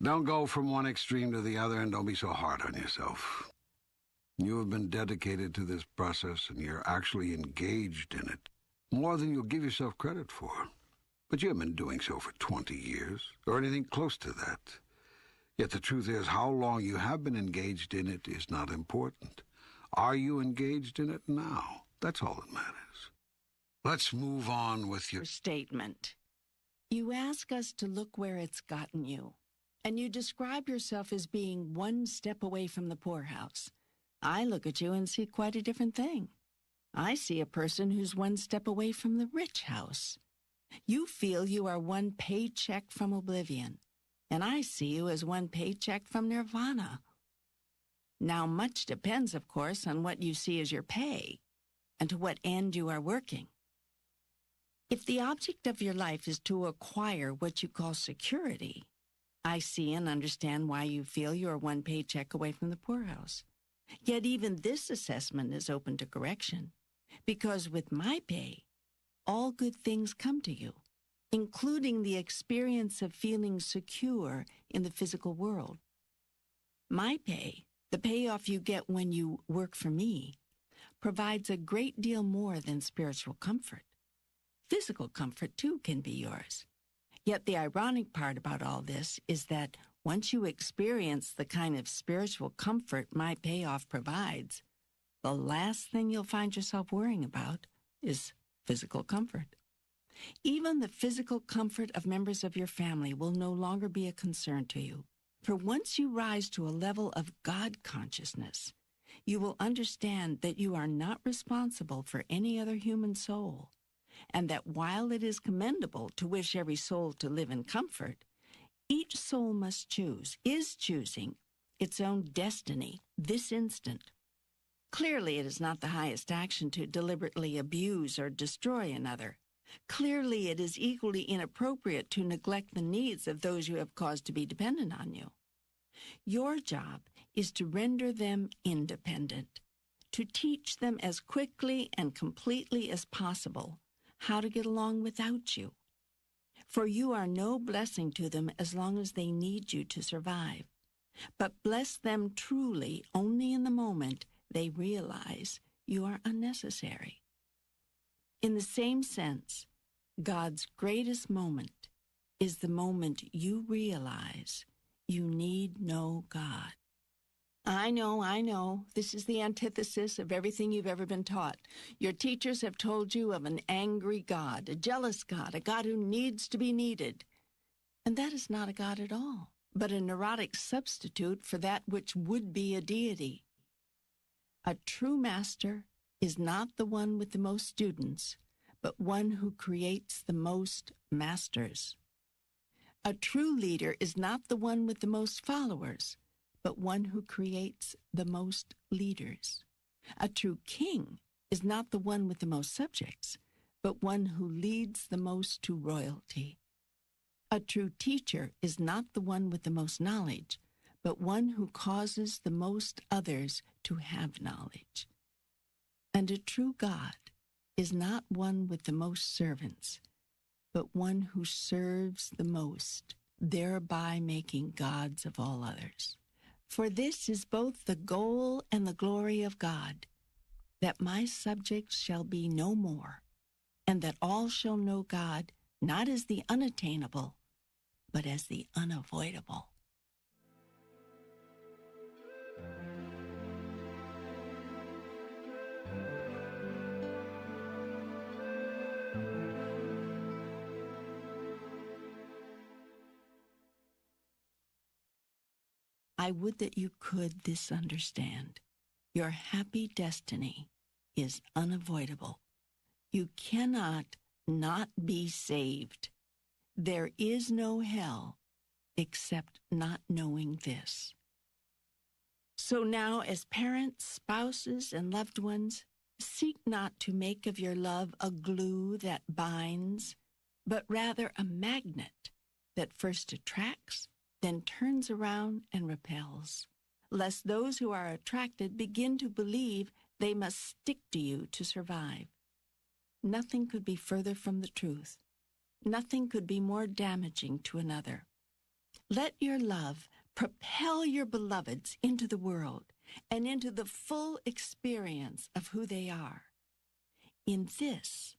Don't go from one extreme to the other, and don't be so hard on yourself. You have been dedicated to this process, and you're actually engaged in it, more than you'll give yourself credit for. But you haven't been doing so for 20 years, or anything close to that. Yet the truth is, how long you have been engaged in it is not important. Are you engaged in it now? That's all that matters. Let's move on with your statement. You ask us to look where it's gotten you, and you describe yourself as being one step away from the poorhouse. I look at you and see quite a different thing. I see a person who's one step away from the rich house. You feel you are one paycheck from oblivion, and I see you as one paycheck from nirvana. Now, much depends, of course, on what you see as your pay and to what end you are working. If the object of your life is to acquire what you call security, I see and understand why you feel you are one paycheck away from the poorhouse. Yet even this assessment is open to correction, because with my pay, all good things come to you, including the experience of feeling secure in the physical world. My pay, the payoff you get when you work for me, provides a great deal more than spiritual comfort. Physical comfort, too, can be yours. Yet the ironic part about all this is that once you experience the kind of spiritual comfort my payoff provides, the last thing you'll find yourself worrying about is physical comfort. Even the physical comfort of members of your family will no longer be a concern to you. For once you rise to a level of God consciousness, you will understand that you are not responsible for any other human soul, and that while it is commendable to wish every soul to live in comfort, each soul is choosing its own destiny this instant. Clearly, it is not the highest action to deliberately abuse or destroy another. Clearly, it is equally inappropriate to neglect the needs of those you have caused to be dependent on you. Your job is to render them independent, to teach them as quickly and completely as possible how to get along without you. For you are no blessing to them as long as they need you to survive, but bless them truly only in the moment they realize you are unnecessary. In the same sense, God's greatest moment is the moment you realize you need no God. I know. This is the antithesis of everything you've ever been taught. Your teachers have told you of an angry God, a jealous God, a God who needs to be needed. And that is not a God at all, but a neurotic substitute for that which would be a deity. A true master is not the one with the most students, but one who creates the most masters. A true leader is not the one with the most followers, but one who creates the most leaders. A true king is not the one with the most subjects, but one who leads the most to royalty. A true teacher is not the one with the most knowledge, but one who causes the most others to have knowledge. And a true God is not one with the most servants, but one who serves the most, thereby making gods of all others. For this is both the goal and the glory of God, that my subjects shall be no more, and that all shall know God not as the unattainable, but as the unavoidable. I would that you could this understand. Your happy destiny is unavoidable. You cannot not be saved. There is no hell except not knowing this. So now, as parents, spouses, and loved ones, seek not to make of your love a glue that binds, but rather a magnet that first attracts, then turns around and repels, lest those who are attracted begin to believe they must stick to you to survive. Nothing could be further from the truth. Nothing could be more damaging to another. Let your love propel your beloveds into the world and into the full experience of who they are. In this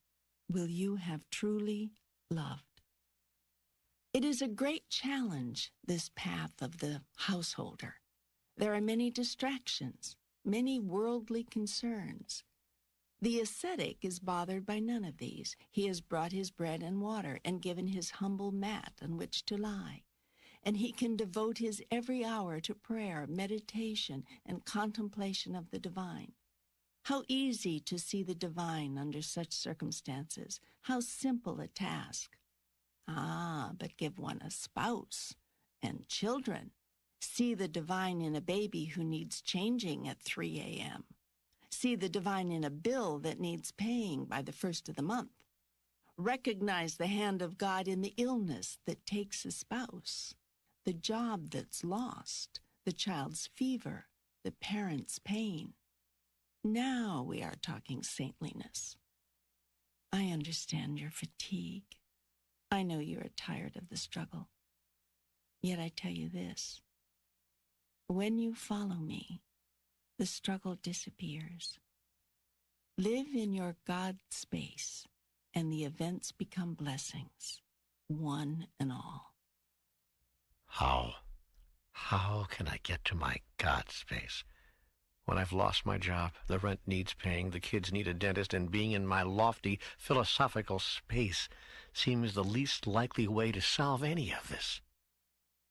will you have truly loved. It is a great challenge, this path of the householder. There are many distractions, many worldly concerns. The ascetic is bothered by none of these. He has brought his bread and water and given his humble mat on which to lie. And he can devote his every hour to prayer, meditation, and contemplation of the divine. How easy to see the divine under such circumstances. How simple a task. Ah, but give one a spouse and children. See the divine in a baby who needs changing at 3 a.m. See the divine in a bill that needs paying by the first of the month. Recognize the hand of God in the illness that takes a spouse, the job that's lost, the child's fever, the parent's pain. Now we are talking saintliness. I understand your fatigue. I know you are tired of the struggle. Yet I tell you this. When you follow me, the struggle disappears. Live in your God space, and the events become blessings, one and all. How can I get to my God space? When I've lost my job, the rent needs paying, the kids need a dentist, and being in my lofty philosophical space seems the least likely way to solve any of this.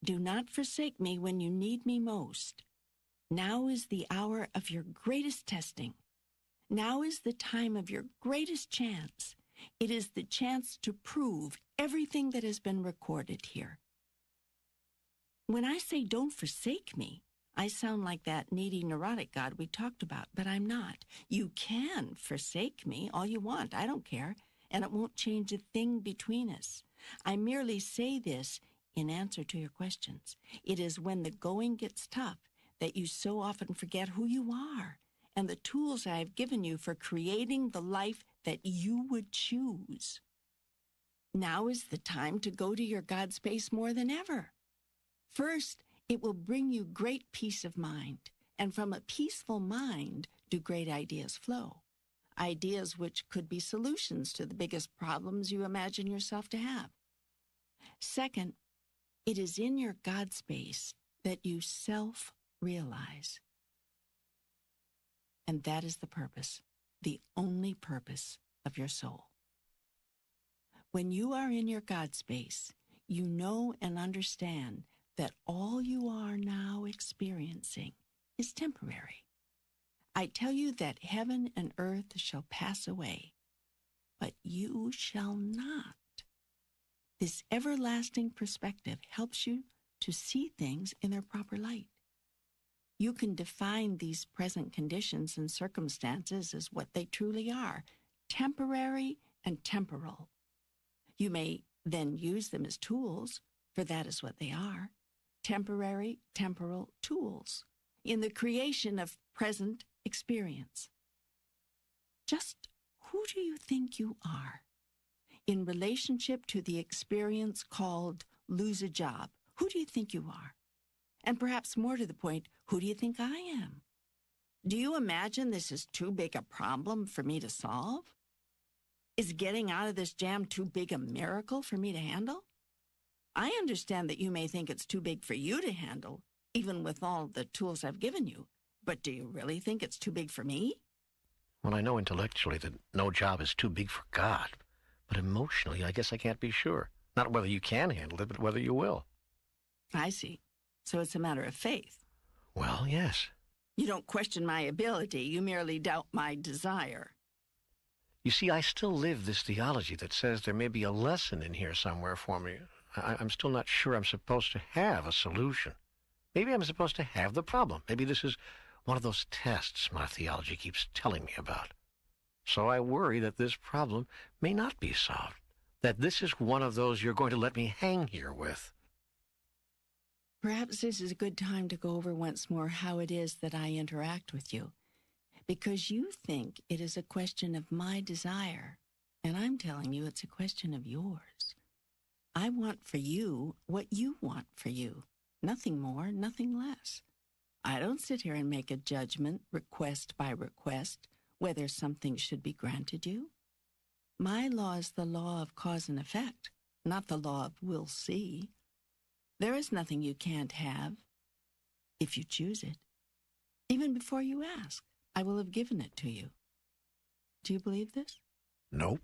Do not forsake me when you need me most. Now is the hour of your greatest testing. Now is the time of your greatest chance. It is the chance to prove everything that has been recorded here. When I say don't forsake me, I sound like that needy, neurotic God we talked about, but I'm not. You can forsake me all you want. I don't care, and it won't change a thing between us. I merely say this in answer to your questions. It is when the going gets tough that you so often forget who you are and the tools I have given you for creating the life that you would choose. Now is the time to go to your God space more than ever. First, it will bring you great peace of mind, and from a peaceful mind do great ideas flow, ideas which could be solutions to the biggest problems you imagine yourself to have. Second, it is in your God space that you self-realize. And that is the purpose, the only purpose of your soul. When you are in your God space, you know and understand that all you are now experiencing is temporary. I tell you that heaven and earth shall pass away, but you shall not. This everlasting perspective helps you to see things in their proper light. You can define these present conditions and circumstances as what they truly are, temporary and temporal. You may then use them as tools, for that is what they are, temporary, temporal tools, in the creation of present experience. Just who do you think you are? In relationship to the experience called lose a job, who do you think you are? And perhaps more to the point, who do you think I am? Do you imagine this is too big a problem for me to solve? Is getting out of this jam too big a miracle for me to handle? I understand that you may think it's too big for you to handle, even with all the tools I've given you, but do you really think it's too big for me? Well, I know intellectually that no job is too big for God, but emotionally, I guess I can't be sure. Not whether you can handle it, but whether you will. I see. So it's a matter of faith. Well, yes. You don't question my ability. You merely doubt my desire. You see, I still live this theology that says there may be a lesson in here somewhere for me. I'm still not sure I'm supposed to have a solution. Maybe I'm supposed to have the problem. Maybe this is one of those tests my theology keeps telling me about. So I worry that this problem may not be solved, that this is one of those you're going to let me hang here with. Perhaps this is a good time to go over once more how it is that I interact with you, because you think it is a question of my desire, and I'm telling you it's a question of yours. I want for you what you want for you, nothing more, nothing less. I don't sit here and make a judgment, request by request, whether something should be granted you. My law is the law of cause and effect, not the law of we'll see. There is nothing you can't have if you choose it. Even before you ask, I will have given it to you. Do you believe this? Nope.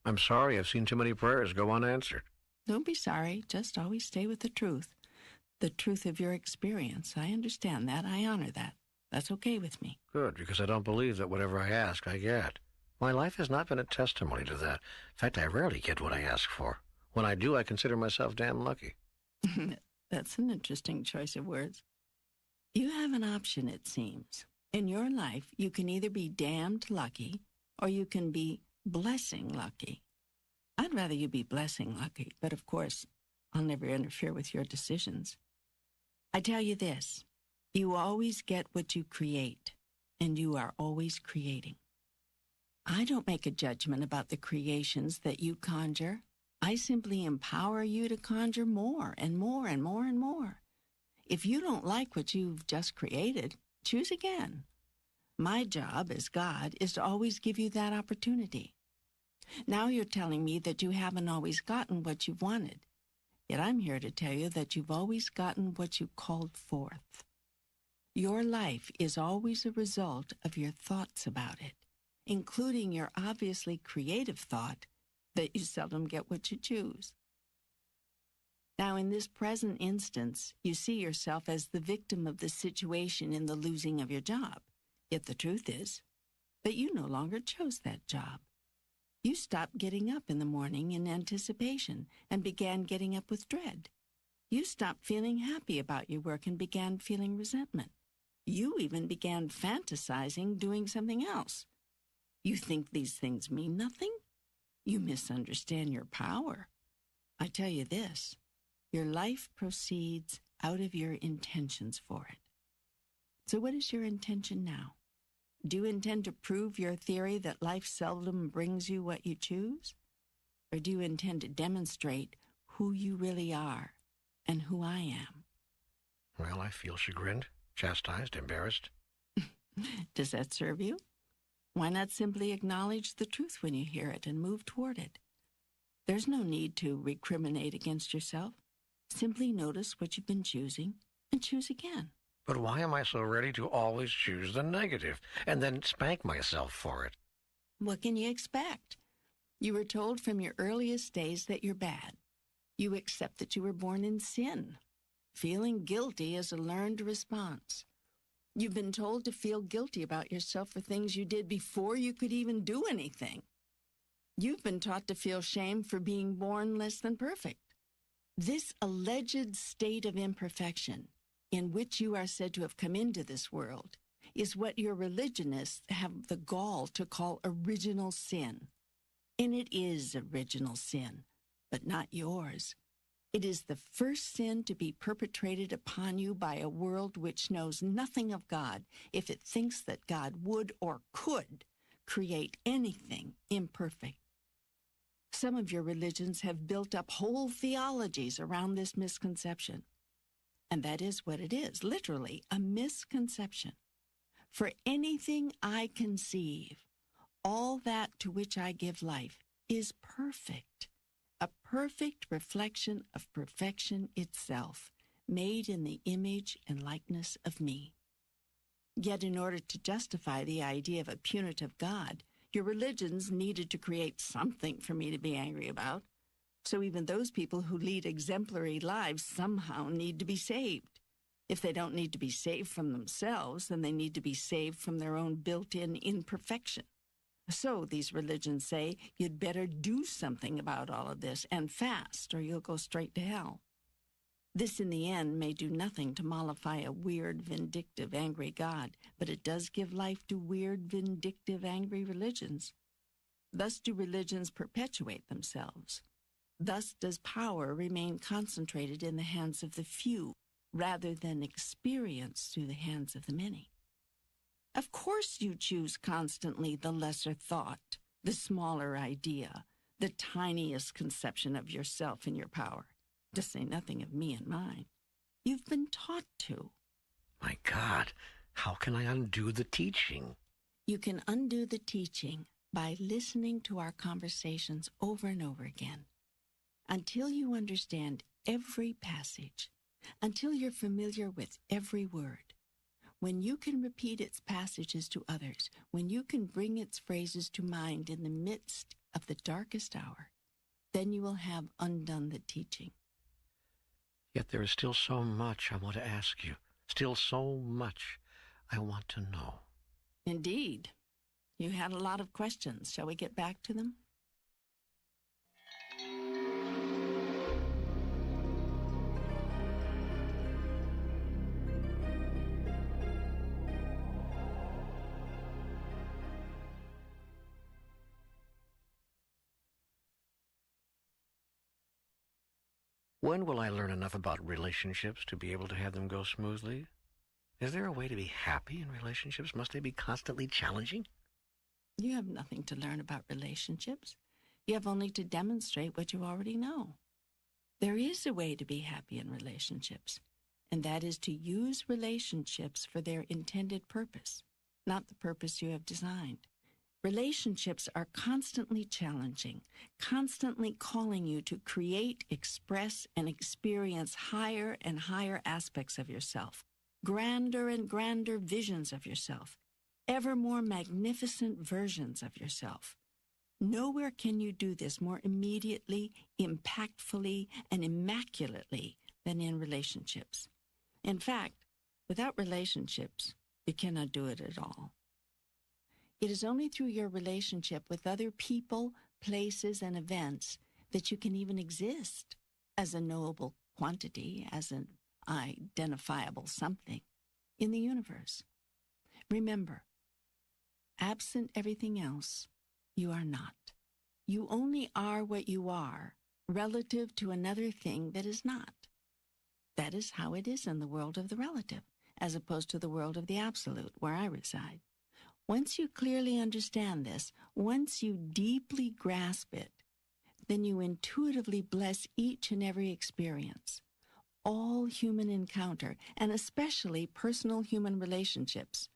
I'm sorry, I've seen too many prayers go unanswered. Don't be sorry. Just always stay with the truth of your experience. I understand that. I honor that. That's okay with me. Good, because I don't believe that whatever I ask, I get. My life has not been a testimony to that. In fact, I rarely get what I ask for. When I do, I consider myself damn lucky. That's an interesting choice of words. You have an option, it seems. In your life, you can either be damned lucky or you can be blessing lucky. I'd rather you be blessing lucky, but of course, I'll never interfere with your decisions. I tell you this, you always get what you create, and you are always creating. I don't make a judgment about the creations that you conjure. I simply empower you to conjure more and more and more and more. If you don't like what you've just created, choose again. My job as God is to always give you that opportunity. Now you're telling me that you haven't always gotten what you've wanted. Yet I'm here to tell you that you've always gotten what you called forth. Your life is always a result of your thoughts about it, including your obviously creative thought that you seldom get what you choose. Now, in this present instance, you see yourself as the victim of the situation in the losing of your job. Yet the truth is that you no longer chose that job. You stopped getting up in the morning in anticipation and began getting up with dread. You stopped feeling happy about your work and began feeling resentment. You even began fantasizing doing something else. You think these things mean nothing? You misunderstand your power. I tell you this, your life proceeds out of your intentions for it. So what is your intention now? Do you intend to prove your theory that life seldom brings you what you choose? Or do you intend to demonstrate who you really are and who I am? Well, I feel chagrined, chastised, embarrassed. Does that serve you? Why not simply acknowledge the truth when you hear it and move toward it? There's no need to recriminate against yourself. Simply notice what you've been choosing and choose again. But why am I so ready to always choose the negative and then spank myself for it? What can you expect? You were told from your earliest days that you're bad. You accept that you were born in sin. Feeling guilty is a learned response. You've been told to feel guilty about yourself for things you did before you could even do anything. You've been taught to feel shame for being born less than perfect. This alleged state of imperfection in which you are said to have come into this world is what your religionists have the gall to call original sin. And it is original sin, but not yours. It is the first sin to be perpetrated upon you by a world which knows nothing of God if it thinks that God would or could create anything imperfect. Some of your religions have built up whole theologies around this misconception. And that is what it is, literally, a misconception. For anything I conceive, all that to which I give life is perfect, a perfect reflection of perfection itself, made in the image and likeness of me. Yet in order to justify the idea of a punitive God, your religions needed to create something for me to be angry about. So even those people who lead exemplary lives somehow need to be saved. If they don't need to be saved from themselves, then they need to be saved from their own built-in imperfection. So these religions say you'd better do something about all of this and fast, or you'll go straight to hell. This in the end may do nothing to mollify a weird, vindictive, angry God, but it does give life to weird, vindictive, angry religions. Thus do religions perpetuate themselves. Thus does power remain concentrated in the hands of the few, rather than experienced through the hands of the many. Of course you choose constantly the lesser thought, the smaller idea, the tiniest conception of yourself and your power, to say nothing of me and mine. You've been taught to. My God, how can I undo the teaching? You can undo the teaching by listening to our conversations over and over again, until you understand every passage, until you're familiar with every word. When you can repeat its passages to others, when you can bring its phrases to mind in the midst of the darkest hour, then you will have undone the teaching. Yet there is still so much I want to ask you, still so much I want to know. Indeed. You had a lot of questions. Shall we get back to them? When will I learn enough about relationships to be able to have them go smoothly? Is there a way to be happy in relationships? Must they be constantly challenging? You have nothing to learn about relationships. You have only to demonstrate what you already know. There is a way to be happy in relationships, and that is to use relationships for their intended purpose, not the purpose you have designed. Relationships are constantly challenging, constantly calling you to create, express, and experience higher and higher aspects of yourself, grander and grander visions of yourself, ever more magnificent versions of yourself. Nowhere can you do this more immediately, impactfully, and immaculately than in relationships. In fact, without relationships, you cannot do it at all. It is only through your relationship with other people, places, and events that you can even exist as a knowable quantity, as an identifiable something in the universe. Remember, absent everything else, you are not. You only are what you are relative to another thing that is not. That is how it is in the world of the relative, as opposed to the world of the absolute, where I reside. Once you clearly understand this, once you deeply grasp it, then you intuitively bless each and every experience, all human encounter, and especially personal human relationships,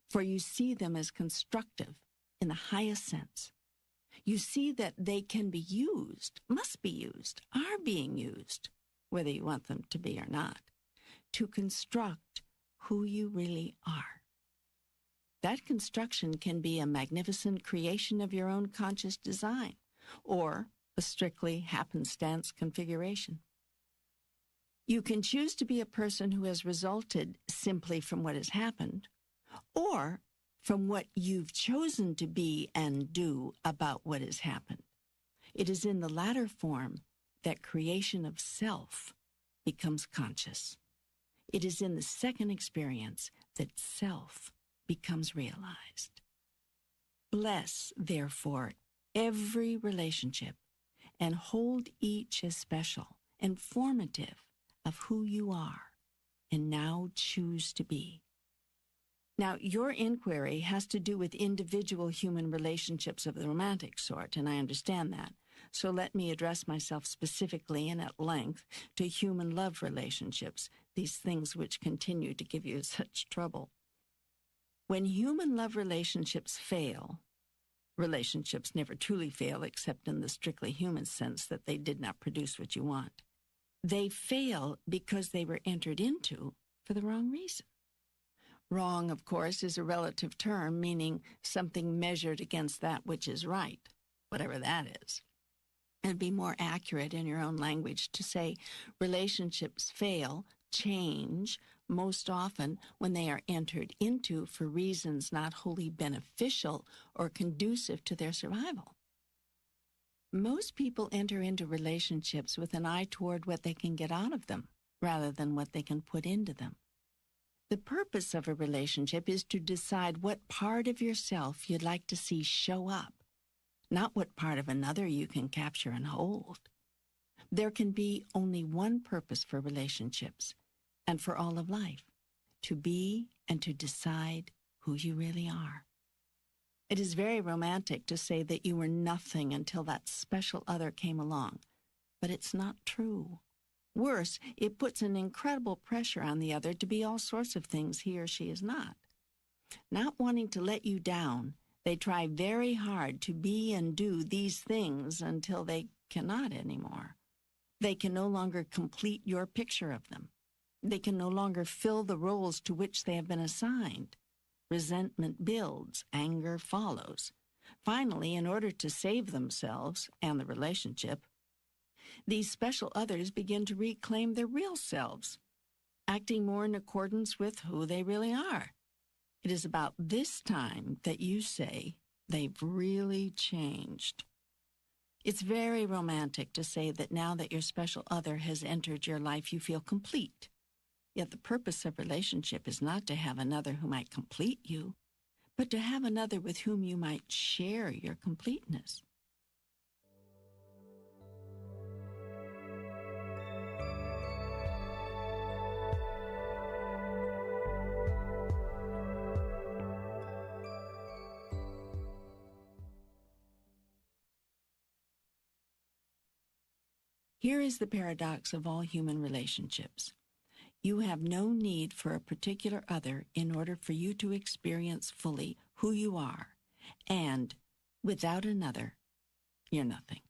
for you see them as constructive in the highest sense. You see that they can be used, must be used, are being used, whether you want them to be or not, to construct who you really are. That construction can be a magnificent creation of your own conscious design, or a strictly happenstance configuration. You can choose to be a person who has resulted simply from what has happened, or from what you've chosen to be and do about what has happened. It is in the latter form that creation of self becomes conscious. It is in the second experience that self becomes realized. Bless, therefore, every relationship and hold each as special and formative of who you are and now choose to be. Now, your inquiry has to do with individual human relationships of the romantic sort, and I understand that. So let me address myself specifically and at length to human love relationships, these things which continue to give you such trouble. When human love relationships fail, relationships never truly fail except in the strictly human sense that they did not produce what you want. They fail because they were entered into for the wrong reason. Wrong, of course, is a relative term, meaning something measured against that which is right, whatever that is. It'd be more accurate in your own language to say relationships fail, change, most often when they are entered into for reasons not wholly beneficial or conducive to their survival. Most people enter into relationships with an eye toward what they can get out of them rather than what they can put into them. The purpose of a relationship is to decide what part of yourself you'd like to see show up, not what part of another you can capture and hold. There can be only one purpose for relationships, and for all of life, to be and to decide who you really are. It is very romantic to say that you were nothing until that special other came along, but it's not true. Worse, it puts an incredible pressure on the other to be all sorts of things he or she is not. Not wanting to let you down, they try very hard to be and do these things until they cannot anymore. They can no longer complete your picture of them. They can no longer fill the roles to which they have been assigned. Resentment builds, anger follows. Finally, in order to save themselves and the relationship, these special others begin to reclaim their real selves, acting more in accordance with who they really are. It is about this time that you say they've really changed. It's very romantic to say that now that your special other has entered your life, you feel complete. Yet the purpose of relationship is not to have another who might complete you, but to have another with whom you might share your completeness. Here is the paradox of all human relationships. You have no need for a particular other in order for you to experience fully who you are, and without another, you're nothing.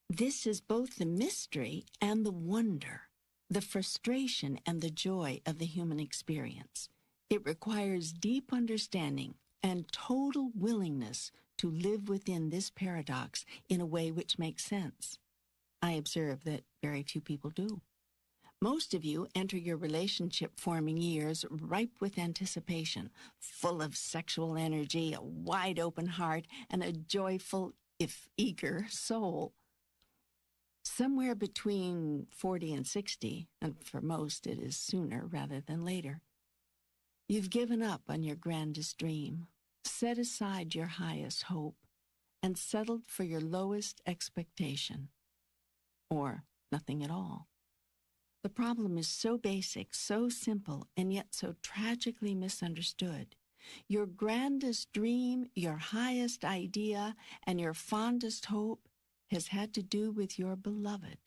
This is both the mystery and the wonder, the frustration and the joy of the human experience. It requires deep understanding and total willingness to live within this paradox in a way which makes sense. I observe that very few people do. Most of you enter your relationship-forming years ripe with anticipation, full of sexual energy, a wide-open heart, and a joyful, if eager, soul. Somewhere between 40 and 60, and for most it is sooner rather than later, you've given up on your grandest dream, set aside your highest hope, and settled for your lowest expectation, or nothing at all. The problem is so basic, so simple, and yet so tragically misunderstood. Your grandest dream, your highest idea, and your fondest hope has had to do with your beloved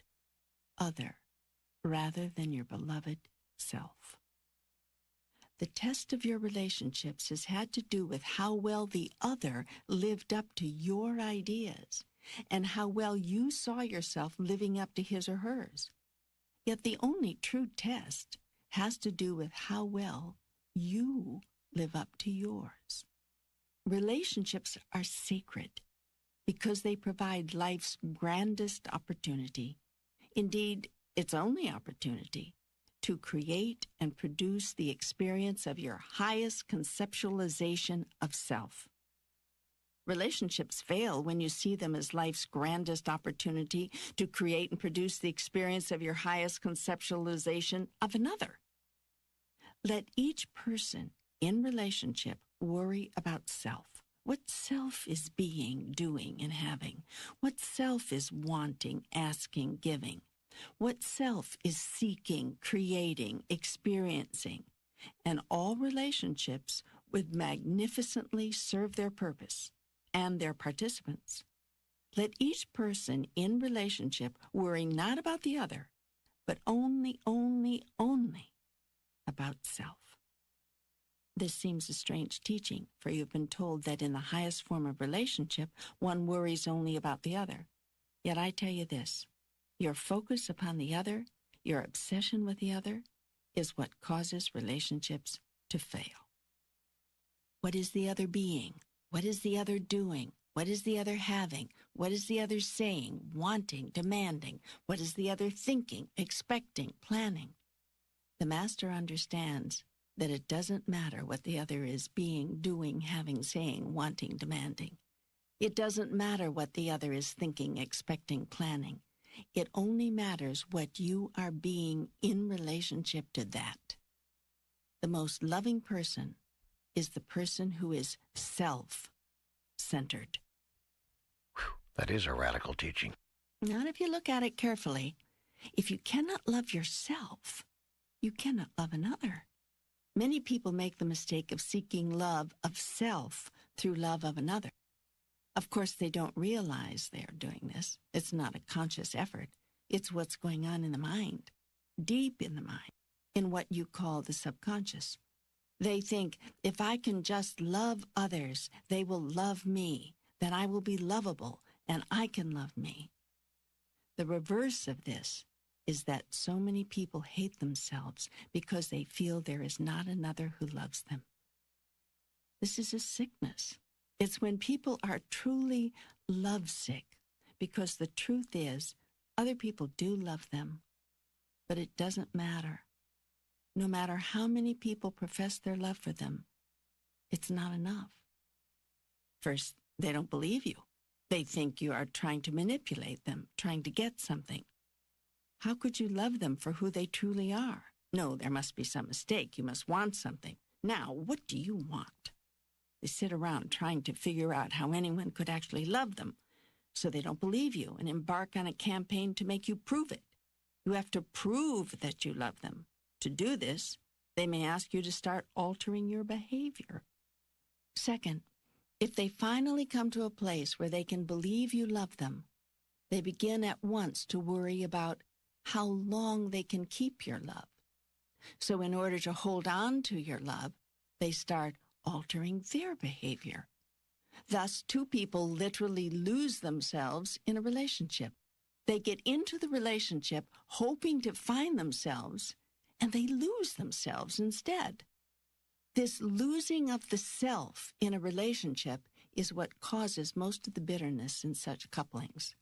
other rather than your beloved self. The test of your relationships has had to do with how well the other lived up to your ideas and how well you saw yourself living up to his or hers. Yet the only true test has to do with how well you live up to yours. Relationships are sacred because they provide life's grandest opportunity, indeed, its only opportunity, to create and produce the experience of your highest conceptualization of self. Relationships fail when you see them as life's grandest opportunity to create and produce the experience of your highest conceptualization of another. Let each person in relationship worry about self. What self is being, doing, and having? What self is wanting, asking, giving? What self is seeking, creating, experiencing? And all relationships would magnificently serve their purpose and their participants. Let each person in relationship worry not about the other, but only about self. This seems a strange teaching, for you've been told that in the highest form of relationship, one worries only about the other. Yet I tell you this, your focus upon the other, your obsession with the other, is what causes relationships to fail. What is the other being? What is the other doing? What is the other having? What is the other saying, wanting, demanding? What is the other thinking, expecting, planning? The master understands that it doesn't matter what the other is being, doing, having, saying, wanting, demanding. It doesn't matter what the other is thinking, expecting, planning. It only matters what you are being in relationship to that. The most loving person is the person who is self-centered. That is a radical teaching. Not if you look at it carefully. If you cannot love yourself, you cannot love another. Many people make the mistake of seeking love of self through love of another. Of course, they don't realize they are doing this. It's not a conscious effort. It's what's going on in the mind, deep in the mind, in what you call the subconscious. They think, if I can just love others, they will love me. Then I will be lovable, and I can love me. The reverse of this is that so many people hate themselves because they feel there is not another who loves them. This is a sickness. It's when people are truly lovesick, because the truth is, other people do love them, but it doesn't matter. No matter how many people profess their love for them, it's not enough. First, they don't believe you. They think you are trying to manipulate them, trying to get something. How could you love them for who they truly are? No, there must be some mistake. You must want something. Now, what do you want? They sit around trying to figure out how anyone could actually love them, so they don't believe you and embark on a campaign to make you prove it. You have to prove that you love them. To do this, they may ask you to start altering your behavior. Second, if they finally come to a place where they can believe you love them, they begin at once to worry about how long they can keep your love. So in order to hold on to your love, they start altering their behavior. Thus, two people literally lose themselves in a relationship. They get into the relationship hoping to find themselves, and they lose themselves instead. This losing of the self in a relationship is what causes most of the bitterness in such couplings.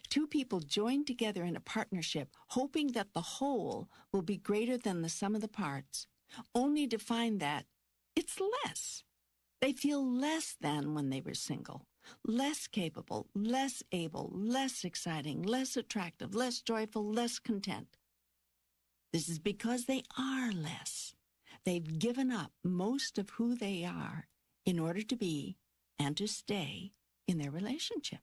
Two people join together in a partnership hoping that the whole will be greater than the sum of the parts, only to find that it's less. They feel less than when they were single, less capable, less able, less exciting, less attractive, less joyful, less content. This is because they are less. They've given up most of who they are in order to be and to stay in their relationship.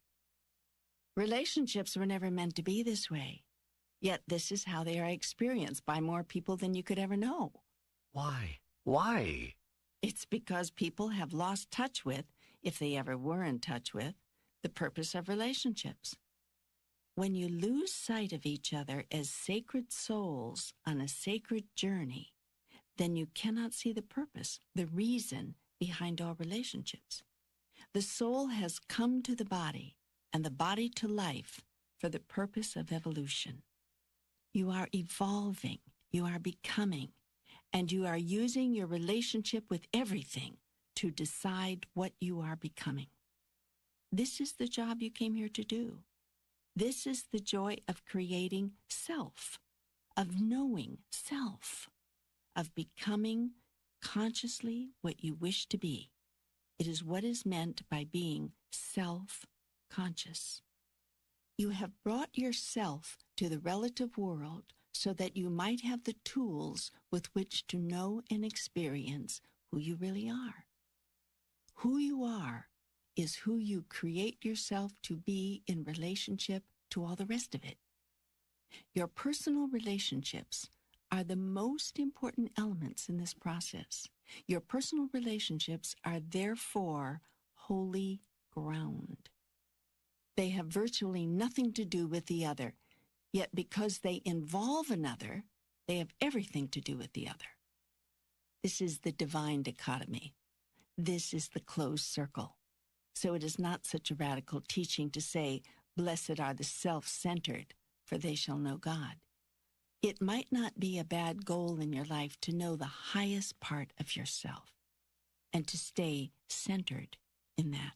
Relationships were never meant to be this way, yet this is how they are experienced by more people than you could ever know. Why? Why? It's because people have lost touch with, if they ever were in touch with, the purpose of relationships. When you lose sight of each other as sacred souls on a sacred journey, then you cannot see the purpose, the reason behind all relationships. The soul has come to the body, and the body to life for the purpose of evolution. You are evolving, you are becoming, and you are using your relationship with everything to decide what you are becoming. This is the job you came here to do. This is the joy of creating self, of knowing self, of becoming consciously what you wish to be. It is what is meant by being self-conscious. You have brought yourself to the relative world so that you might have the tools with which to know and experience who you really are. Who you are is who you create yourself to be in relationship to all the rest of it. Your personal relationships are the most important elements in this process. Your personal relationships are therefore holy ground. They have virtually nothing to do with the other, yet because they involve another, they have everything to do with the other. This is the divine dichotomy. This is the closed circle. So it is not such a radical teaching to say, "Blessed are the self-centered, for they shall know God." It might not be a bad goal in your life to know the highest part of yourself and to stay centered in that.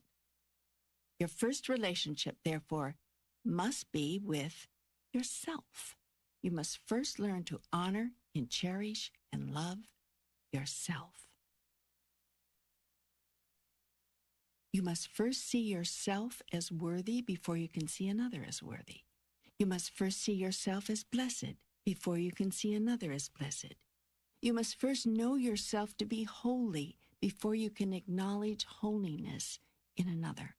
Your first relationship, therefore, must be with yourself. You must first learn to honor and cherish and love yourself. You must first see yourself as worthy before you can see another as worthy. You must first see yourself as blessed before you can see another as blessed. You must first know yourself to be holy before you can acknowledge holiness in another.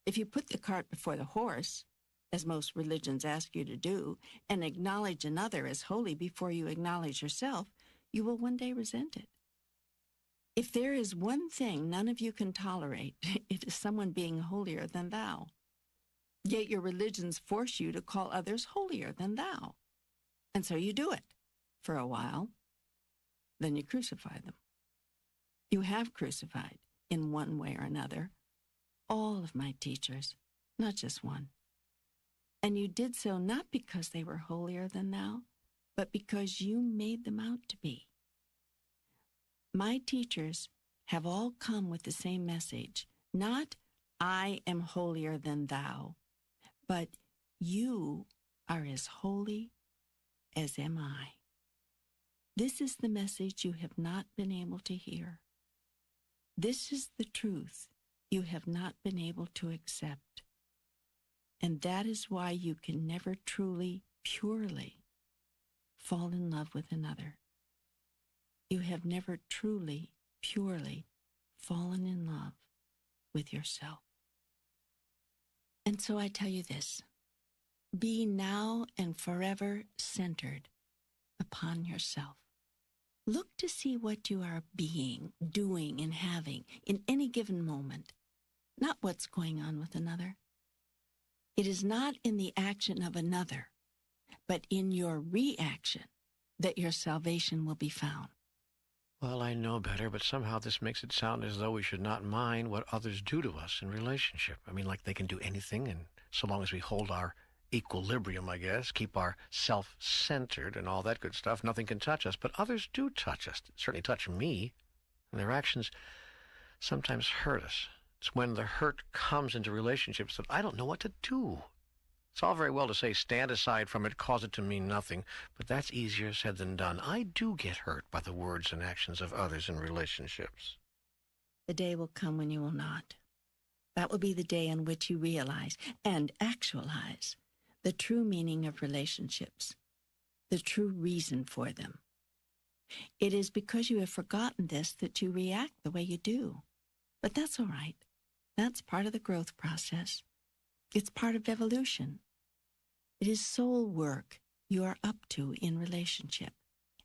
If you put the cart before the horse, as most religions ask you to do, and acknowledge another as holy before you acknowledge yourself, you will one day resent it. If there is one thing none of you can tolerate, it is someone being holier than thou. Yet your religions force you to call others holier than thou. And so you do it for a while, then you crucify them. You have crucified, in one way or another, all of my teachers, not just one. And you did so not because they were holier than thou, but because you made them out to be. My teachers have all come with the same message, not I am holier than thou, but you are as holy as am I. This is the message you have not been able to hear. This is the truth you have not been able to accept. And that is why you can never truly, purely fall in love with another. You have never truly, purely fallen in love with yourself. And so I tell you this, be now and forever centered upon yourself. Look to see what you are being, doing, and having in any given moment, not what's going on with another. It is not in the action of another, but in your reaction that your salvation will be found. Well, I know better, but somehow this makes it sound as though we should not mind what others do to us in relationship. I mean, like they can do anything, and so long as we hold our equilibrium, I guess, keep our self-centered and all that good stuff, nothing can touch us. But others do touch us, certainly touch me, and their actions sometimes hurt us. It's when the hurt comes into relationships that I don't know what to do. It's all very well to say, stand aside from it, cause it to mean nothing, but that's easier said than done. I do get hurt by the words and actions of others in relationships. The day will come when you will not. That will be the day on which you realize and actualize the true meaning of relationships, the true reason for them. It is because you have forgotten this that you react the way you do. But that's all right. That's part of the growth process. It's part of evolution. It is soul work you are up to in relationship,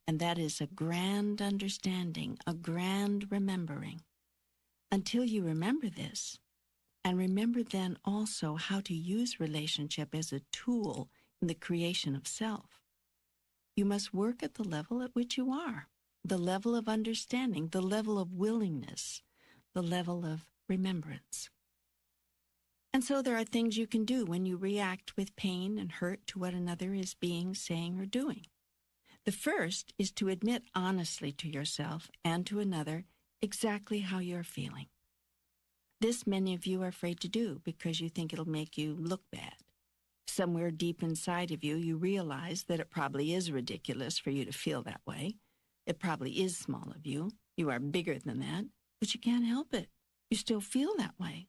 and that is a grand understanding, a grand remembering. Until you remember this, and remember then also how to use relationship as a tool in the creation of self, you must work at the level at which you are, the level of understanding, the level of willingness, the level of remembrance. And so there are things you can do when you react with pain and hurt to what another is being, saying, or doing. The first is to admit honestly to yourself and to another exactly how you're feeling. This many of you are afraid to do because you think it'll make you look bad. Somewhere deep inside of you, you realize that it probably is ridiculous for you to feel that way. It probably is small of you. You are bigger than that, but you can't help it. You still feel that way.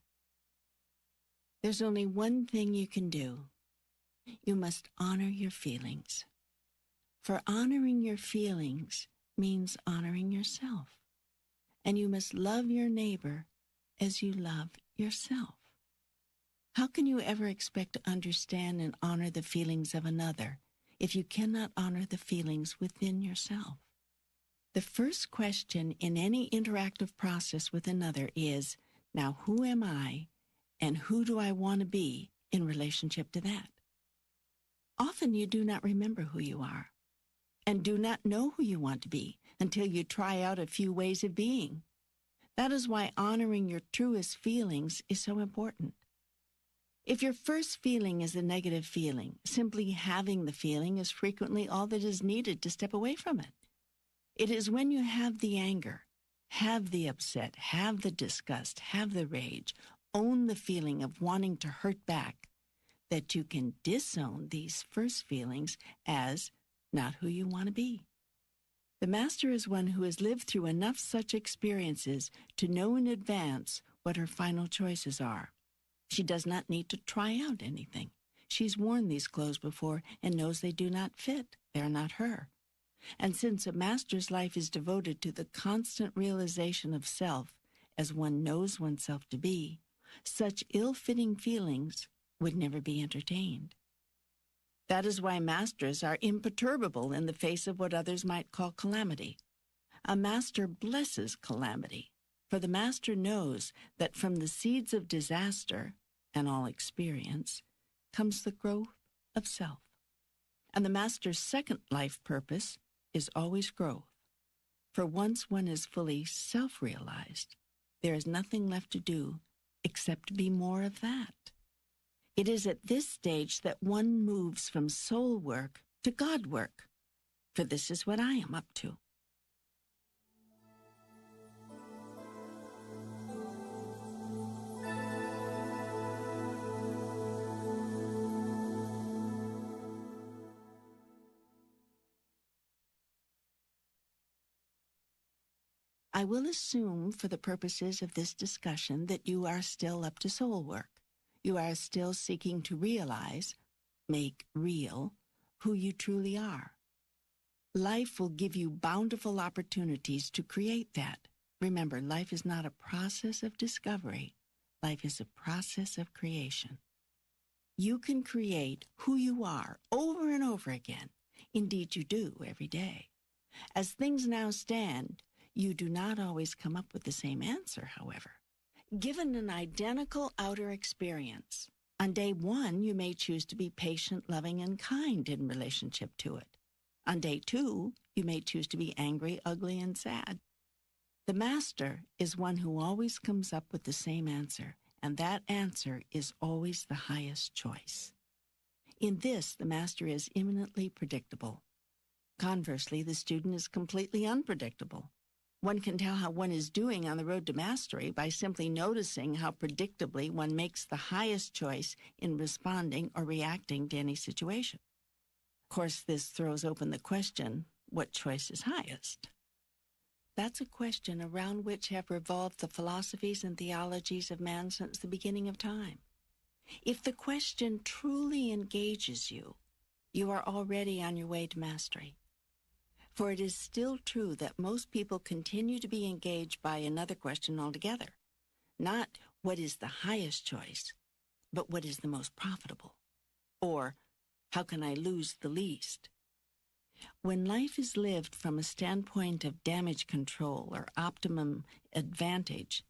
There's only one thing you can do. You must honor your feelings. For honoring your feelings means honoring yourself. And you must love your neighbor as you love yourself. How can you ever expect to understand and honor the feelings of another if you cannot honor the feelings within yourself? The first question in any interactive process with another is, now who am I and who do I want to be in relationship to that? Often you do not remember who you are and do not know who you want to be until you try out a few ways of being. That is why honoring your truest feelings is so important. If your first feeling is a negative feeling, simply having the feeling is frequently all that is needed to step away from it. It is when you have the anger, have the upset, have the disgust, have the rage, own the feeling of wanting to hurt back, that you can disown these first feelings as not who you want to be. The master is one who has lived through enough such experiences to know in advance what her final choices are. She does not need to try out anything. She's worn these clothes before and knows they do not fit. They are not her. And since a master's life is devoted to the constant realization of self as one knows oneself to be, such ill-fitting feelings would never be entertained. That is why masters are imperturbable in the face of what others might call calamity. A master blesses calamity, for the master knows that from the seeds of disaster and all experience comes the growth of self. And the master's second life purpose is always growth. For once one is fully self-realized, there is nothing left to do except be more of that. It is at this stage that one moves from soul work to God work, for this is what I am up to. I will assume for the purposes of this discussion that you are still up to soul work. You are still seeking to realize, make real, who you truly are. Life will give you bountiful opportunities to create that. Remember, life is not a process of discovery. Life is a process of creation. You can create who you are over and over again. Indeed, you do every day. As things now stand, you do not always come up with the same answer, however. Given an identical outer experience, on day one, you may choose to be patient, loving, and kind in relationship to it. On day two, you may choose to be angry, ugly, and sad. The master is one who always comes up with the same answer, and that answer is always the highest choice. In this, the master is imminently predictable. Conversely, the student is completely unpredictable. One can tell how one is doing on the road to mastery by simply noticing how predictably one makes the highest choice in responding or reacting to any situation. Of course, this throws open the question, what choice is highest? That's a question around which have revolved the philosophies and theologies of man since the beginning of time. If the question truly engages you, you are already on your way to mastery. For it is still true that most people continue to be engaged by another question altogether. Not what is the highest choice, but what is the most profitable? Or how can I lose the least? When life is lived from a standpoint of damage control or optimum advantage,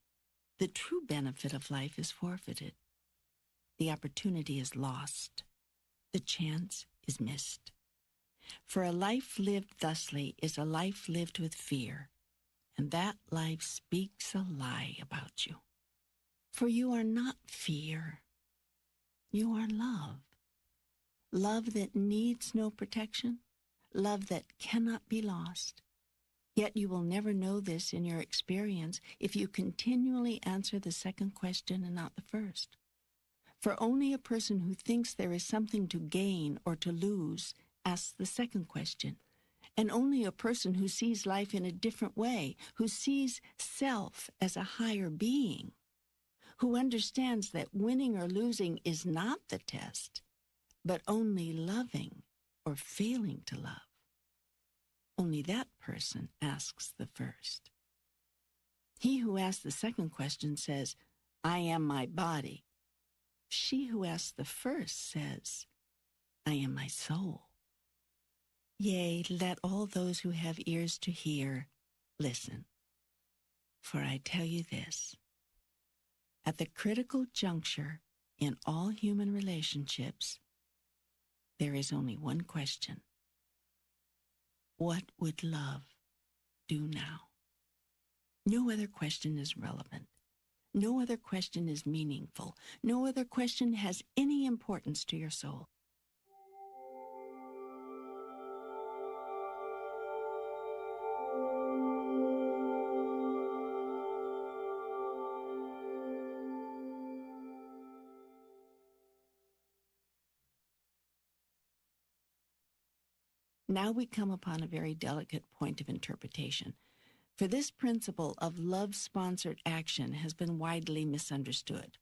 the true benefit of life is forfeited. The opportunity is lost. The chance is missed. For a life lived thusly is a life lived with fear, and that life speaks a lie about you. For you are not fear. You are love. Love that needs no protection, love that cannot be lost. Yet you will never know this in your experience if you continually answer the second question and not the first. For only a person who thinks there is something to gain or to lose asks the second question, and only a person who sees life in a different way, who sees self as a higher being, who understands that winning or losing is not the test, but only loving or failing to love. Only that person asks the first. He who asks the second question says, I am my body. She who asks the first says, I am my soul. Yea, let all those who have ears to hear listen. For I tell you this, at the critical juncture in all human relationships, there is only one question. What would love do now? No other question is relevant. No other question is meaningful. No other question has any importance to your soul. Now we come upon a very delicate point of interpretation. For this principle of love-sponsored action has been widely misunderstood.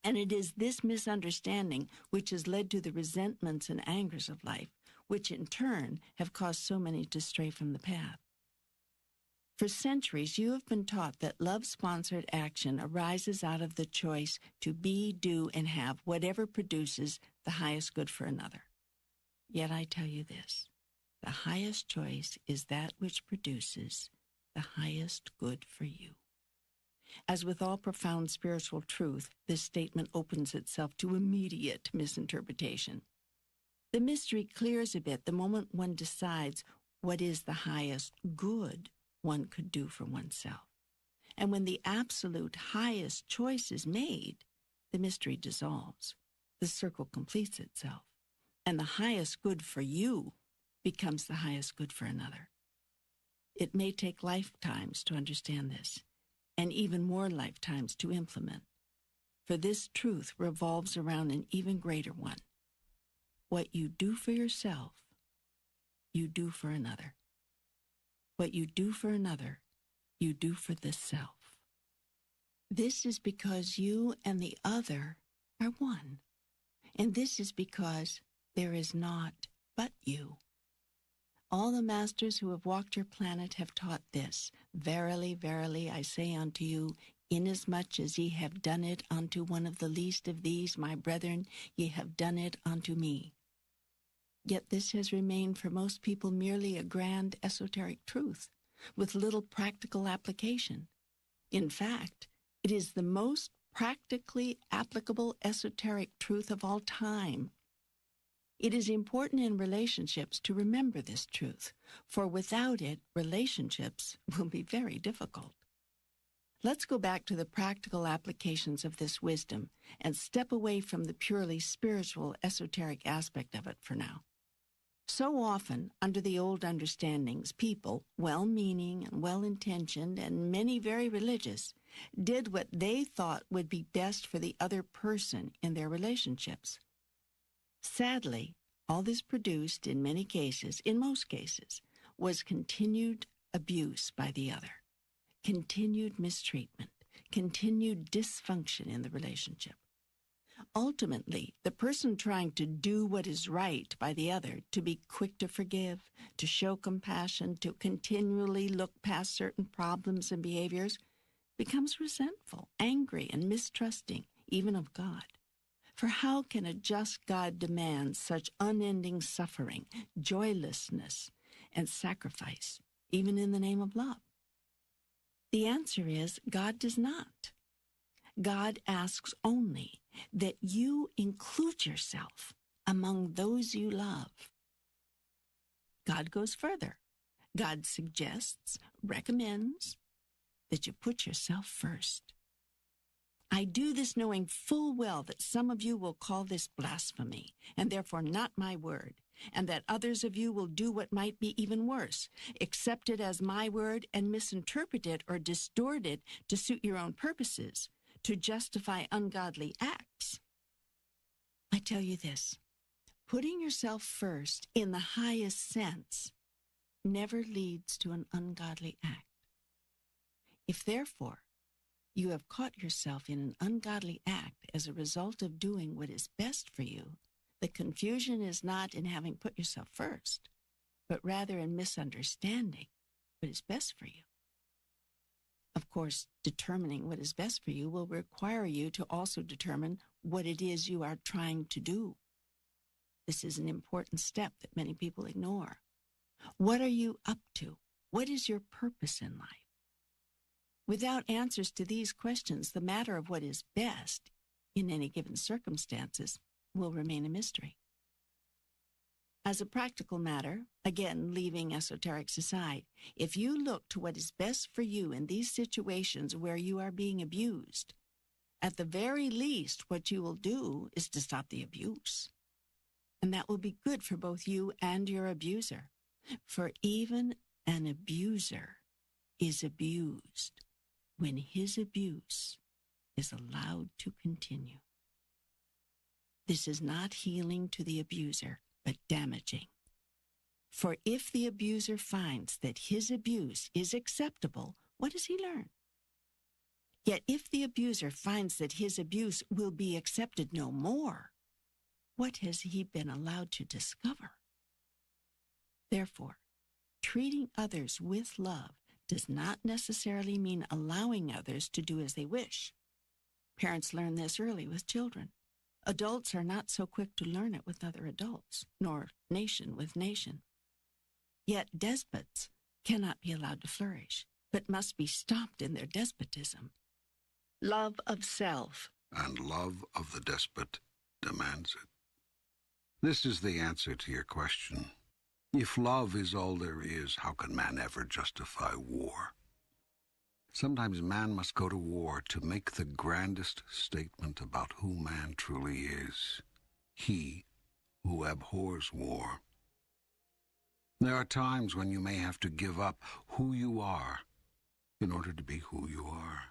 And it is this misunderstanding which has led to the resentments and angers of life, which in turn have caused so many to stray from the path. For centuries, you have been taught that love-sponsored action arises out of the choice to be, do, and have whatever produces the highest good for another. Yet I tell you this. The highest choice is that which produces the highest good for you. As with all profound spiritual truth, this statement opens itself to immediate misinterpretation. The mystery clears a bit the moment one decides what is the highest good one could do for oneself. And when the absolute highest choice is made, the mystery dissolves. the circle completes itself, and the highest good for you becomes the highest good for another. It may take lifetimes to understand this, and even more lifetimes to implement, for this truth revolves around an even greater one. What you do for yourself, you do for another. What you do for another, you do for the self. This is because you and the other are one, and this is because there is naught but you. All the masters who have walked your planet have taught this. Verily, verily, I say unto you, inasmuch as ye have done it unto one of the least of these, my brethren, ye have done it unto me. Yet this has remained for most people merely a grand esoteric truth, with little practical application. In fact, it is the most practically applicable esoteric truth of all time. It is important in relationships to remember this truth, for without it, relationships will be very difficult. Let's go back to the practical applications of this wisdom and step away from the purely spiritual, esoteric aspect of it for now. So often, under the old understandings, people, well-meaning and well-intentioned and many very religious, did what they thought would be best for the other person in their relationships. Sadly, all this produced, in many cases, in most cases, was continued abuse by the other, continued mistreatment, continued dysfunction in the relationship. Ultimately, the person trying to do what is right by the other, to be quick to forgive, to show compassion, to continually look past certain problems and behaviors, becomes resentful, angry, and mistrusting, even of God. For how can a just God demand such unending suffering, joylessness, and sacrifice, even in the name of love? The answer is God does not. God asks only that you include yourself among those you love. God goes further. God suggests, recommends that you put yourself first. I do this knowing full well that some of you will call this blasphemy, and therefore not my word, and that others of you will do what might be even worse, accept it as my word and misinterpret it or distort it to suit your own purposes, to justify ungodly acts. I tell you this, putting yourself first in the highest sense never leads to an ungodly act. If therefore you have caught yourself in an ungodly act as a result of doing what is best for you, the confusion is not in having put yourself first, but rather in misunderstanding what is best for you. Of course, determining what is best for you will require you to also determine what it is you are trying to do. This is an important step that many people ignore. What are you up to? What is your purpose in life? Without answers to these questions, the matter of what is best in any given circumstances will remain a mystery. As a practical matter, again, leaving esoterics aside, if you look to what is best for you in these situations where you are being abused, at the very least, what you will do is to stop the abuse. And that will be good for both you and your abuser. For even an abuser is abused when his abuse is allowed to continue. This is not healing to the abuser, but damaging. For if the abuser finds that his abuse is acceptable, what does he learn? Yet if the abuser finds that his abuse will be accepted no more, what has he been allowed to discover? Therefore, treating others with love does not necessarily mean allowing others to do as they wish. Parents learn this early with children. Adults are not so quick to learn it with other adults, nor nation with nation. Yet despots cannot be allowed to flourish, but must be stopped in their despotism. Love of self and love of the despot demands it. This is the answer to your question. If love is all there is, how can man ever justify war? Sometimes man must go to war to make the grandest statement about who man truly is. he who abhors war. There are times when you may have to give up who you are in order to be who you are.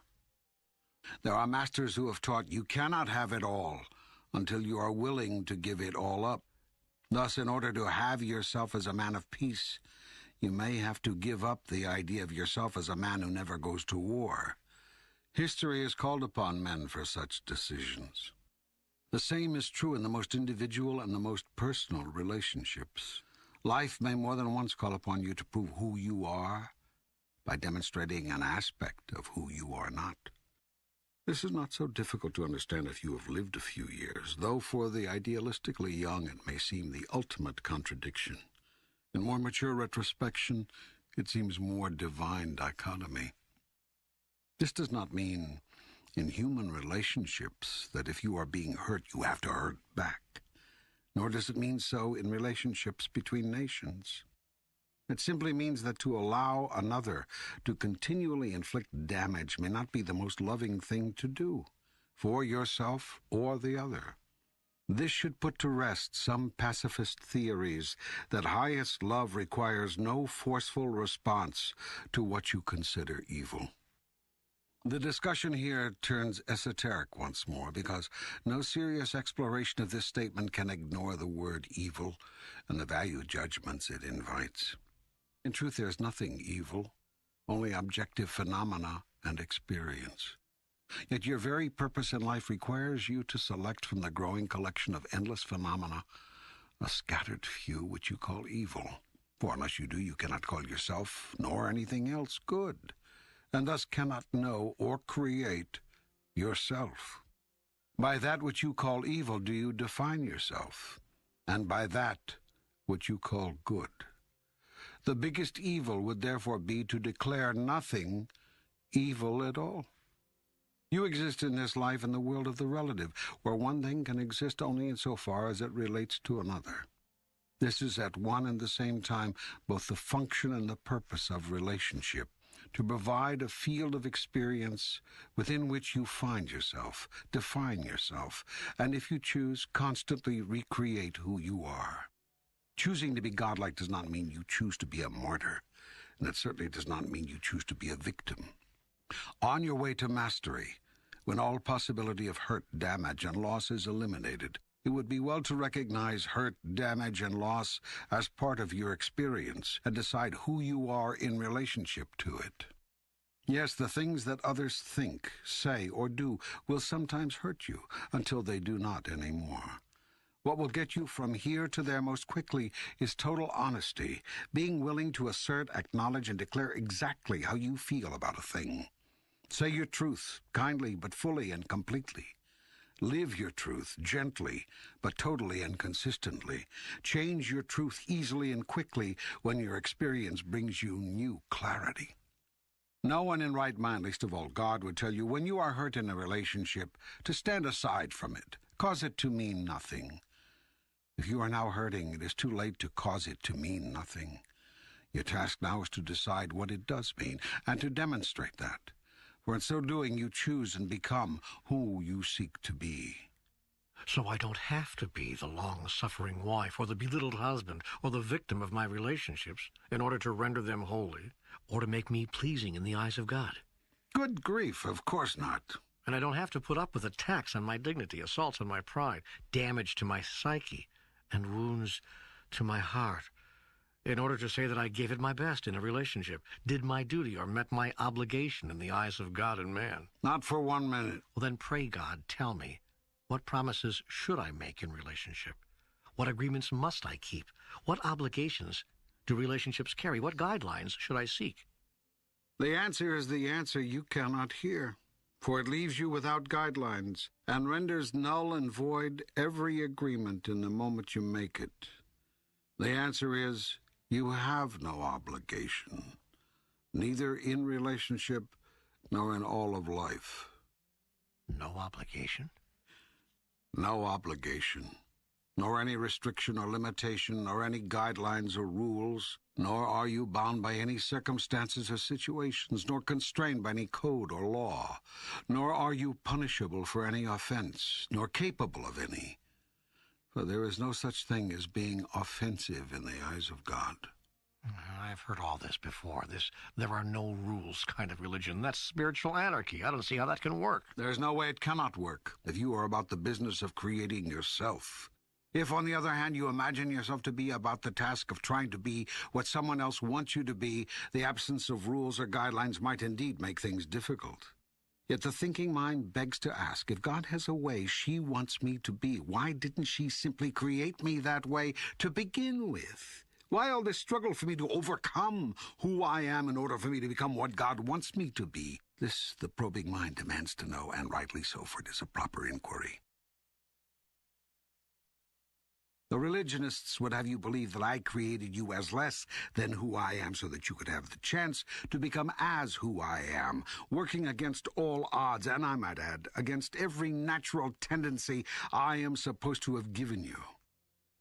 There are masters who have taught you cannot have it all until you are willing to give it all up. Thus, in order to have yourself as a man of peace, you may have to give up the idea of yourself as a man who never goes to war. History has called upon men for such decisions. The same is true in the most individual and the most personal relationships. Life may more than once call upon you to prove who you are by demonstrating an aspect of who you are not. This is not so difficult to understand if you have lived a few years, though for the idealistically young it may seem the ultimate contradiction. In more mature retrospection, it seems more divine dichotomy. This does not mean in human relationships that if you are being hurt, you have to hurt back. Nor does it mean so in relationships between nations. It simply means that to allow another to continually inflict damage may not be the most loving thing to do, for yourself or the other. This should put to rest some pacifist theories that highest love requires no forceful response to what you consider evil. The discussion here turns esoteric once more, because no serious exploration of this statement can ignore the word evil and the value judgments it invites. In truth, there is nothing evil, only objective phenomena and experience. Yet your very purpose in life requires you to select from the growing collection of endless phenomena a scattered few which you call evil. For unless you do, you cannot call yourself, nor anything else, good, and thus cannot know or create yourself. By that which you call evil do you define yourself, and by that which you call good. The biggest evil would therefore be to declare nothing evil at all. You exist in this life in the world of the relative, where one thing can exist only insofar as it relates to another. This is at one and the same time both the function and the purpose of relationship, to provide a field of experience within which you find yourself, define yourself, and if you choose, constantly recreate who you are. Choosing to be godlike does not mean you choose to be a martyr, and it certainly does not mean you choose to be a victim. On your way to mastery, when all possibility of hurt, damage, and loss is eliminated, it would be well to recognize hurt, damage, and loss as part of your experience and decide who you are in relationship to it. Yes, the things that others think, say, or do will sometimes hurt you until they do not anymore. What will get you from here to there most quickly is total honesty, being willing to assert, acknowledge, and declare exactly how you feel about a thing. Say your truth, kindly but fully and completely. Live your truth, gently but totally and consistently. Change your truth easily and quickly when your experience brings you new clarity. No one in right mind, least of all God, would tell you when you are hurt in a relationship to stand aside from it, cause it to mean nothing. If you are now hurting, it is too late to cause it to mean nothing. Your task now is to decide what it does mean, and to demonstrate that. For in so doing, you choose and become who you seek to be. So I don't have to be the long-suffering wife or the belittled husband or the victim of my relationships in order to render them holy or to make me pleasing in the eyes of God. Good grief, of course not. And I don't have to put up with attacks on my dignity, assaults on my pride, damage to my psyche, and wounds to my heart in order to say that I gave it my best in a relationship, did my duty, or met my obligation in the eyes of God and man. Not for 1 minute. Well, then pray God, tell me, what promises should I make in relationship? What agreements must I keep? What obligations do relationships carry? What guidelines should I seek? The answer is the answer you cannot hear, for it leaves you without guidelines and renders null and void every agreement in the moment you make it. The answer is you have no obligation, neither in relationship nor in all of life. No obligation? No obligation, nor any restriction or limitation, nor any guidelines or rules, nor are you bound by any circumstances or situations, nor constrained by any code or law, nor are you punishable for any offense, nor capable of any. For there is no such thing as being offensive in the eyes of God. I've heard all this before. This there are no rules kind of religion. That's spiritual anarchy. I don't see how that can work. There's no way it cannot work if you are about the business of creating yourself. If, on the other hand, you imagine yourself to be about the task of trying to be what someone else wants you to be, the absence of rules or guidelines might indeed make things difficult. Yet the thinking mind begs to ask, if God has a way she wants me to be, why didn't she simply create me that way to begin with? Why all this struggle for me to overcome who I am in order for me to become what God wants me to be? This the probing mind demands to know, and rightly so, for it is a proper inquiry. The religionists would have you believe that I created you as less than who I am so that you could have the chance to become as who I am, working against all odds, and I might add, against every natural tendency I am supposed to have given you.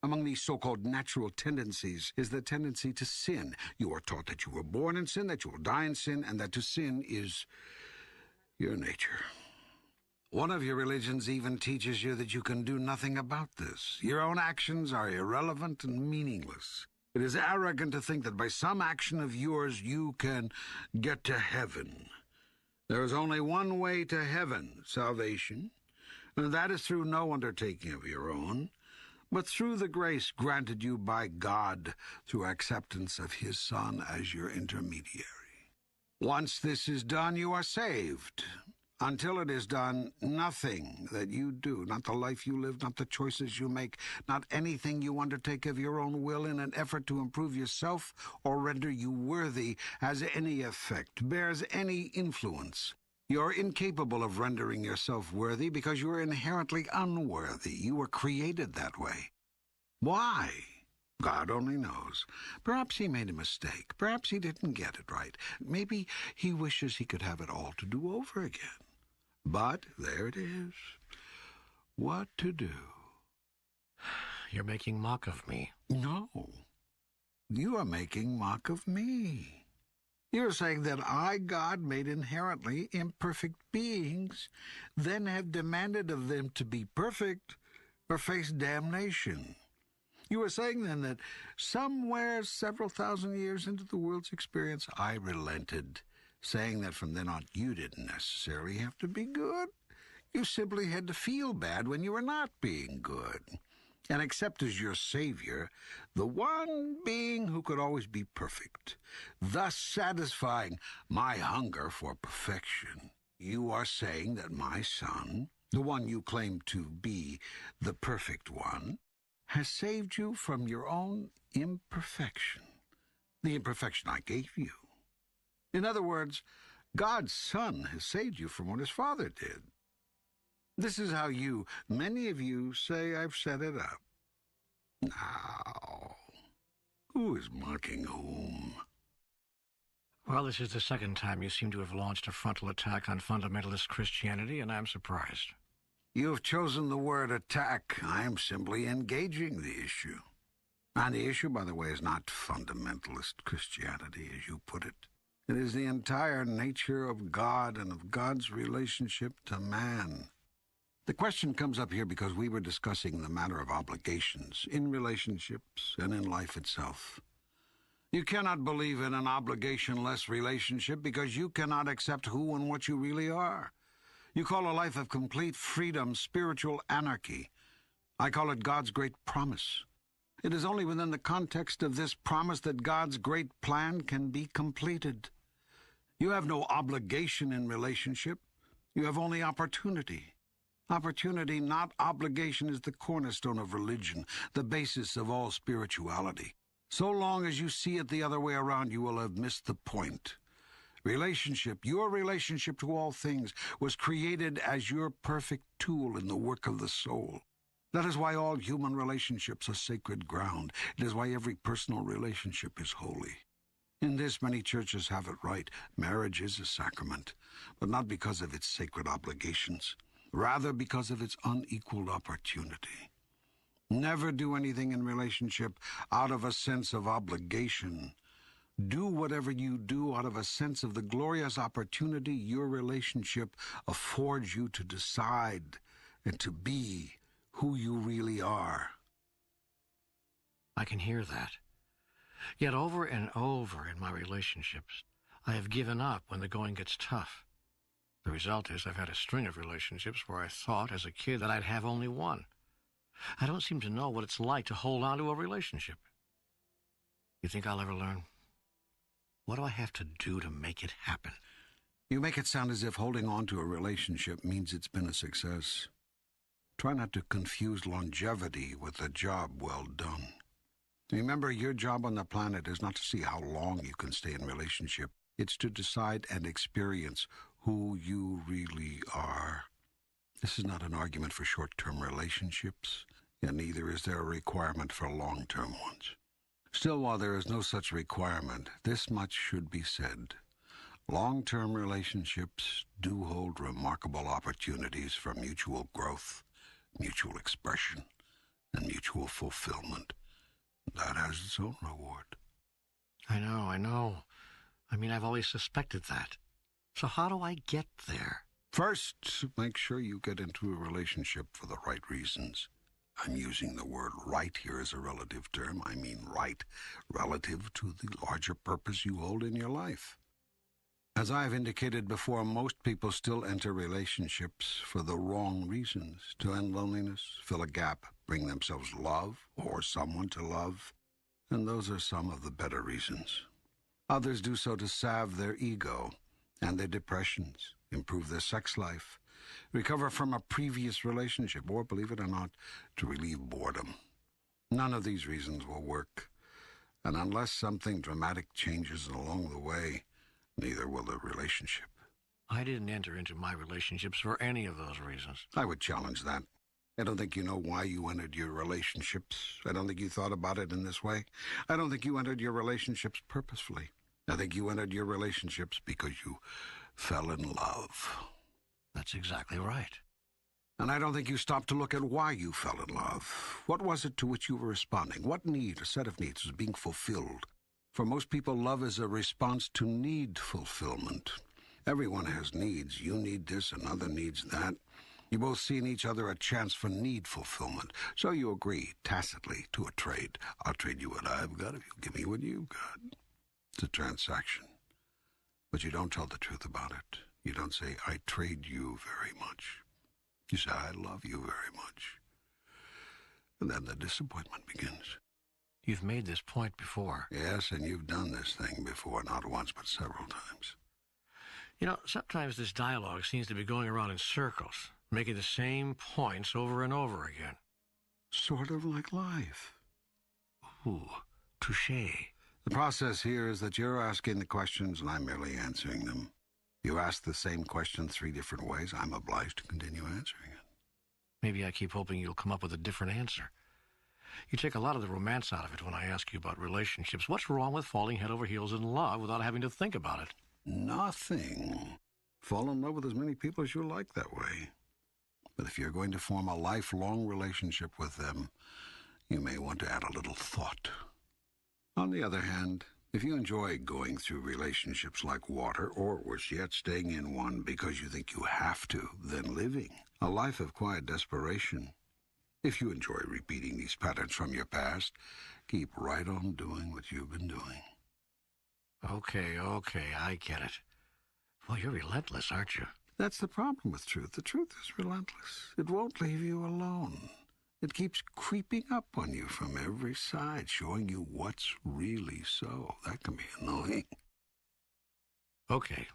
Among these so-called natural tendencies is the tendency to sin. You are taught that you were born in sin, that you will die in sin, and that to sin is your nature. One of your religions even teaches you that you can do nothing about this. Your own actions are irrelevant and meaningless. It is arrogant to think that by some action of yours you can get to heaven. There is only one way to heaven, salvation, and that is through no undertaking of your own, but through the grace granted you by God through acceptance of His Son as your intermediary. Once this is done, you are saved. Until it is done, nothing that you do, not the life you live, not the choices you make, not anything you undertake of your own will in an effort to improve yourself or render you worthy, has any effect, bears any influence. You're incapable of rendering yourself worthy because you are inherently unworthy. You were created that way. Why? God only knows. Perhaps He made a mistake. Perhaps He didn't get it right. Maybe He wishes He could have it all to do over again. But there it is. What to do? You're making mock of me. No. You are making mock of me. You're saying that I, God, made inherently imperfect beings, then have demanded of them to be perfect or face damnation. You are saying then that somewhere several thousand years into the world's experience, I relented, saying that from then on you didn't necessarily have to be good. You simply had to feel bad when you were not being good, and accept as your Savior the one being who could always be perfect, thus satisfying my hunger for perfection. You are saying that my Son, the one you claim to be the perfect one, has saved you from your own imperfection, the imperfection I gave you. In other words, God's Son has saved you from what His Father did. This is how you, many of you, say I've set it up. Now, who is mocking whom? Well, this is the second time you seem to have launched a frontal attack on fundamentalist Christianity, and I'm surprised. You have chosen the word attack. I am simply engaging the issue. And the issue, by the way, is not fundamentalist Christianity, as you put it. It is the entire nature of God and of God's relationship to man. The question comes up here because we were discussing the matter of obligations in relationships and in life itself. You cannot believe in an obligation-less relationship because you cannot accept who and what you really are. You call a life of complete freedom spiritual anarchy. I call it God's great promise. It is only within the context of this promise that God's great plan can be completed. You have no obligation in relationship. You have only opportunity. Opportunity, not obligation, is the cornerstone of religion, the basis of all spirituality. So long as you see it the other way around, you will have missed the point. Relationship, your relationship to all things, was created as your perfect tool in the work of the soul. That is why all human relationships are sacred ground. It is why every personal relationship is holy. In this, many churches have it right. Marriage is a sacrament, but not because of its sacred obligations, rather because of its unequaled opportunity. Never do anything in relationship out of a sense of obligation. Do whatever you do out of a sense of the glorious opportunity your relationship affords you to decide and to be who you really are. I can hear that. Yet over and over in my relationships, I have given up when the going gets tough. The result is I've had a string of relationships where I thought as a kid that I'd have only one. I don't seem to know what it's like to hold on to a relationship. You think I'll ever learn? What do I have to do to make it happen? You make it sound as if holding on to a relationship means it's been a success. Try not to confuse longevity with a job well done. Remember, your job on the planet is not to see how long you can stay in relationship. It's to decide and experience who you really are. This is not an argument for short-term relationships, and neither is there a requirement for long-term ones. Still, while there is no such requirement, this much should be said. Long-term relationships do hold remarkable opportunities for mutual growth, mutual expression, and mutual fulfillment. That has its own reward. I know. I mean, I've always suspected that. So how do I get there? First, make sure you get into a relationship for the right reasons. I'm using the word right here as a relative term. I mean right, relative to the larger purpose you hold in your life. As I've indicated before, most people still enter relationships for the wrong reasons. To end loneliness, fill a gap, bring themselves love or someone to love. And those are some of the better reasons. Others do so to salve their ego and their depressions, improve their sex life, recover from a previous relationship, or, believe it or not, to relieve boredom. None of these reasons will work. And unless something dramatic changes along the way, neither will the relationship. I didn't enter into my relationships for any of those reasons. I would challenge that. I don't think you know why you entered your relationships. I don't think you thought about it in this way. I don't think you entered your relationships purposefully. I think you entered your relationships because you fell in love. That's exactly right. And I don't think you stopped to look at why you fell in love. What was it to which you were responding? What need, a set of needs, was being fulfilled? For most people, love is a response to need fulfillment. Everyone has needs. You need this, another needs that. You both see in each other a chance for need fulfillment. So you agree, tacitly, to a trade. I'll trade you what I've got if you give me what you've got. It's a transaction. But you don't tell the truth about it. You don't say, I trade you very much. You say, I love you very much. And then the disappointment begins. You've made this point before. Yes, and you've done this thing before, not once, but several times. You know, sometimes this dialogue seems to be going around in circles, making the same points over and over again. Sort of like life. Ooh, touché. The process here is that you're asking the questions and I'm merely answering them. You ask the same question 3 different ways. I'm obliged to continue answering it. Maybe I keep hoping you'll come up with a different answer. You take a lot of the romance out of it when I ask you about relationships. What's wrong with falling head over heels in love without having to think about it? Nothing. Fall in love with as many people as you like that way. But if you're going to form a lifelong relationship with them, you may want to add a little thought. On the other hand, if you enjoy going through relationships like water, or worse yet, staying in one because you think you have to, then living a life of quiet desperation. If you enjoy repeating these patterns from your past, keep right on doing what you've been doing. Okay, I get it. Well, you're relentless, aren't you? That's the problem with truth. The truth is relentless. It won't leave you alone. It keeps creeping up on you from every side, showing you what's really so. That can be annoying. Okay,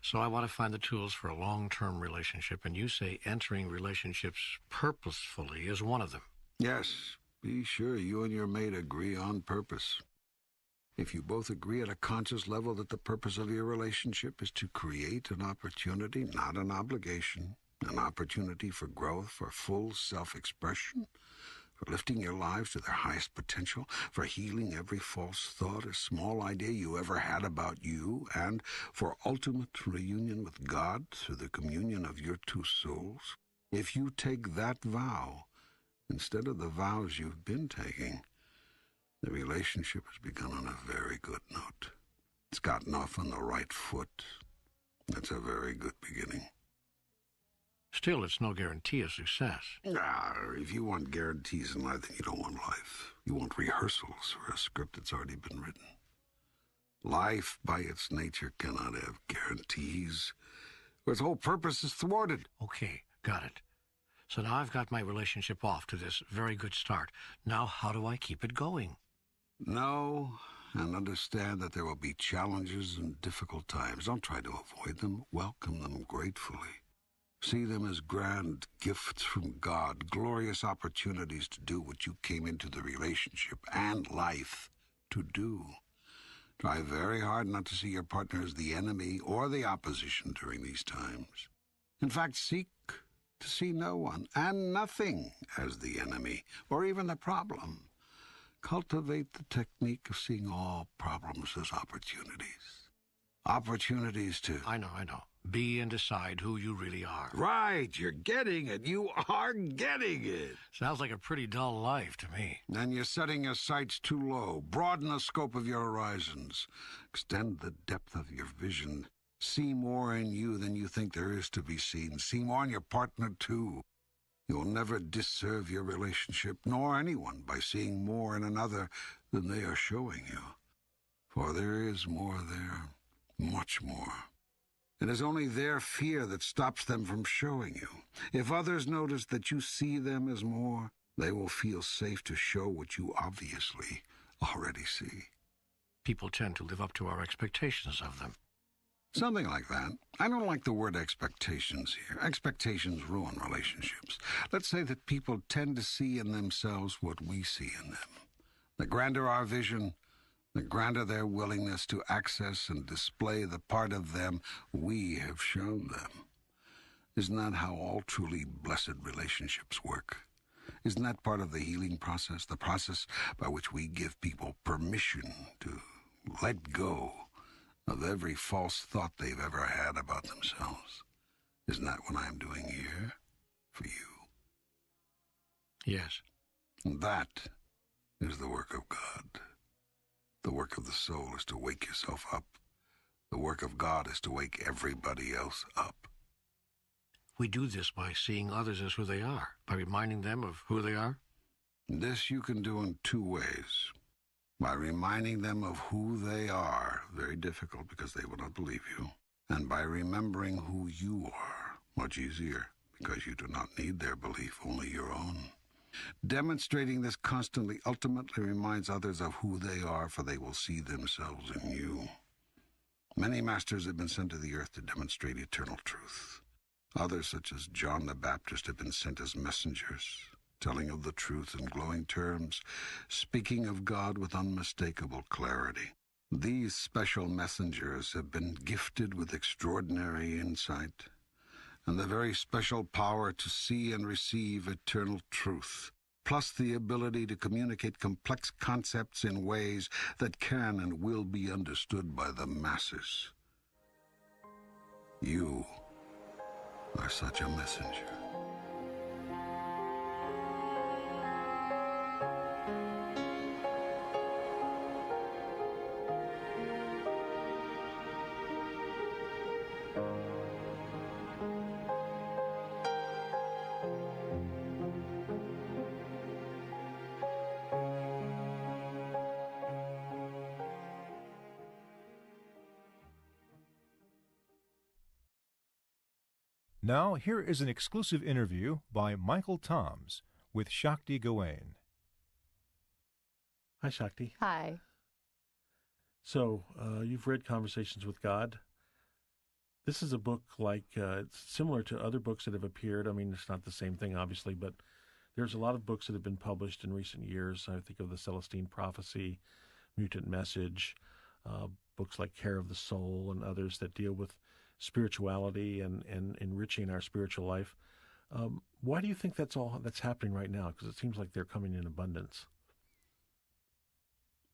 so I want to find the tools for a long-term relationship, and you say entering relationships purposefully is one of them. Yes, be sure you and your mate agree on purpose. If you both agree at a conscious level that the purpose of your relationship is to create an opportunity, not an obligation, an opportunity for growth, for full self-expression, for lifting your lives to their highest potential, for healing every false thought or small idea you ever had about you, and for ultimate reunion with God through the communion of your two souls. If you take that vow instead of the vows you've been taking, the relationship has begun on a very good note. It's gotten off on the right foot. That's a very good beginning. Still, it's no guarantee of success. If you want guarantees in life, then you don't want life. You want rehearsals for a script that's already been written. Life, by its nature, cannot have guarantees, or its whole purpose is thwarted. Okay, got it. So now I've got my relationship off to this very good start. Now how do I keep it going? Know and understand that there will be challenges and difficult times. Don't try to avoid them. Welcome them gratefully. See them as grand gifts from God, glorious opportunities to do what you came into the relationship and life to do. Try very hard not to see your partner as the enemy or the opposition during these times. In fact, seek to see no one and nothing as the enemy or even the problem. Cultivate the technique of seeing all problems as opportunities. Opportunities to... I know. Be and decide who you really are. Right, you're getting it. You are getting it. Sounds like a pretty dull life to me. Then you're setting your sights too low. Broaden the scope of your horizons. Extend the depth of your vision. See more in you than you think there is to be seen. See more in your partner, too. You'll never disserve your relationship, nor anyone, by seeing more in another than they are showing you. For there is more there, much more. It is only their fear that stops them from showing you. If others notice that you see them as more, they will feel safe to show what you obviously already see. People tend to live up to our expectations of them. Something like that. I don't like the word expectations here. Expectations ruin relationships. Let's say that people tend to see in themselves what we see in them. The grander our vision, the grander their willingness to access and display the part of them we have shown them. Isn't that how all truly blessed relationships work? Isn't that part of the healing process, the process by which we give people permission to let go of every false thought they've ever had about themselves? Isn't that what I'm doing here for you? Yes. And that is the work of God. The work of the soul is to wake yourself up. The work of God is to wake everybody else up. We do this by seeing others as who they are, by reminding them of who they are. This you can do in two ways. By reminding them of who they are, very difficult because they will not believe you, and by remembering who you are, much easier because you do not need their belief, only your own. Demonstrating this constantly ultimately reminds others of who they are, for they will see themselves in you. Many masters have been sent to the earth to demonstrate eternal truth. Others, such as John the Baptist, have been sent as messengers, telling of the truth in glowing terms, speaking of God with unmistakable clarity. These special messengers have been gifted with extraordinary insight and the very special power to see and receive eternal truth, plus the ability to communicate complex concepts in ways that can and will be understood by the masses. You are such a messenger. Now, here is an exclusive interview by Michael Toms with Shakti Gawain. Hi, Shakti. Hi. So, you've read Conversations with God. This is a book it's similar to other books that have appeared. I mean, it's not the same thing, obviously, but there's a lot of books that have been published in recent years. I think of the Celestine Prophecy, Mutant Message, books like Care of the Soul, and others that deal with spirituality and enriching our spiritual life. Why do you think that's happening right now? Because it seems like they're coming in abundance.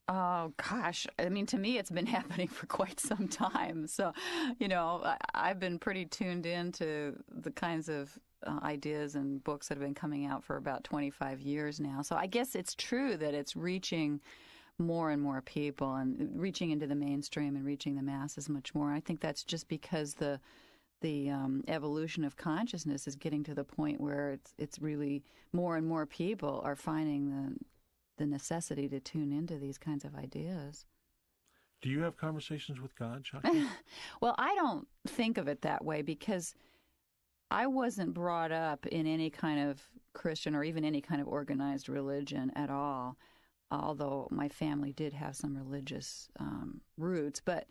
Oh, gosh. I mean, to me, it's been happening for quite some time. So, I've been pretty tuned in to the kinds of ideas and books that have been coming out for about 25 years now. So I guess it's true that it's reaching more and more people and reaching into the mainstream and reaching the masses much more. I think that's just because the the evolution of consciousness is getting to the point where it's really more and more people are finding the necessity to tune into these kinds of ideas. Do you have conversations with God, Shakti? Well, I don't think of it that way because I wasn't brought up in any kind of Christian or even any kind of organized religion at all, although my family did have some religious roots. But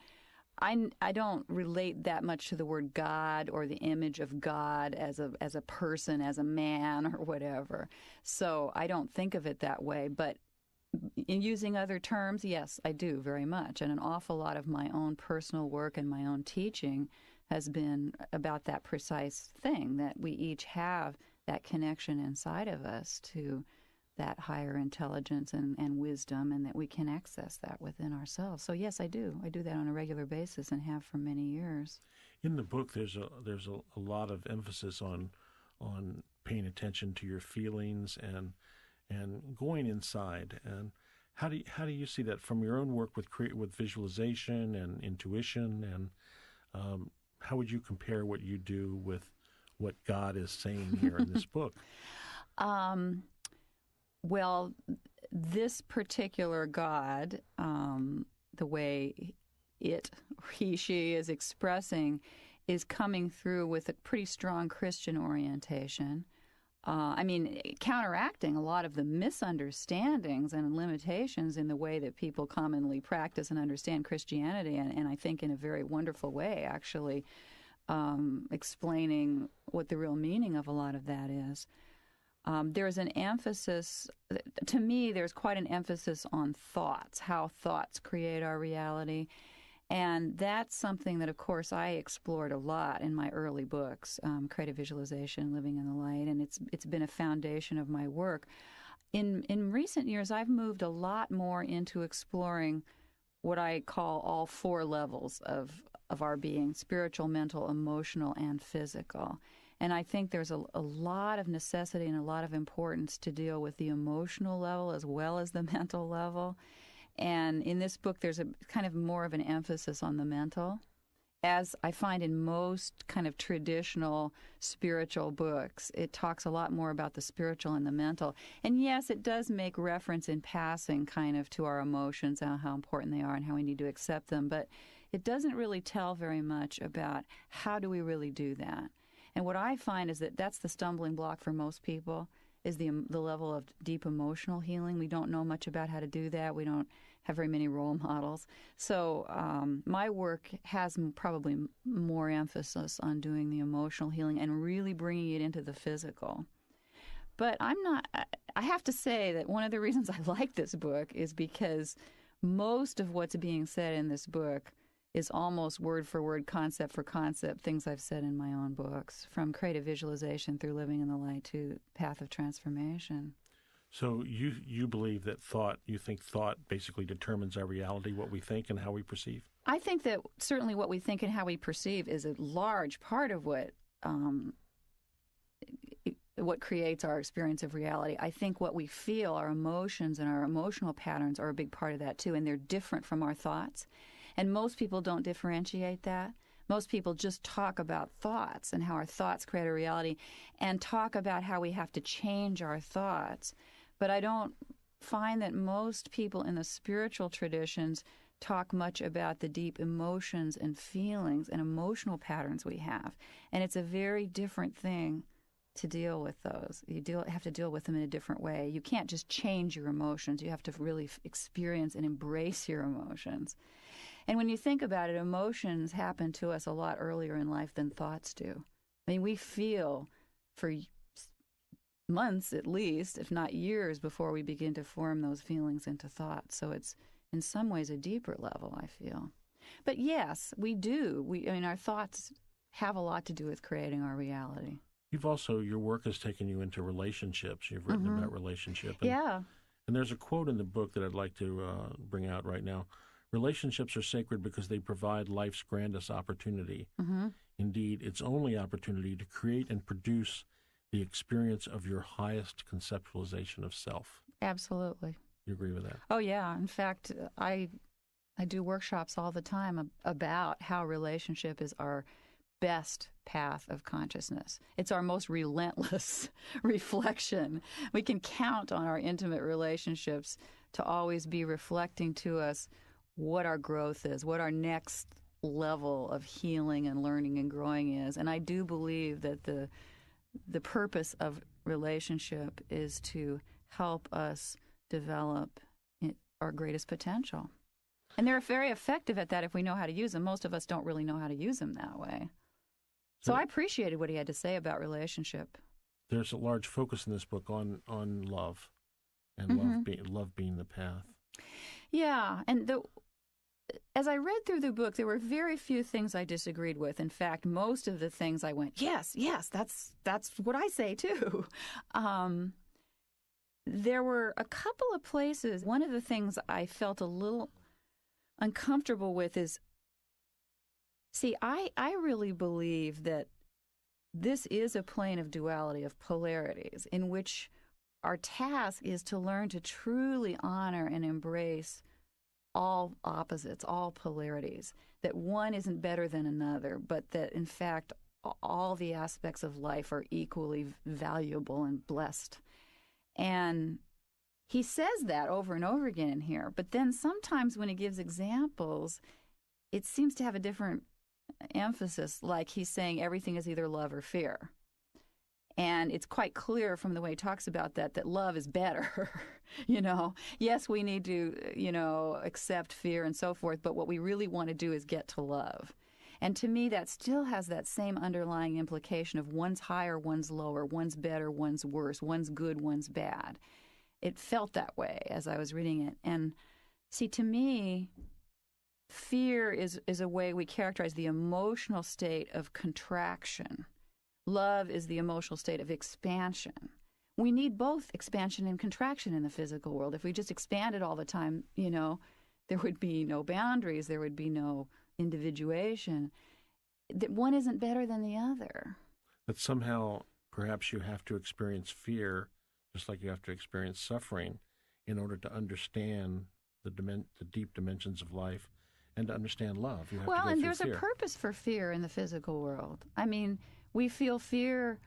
I don't relate that much to the word God or the image of God as a person, as a man or whatever. So I don't think of it that way. But in using other terms, yes, I do very much. And an awful lot of my own personal work and my own teaching has been about that precise thing, that we each have that connection inside of us to that higher intelligence and wisdom, and that we can access that within ourselves. So yes, I do. I do that on a regular basis and have for many years. In the book, there's a lot of emphasis on paying attention to your feelings and going inside. And how do you see that from your own work with visualization and intuition? And how would you compare what you do with what God is saying here in this book? Well, this particular God, the way he, she is expressing, is coming through with a pretty strong Christian orientation. Counteracting a lot of the misunderstandings and limitations in the way that people commonly practice and understand Christianity, and I think in a very wonderful way, actually, explaining what the real meaning of a lot of that is. There's an emphasis, to me, there's quite an emphasis on thoughts, how thoughts create our reality. And that's something that, of course, I explored a lot in my early books, Creative Visualization, Living in the Light, and it's been a foundation of my work. In recent years, I've moved a lot more into exploring what I call all four levels of our being: spiritual, mental, emotional, and physical. And I think there's a lot of necessity and a lot of importance to deal with the emotional level as well as the mental level. And in this book, there's a kind of more of an emphasis on the mental, as I find in most kind of traditional spiritual books. It talks a lot more about the spiritual and the mental. And yes, it does make reference in passing kind of to our emotions and how important they are and how we need to accept them. But it doesn't really tell very much about how do we really do that. And what I find is that that's the stumbling block for most people, is the level of deep emotional healing. We don't know much about how to do that. We don't have very many role models. So my work has probably more emphasis on doing the emotional healing and really bringing it into the physical. But I have to say that one of the reasons I like this book is because most of what's being said in this book is almost word for word, concept for concept, things I've said in my own books, from Creative Visualization through Living in the Light to Path of Transformation. So you believe that you think thought basically determines our reality, what we think and how we perceive? I think that certainly what we think and how we perceive is a large part of what creates our experience of reality. I think what we feel, our emotions and our emotional patterns, are a big part of that too, and they're different from our thoughts. And most people don't differentiate that. Most people just talk about thoughts and how our thoughts create a reality and talk about how we have to change our thoughts. But I don't find that most people in the spiritual traditions talk much about the deep emotions and feelings and emotional patterns we have. And it's a very different thing to deal with those. You have to deal with them in a different way. You can't just change your emotions. You have to really experience and embrace your emotions. And when you think about it, emotions happen to us a lot earlier in life than thoughts do. I mean, we feel for months at least, if not years, before we begin to form those feelings into thoughts. So it's in some ways a deeper level, I feel. But yes, we do. Our thoughts have a lot to do with creating our reality. Your work has taken you into relationships. You've written about relationship. Yeah. And there's a quote in the book that I'd like to bring out right now. Relationships are sacred because they provide life's grandest opportunity. Mm-hmm. Indeed, its only opportunity to create and produce the experience of your highest conceptualization of self. Absolutely. You agree with that? Oh, yeah. In fact, I do workshops all the time about how relationship is our best path of consciousness. It's our most relentless reflection. We can count on our intimate relationships to always be reflecting to us what our growth is, what our next level of healing and learning and growing is. And I do believe that the purpose of relationship is to help us develop our greatest potential. And they're very effective at that if we know how to use them. Most of us don't really know how to use them that way. So I appreciated what he had to say about relationship. There's a large focus in this book on love, and love being the path. Yeah, and as I read through the book, there were very few things I disagreed with. In fact, most of the things I went, yes, that's what I say too. There were a couple of places. One of the things I felt a little uncomfortable with is, see, I really believe that this is a plane of duality, of polarities, in which our task is to learn to truly honor and embrace all opposites, all polarities, that one isn't better than another, but that, in fact, all the aspects of life are equally valuable and blessed. And he says that over and over again in here, but then sometimes when he gives examples, it seems to have a different emphasis, like he's saying everything is either love or fear. And it's quite clear from the way he talks about that love is better. Yes, we need to, accept fear and so forth, but what we really want to do is get to love. And to me, that still has that same underlying implication of one's higher, one's lower, one's better, one's worse, one's good, one's bad. It felt that way as I was reading it. And see, to me, fear is a way we characterize the emotional state of contraction. Love is the emotional state of expansion. We need both expansion and contraction in the physical world. If we just expanded all the time, there would be no boundaries, there would be no individuation. That one isn't better than the other. But somehow, perhaps you have to experience fear, just like you have to experience suffering, in order to understand the deep dimensions of life and to understand love. You have to go and through there's fear. A purpose for fear in the physical world. I mean, we feel fear,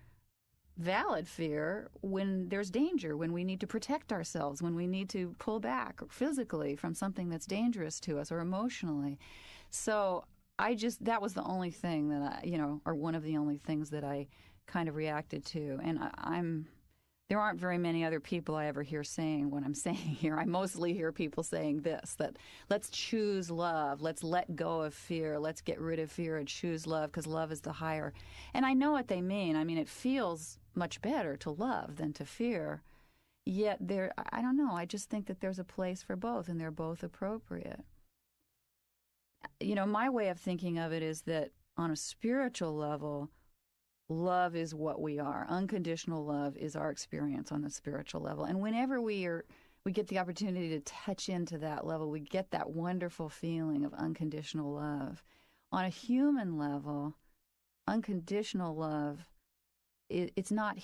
valid fear, when there's danger, when we need to protect ourselves, when we need to pull back physically from something that's dangerous to us or emotionally. So that was the only thing that or one of the only things that I kind of reacted to. And there aren't very many other people I ever hear saying what I'm saying here. I mostly hear people saying this, that let's choose love, let's let go of fear, let's get rid of fear and choose love because love is the higher. And I know what they mean. I mean, it feels much better to love than to fear. Yet I don't know, I just think that there's a place for both and they're both appropriate. My way of thinking of it is that on a spiritual level, love is what we are. Unconditional love is our experience on the spiritual level. And whenever we get the opportunity to touch into that level, we get that wonderful feeling of unconditional love. On a human level, unconditional love, it's not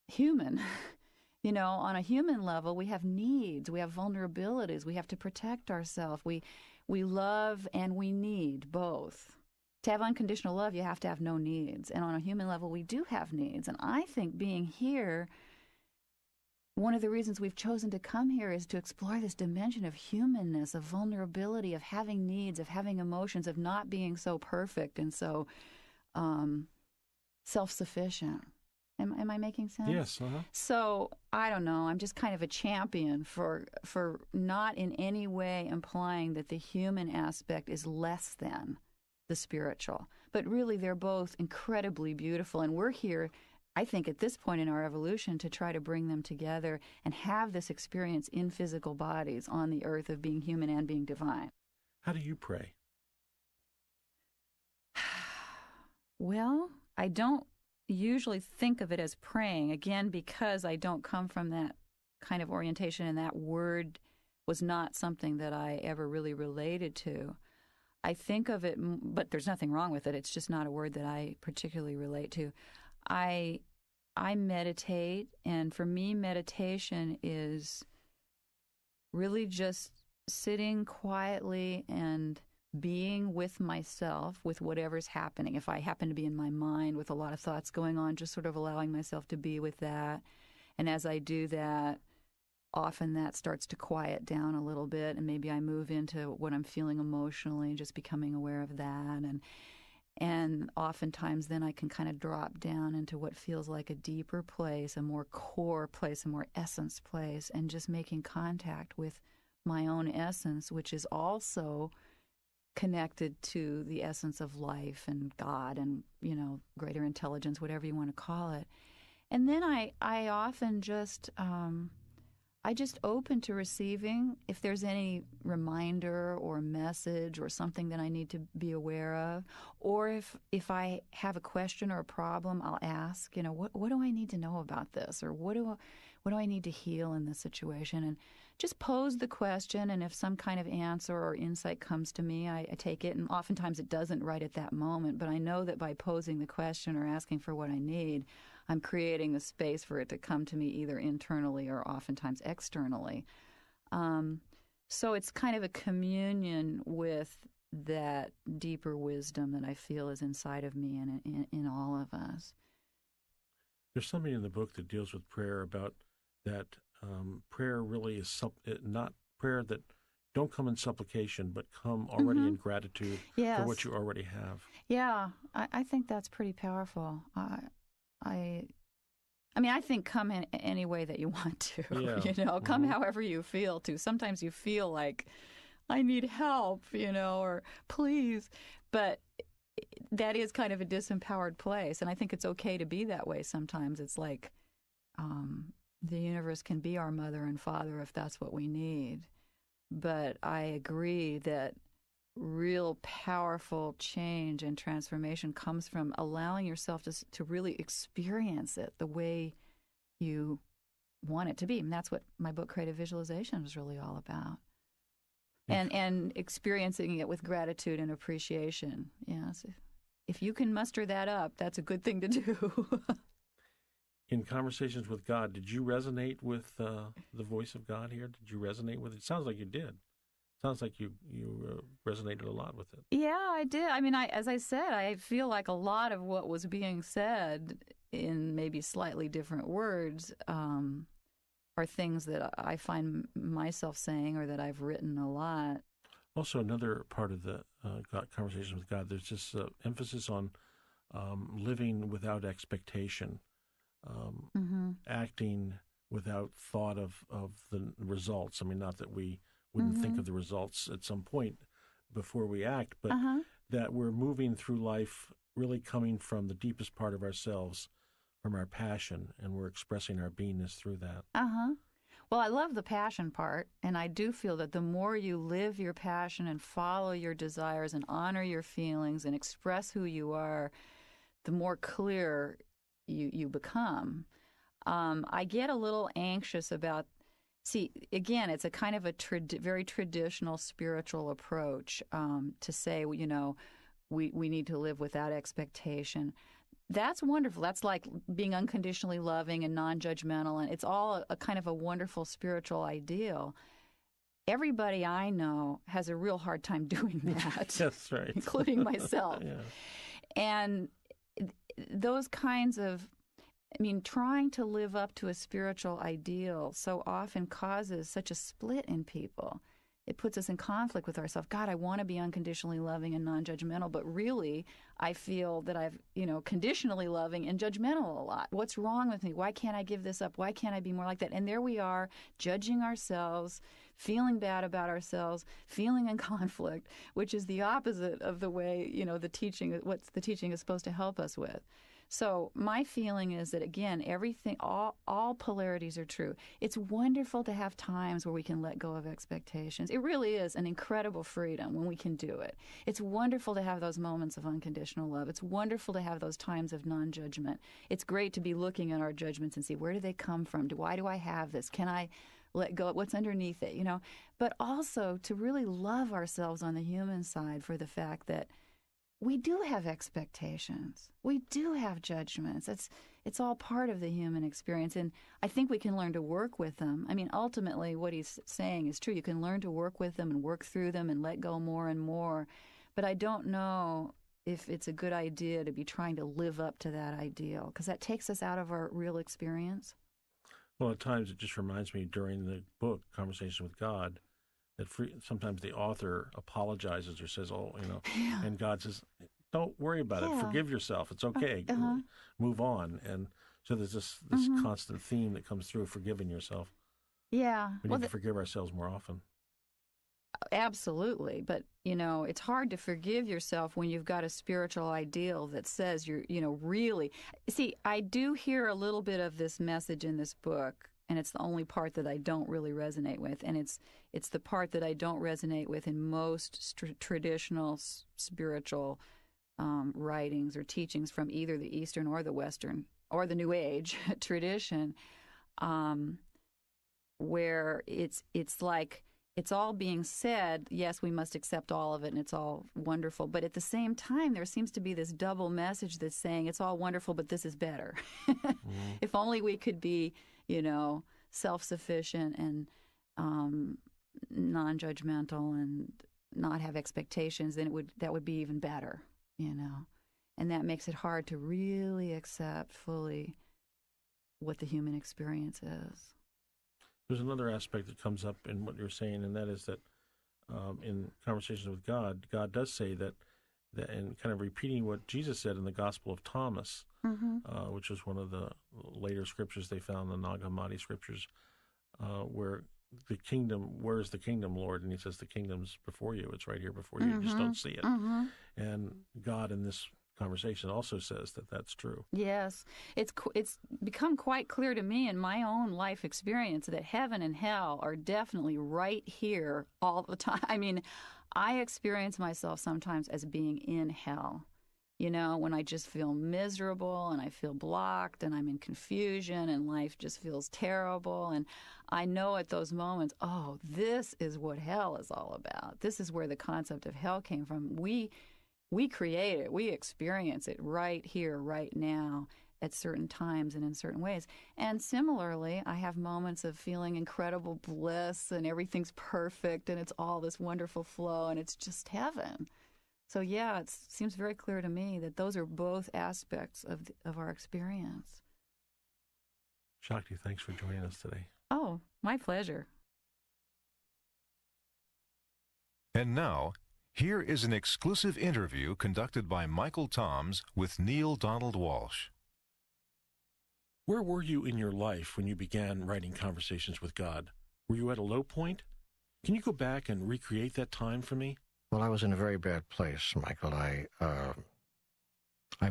human. On a human level, we have needs, we have vulnerabilities, we have to protect ourselves. We love and we need both. To have unconditional love, you have to have no needs. And on a human level, we do have needs. And I think being here, one of the reasons we've chosen to come here is to explore this dimension of humanness, of vulnerability, of having needs, of having emotions, of not being so perfect and so self-sufficient. Am I making sense? Yes. Uh-huh. So, I don't know. I'm just kind of a champion for not in any way implying that the human aspect is less than the spiritual. But really, they're both incredibly beautiful. And we're here, I think, at this point in our evolution to try to bring them together and have this experience in physical bodies on the earth of being human and being divine. How do you pray? Well, I don't usually think of it as praying, again, because I don't come from that kind of orientation, and that word was not something that I ever really related to. I think of it, but there's nothing wrong with it. It's just not a word that I particularly relate to. I meditate, and for me, meditation is really just sitting quietly and being with myself, with whatever's happening. If I happen to be in my mind with a lot of thoughts going on, just sort of allowing myself to be with that. And as I do that, often that starts to quiet down a little bit, and maybe I move into what I'm feeling emotionally, just becoming aware of that. And oftentimes then I can kind of drop down into what feels like a deeper place, a more core place, a more essence place, and just making contact with my own essence, which is also connected to the essence of life and God and, greater intelligence, whatever you want to call it. And then I often just I just open to receiving if there's any reminder or message or something that I need to be aware of, or if I have a question or a problem, I'll ask, what do I need to know about this, or what do I need to heal in this situation, and just pose the question. And if some kind of answer or insight comes to me, I take it, and oftentimes it doesn't right at that moment, but I know that by posing the question or asking for what I need, I'm creating the space for it to come to me either internally or oftentimes externally. So it's kind of a communion with that deeper wisdom that I feel is inside of me and in all of us. There's something in the book that deals with prayer about that prayer really is not prayer that don't come in supplication, but come already in gratitude for what you already have. Yeah, I think that's pretty powerful. I think come in any way that you want to, come however you feel to. Sometimes you feel like, I need help, or please. But that is kind of a disempowered place. And I think it's okay to be that way sometimes. It's like the universe can be our mother and father if that's what we need. But I agree that real powerful change and transformation comes from allowing yourself to really experience it the way you want it to be. And that's what my book, Creative Visualization, is really all about. And experiencing it with gratitude and appreciation. Yes. If you can muster that up, that's a good thing to do. In Conversations with God, did you resonate with the voice of God here? Did you resonate with it? Sounds like you did. Sounds like you resonated a lot with it. Yeah, I did. As I said, I feel like a lot of what was being said in maybe slightly different words are things that I find myself saying or that I've written a lot. Also, another part of the Conversation with God, there's this emphasis on living without expectation, acting without thought of the results. Not that we wouldn't think of the results at some point before we act, but that we're moving through life really coming from the deepest part of ourselves, from our passion, and we're expressing our beingness through that. Well, I love the passion part, and I do feel that the more you live your passion and follow your desires and honor your feelings and express who you are, the more clear you become. I get a little anxious about See, again, it's a kind of a very traditional spiritual approach to say, we need to live without expectation. That's wonderful. That's like being unconditionally loving and non-judgmental, and it's all a kind of a wonderful spiritual ideal. Everybody I know has a real hard time doing that. That's right. Including myself. Yeah. And those kinds of trying to live up to a spiritual ideal so often causes such a split in people. It puts us in conflict with ourselves. God, I want to be unconditionally loving and non-judgmental, but really I feel that I've, conditionally loving and judgmental a lot. What's wrong with me? Why can't I give this up? Why can't I be more like that? And there we are, judging ourselves, feeling bad about ourselves, feeling in conflict, which is the opposite of the way, the teaching is supposed to help us with. So my feeling is that, again, everything, all polarities are true. It's wonderful to have times where we can let go of expectations. It really is an incredible freedom when we can do it. It's wonderful to have those moments of unconditional love. It's wonderful to have those times of non-judgment. It's great to be looking at our judgments and see, where do they come from? Why do I have this? Can I let go? What's underneath it? But also to really love ourselves on the human side for the fact that we do have expectations. We do have judgments. it's all part of the human experience. And I think we can learn to work with them. I mean, ultimately, what he's saying is true. You can learn to work with them and work through them and let go more and more. But I don't know if it's a good idea to be trying to live up to that ideal, because that takes us out of our real experience. Well, at times it just reminds me during the book, Conversation with God, that sometimes the author apologizes or says, and God says, don't worry about it. Forgive yourself. It's okay. Move on. And so there's this constant theme that comes through, forgiving yourself. Yeah. We need to forgive ourselves more often. Absolutely. But, it's hard to forgive yourself when you've got a spiritual ideal that says you're, really. See, I do hear a little bit of this message in this book, and it's the only part that I don't really resonate with. And it's the part that I don't resonate with in most traditional spiritual writings or teachings from either the Eastern or the Western or the New Age tradition, where it's like, it's all being said, yes, we must accept all of it, and it's all wonderful. But at the same time, there seems to be this double message that's saying it's all wonderful, but this is better. If only we could be, self-sufficient and non-judgmental and not have expectations, then that would be even better, And that makes it hard to really accept fully what the human experience is. There's another aspect that comes up in what you're saying, and that is that in Conversations with God, God does say that and kind of repeating what Jesus said in the Gospel of Thomas, which was one of the later scriptures they found, the Nag Hammadi scriptures, where where's the kingdom, Lord? And he says, the kingdom's before you. It's right here before you. You just don't see it. And God in this conversation also says that that's true. Yes. It's become quite clear to me in my own life experience that heaven and hell are definitely right here all the time. I mean, I experience myself sometimes as being in hell, when I just feel miserable and I feel blocked and I'm in confusion and life just feels terrible. And I know at those moments, oh, this is what hell is all about. This is where the concept of hell came from. We create it. We experience it right here, right now, at certain times and in certain ways. And similarly, I have moments of feeling incredible bliss and everything's perfect and it's all this wonderful flow and it's just heaven. So yeah, it seems very clear to me that those are both aspects of our experience. Shakti, thanks for joining us today. Oh, my pleasure. And now, here is an exclusive interview conducted by Michael Toms with Neale Donald Walsch. Where were you in your life when you began writing Conversations with God? Were you at a low point? Can you go back and recreate that time for me? Well, I was in a very bad place, Michael. I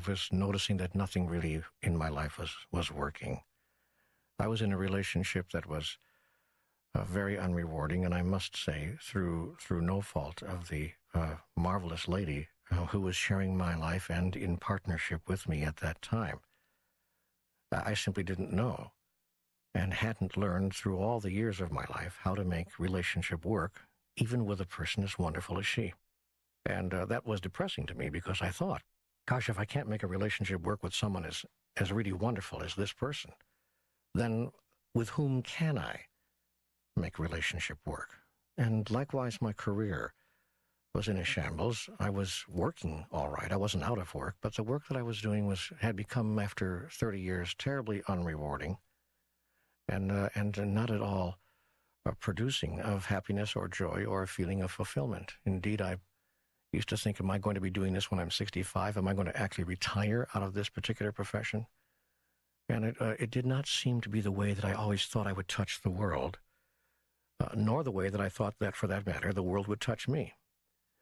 was noticing that nothing really in my life was working. I was in a relationship that was very unrewarding, and I must say, through no fault of the marvelous lady who was sharing my life and in partnership with me at that time. I simply didn't know and hadn't learned through all the years of my life how to make relationship work, even with a person as wonderful as she. And that was depressing to me because I thought, gosh, if I can't make a relationship work with someone as really wonderful as this person, then with whom can I make relationship work? And likewise, my career was in a shambles. I was working all right. I wasn't out of work, but the work that I was doing had become, after 30 years, terribly unrewarding and not at all producing of happiness or joy or a feeling of fulfillment. Indeed, I used to think, am I going to be doing this when I'm 65? Am I going to actually retire out of this particular profession? And it did not seem to be the way that I always thought I would touch the world, nor the way that I thought that, for that matter, the world would touch me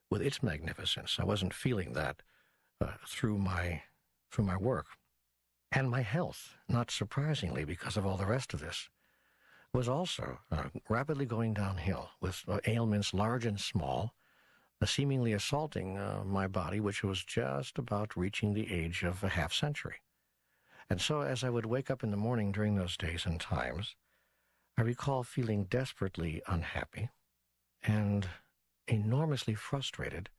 with its magnificence. I wasn't feeling that through my work. And my health, not surprisingly because of all the rest of this, was also rapidly going downhill, with ailments large and small, seemingly assaulting my body, which was just about reaching the age of a half-century. And so as I would wake up in the morning during those days and times, I recall feeling desperately unhappy and enormously frustrated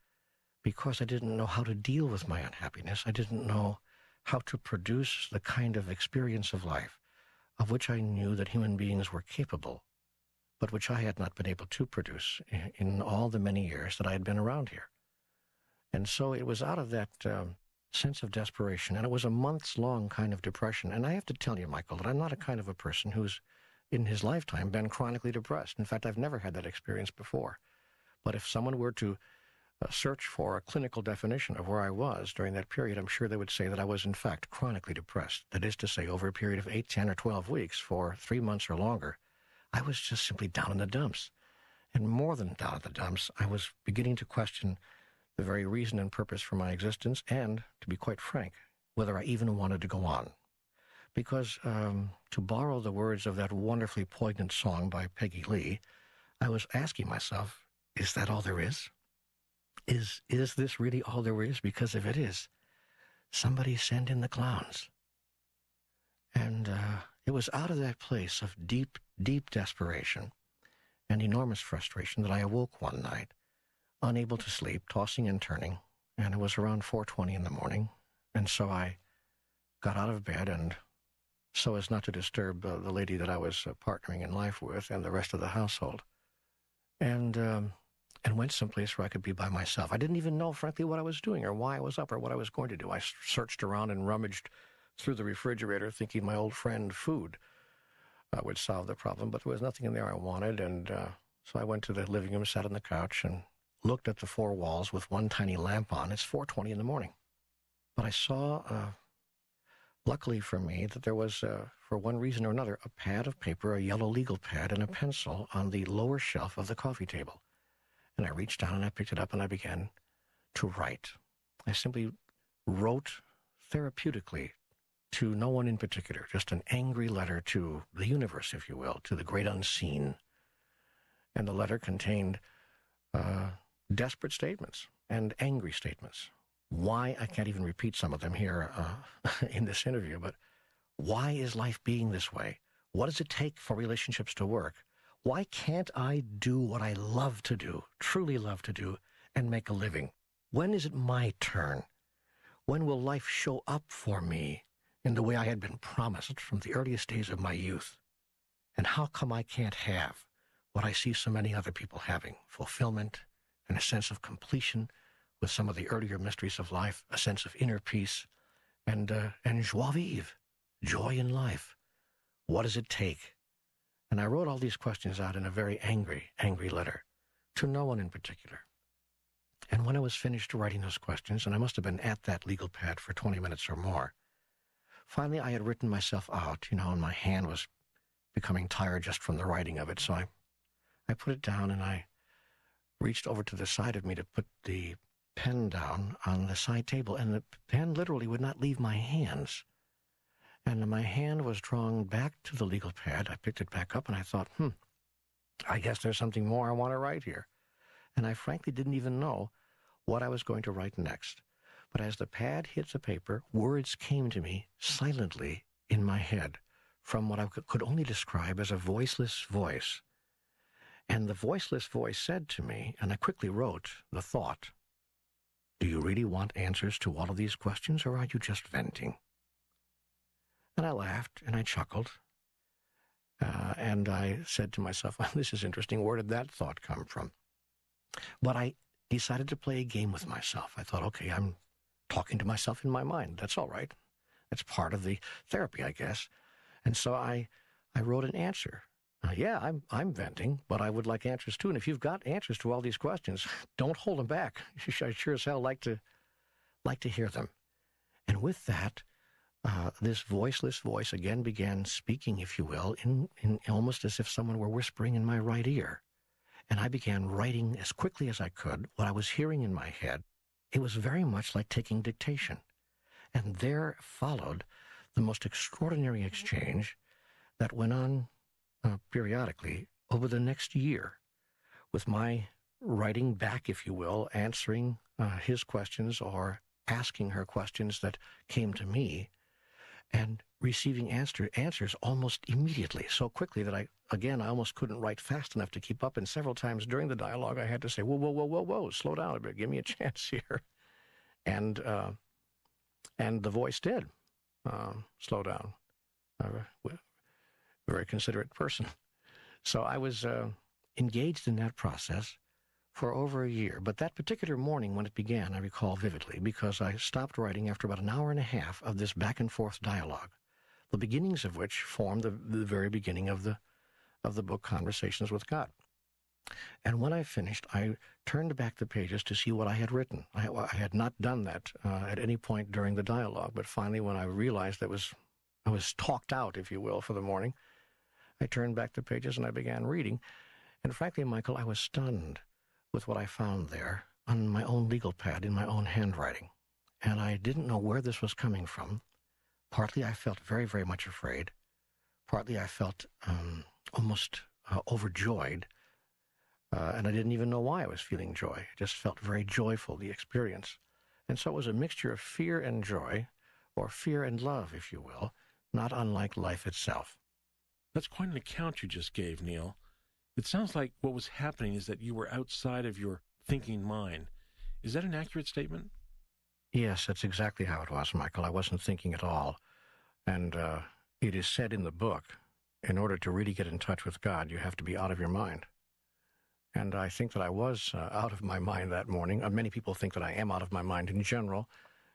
because I didn't know how to deal with my unhappiness. I didn't know how to produce the kind of experience of life of which I knew that human beings were capable, but which I had not been able to produce in all the many years that I had been around here. And so it was out of that sense of desperation, and it was a months-long kind of depression. And I have to tell you, Michael, that I'm not a kind of a person who's in his lifetime been chronically depressed. In fact, I've never had that experience before. But if someone were to search for a clinical definition of where I was during that period, I'm sure they would say that I was, in fact, chronically depressed. That is to say, over a period of 8, 10, or 12 weeks, for 3 months or longer, I was just simply down in the dumps. And more than down in the dumps, I was beginning to question the very reason and purpose for my existence, and, to be quite frank, whether I even wanted to go on. Because, to borrow the words of that wonderfully poignant song by Peggy Lee, I was asking myself, is that all there is? Is this really all there is? Because if it is, somebody send in the clowns. And it was out of that place of deep, deep desperation and enormous frustration that I awoke one night, unable to sleep, tossing and turning, and it was around 4:20 in the morning. And so I got out of bed, and so as not to disturb the lady that I was partnering in life with and the rest of the household, and went someplace where I could be by myself. I didn't even know, frankly, what I was doing or why I was up or what I was going to do. I searched around and rummaged through the refrigerator, thinking my old friend food would solve the problem, but there was nothing in there I wanted, and so I went to the living room, sat on the couch, and looked at the four walls with one tiny lamp on. It's 4:20 in the morning. But I saw, luckily for me, that there was, for one reason or another, a pad of paper, a yellow legal pad, and a pencil on the lower shelf of the coffee table. And I reached down and I picked it up and I began to write. I simply wrote therapeutically to no one in particular, just an angry letter to the universe, if you will, to the great unseen. And the letter contained desperate statements and angry statements. Why, I can't even repeat some of them here in this interview, but why is life being this way? What does it take for relationships to work? Why can't I do what I love to do, truly love to do, and make a living? When is it my turn? When will life show up for me in the way I had been promised from the earliest days of my youth? And how come I can't have what I see so many other people having, fulfillment and a sense of completion with some of the earlier mysteries of life, a sense of inner peace, and joie vive, joy in life? What does it take? And I wrote all these questions out in a very angry, angry letter to no one in particular. And when I was finished writing those questions, and I must have been at that legal pad for 20 minutes or more, finally I had written myself out, and my hand was becoming tired just from the writing of it. So I put it down and I reached over to the side of me to put the pen down on the side table, and the pen literally would not leave my hands. And my hand was drawn back to the legal pad. I picked it back up and I thought, I guess there's something more I want to write here. And I frankly didn't even know what I was going to write next. But as the pad hit the paper, words came to me silently in my head from what I could only describe as a voiceless voice. And the voiceless voice said to me, and I quickly wrote the thought, do you really want answers to all of these questions, or are you just venting? And I laughed, and I chuckled, and I said to myself, well, this is interesting. Where did that thought come from? But I decided to play a game with myself. I thought, okay, I'm talking to myself in my mind. That's all right. That's part of the therapy, I guess. And so I wrote an answer. Yeah, I'm venting, but I would like answers too. And if you've got answers to all these questions, don't hold them back. I sure as hell like to hear them. And with that, this voiceless voice again began speaking, if you will, in almost as if someone were whispering in my right ear. And I began writing as quickly as I could what I was hearing in my head. It was very much like taking dictation. And there followed the most extraordinary exchange that went on periodically over the next year, with my writing back, if you will, answering his questions or asking her questions that came to me, and receiving answers almost immediately, so quickly that I almost couldn't write fast enough to keep up, and several times during the dialogue I had to say, whoa, slow down a bit, give me a chance here. And And the voice did slow down. A very considerate person. So I was engaged in that process for over a year. But that particular morning when it began, I recall vividly, because I stopped writing after about an hour and a half of this back-and-forth dialogue, the beginnings of which formed the very beginning of the book Conversations with God. And when I finished, I turned back the pages to see what I had written. I had not done that at any point during the dialogue, but finally when I realized that I was talked out, if you will, for the morning, I turned back the pages and I began reading. And frankly, Michael, I was stunned with what I found there on my own legal pad in my own handwriting. And I didn't know where this was coming from. Partly I felt very, very much afraid. Partly I felt almost overjoyed. And I didn't even know why I was feeling joy. I just felt very joyful, the experience. And so it was a mixture of fear and joy, or fear and love, if you will, not unlike life itself. That's quite an account you just gave, Neale. It sounds like what was happening is that you were outside of your thinking mind. Is that an accurate statement? Yes, that's exactly how it was, Michael. I wasn't thinking at all. And it is said in the book, in order to really get in touch with God, you have to be out of your mind. And I think that I was out of my mind that morning. Many people think that I am out of my mind in general,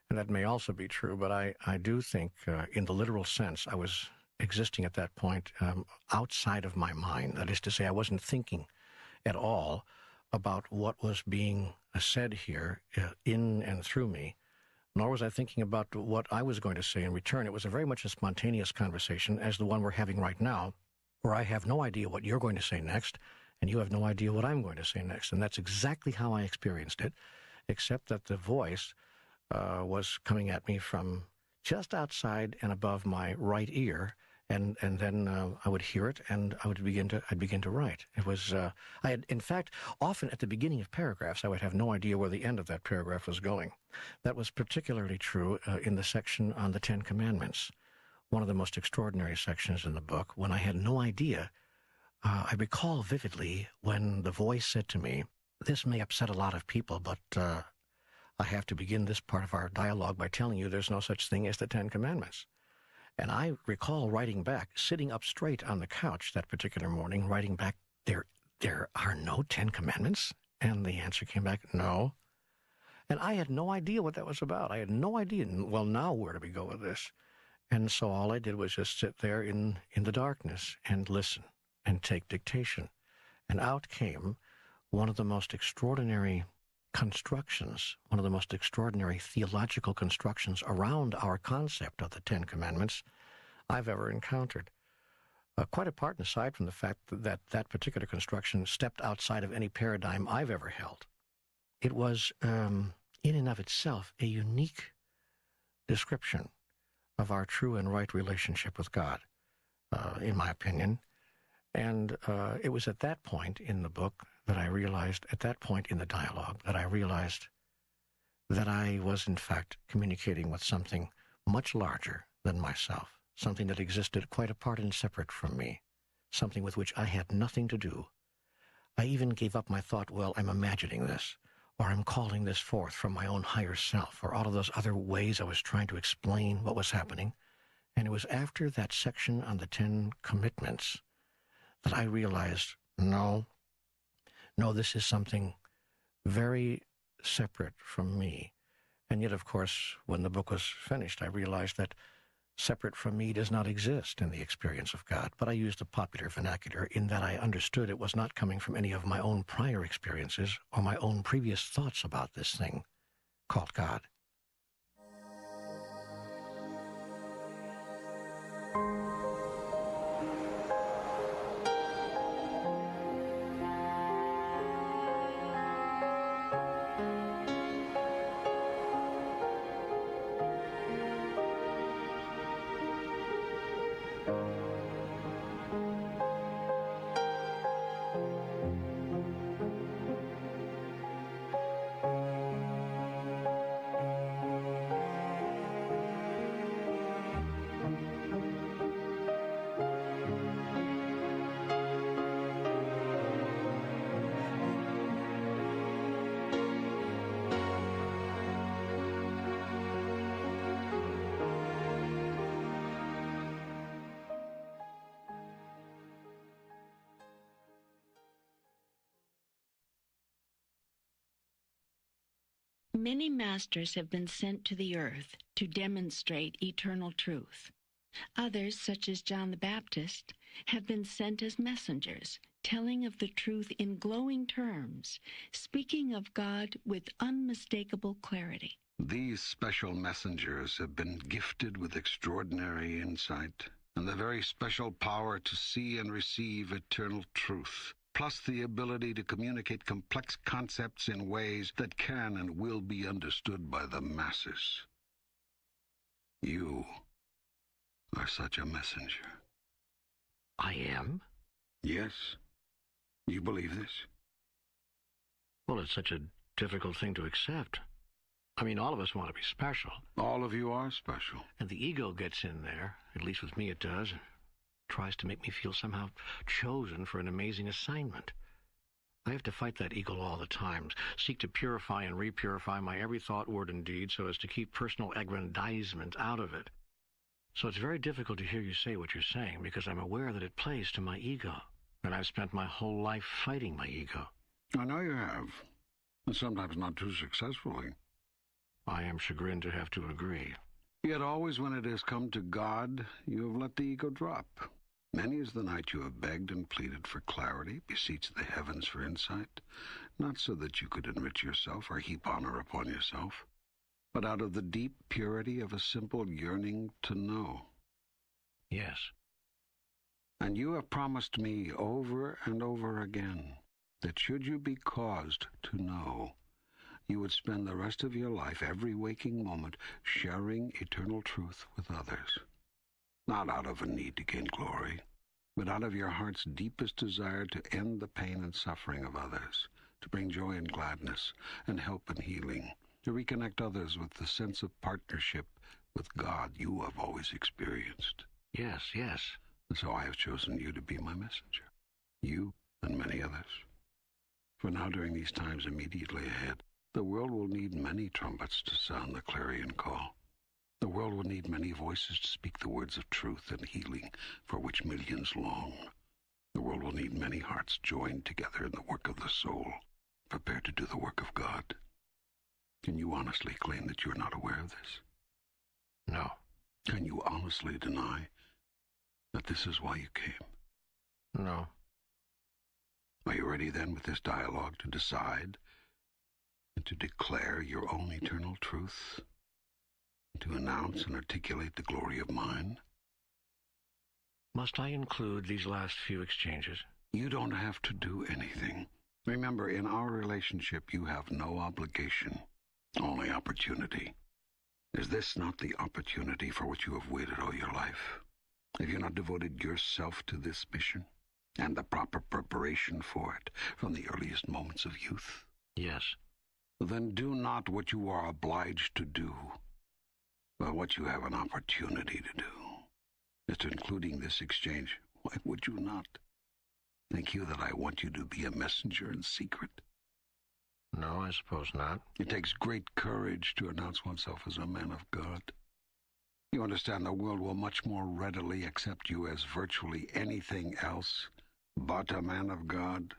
and that may also be true, but I do think in the literal sense I was existing at that point outside of my mind. That is to say, I wasn't thinking at all about what was being said here in and through me, nor was I thinking about what I was going to say in return. It was very much a spontaneous conversation as the one we're having right now, where I have no idea what you're going to say next, and you have no idea what I'm going to say next. And that's exactly how I experienced it, except that the voice was coming at me from just outside and above my right ear, and then I would hear it, and I'd begin to write. It was I had, in fact, often at the beginning of paragraphs, I would have no idea where the end of that paragraph was going. That was particularly true in the section on the Ten Commandments, one of the most extraordinary sections in the book, when I had no idea. I recall vividly when the voice said to me, "This may upset a lot of people, but I have to begin this part of our dialogue by telling you there's no such thing as the Ten Commandments." And I recall writing back, sitting up straight on the couch that particular morning, writing back, there are no Ten Commandments? And the answer came back, no. And I had no idea what that was about. I had no idea, well, now where do we go with this? And so all I did was just sit there in the darkness and listen and take dictation. And out came one of the most extraordinary constructions, one of the most extraordinary theological constructions around our concept of the Ten Commandments I've ever encountered. Quite apart and aside from the fact that particular construction stepped outside of any paradigm I've ever held. It was, in and of itself, a unique description of our true and right relationship with God, in my opinion. And it was at that point in the book that I realized, at that point in the dialogue, that I realized that I was, in fact, communicating with something much larger than myself, something that existed quite apart and separate from me, something with which I had nothing to do. I even gave up my thought, well, I'm imagining this, or I'm calling this forth from my own higher self, or all of those other ways I was trying to explain what was happening. And it was after that section on the 10 commitments that I realized, no, this is something very separate from me. And yet, of course, when the book was finished, I realized that separate from me does not exist in the experience of God. But I used a popular vernacular in that I understood it was not coming from any of my own prior experiences or my own previous thoughts about this thing called God. Many masters have been sent to the earth to demonstrate eternal truth. Others, such as John the Baptist, have been sent as messengers, telling of the truth in glowing terms, speaking of God with unmistakable clarity. These special messengers have been gifted with extraordinary insight and the very special power to see and receive eternal truth, plus the ability to communicate complex concepts in ways that can and will be understood by the masses. You are such a messenger. I am? Yes. You believe this? Well, it's such a difficult thing to accept. I mean, all of us want to be special. All of you are special. And the ego gets in there, at least with me it does, and tries to make me feel somehow chosen for an amazing assignment. I have to fight that ego all the time, seek to purify and repurify my every thought, word, and deed so as to keep personal aggrandizement out of it. So it's very difficult to hear you say what you're saying because I'm aware that it plays to my ego, and I've spent my whole life fighting my ego. I know you have, and sometimes not too successfully. I am chagrined to have to agree. Yet always when it has come to God, you have let the ego drop. Many is the night you have begged and pleaded for clarity, beseeched the heavens for insight, not so that you could enrich yourself or heap honor upon yourself, but out of the deep purity of a simple yearning to know. Yes. And you have promised me over and over again that should you be caused to know, you would spend the rest of your life, every waking moment, sharing eternal truth with others. Not out of a need to gain glory, but out of your heart's deepest desire to end the pain and suffering of others, to bring joy and gladness, and help and healing, to reconnect others with the sense of partnership with God you have always experienced. Yes, yes. And so I have chosen you to be my messenger. You and many others. For now, during these times immediately ahead, the world will need many trumpets to sound the clarion call. The world will need many voices to speak the words of truth and healing for which millions long. The world will need many hearts joined together in the work of the soul, prepared to do the work of God. Can you honestly claim that you are not aware of this? No. Can you honestly deny that this is why you came? No. Are you ready then with this dialogue to decide and to declare your own eternal truth, to announce and articulate the glory of mine? Must I include these last few exchanges? You don't have to do anything. Remember, in our relationship, you have no obligation, only opportunity. Is this not the opportunity for which you have waited all your life? Have you not devoted yourself to this mission and the proper preparation for it from the earliest moments of youth? Yes. Then do not what you are obliged to do, but what you have an opportunity to do. As to including this exchange, why would you not? Think you that I want you to be a messenger in secret? No, I suppose not. It takes great courage to announce oneself as a man of God. You understand the world will much more readily accept you as virtually anything else but a man of God,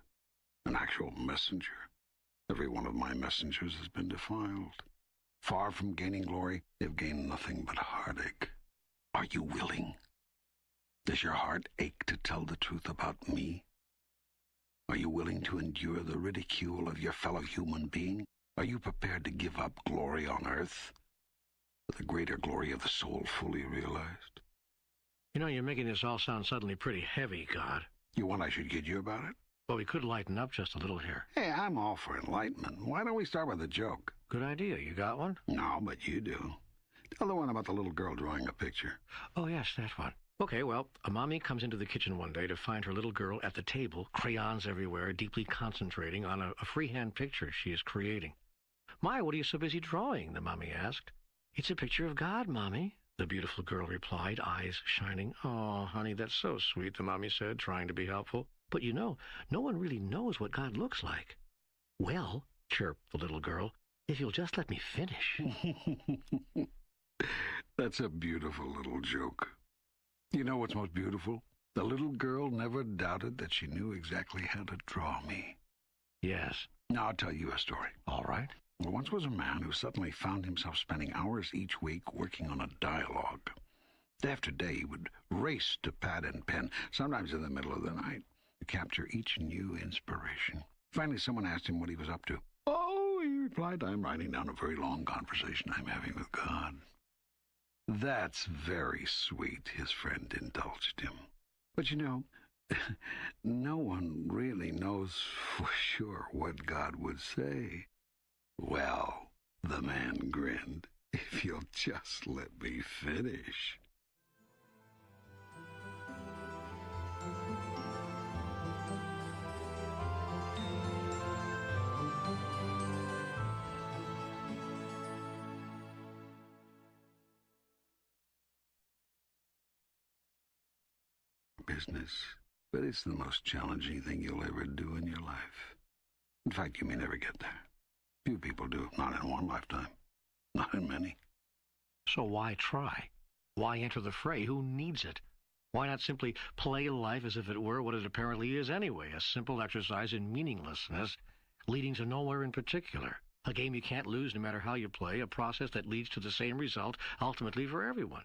an actual messenger. Every one of my messengers has been defiled. Far from gaining glory, they've gained nothing but heartache. Are you willing? Does your heart ache to tell the truth about me? Are you willing to endure the ridicule of your fellow human being? Are you prepared to give up glory on earth for the greater glory of the soul fully realized? You know, you're making this all sound suddenly pretty heavy, God. You want I should kid you about it? Well, we could lighten up just a little here. Hey, I'm all for enlightenment. Why don't we start with a joke? Good idea. You got one? No, but you do. Tell the one about the little girl drawing a picture. Oh, yes, that one. Okay, well, a mommy comes into the kitchen one day to find her little girl at the table, crayons everywhere, deeply concentrating on a freehand picture she is creating. My, what are you so busy drawing? The mommy asked. It's a picture of God, Mommy, the beautiful girl replied, eyes shining. Oh, honey, that's so sweet, the mommy said, trying to be helpful. But you know, no one really knows what God looks like. Well, chirped the little girl, if you'll just let me finish. That's a beautiful little joke. You know what's most beautiful? The little girl never doubted that she knew exactly how to draw me. Yes. Now I'll tell you a story. All right. There once was a man who suddenly found himself spending hours each week working on a dialogue. Day after day, he would race to pad and pen, sometimes in the middle of the night, to capture each new inspiration. Finally, someone asked him what he was up to. "Oh," he replied, "I'm writing down a very long conversation I'm having with God." "That's very sweet," his friend indulged him. "But you know, no one really knows for sure what God would say." "Well," the man grinned, "if you'll just let me finish." Business, but it's the most challenging thing you'll ever do in your life. In fact, you may never get there. Few people do, not in one lifetime, not in many. So why try? Why enter the fray? Who needs it? Why not simply play life as if it were what it apparently is anyway, a simple exercise in meaninglessness, leading to nowhere in particular? A game you can't lose no matter how you play, a process that leads to the same result ultimately for everyone.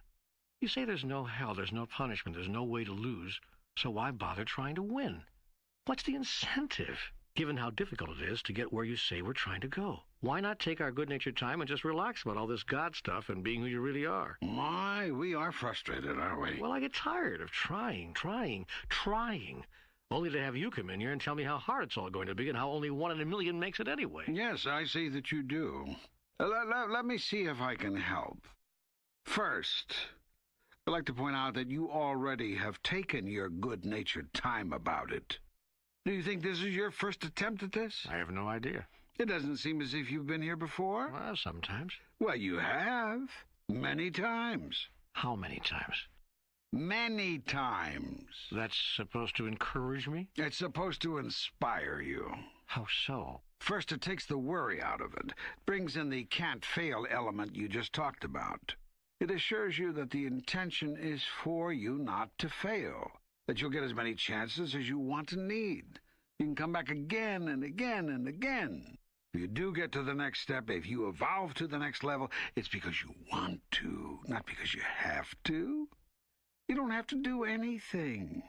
You say there's no hell, there's no punishment, there's no way to lose, so why bother trying to win? What's the incentive, given how difficult it is to get where you say we're trying to go? Why not take our good-natured time and just relax about all this God stuff and being who you really are? My, we are frustrated, aren't we? Well, I get tired of trying, only to have you come in here and tell me how hard it's all going to be and how only 1 in a million makes it anyway. Yes, I see that you do. Let me see if I can help. First, I'd like to point out that you already have taken your good-natured time about it. Do you think this is your first attempt at this? I have no idea. It doesn't seem as if you've been here before. Well, sometimes. Well, you have. Many times. How many times? Many times. That's supposed to encourage me? It's supposed to inspire you. How so? First, it takes the worry out of it. Brings in the can't-fail element you just talked about. It assures you that the intention is for you not to fail, that you'll get as many chances as you want and need. You can come back again and again and again. If you do get to the next step, if you evolve to the next level, it's because you want to, not because you have to. You don't have to do anything.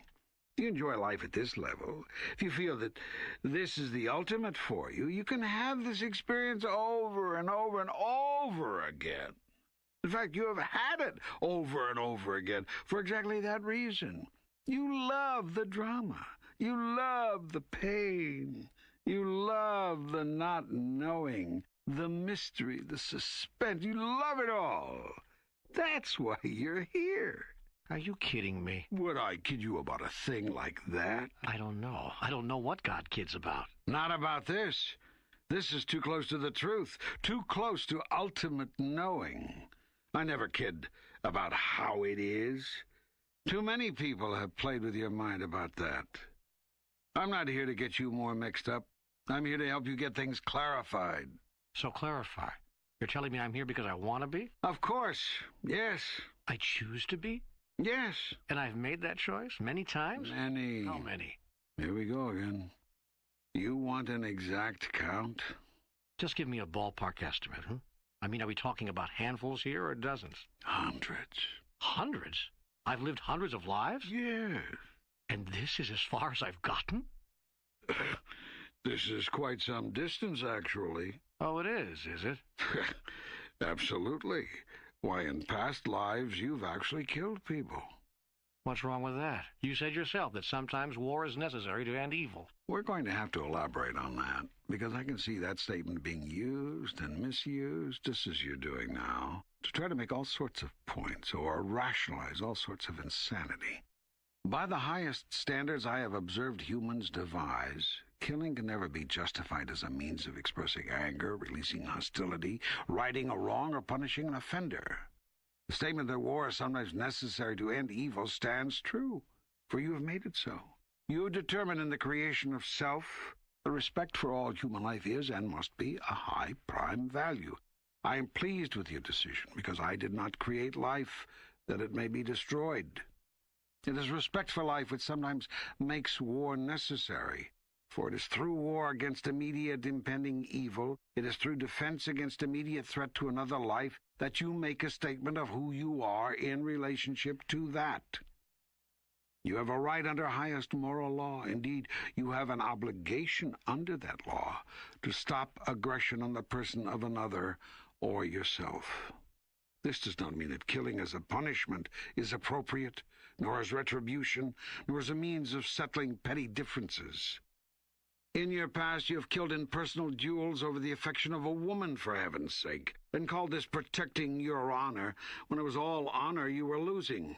If you enjoy life at this level, if you feel that this is the ultimate for you, you can have this experience over and over and over again. In fact, you have had it over and over again for exactly that reason. You love the drama. You love the pain. You love the not knowing, the mystery, the suspense. You love it all. That's why you're here. Are you kidding me? Would I kid you about a thing like that? I don't know. I don't know what God kids about. Not about this. This is too close to the truth, too close to ultimate knowing. I never kid about how it is. Too many people have played with your mind about that. I'm not here to get you more mixed up. I'm here to help you get things clarified. So clarify. You're telling me I'm here because I want to be? Of course, yes. I choose to be? Yes. And I've made that choice many times? Many. How many? Here we go again. You want an exact count? Just give me a ballpark estimate, huh? I mean, are we talking about handfuls here or dozens? Hundreds. Hundreds? I've lived hundreds of lives? Yes. And this is as far as I've gotten? This is quite some distance, actually. Oh, it is it? Absolutely. Why, in past lives, you've actually killed people. What's wrong with that? You said yourself that sometimes war is necessary to end evil. We're going to have to elaborate on that, because I can see that statement being used and misused, just as you're doing now, to try to make all sorts of points or rationalize all sorts of insanity. By the highest standards I have observed humans devise, killing can never be justified as a means of expressing anger, releasing hostility, righting a wrong, or punishing an offender. The statement that war is sometimes necessary to end evil stands true, for you have made it so. You determine in the creation of self, the respect for all human life is and must be a high prime value. I am pleased with your decision, because I did not create life that it may be destroyed. It is respect for life which sometimes makes war necessary. For it is through war against immediate impending evil, it is through defense against immediate threat to another life, that you make a statement of who you are in relationship to that. You have a right under highest moral law. Indeed, you have an obligation under that law to stop aggression on the person of another or yourself. This does not mean that killing as a punishment is appropriate, nor as retribution, nor as a means of settling petty differences. In your past, you have killed in personal duels over the affection of a woman, for heaven's sake, and called this protecting your honor, when it was all honor you were losing.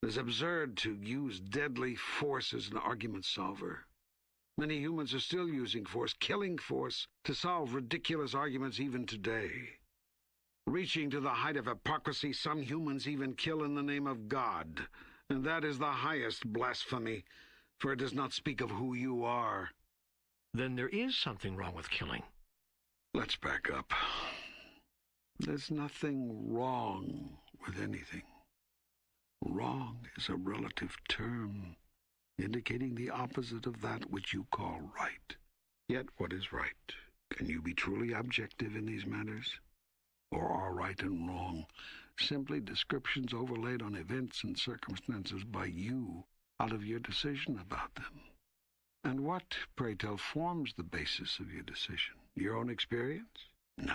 It is absurd to use deadly force as an argument solver. Many humans are still using force, killing force, to solve ridiculous arguments even today. Reaching to the height of hypocrisy, some humans even kill in the name of God, and that is the highest blasphemy, for it does not speak of who you are. Then there is something wrong with killing. Let's back up. There's nothing wrong with anything. Wrong is a relative term, indicating the opposite of that which you call right. Yet what is right? Can you be truly objective in these matters? Or are right and wrong simply descriptions overlaid on events and circumstances by you out of your decision about them? And what, pray tell, forms the basis of your decision? Your own experience? No.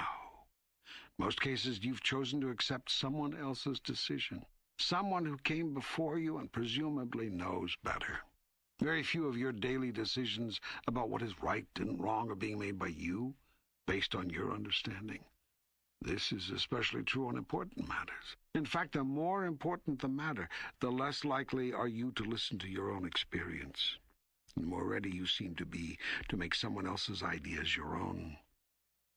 In most cases, you've chosen to accept someone else's decision. Someone who came before you and presumably knows better. Very few of your daily decisions about what is right and wrong are being made by you, based on your understanding. This is especially true on important matters. In fact, the more important the matter, the less likely are you to listen to your own experience. The more ready you seem to be to make someone else's ideas your own.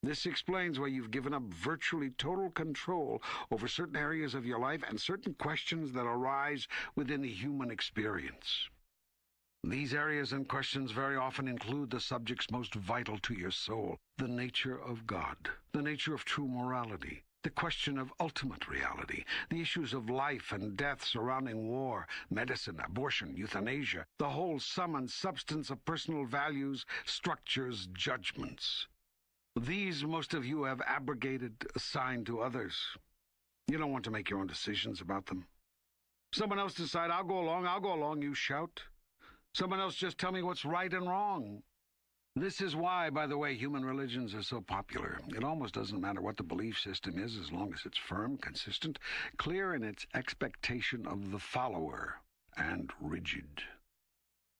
This explains why you've given up virtually total control over certain areas of your life and certain questions that arise within the human experience. These areas and questions very often include the subjects most vital to your soul: the nature of God, the nature of true morality, the question of ultimate reality, the issues of life and death surrounding war, medicine, abortion, euthanasia, the whole sum and substance of personal values, structures, judgments. These most of you have abrogated, assigned to others. You don't want to make your own decisions about them. Someone else decide, I'll go along, you shout. Someone else just tell me what's right and wrong. This is why, by the way, human religions are so popular. It almost doesn't matter what the belief system is, as long as it's firm, consistent, clear in its expectation of the follower, and rigid.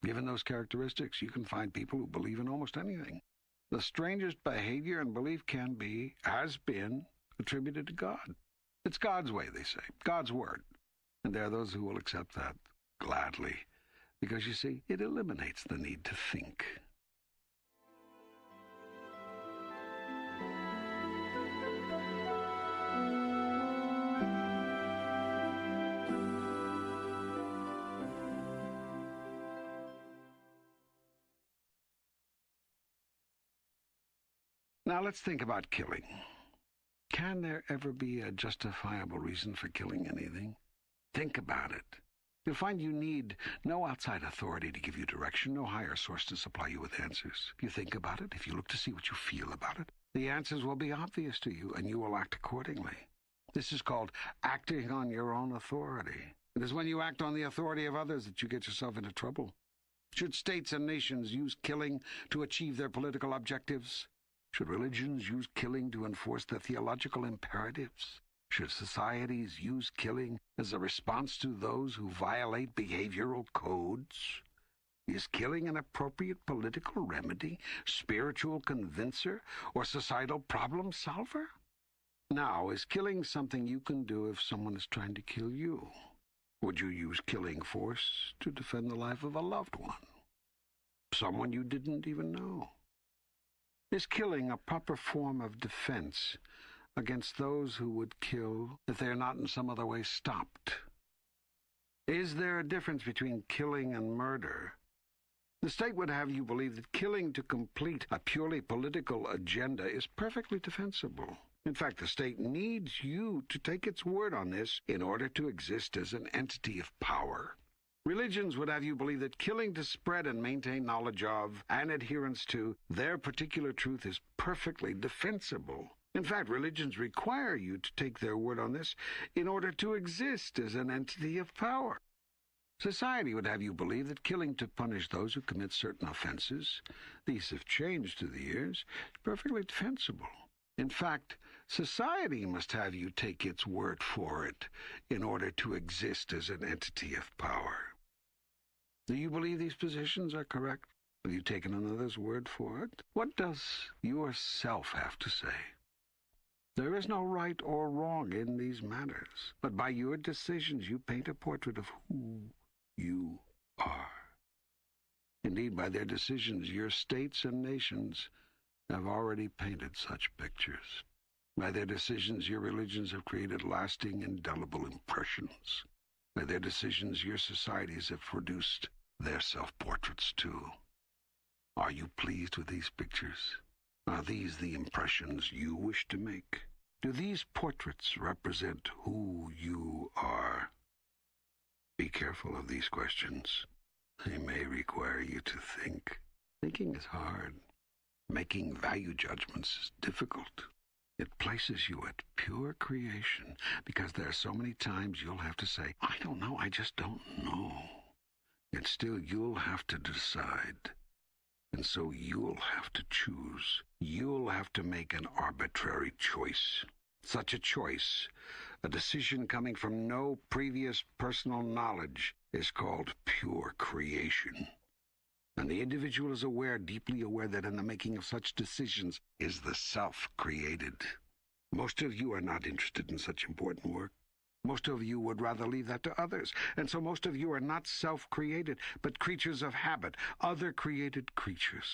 Given those characteristics, you can find people who believe in almost anything. The strangest behavior and belief has been, attributed to God. It's God's way, they say, God's word. And there are those who will accept that gladly, because, you see, it eliminates the need to think. Now let's think about killing. Can there ever be a justifiable reason for killing anything? Think about it. You'll find you need no outside authority to give you direction, no higher source to supply you with answers. If you think about it, if you look to see what you feel about it, the answers will be obvious to you, and you will act accordingly. This is called acting on your own authority. It is when you act on the authority of others that you get yourself into trouble. Should states and nations use killing to achieve their political objectives? Should religions use killing to enforce their theological imperatives? Should societies use killing as a response to those who violate behavioral codes? Is killing an appropriate political remedy, spiritual convincer, or societal problem solver? Now, is killing something you can do if someone is trying to kill you? Would you use killing force to defend the life of a loved one? Someone you didn't even know? Is killing a proper form of defense against those who would kill if they are not in some other way stopped? Is there a difference between killing and murder? The state would have you believe that killing to complete a purely political agenda is perfectly defensible. In fact, the state needs you to take its word on this in order to exist as an entity of power. Religions would have you believe that killing to spread and maintain knowledge of and adherence to their particular truth is perfectly defensible. In fact, religions require you to take their word on this in order to exist as an entity of power. Society would have you believe that killing to punish those who commit certain offenses, these have changed through the years, is perfectly defensible. In fact, society must have you take its word for it in order to exist as an entity of power. Do you believe these positions are correct? Have you taken another's word for it? What does yourself have to say? There is no right or wrong in these matters, but by your decisions you paint a portrait of who you are. Indeed, by their decisions, your states and nations have already painted such pictures. By their decisions, your religions have created lasting, indelible impressions. By their decisions, your societies have produced their self-portraits too. Are you pleased with these pictures? Are these the impressions you wish to make? Do these portraits represent who you are? Be careful of these questions. They may require you to think. Thinking is hard. Making value judgments is difficult. It places you at pure creation because there are so many times you'll have to say, I don't know, I just don't know. And still you'll have to decide. And so you'll have to choose. You'll have to make an arbitrary choice. Such a choice, a decision coming from no previous personal knowledge, is called pure creation. And the individual is aware, deeply aware, that in the making of such decisions is the self created. Most of you are not interested in such important work. Most of you would rather leave that to others. And so most of you are not self-created, but creatures of habit, other-created creatures.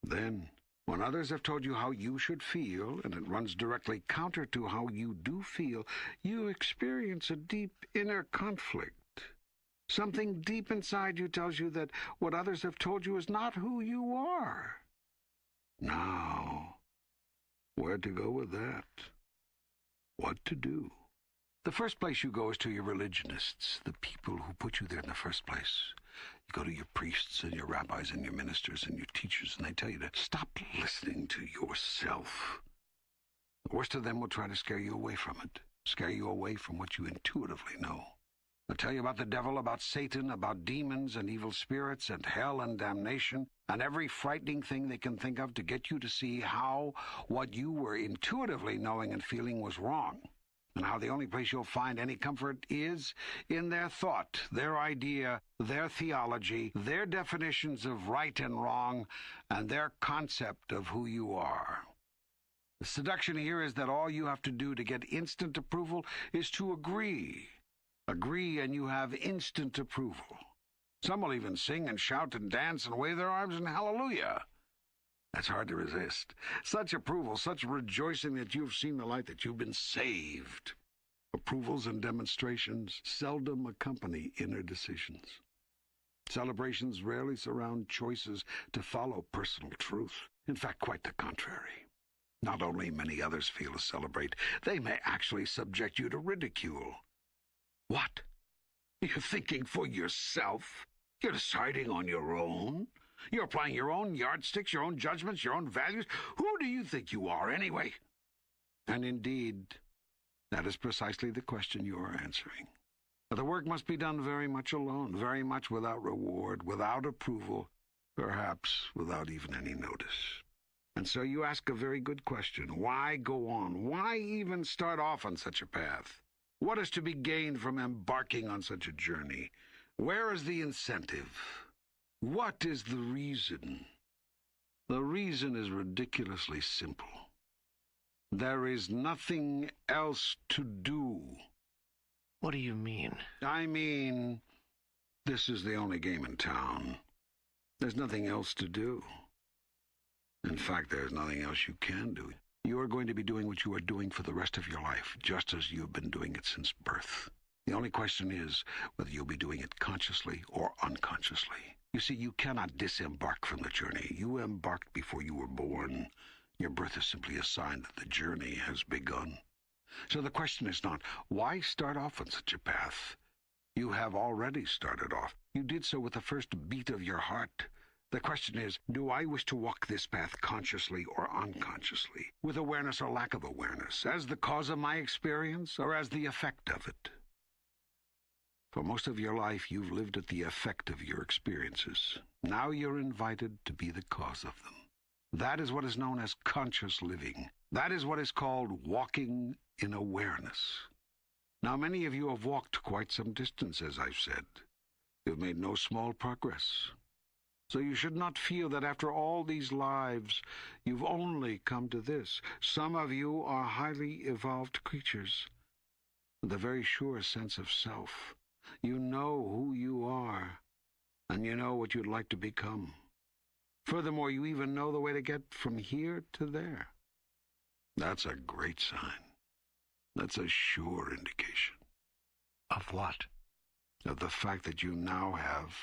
Then, when others have told you how you should feel, and it runs directly counter to how you do feel, you experience a deep inner conflict. Something deep inside you tells you that what others have told you is not who you are. Now, where to go with that? What to do? The first place you go is to your religionists, the people who put you there in the first place. You go to your priests and your rabbis and your ministers and your teachers, and they tell you to stop listening to yourself. The worst of them will try to scare you away from it, scare you away from what you intuitively know. They'll tell you about the devil, about Satan, about demons and evil spirits and hell and damnation, and every frightening thing they can think of to get you to see how what you were intuitively knowing and feeling was wrong. And how the only place you'll find any comfort is in their thought, their idea, their theology, their definitions of right and wrong, and their concept of who you are. The seduction here is that all you have to do to get instant approval is to agree. Agree and you have instant approval. Some will even sing and shout and dance and wave their arms in hallelujah. That's hard to resist. Such approval, such rejoicing that you've seen the light, that you've been saved. Approvals and demonstrations seldom accompany inner decisions. Celebrations rarely surround choices to follow personal truth. In fact, quite the contrary. Not only many others feel to celebrate, they may actually subject you to ridicule. What? You're thinking for yourself? You're deciding on your own? You're applying your own yardsticks, your own judgments, your own values? Who do you think you are, anyway? And indeed, that is precisely the question you are answering. But the work must be done very much alone, very much without reward, without approval, perhaps without even any notice. And so you ask a very good question. Why go on? Why even start off on such a path? What is to be gained from embarking on such a journey? Where is the incentive? What is the reason? The reason is ridiculously simple. There is nothing else to do. What do you mean? I mean, this is the only game in town. There's nothing else to do. In fact, there's nothing else you can do. You are going to be doing what you are doing for the rest of your life, just as you've been doing it since birth. The only question is whether you'll be doing it consciously or unconsciously. You see, you cannot disembark from the journey. You embarked before you were born. Your birth is simply a sign that the journey has begun. So the question is not, why start off on such a path? You have already started off. You did so with the first beat of your heart. The question is, do I wish to walk this path consciously or unconsciously, with awareness or lack of awareness, as the cause of my experience or as the effect of it? For most of your life, you've lived at the effect of your experiences. Now you're invited to be the cause of them. That is what is known as conscious living. That is what is called walking in awareness. Now, many of you have walked quite some distance, as I've said. You've made no small progress. So you should not feel that after all these lives, you've only come to this. Some of you are highly evolved creatures with a very sure sense of self. You know who you are, and you know what you'd like to become. Furthermore, you even know the way to get from here to there. That's a great sign. That's a sure indication. Of what? Of the fact that you now have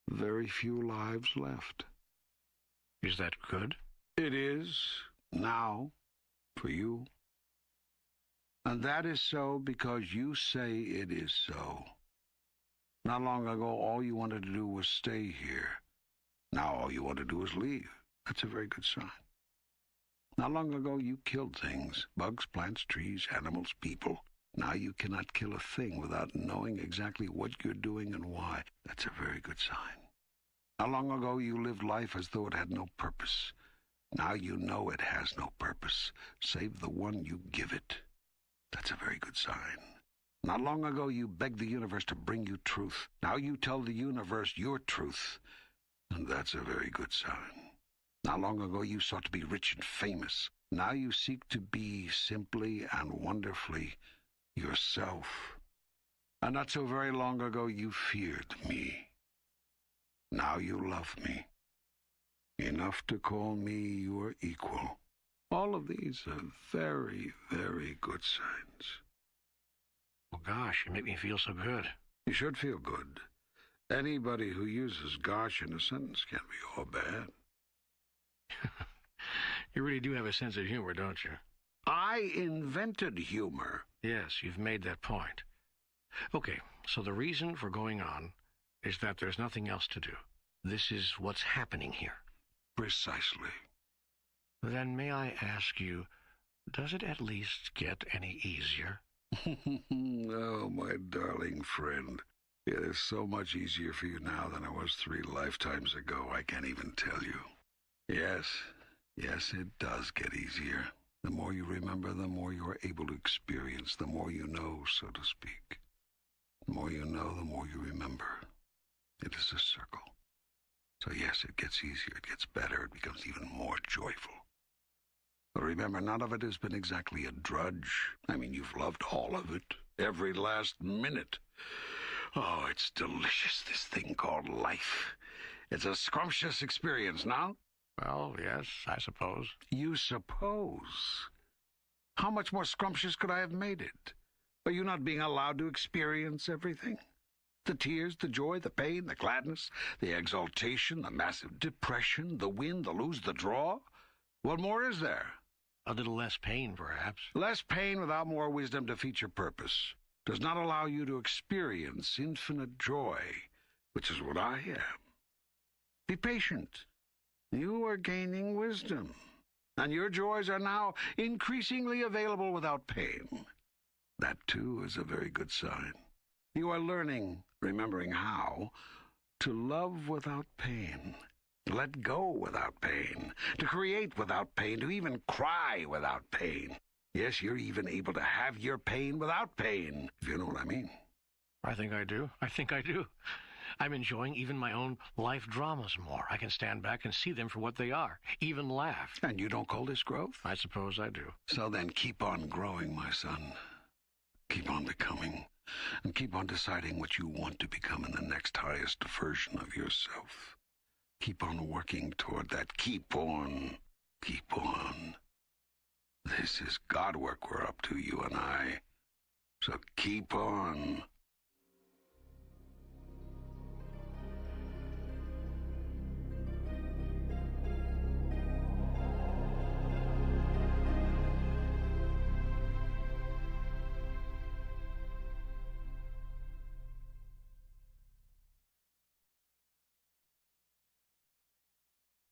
very few lives left. Is that good? It is, now, for you. And that is so because you say it is so. Not long ago, all you wanted to do was stay here. Now all you want to do is leave. That's a very good sign. Not long ago, you killed things, bugs, plants, trees, animals, people. Now you cannot kill a thing without knowing exactly what you're doing and why. That's a very good sign. Not long ago, you lived life as though it had no purpose. Now you know it has no purpose, save the one you give it. That's a very good sign. Not long ago, you begged the universe to bring you truth. Now you tell the universe your truth, and that's a very good sign. Not long ago, you sought to be rich and famous. Now you seek to be simply and wonderfully yourself. And not so very long ago, you feared me. Now you love me. Enough to call me your equal. All of these are very, very good signs. Well, gosh, you make me feel so good. You should feel good. Anybody who uses gosh in a sentence can't be all bad. You really do have a sense of humor, don't you? I invented humor. Yes, you've made that point. Okay, so the reason for going on is that there's nothing else to do. This is what's happening here. Precisely. Then may I ask you, does it at least get any easier? Oh, my darling friend. It is so much easier for you now than it was 3 lifetimes ago, I can't even tell you. Yes, it does get easier. The more you remember, the more you are able to experience, the more you know, so to speak. The more you know, the more you remember. It is a circle. So yes, it gets easier, it gets better, it becomes even more joyful. But remember, none of it has been exactly a drudge. I mean, you've loved all of it, every last minute. Oh, it's delicious, this thing called life. It's a scrumptious experience, now? Well, yes, I suppose. You suppose? How much more scrumptious could I have made it? Are you not being allowed to experience everything? The tears, the joy, the pain, the gladness, the exaltation, the massive depression, the win, the lose, the draw? What more is there? A little less pain, perhaps. Less pain without more wisdom defeats your purpose. Does not allow you to experience infinite joy, which is what I am. Be patient. You are gaining wisdom, and your joys are now increasingly available without pain. That, too, is a very good sign. You are learning, remembering how, to love without pain, to let go without pain, to create without pain, to even cry without pain. Yes, you're even able to have your pain without pain, if you know what I mean. I think I do. I'm enjoying even my own life dramas more. I can stand back and see them for what they are, even laugh. And you don't call this growth? I suppose I do. So then keep on growing, my son. Keep on becoming, and keep on deciding what you want to become in the next highest version of yourself. Keep on working toward that. Keep on. Keep on. This is God work we're up to, you and I. So keep on.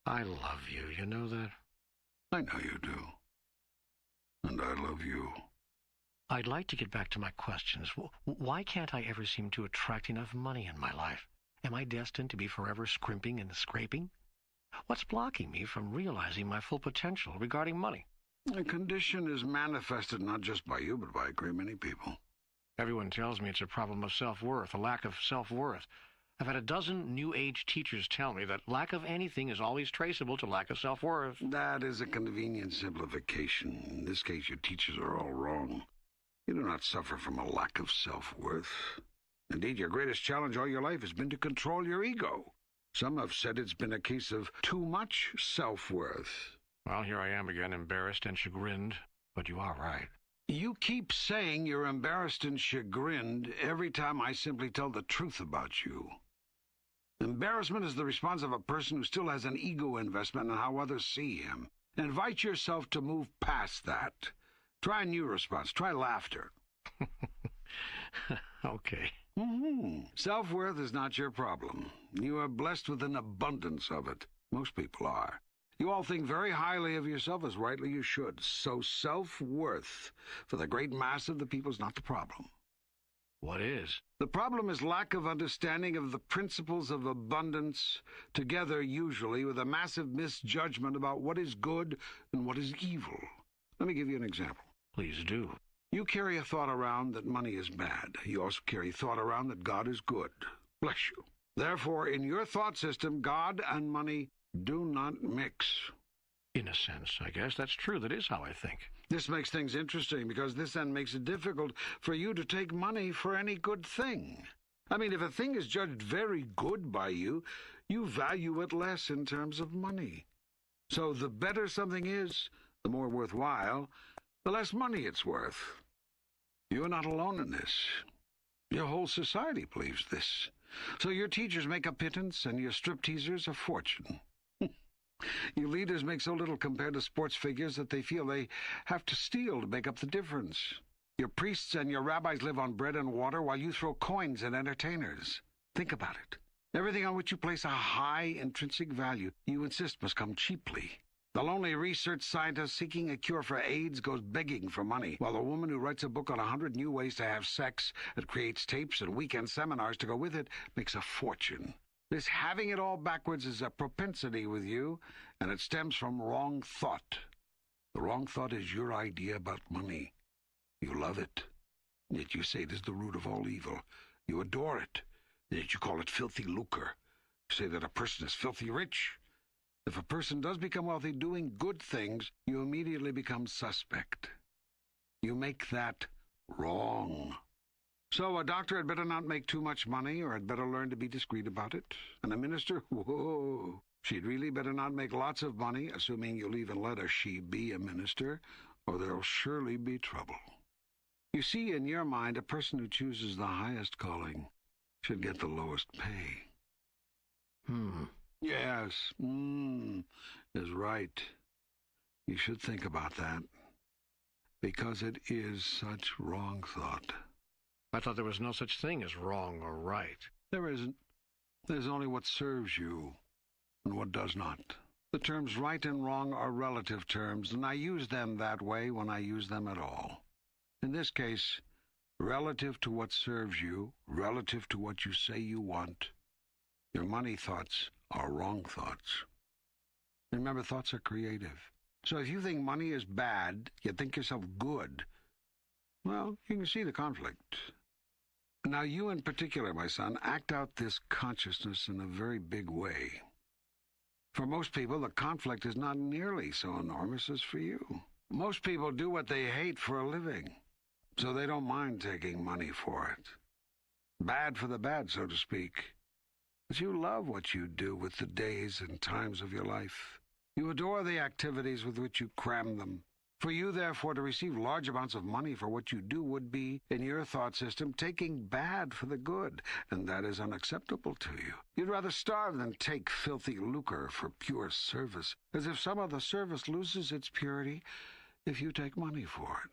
I love you. You know that? I know you do. And I love you. I'd like to get back to my questions. Why can't I ever seem to attract enough money in my life? Am I destined to be forever scrimping and scraping? What's blocking me from realizing my full potential regarding money? The condition is manifested not just by you, but by a great many people. Everyone tells me it's a problem of self-worth, a lack of self-worth. I've had a dozen New Age teachers tell me that lack of anything is always traceable to lack of self-worth. That is a convenient simplification. In this case, your teachers are all wrong. You do not suffer from a lack of self-worth. Indeed, your greatest challenge all your life has been to control your ego. Some have said it's been a case of too much self-worth. Well, here I am again, embarrassed and chagrined, but you are right. You keep saying you're embarrassed and chagrined every time I simply tell the truth about you. Embarrassment is the response of a person who still has an ego investment in how others see him. Invite yourself to move past that. Try a new response. Try laughter. Okay. Self-worth is not your problem. You are blessed with an abundance of it. Most people are. You all think very highly of yourself, as rightly you should. So self-worth for the great mass of the people is not the problem. What is? The problem is lack of understanding of the principles of abundance, together usually with a massive misjudgment about what is good and what is evil. Let me give you an example. Please do. You carry a thought around that money is bad. You also carry a thought around that God is good. Bless you. Therefore, in your thought system, God and money do not mix. In a sense, I guess that's true. That is how I think. This makes things interesting because this then makes it difficult for you to take money for any good thing. I mean, if a thing is judged very good by you, you value it less in terms of money. So the better something is, the more worthwhile, the less money it's worth. You are not alone in this. Your whole society believes this. So your teachers make a pittance and your stripteasers a fortune. Your leaders make so little compared to sports figures that they feel they have to steal to make up the difference. Your priests and your rabbis live on bread and water while you throw coins at entertainers. Think about it. Everything on which you place a high intrinsic value, you insist must come cheaply. The lonely research scientist seeking a cure for AIDS goes begging for money, while the woman who writes a book on 100 new ways to have sex and creates tapes and weekend seminars to go with it makes a fortune. This having it all backwards is a propensity with you, and it stems from wrong thought. The wrong thought is your idea about money. You love it, yet you say it is the root of all evil. You adore it, yet you call it filthy lucre. You say that a person is filthy rich. If a person does become wealthy doing good things, you immediately become suspect. You make that wrong. So a doctor had better not make too much money, or had better learn to be discreet about it. And a minister, whoa, she'd really better not make lots of money, assuming you'll even let a she be a minister, or there'll surely be trouble. You see, in your mind, a person who chooses the highest calling should get the lowest pay. Yes, is right. You should think about that, because it is such wrong thought. I thought there was no such thing as wrong or right. There isn't. There's only what serves you and what does not. The terms right and wrong are relative terms, and I use them that way when I use them at all. In this case, relative to what serves you, relative to what you say you want, your money thoughts are wrong thoughts. Remember, thoughts are creative. So if you think money is bad, yet think yourself good, well, you can see the conflict. Now, you in particular, my son, act out this consciousness in a very big way. For most people, the conflict is not nearly so enormous as for you. Most people do what they hate for a living, so they don't mind taking money for it. Bad for the bad, so to speak. But you love what you do with the days and times of your life. You adore the activities with which you cram them. For you, therefore, to receive large amounts of money for what you do would be, in your thought system, taking bad for the good, and that is unacceptable to you. You'd rather starve than take filthy lucre for pure service, as if some of the service loses its purity if you take money for it.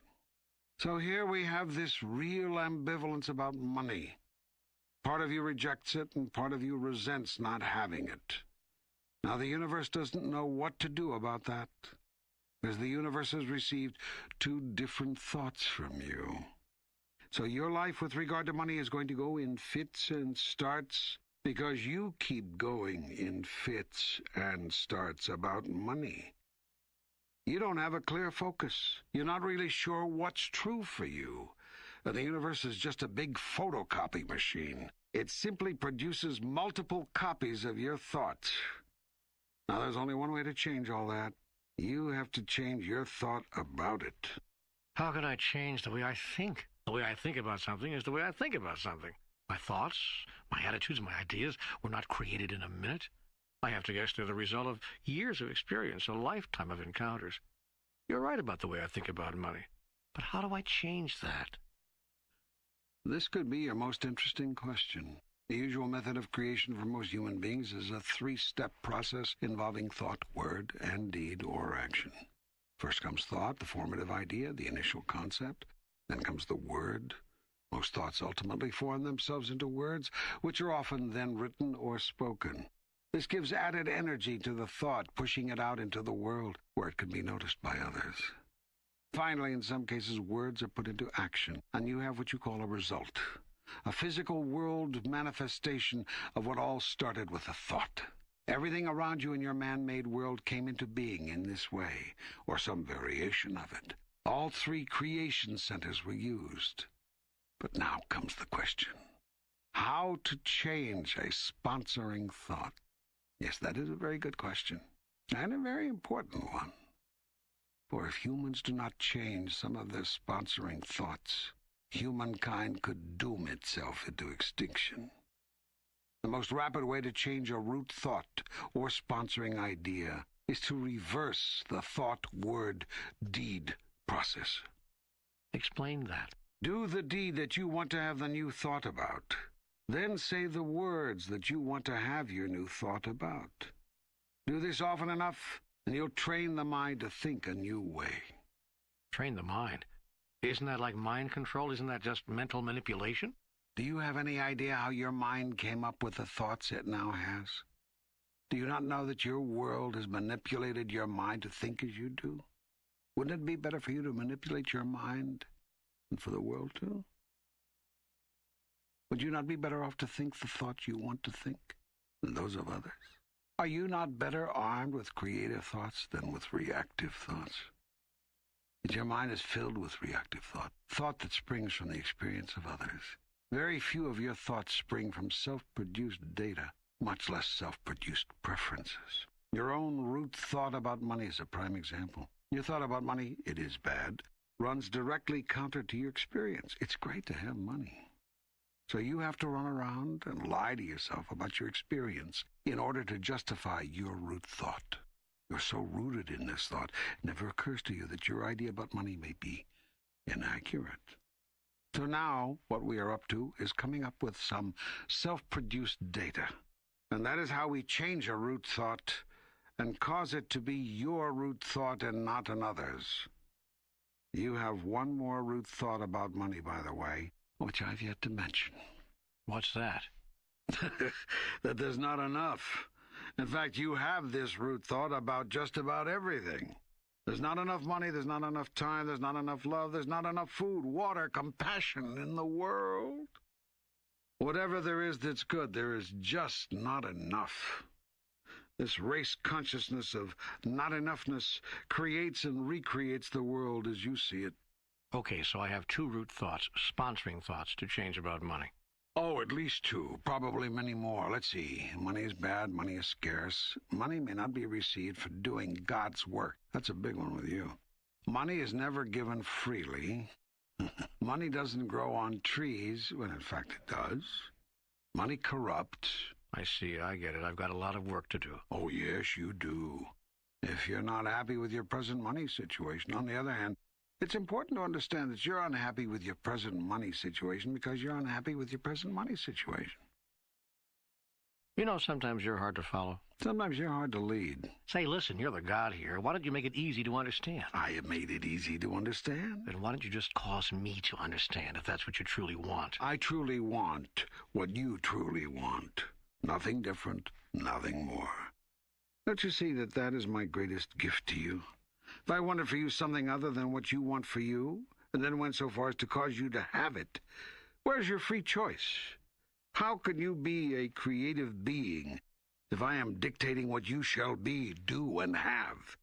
So here we have this real ambivalence about money. Part of you rejects it, and part of you resents not having it. Now, the universe doesn't know what to do about that, because the universe has received two different thoughts from you. So your life with regard to money is going to go in fits and starts because you keep going in fits and starts about money. You don't have a clear focus. You're not really sure what's true for you. And the universe is just a big photocopy machine. It simply produces multiple copies of your thoughts. Now, there's only one way to change all that. You have to change your thought about it. How can I change the way I think? The way I think about something is the way I think about something. My thoughts, my attitudes, my ideas were not created in a minute. I have to guess they're the result of years of experience, a lifetime of encounters. You're right about the way I think about money. But how do I change that? This could be your most interesting question. The usual method of creation for most human beings is a three-step process involving thought, word, and deed or action. First comes thought, the formative idea, the initial concept. Then comes the word. Most thoughts ultimately form themselves into words, which are often then written or spoken. This gives added energy to the thought, pushing it out into the world, where it can be noticed by others. Finally, in some cases, words are put into action, and you have what you call a result, a physical world manifestation of what all started with a thought. Everything around you in your man-made world came into being in this way, or some variation of it. All three creation centers were used. But now comes the question. How to change a sponsoring thought? Yes, that is a very good question, and a very important one. For if humans do not change some of their sponsoring thoughts, humankind could doom itself into extinction. The most rapid way to change a root thought or sponsoring idea is to reverse the thought, word, deed process. Explain that. Do the deed that you want to have the new thought about. Then say the words that you want to have your new thought about. Do this often enough, and you'll train the mind to think a new way. Train the mind? Isn't that like mind control? Isn't that just mental manipulation? Do you have any idea how your mind came up with the thoughts it now has? Do you not know that your world has manipulated your mind to think as you do? Wouldn't it be better for you to manipulate your mind than for the world to? Would you not be better off to think the thoughts you want to think than those of others? Are you not better armed with creative thoughts than with reactive thoughts? Yet your mind is filled with reactive thought that springs from the experience of others. Very few of your thoughts spring from self-produced data, much less self-produced preferences. Your own root thought about money is a prime example. Your thought about money, it is bad, runs directly counter to your experience. It's great to have money. So you have to run around and lie to yourself about your experience in order to justify your root thought. You're so rooted in this thought, it never occurs to you that your idea about money may be inaccurate. So now, what we are up to is coming up with some self-produced data. And that is how we change a root thought and cause it to be your root thought and not another's. You have one more root thought about money, by the way, which I've yet to mention. What's that? That there's not enough. In fact, you have this root thought about just about everything. There's not enough money, there's not enough time, there's not enough love, there's not enough food, water, compassion in the world. Whatever there is that's good, there is just not enough. This race consciousness of not enoughness creates and recreates the world as you see it. Okay, so I have two root thoughts, sponsoring thoughts, to change about money. Oh, at least two, probably many more. Let's see. Money is bad, money is scarce. Money may not be received for doing God's work. That's a big one with you. Money is never given freely. Money doesn't grow on trees, when in fact it does. Money corrupts. I see, I get it. I've got a lot of work to do. Oh, yes, you do. If you're not happy with your present money situation, on the other hand, it's important to understand that you're unhappy with your present money situation because you're unhappy with your present money situation. You know, sometimes you're hard to follow. Sometimes you're hard to lead. Say, listen, you're the God here. Why don't you make it easy to understand? I have made it easy to understand. Then why don't you just cause me to understand if that's what you truly want? I truly want what you truly want. Nothing different, nothing more. Don't you see that that is my greatest gift to you? If I wanted for you something other than what you want for you, and then went so far as to cause you to have it, where's your free choice? How can you be a creative being if I am dictating what you shall be, do, and have?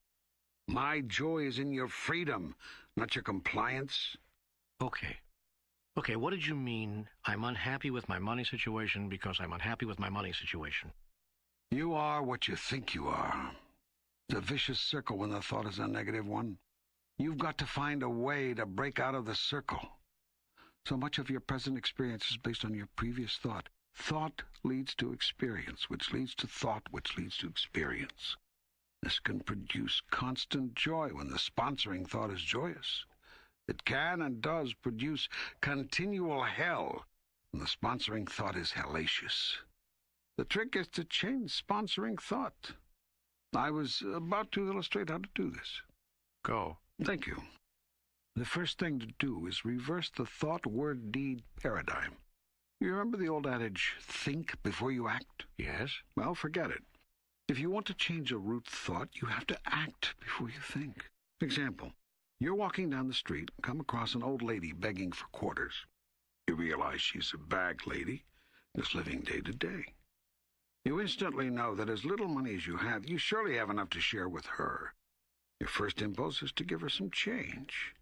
My joy is in your freedom, not your compliance. Okay. Okay, what did you mean, I'm unhappy with my money situation because I'm unhappy with my money situation? You are what you think you are. It's a vicious circle when the thought is a negative one. You've got to find a way to break out of the circle. So much of your present experience is based on your previous thought. Thought leads to experience, which leads to thought, which leads to experience. This can produce constant joy when the sponsoring thought is joyous. It can and does produce continual hell when the sponsoring thought is hellacious. The trick is to change sponsoring thought. I was about to illustrate how to do this. Go. Thank you. The first thing to do is reverse the thought-word-deed paradigm. You remember the old adage, think before you act? Yes? Well, forget it. If you want to change a root thought, you have to act before you think. Example, you're walking down the street and come across an old lady begging for quarters. You realize she's a bag lady, just living day to day. You instantly know that as little money as you have, you surely have enough to share with her. Your first impulse is to give her some change.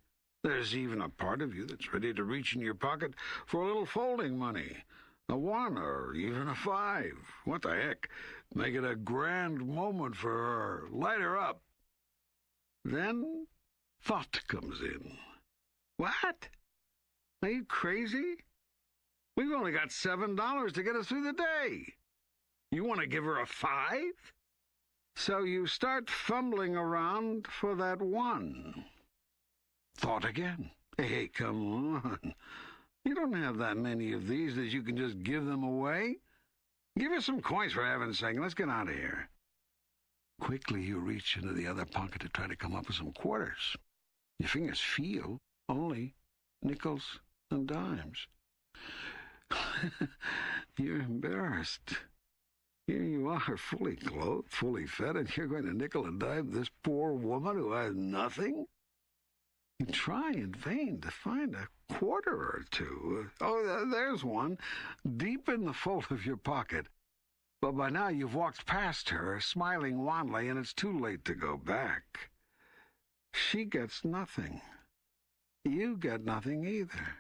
There's even a part of you that's ready to reach in your pocket for a little folding money, a 1 or even a 5. What the heck? Make it a grand moment for her. Light her up. Then thought comes in. What? Are you crazy? We've only got $7 to get us through the day. You want to give her a 5? So you start fumbling around for that 1. Thought again. Hey, come on. You don't have that many of these that you can just give them away. Give us some coins, for heaven's sake. Let's get out of here. Quickly, you reach into the other pocket to try to come up with some quarters. Your fingers feel only nickels and dimes. You're embarrassed. Here you are, fully clothed, fully fed, and you're going to nickel and dime this poor woman who has nothing? You try in vain to find a quarter or two. Oh, there's one, deep in the fold of your pocket. But by now you've walked past her, smiling wanly, and it's too late to go back. She gets nothing. You get nothing either.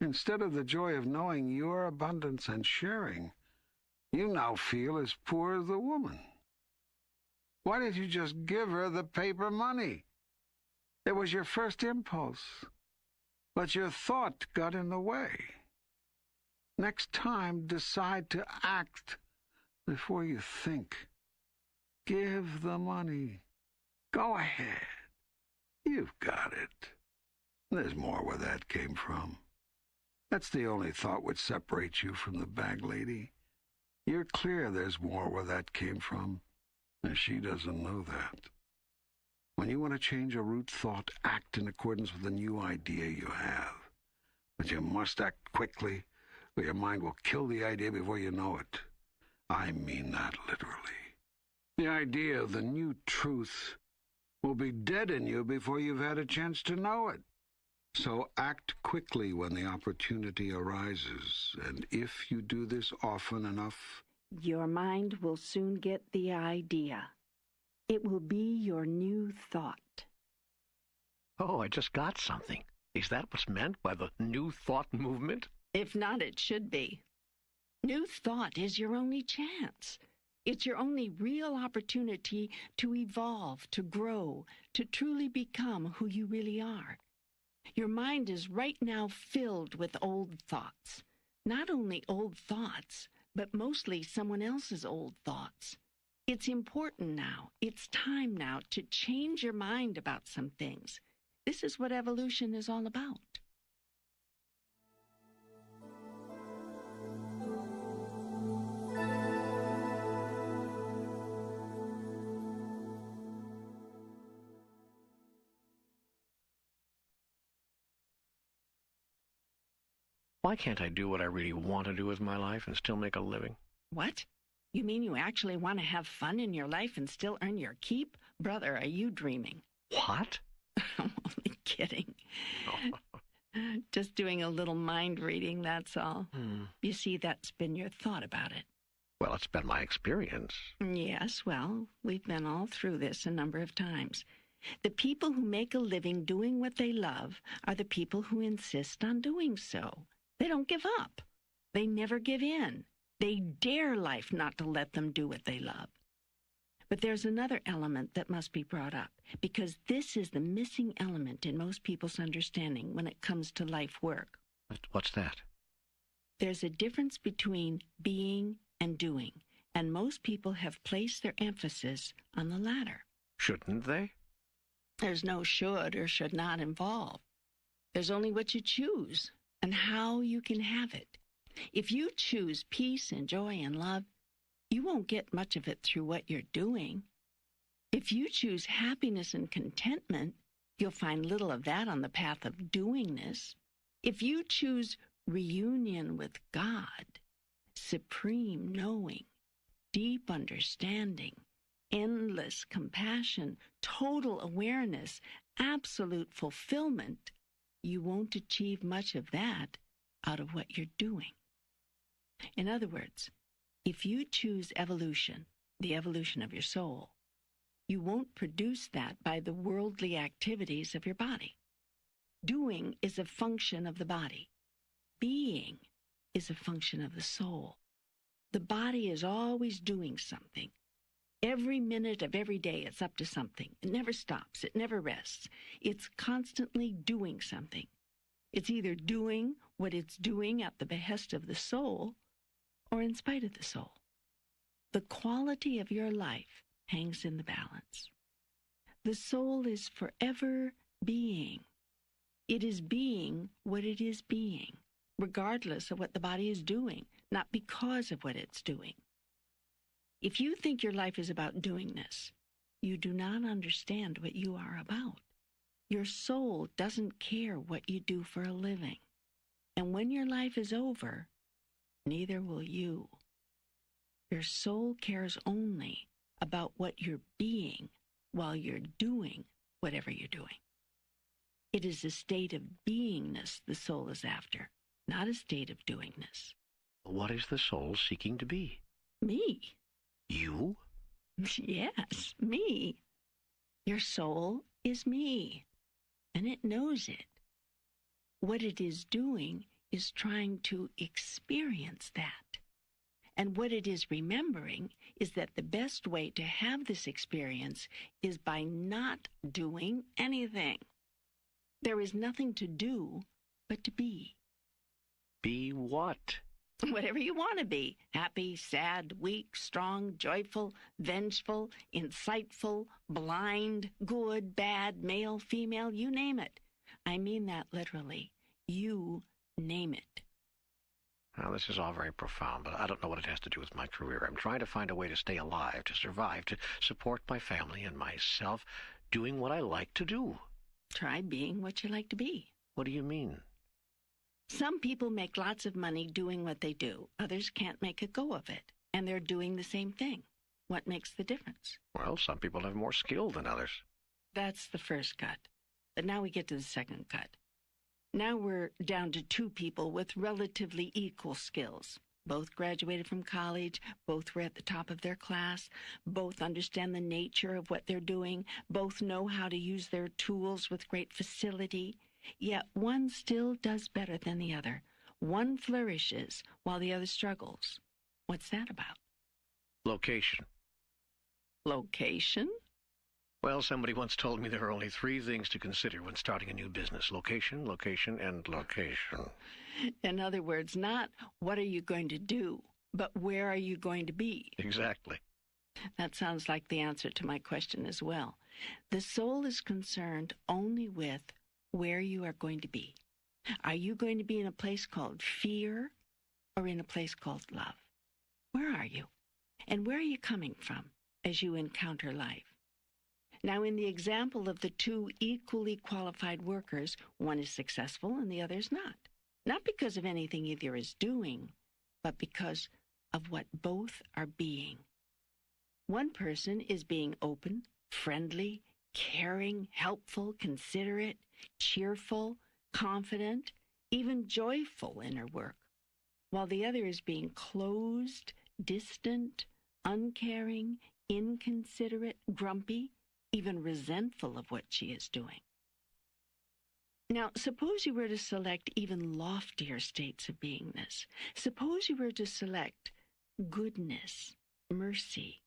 Instead of the joy of knowing your abundance and sharing, you now feel as poor as the woman. Why did you just give her the paper money? It was your first impulse, but your thought got in the way. Next time, decide to act before you think. Give the money. Go ahead. You've got it. There's more where that came from. That's the only thought which separates you from the bag lady. You're clear there's more where that came from, and she doesn't know that. When you want to change a root thought, act in accordance with the new idea you have. But you must act quickly, or your mind will kill the idea before you know it. I mean that literally. The idea of the new truth will be dead in you before you've had a chance to know it. So act quickly when the opportunity arises, and if you do this often enough, your mind will soon get the idea. It will be your new thought. Oh, I just got something. Is that what's meant by the New Thought movement? If not, it should be. New thought is your only chance. It's your only real opportunity to evolve, to grow, to truly become who you really are. Your mind is right now filled with old thoughts. Not only old thoughts, but mostly someone else's old thoughts. It's important now, it's time now to change your mind about some things. This is what evolution is all about. Why can't I do what I really want to do with my life and still make a living? What? You mean you actually want to have fun in your life and still earn your keep? Brother, are you dreaming? What? I'm only kidding. Just doing a little mind reading, that's all. You see, that's been your thought about it. Well, it's been my experience. Yes, well, we've been all through this a number of times. The people who make a living doing what they love are the people who insist on doing so. They don't give up. They never give in. They dare life not to let them do what they love. But there's another element that must be brought up, because this is the missing element in most people's understanding when it comes to life work. What's that? There's a difference between being and doing, and most people have placed their emphasis on the latter. Shouldn't they? There's no should or should not involved. There's only what you choose and how you can have it. If you choose peace and joy and love, you won't get much of it through what you're doing. If you choose happiness and contentment, you'll find little of that on the path of doingness. If you choose reunion with God, supreme knowing, deep understanding, endless compassion, total awareness, absolute fulfillment, you won't achieve much of that out of what you're doing. In other words, if you choose evolution, the evolution of your soul, you won't produce that by the worldly activities of your body. Doing is a function of the body. Being is a function of the soul. The body is always doing something. Every minute of every day it's up to something. It never stops. It never rests. It's constantly doing something. It's either doing what it's doing at the behest of the soul or in spite of the soul. The quality of your life hangs in the balance. The soul is forever being. It is being what it is being, regardless of what the body is doing, not because of what it's doing. If you think your life is about doingness, you do not understand what you are about. Your soul doesn't care what you do for a living. And when your life is over, neither will you. Your soul cares only about what you're being while you're doing whatever you're doing. It is a state of beingness the soul is after, not a state of doingness. What is the soul seeking to be? Me. You? Yes, me. Your soul is me, and it knows it. What it is doing is trying to experience that. And what it is remembering is that the best way to have this experience is by not doing anything. There is nothing to do but to be. Be what? Whatever you want to be. Happy, sad, weak, strong, joyful, vengeful, insightful, blind, good, bad, male, female, you name it. I mean that literally. You name it. Now, this is all very profound, but I don't know what it has to do with my career. I'm trying to find a way to stay alive, to survive, to support my family and myself, doing what I like to do. Try being what you like to be. What do you mean? Some people make lots of money doing what they do. Others can't make a go of it, and they're doing the same thing. What makes the difference? Well, some people have more skill than others. That's the first cut. But now we get to the second cut. Now we're down to two people with relatively equal skills. Both graduated from college, both were at the top of their class, both understand the nature of what they're doing, both know how to use their tools with great facility. Yet one still does better than the other. One flourishes while the other struggles. What's that about? Location. Location? Well, somebody once told me there are only three things to consider when starting a new business: location, location, and location. In other words, not what are you going to do, but where are you going to be? Exactly. That sounds like the answer to my question as well. The soul is concerned only with where you are going to be. Are you going to be in a place called fear or in a place called love? Where are you? And where are you coming from as you encounter life? Now, in the example of the two equally qualified workers, one is successful and the other is not. Not because of anything either is doing, but because of what both are being. One person is being open, friendly, caring, helpful, considerate, cheerful, confident, even joyful in her work, while the other is being closed, distant, uncaring, inconsiderate, grumpy, even resentful of what she is doing. Now, suppose you were to select even loftier states of beingness. Suppose you were to select goodness, mercy,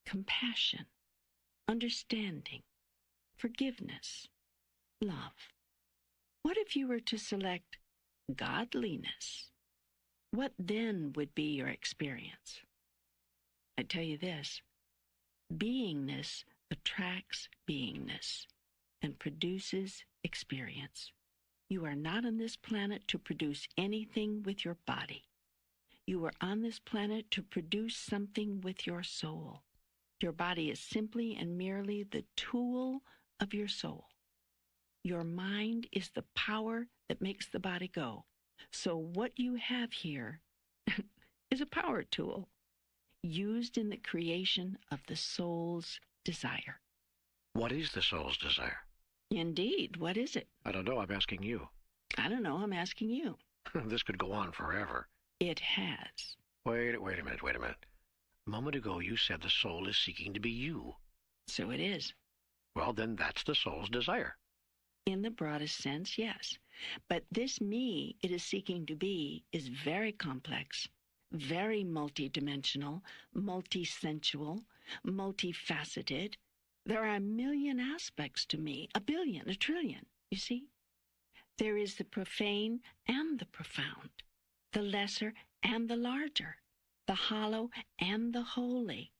compassion, understanding, forgiveness, love. What if you were to select godliness? What then would be your experience? I tell you this, beingness attracts beingness and produces experience. You are not on this planet to produce anything with your body. You are on this planet to produce something with your soul. Your body is simply and merely the tool of your soul. Your mind is the power that makes the body go. So what you have here is a power tool used in the creation of the soul's desire. What is the soul's desire? Indeed, what is it? I don't know. I'm asking you. I don't know. I'm asking you. This could go on forever. It has. Wait a minute. A moment ago, you said the soul is seeking to be you. So it is. Well, then that's the soul's desire. In the broadest sense, yes. But this me it is seeking to be is very complex, very multidimensional, multisensual, multifaceted. There are a million aspects to me, a billion, a trillion, you see? There is the profane and the profound, the lesser and the larger, the hollow and the holy,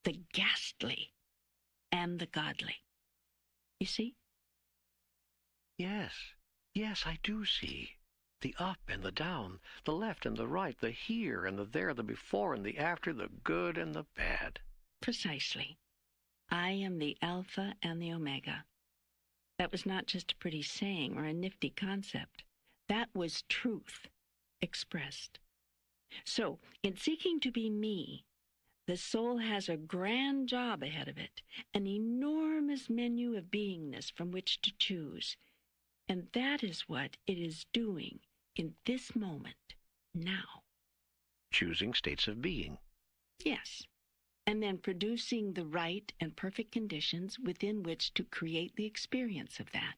the ghastly and the godly. You see? Yes, I do see. The up and the down, the left and the right, the here and the there, the before and the after, the good and the bad. Precisely. I am the Alpha and the Omega. That was not just a pretty saying or a nifty concept. That was truth expressed. So, in seeking to be me, the soul has a grand job ahead of it, an enormous menu of beingness from which to choose. And that is what it is doing in this moment, now. Choosing states of being. Yes. And then producing the right and perfect conditions within which to create the experience of that.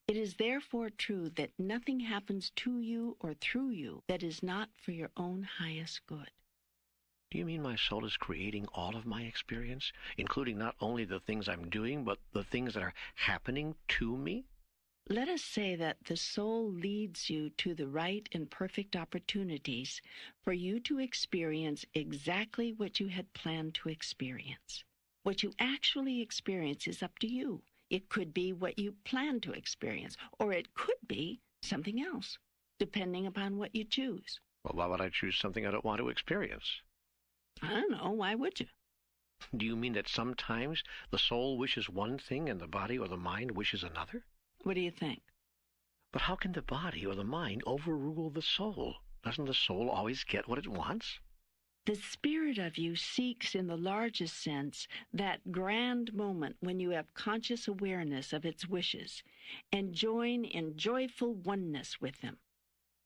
It is therefore true that nothing happens to you or through you that is not for your own highest good. Do you mean my soul is creating all of my experience, including not only the things I'm doing, but the things that are happening to me? Let us say that the soul leads you to the right and perfect opportunities for you to experience exactly what you had planned to experience. What you actually experience is up to you. It could be what you planned to experience, or it could be something else, depending upon what you choose. Well, why would I choose something I don't want to experience? I don't know. Why would you? Do you mean that sometimes the soul wishes one thing and the body or the mind wishes another? What do you think? But how can the body or the mind overrule the soul? Doesn't the soul always get what it wants? The spirit of you seeks in the largest sense that grand moment when you have conscious awareness of its wishes and join in joyful oneness with them.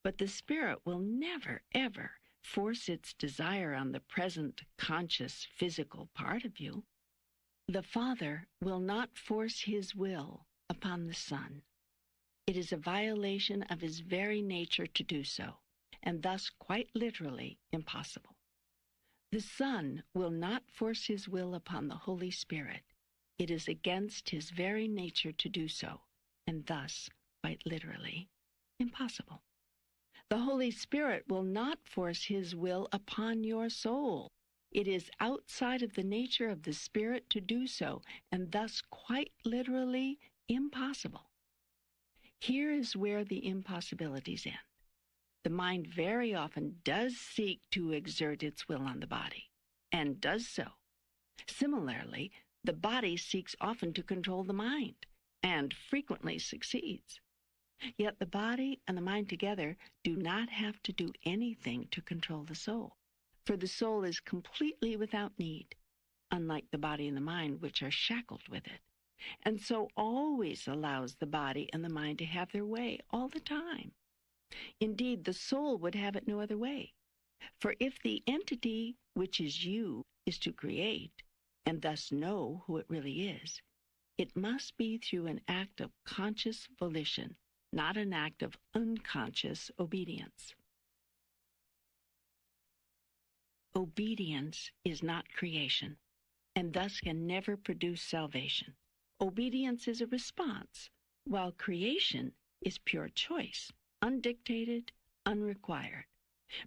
But the spirit will never, ever force its desire on the present conscious physical part of you. The Father will not force his will upon the Son. It is a violation of his very nature to do so, and thus quite literally impossible. The Son will not force his will upon the Holy Spirit. It is against his very nature to do so, and thus quite literally impossible. The Holy Spirit will not force his will upon your soul. It is outside of the nature of the Spirit to do so, and thus quite literally impossible. Here is where the impossibilities end. The mind very often does seek to exert its will on the body, and does so. Similarly, the body seeks often to control the mind, and frequently succeeds. Yet the body and the mind together do not have to do anything to control the soul. For the soul is completely without need, unlike the body and the mind, which are shackled with it, and so always allows the body and the mind to have their way all the time. Indeed, the soul would have it no other way. For if the entity, which is you, is to create, and thus know who it really is, it must be through an act of conscious volition, not an act of unconscious obedience. Obedience is not creation, and thus can never produce salvation. Obedience is a response, while creation is pure choice, undictated, unrequired.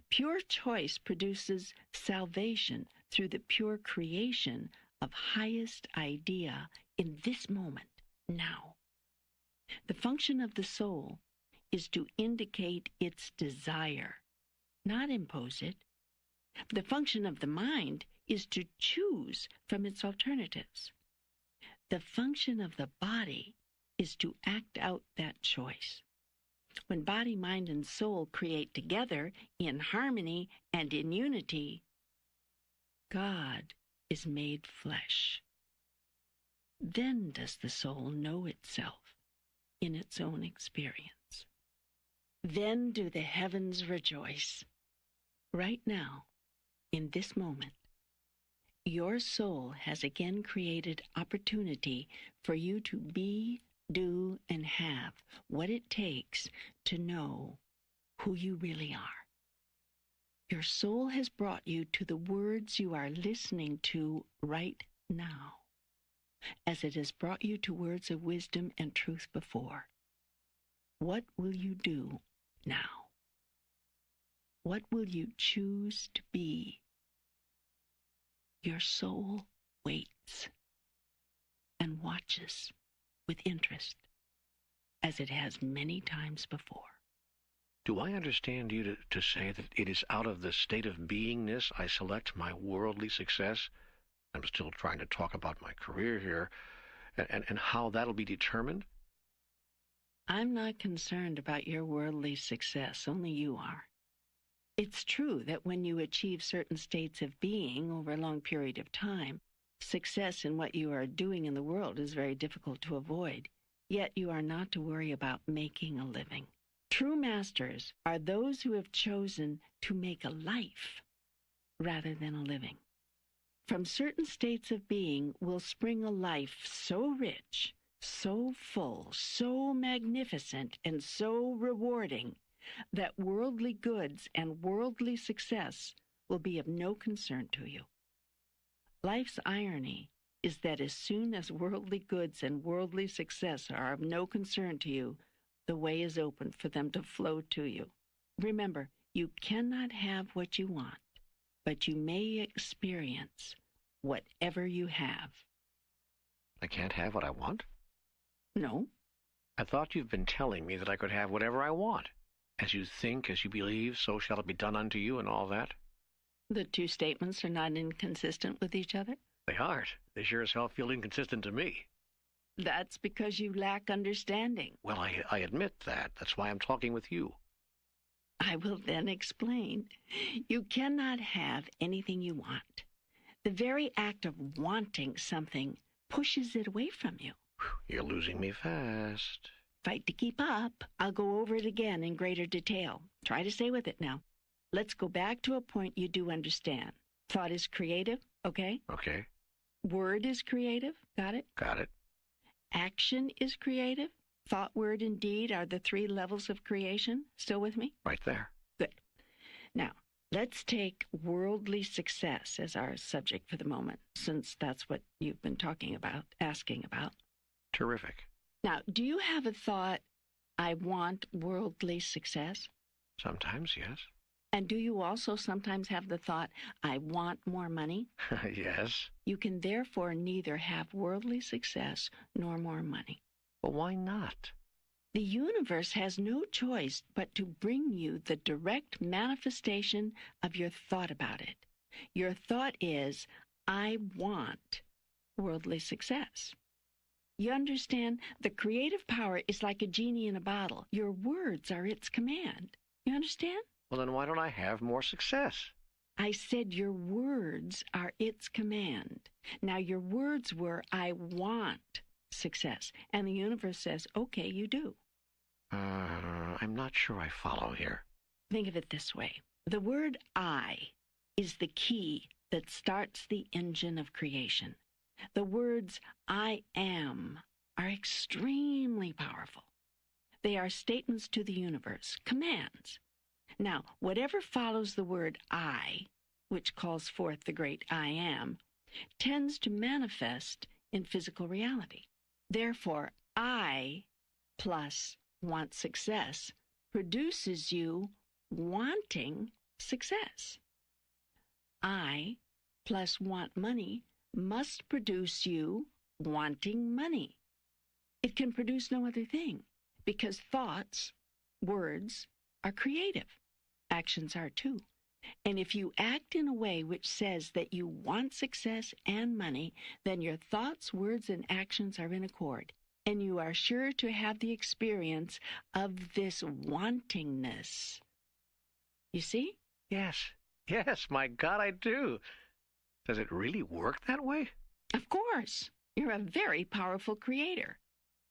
Pure choice produces salvation through the pure creation of highest idea in this moment, now. The function of the soul is to indicate its desire, not impose it. The function of the mind is to choose from its alternatives. The function of the body is to act out that choice. When body, mind, and soul create together in harmony and in unity, God is made flesh. Then does the soul know itself in its own experience. Then do the heavens rejoice. Right now, in this moment, your soul has again created opportunity for you to be, do, and have what it takes to know who you really are. Your soul has brought you to the words you are listening to right now, as it has brought you to words of wisdom and truth before. What will you do now? What will you choose to be? Your soul waits and watches with interest, as it has many times before. Do I understand you to say that it is out of the state of beingness I select my worldly success? I'm still trying to talk about my career here, and how that'll be determined? I'm not concerned about your worldly success, only you are. It's true that when you achieve certain states of being over a long period of time, success in what you are doing in the world is very difficult to avoid, yet you are not to worry about making a living. True masters are those who have chosen to make a life rather than a living. From certain states of being will spring a life so rich, so full, so magnificent, and so rewarding that worldly goods and worldly success will be of no concern to you. Life's irony is that as soon as worldly goods and worldly success are of no concern to you, the way is open for them to flow to you. Remember, you cannot have what you want, but you may experience whatever you have. I can't have what I want? No. I thought you've been telling me that I could have whatever I want. As you think, as you believe, so shall it be done unto you, and all that. The two statements are not inconsistent with each other? They aren't. They sure as hell feel inconsistent to me. That's because you lack understanding. Well, I admit that. That's why I'm talking with you. I will then explain. You cannot have anything you want. The very act of wanting something pushes it away from you. You're losing me fast. Fight to keep up. I'll go over it again in greater detail. Try to stay with it now. Let's go back to a point you do understand. Thought is creative, okay? Okay. Word is creative, got it? Got it. Action is creative. Thought, word, and deed are the three levels of creation. Still with me? Right there. Good. Now, let's take worldly success as our subject for the moment, since that's what you've been talking about, asking about. Terrific. Now, do you have a thought, I want worldly success? Sometimes, yes. And do you also sometimes have the thought, I want more money? Yes. You can therefore neither have worldly success nor more money. But why not? The universe has no choice but to bring you the direct manifestation of your thought about it. Your thought is, I want worldly success. You understand? The creative power is like a genie in a bottle. Your words are its command. You understand? Well, then why don't I have more success? I said your words are its command. Now, your words were, I want success. And the universe says, okay, you do. I'm not sure I follow here. Think of it this way. The word I is the key that starts the engine of creation. The words I am are extremely powerful. They are statements to the universe, commands. Now, whatever follows the word I, which calls forth the great I am, tends to manifest in physical reality. Therefore, I plus want success produces you wanting success. I plus want money must produce you wanting money. It can produce no other thing because thoughts, words, are creative. Actions are too. And if you act in a way which says that you want success and money, then your thoughts, words, and actions are in accord. And you are sure to have the experience of this wantingness. You see? Yes, my God, I do. Does it really work that way? Of course. You're a very powerful creator.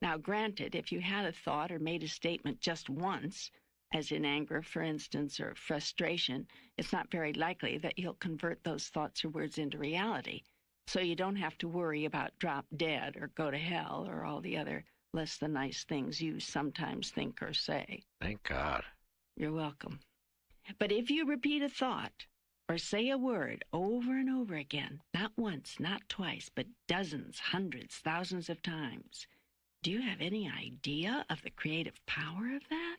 Now, granted, if you had a thought or made a statement just once, as in anger, for instance, or frustration, it's not very likely that you'll convert those thoughts or words into reality. So you don't have to worry about drop dead or go to hell or all the other less than nice things you sometimes think or say. Thank God. You're welcome. But if you repeat a thought or say a word over and over again, not once, not twice, but dozens, hundreds, thousands of times, do you have any idea of the creative power of that?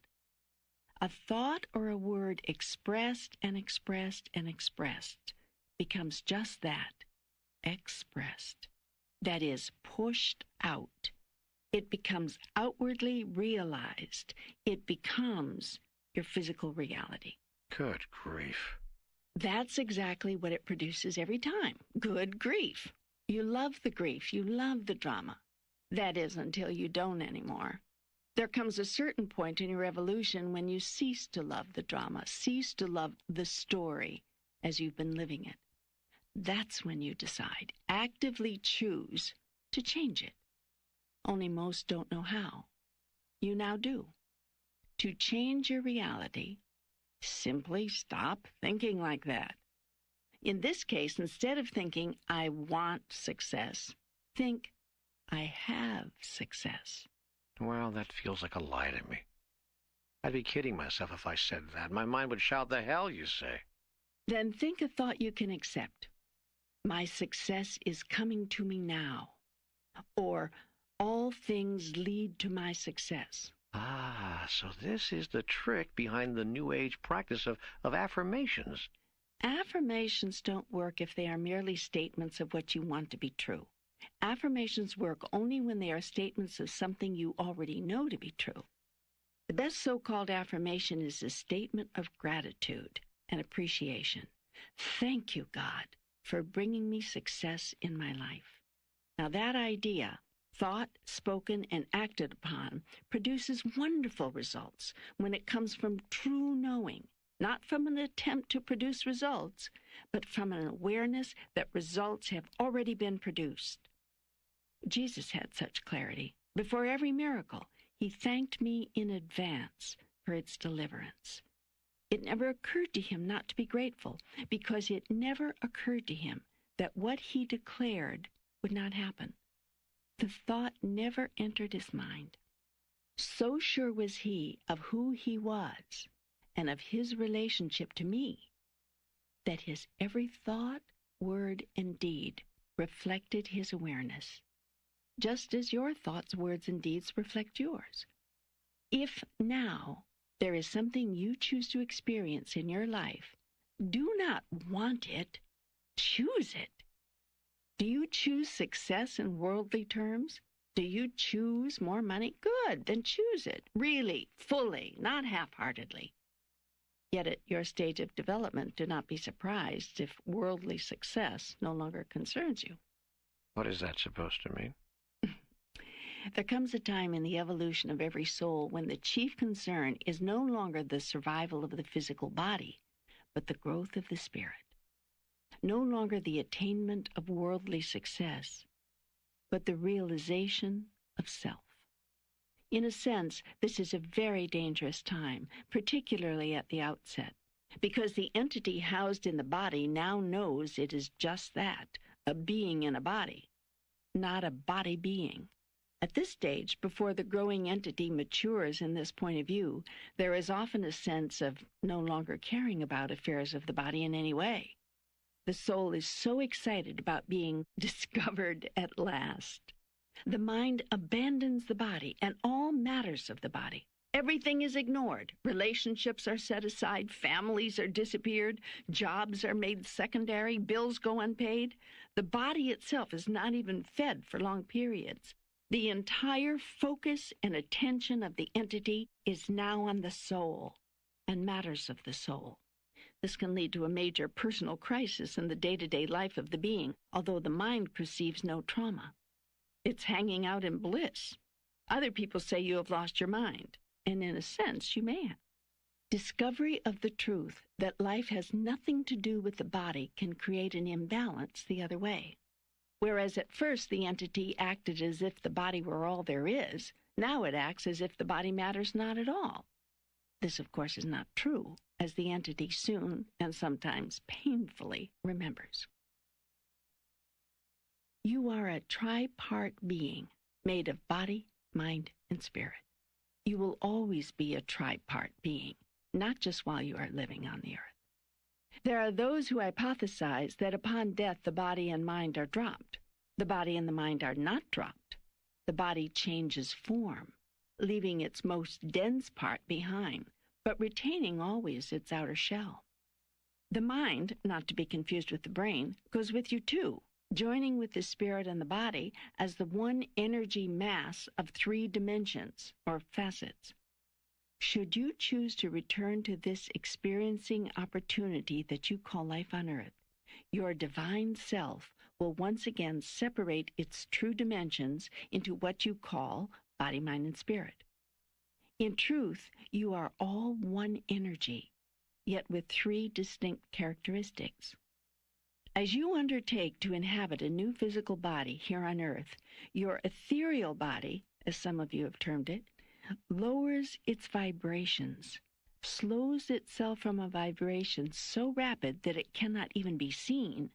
A thought or a word expressed and expressed and expressed becomes just that, expressed. That is, pushed out. It becomes outwardly realized. It becomes your physical reality. Good grief. That's exactly what it produces every time. Good grief. You love the grief. You love the drama. That is, until you don't anymore. There comes a certain point in your evolution when you cease to love the drama, cease to love the story as you've been living it. That's when you decide, actively choose to change it. Only most don't know how. You now do. To change your reality, simply stop thinking like that. In this case, instead of thinking, I want success, think, I have success. Well, that feels like a lie to me. I'd be kidding myself if I said that. My mind would shout, the hell, you say. Then think a thought you can accept. My success is coming to me now. Or, all things lead to my success. Ah, so this is the trick behind the New Age practice of affirmations. Affirmations don't work if they are merely statements of what you want to be true. Affirmations work only when they are statements of something you already know to be true. The best so-called affirmation is a statement of gratitude and appreciation. Thank you, God, for bringing me success in my life. Now that idea, thought, spoken, and acted upon, produces wonderful results when it comes from true knowing, not from an attempt to produce results, but from an awareness that results have already been produced. Jesus had such clarity. Before every miracle, he thanked me in advance for its deliverance. It never occurred to him not to be grateful, because it never occurred to him that what he declared would not happen. The thought never entered his mind. So sure was he of who he was and of his relationship to me, that his every thought, word, and deed reflected his awareness, just as your thoughts, words, and deeds reflect yours. If now there is something you choose to experience in your life, do not want it, choose it. Do you choose success in worldly terms? Do you choose more money? Good, then choose it, really, fully, not half-heartedly. Yet at your stage of development, do not be surprised if worldly success no longer concerns you. What is that supposed to mean? There comes a time in the evolution of every soul when the chief concern is no longer the survival of the physical body, but the growth of the spirit. no longer the attainment of worldly success, but the realization of self. In a sense, this is a very dangerous time, particularly at the outset, because the entity housed in the body now knows it is just that, a being in a body, not a body being. At this stage, before the growing entity matures in this point of view, there is often a sense of no longer caring about affairs of the body in any way. The soul is so excited about being discovered at last. The mind abandons the body and all matters of the body. Everything is ignored. Relationships are set aside. Families are disappeared. Jobs are made secondary. Bills go unpaid. The body itself is not even fed for long periods. The entire focus and attention of the entity is now on the soul and matters of the soul. This can lead to a major personal crisis in the day-to-day life of the being, although the mind perceives no trauma. It's hanging out in bliss. Other people say you have lost your mind, and in a sense, you may have. Discovery of the truth that life has nothing to do with the body can create an imbalance the other way. Whereas at first the entity acted as if the body were all there is, now it acts as if the body matters not at all. This, of course, is not true, as the entity soon, and sometimes painfully, remembers. You are a tripart being, made of body, mind, and spirit. You will always be a tripart being, not just while you are living on the earth. There are those who hypothesize that upon death the body and mind are dropped. The body and the mind are not dropped. The body changes form, leaving its most dense part behind, but retaining always its outer shell. The mind, not to be confused with the brain, goes with you too, joining with the spirit and the body as the one energy mass of 3 dimensions, or facets. Should you choose to return to this experiencing opportunity that you call life on earth, your divine self will once again separate its true dimensions into what you call body, mind, and spirit. In truth, you are all one energy, yet with 3 distinct characteristics. As you undertake to inhabit a new physical body here on earth, your ethereal body, as some of you have termed it, lowers its vibrations, slows itself from a vibration so rapid that it cannot even be seen,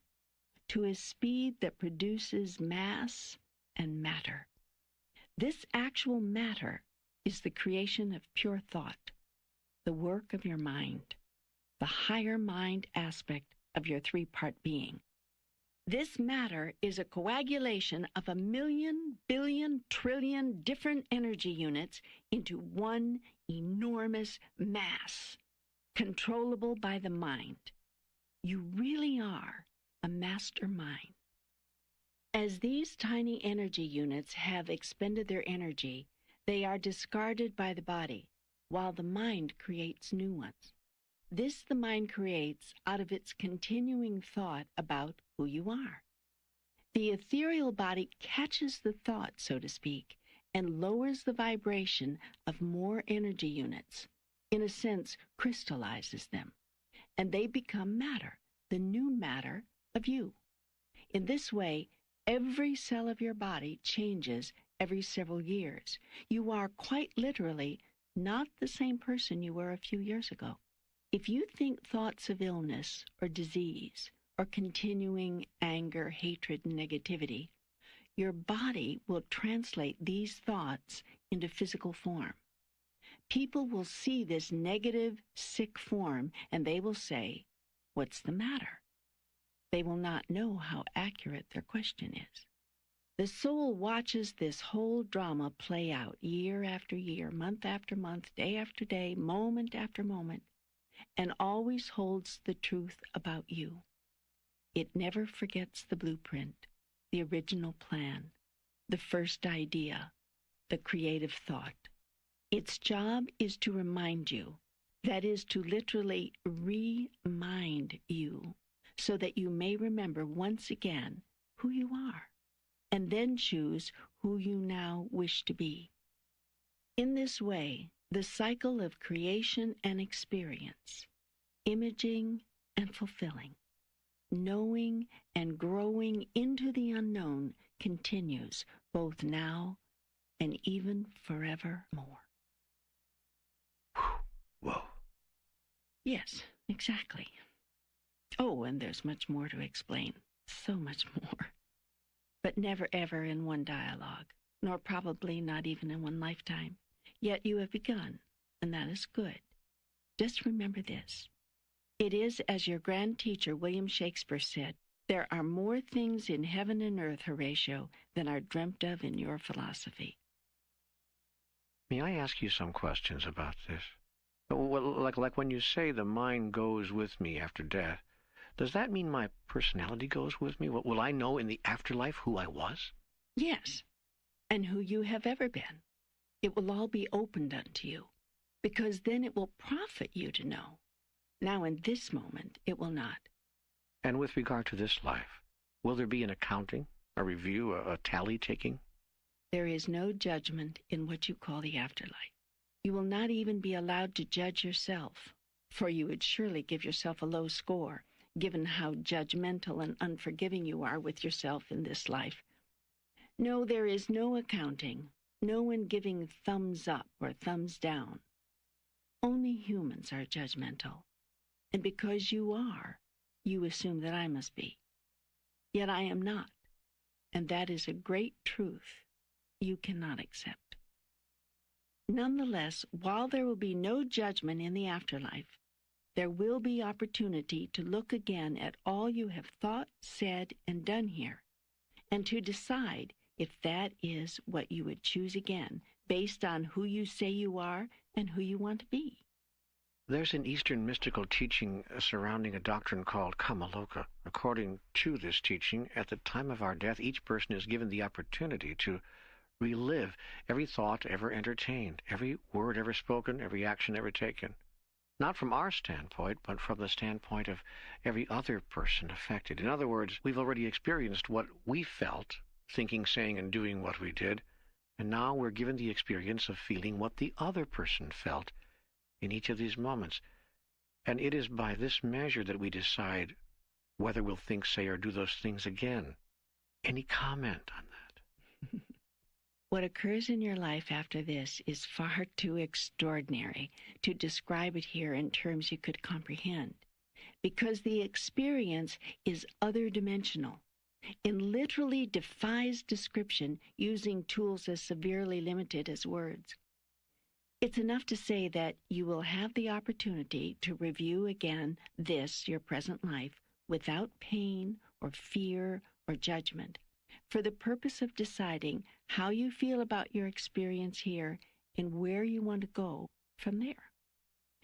to a speed that produces mass and matter. This actual matter is the creation of pure thought, the work of your mind, the higher mind aspect of your 3-part being. This matter is a coagulation of 1,000,000,000,000,000,000,000,000,000,000,000,000,000,000,000,000,000,000,000 billion different energy units into one enormous mass, controllable by the mind. You really are a master mind. As these tiny energy units have expended their energy, they are discarded by the body, while the mind creates new ones. This the mind creates out of its continuing thought about who you are. The ethereal body catches the thought, so to speak, and lowers the vibration of more energy units, in a sense crystallizes them, and they become matter, the new matter of you. In this way, every cell of your body changes every several years. You are quite literally not the same person you were a few years ago. If you think thoughts of illness or disease or continuing anger, hatred, and negativity, your body will translate these thoughts into physical form. People will see this negative, sick form, and they will say, "What's the matter?" They will not know how accurate their question is. The soul watches this whole drama play out year after year, month after month, day after day, moment after moment, and always holds the truth about you. It never forgets the blueprint, the original plan, the first idea, the creative thought. Its job is to remind you, that is to literally remind you, so that you may remember once again who you are, and then choose who you now wish to be. In this way, the cycle of creation and experience, imaging and fulfilling, knowing and growing into the unknown continues both now and even forevermore. Whoa. Yes, exactly. Oh, and there's much more to explain. So much more. But never ever in one dialogue, nor probably not even in one lifetime. Yet you have begun, and that is good. Just remember this. It is, as your grand teacher, William Shakespeare, said, there are more things in heaven and earth, Horatio, than are dreamt of in your philosophy. May I ask you some questions about this? Well, like when you say the mind goes with me after death, does that mean my personality goes with me? Will I know in the afterlife who I was? Yes, and who you have ever been. It will all be opened unto you, because then it will profit you to know. Now in this moment, it will not. And with regard to this life, will there be an accounting, a review, a tally taking? There is no judgment in what you call the afterlife. You will not even be allowed to judge yourself, for you would surely give yourself a low score, given how judgmental and unforgiving you are with yourself in this life. No, there is no accounting, no one giving thumbs up or thumbs down. Only humans are judgmental, and because you are, you assume that I must be. Yet I am not, and that is a great truth you cannot accept. Nonetheless, while there will be no judgment in the afterlife, there will be opportunity to look again at all you have thought, said, and done here, and to decide if that is what you would choose again, based on who you say you are and who you want to be. There's an Eastern mystical teaching surrounding a doctrine called Kamaloka. According to this teaching, at the time of our death, each person is given the opportunity to relive every thought ever entertained, every word ever spoken, every action ever taken. Not from our standpoint, but from the standpoint of every other person affected. In other words, we've already experienced what we felt, thinking, saying, and doing what we did, and now we're given the experience of feeling what the other person felt in each of these moments. And it is by this measure that we decide whether we'll think, say, or do those things again. Any comment on that? What occurs in your life after this is far too extraordinary to describe it here in terms you could comprehend, because the experience is other-dimensional and literally defies description using tools as severely limited as words. It's enough to say that you will have the opportunity to review again this, your present life, without pain or fear or judgment, for the purpose of deciding how you feel about your experience here and where you want to go from there.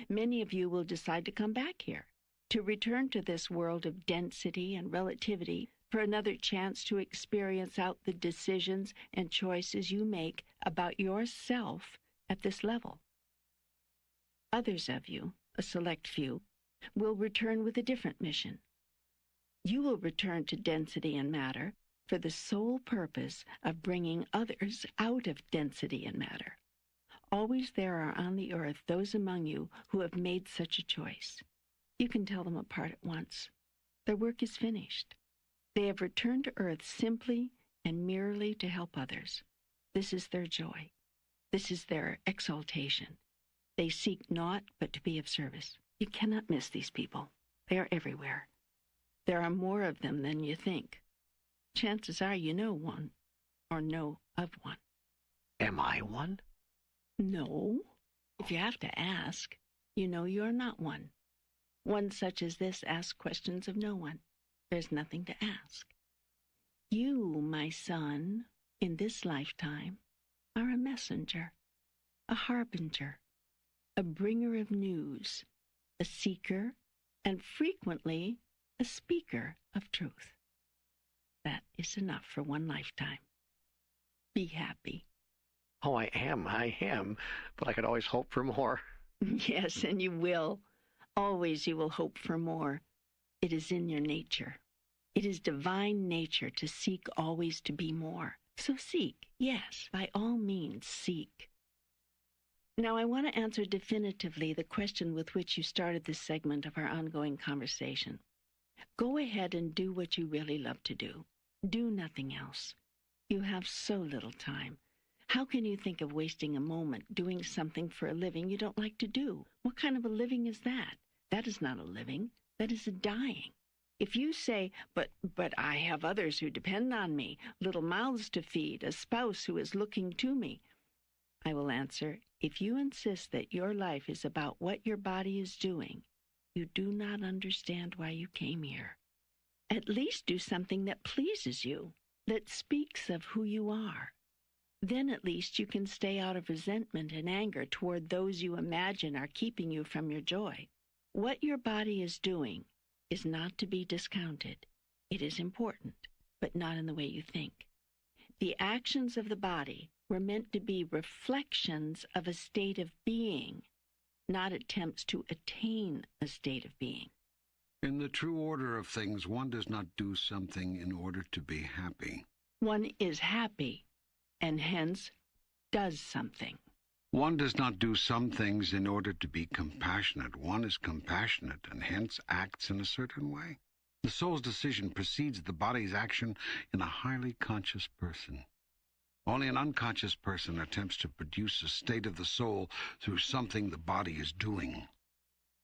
Many of you will decide to come back here, to return to this world of density and relativity for another chance to experience out the decisions and choices you make about yourself at this level. Others of you, a select few, will return with a different mission. You will return to density and matter for the sole purpose of bringing others out of density and matter. Always there are on the earth those among you who have made such a choice. You can tell them apart at once. Their work is finished. They have returned to earth simply and merely to help others. This is their joy. This is their exaltation. They seek naught but to be of service. You cannot miss these people. They are everywhere. There are more of them than you think. Chances are you know one, or know of one. Am I one? No. If you have to ask, you know you are not one. One such as this asks questions of no one. There's nothing to ask. You, my son, in this lifetime, are a messenger, a harbinger, a bringer of news, a seeker, and frequently a speaker of truth. That is enough for one lifetime. Be happy. Oh, I am, but I could always hope for more. Yes, and you will. Always you will hope for more. It is in your nature. It is divine nature to seek always to be more. So seek, yes, by all means seek. Now I want to answer definitively the question with which you started this segment of our ongoing conversation. Go ahead and do what you really love to do. Do nothing else. You have so little time. How can you think of wasting a moment doing something for a living you don't like to do? What kind of a living is that? That is not a living. That is a dying. If you say, but I have others who depend on me, little mouths to feed, a spouse who is looking to me, I will answer, if you insist that your life is about what your body is doing, you do not understand why you came here. At least do something that pleases you, that speaks of who you are. Then at least you can stay out of resentment and anger toward those you imagine are keeping you from your joy. What your body is doing is not to be discounted. It is important, but not in the way you think. The actions of the body were meant to be reflections of a state of being, not attempts to attain a state of being. In the true order of things, one does not do something in order to be happy. One is happy, and hence does something. One does not do some things in order to be compassionate. One is compassionate, and hence acts in a certain way. The soul's decision precedes the body's action in a highly conscious person. Only an unconscious person attempts to produce a state of the soul through something the body is doing.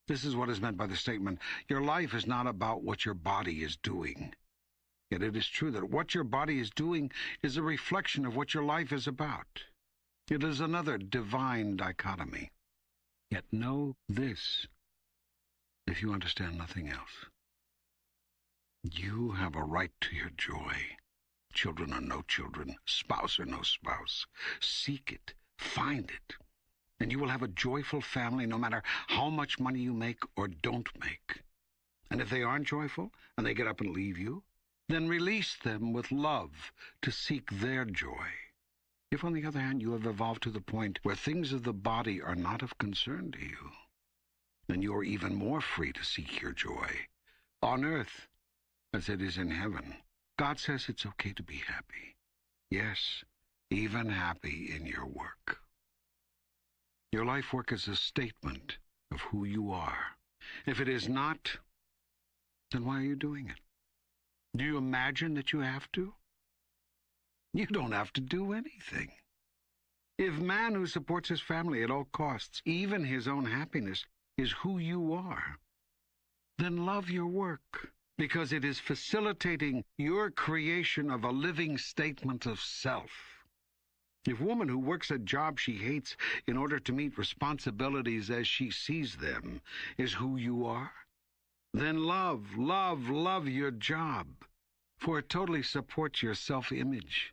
This is what is meant by the statement, your life is not about what your body is doing. Yet it is true that what your body is doing is a reflection of what your life is about. It is another divine dichotomy. Yet know this, if you understand nothing else. You have a right to your joy. Children or no children, spouse or no spouse. Seek it, find it, and you will have a joyful family no matter how much money you make or don't make. And if they aren't joyful and they get up and leave you, then release them with love to seek their joy. If, on the other hand, you have evolved to the point where things of the body are not of concern to you, then you are even more free to seek your joy on earth as it is in heaven. God says it's okay to be happy. Yes, even happy in your work. Your life work is a statement of who you are. If it is not, then why are you doing it? Do you imagine that you have to? You don't have to do anything. If man who supports his family at all costs, even his own happiness, is who you are, then love your work, because it is facilitating your creation of a living statement of self. If a woman who works a job she hates in order to meet responsibilities as she sees them is who you are, then love your job, for it totally supports your self-image,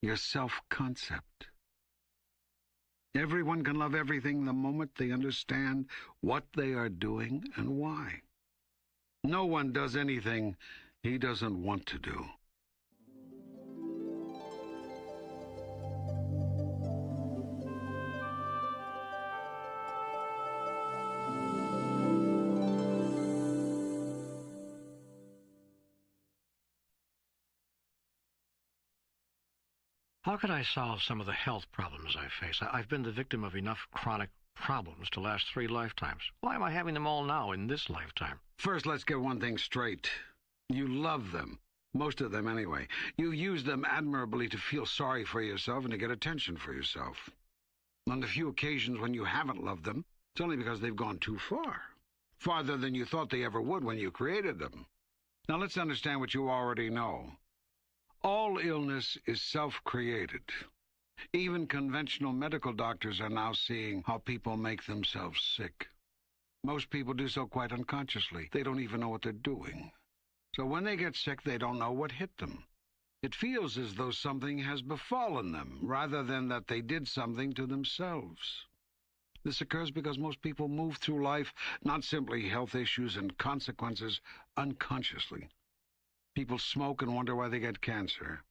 your self-concept. Everyone can love everything the moment they understand what they are doing and why. No one does anything he doesn't want to do. How could I solve some of the health problems I face? I've been the victim of enough chronic problems to last 3 lifetimes. Why am I having them all now in this lifetime? First, let's get one thing straight. You love them. Most of them, anyway. You use them admirably to feel sorry for yourself and to get attention for yourself. On the few occasions when you haven't loved them, it's only because they've gone too far. Farther than you thought they ever would when you created them. Now let's understand what you already know. All illness is self-created. Even conventional medical doctors are now seeing how people make themselves sick. Most people do so quite unconsciously. They don't even know what they're doing. So when they get sick, they don't know what hit them. It feels as though something has befallen them, rather than that they did something to themselves. This occurs because most people move through life not simply health issues and consequences unconsciously. People smoke and wonder why they get cancer.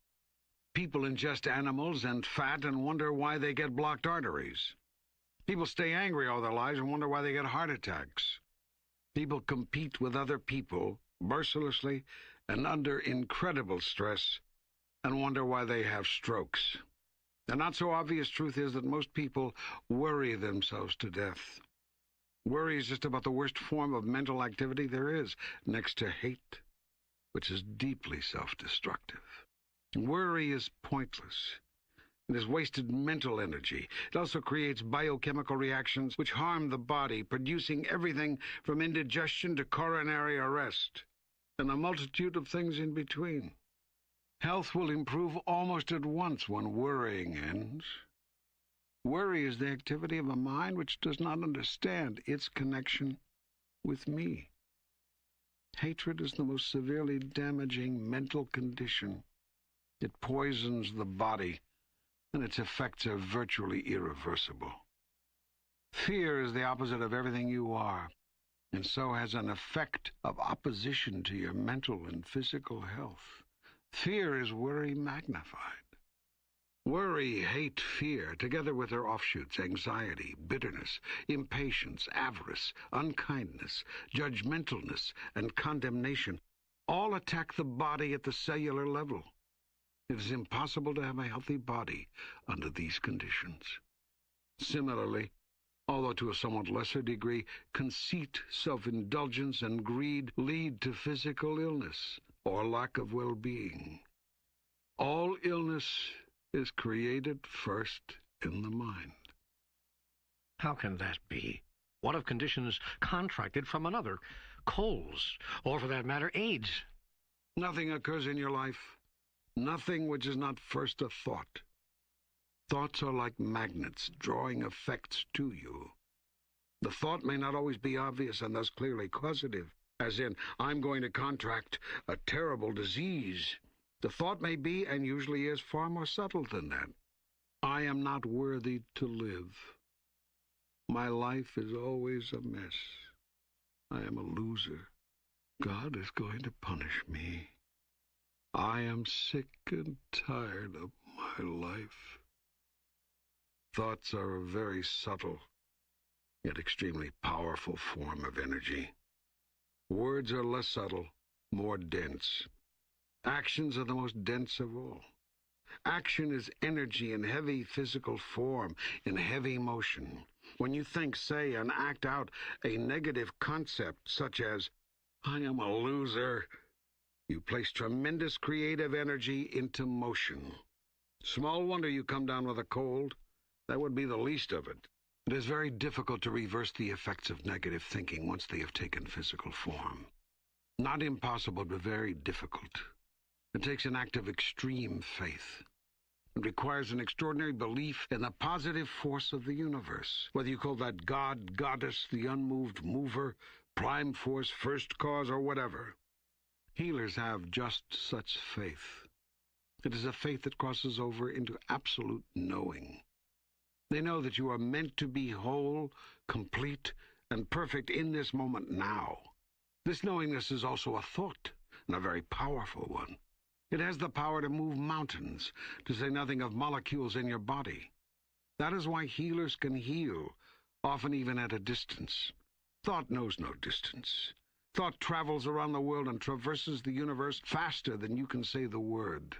People ingest animals and fat and wonder why they get blocked arteries. People stay angry all their lives and wonder why they get heart attacks. People compete with other people mercilessly and under incredible stress and wonder why they have strokes. The not-so-obvious truth is that most people worry themselves to death. Worry is just about the worst form of mental activity there is, next to hate, which is deeply self-destructive. Worry is pointless. It is wasted mental energy. It also creates biochemical reactions which harm the body, producing everything from indigestion to coronary arrest, and a multitude of things in between. Health will improve almost at once when worrying ends. Worry is the activity of a mind which does not understand its connection with me. Hatred is the most severely damaging mental condition. It poisons the body, and its effects are virtually irreversible. Fear is the opposite of everything you are, and so has an effect of opposition to your mental and physical health. Fear is worry magnified. Worry, hate, fear, together with their offshoots, anxiety, bitterness, impatience, avarice, unkindness, judgmentalness, and condemnation, all attack the body at the cellular level. It is impossible to have a healthy body under these conditions. Similarly, although to a somewhat lesser degree, conceit, self-indulgence, and greed lead to physical illness or lack of well-being. All illness is created first in the mind. How can that be? What of conditions contracted from another? Colds, or for that matter, AIDS? Nothing occurs in your life. Nothing which is not first a thought. Thoughts are like magnets, drawing effects to you. The thought may not always be obvious and thus clearly causative, as in, I'm going to contract a terrible disease. The thought may be, and usually is, far more subtle than that. I am not worthy to live. My life is always a mess. I am a loser. God is going to punish me. I am sick and tired of my life. Thoughts are a very subtle, yet extremely powerful form of energy. Words are less subtle, more dense. Actions are the most dense of all. Action is energy in heavy physical form, in heavy motion. When you think, say, and act out a negative concept such as, I am a loser, you place tremendous creative energy into motion. Small wonder you come down with a cold. That would be the least of it. It is very difficult to reverse the effects of negative thinking once they have taken physical form. Not impossible, but very difficult. It takes an act of extreme faith. It requires an extraordinary belief in the positive force of the universe. Whether you call that God, Goddess, the unmoved mover, prime force, first cause, or whatever. Healers have just such faith. It is a faith that crosses over into absolute knowing. They know that you are meant to be whole, complete, and perfect in this moment now. This knowingness is also a thought, and a very powerful one. It has the power to move mountains, to say nothing of molecules in your body. That is why healers can heal, often even at a distance. Thought knows no distance. Thought travels around the world and traverses the universe faster than you can say the word.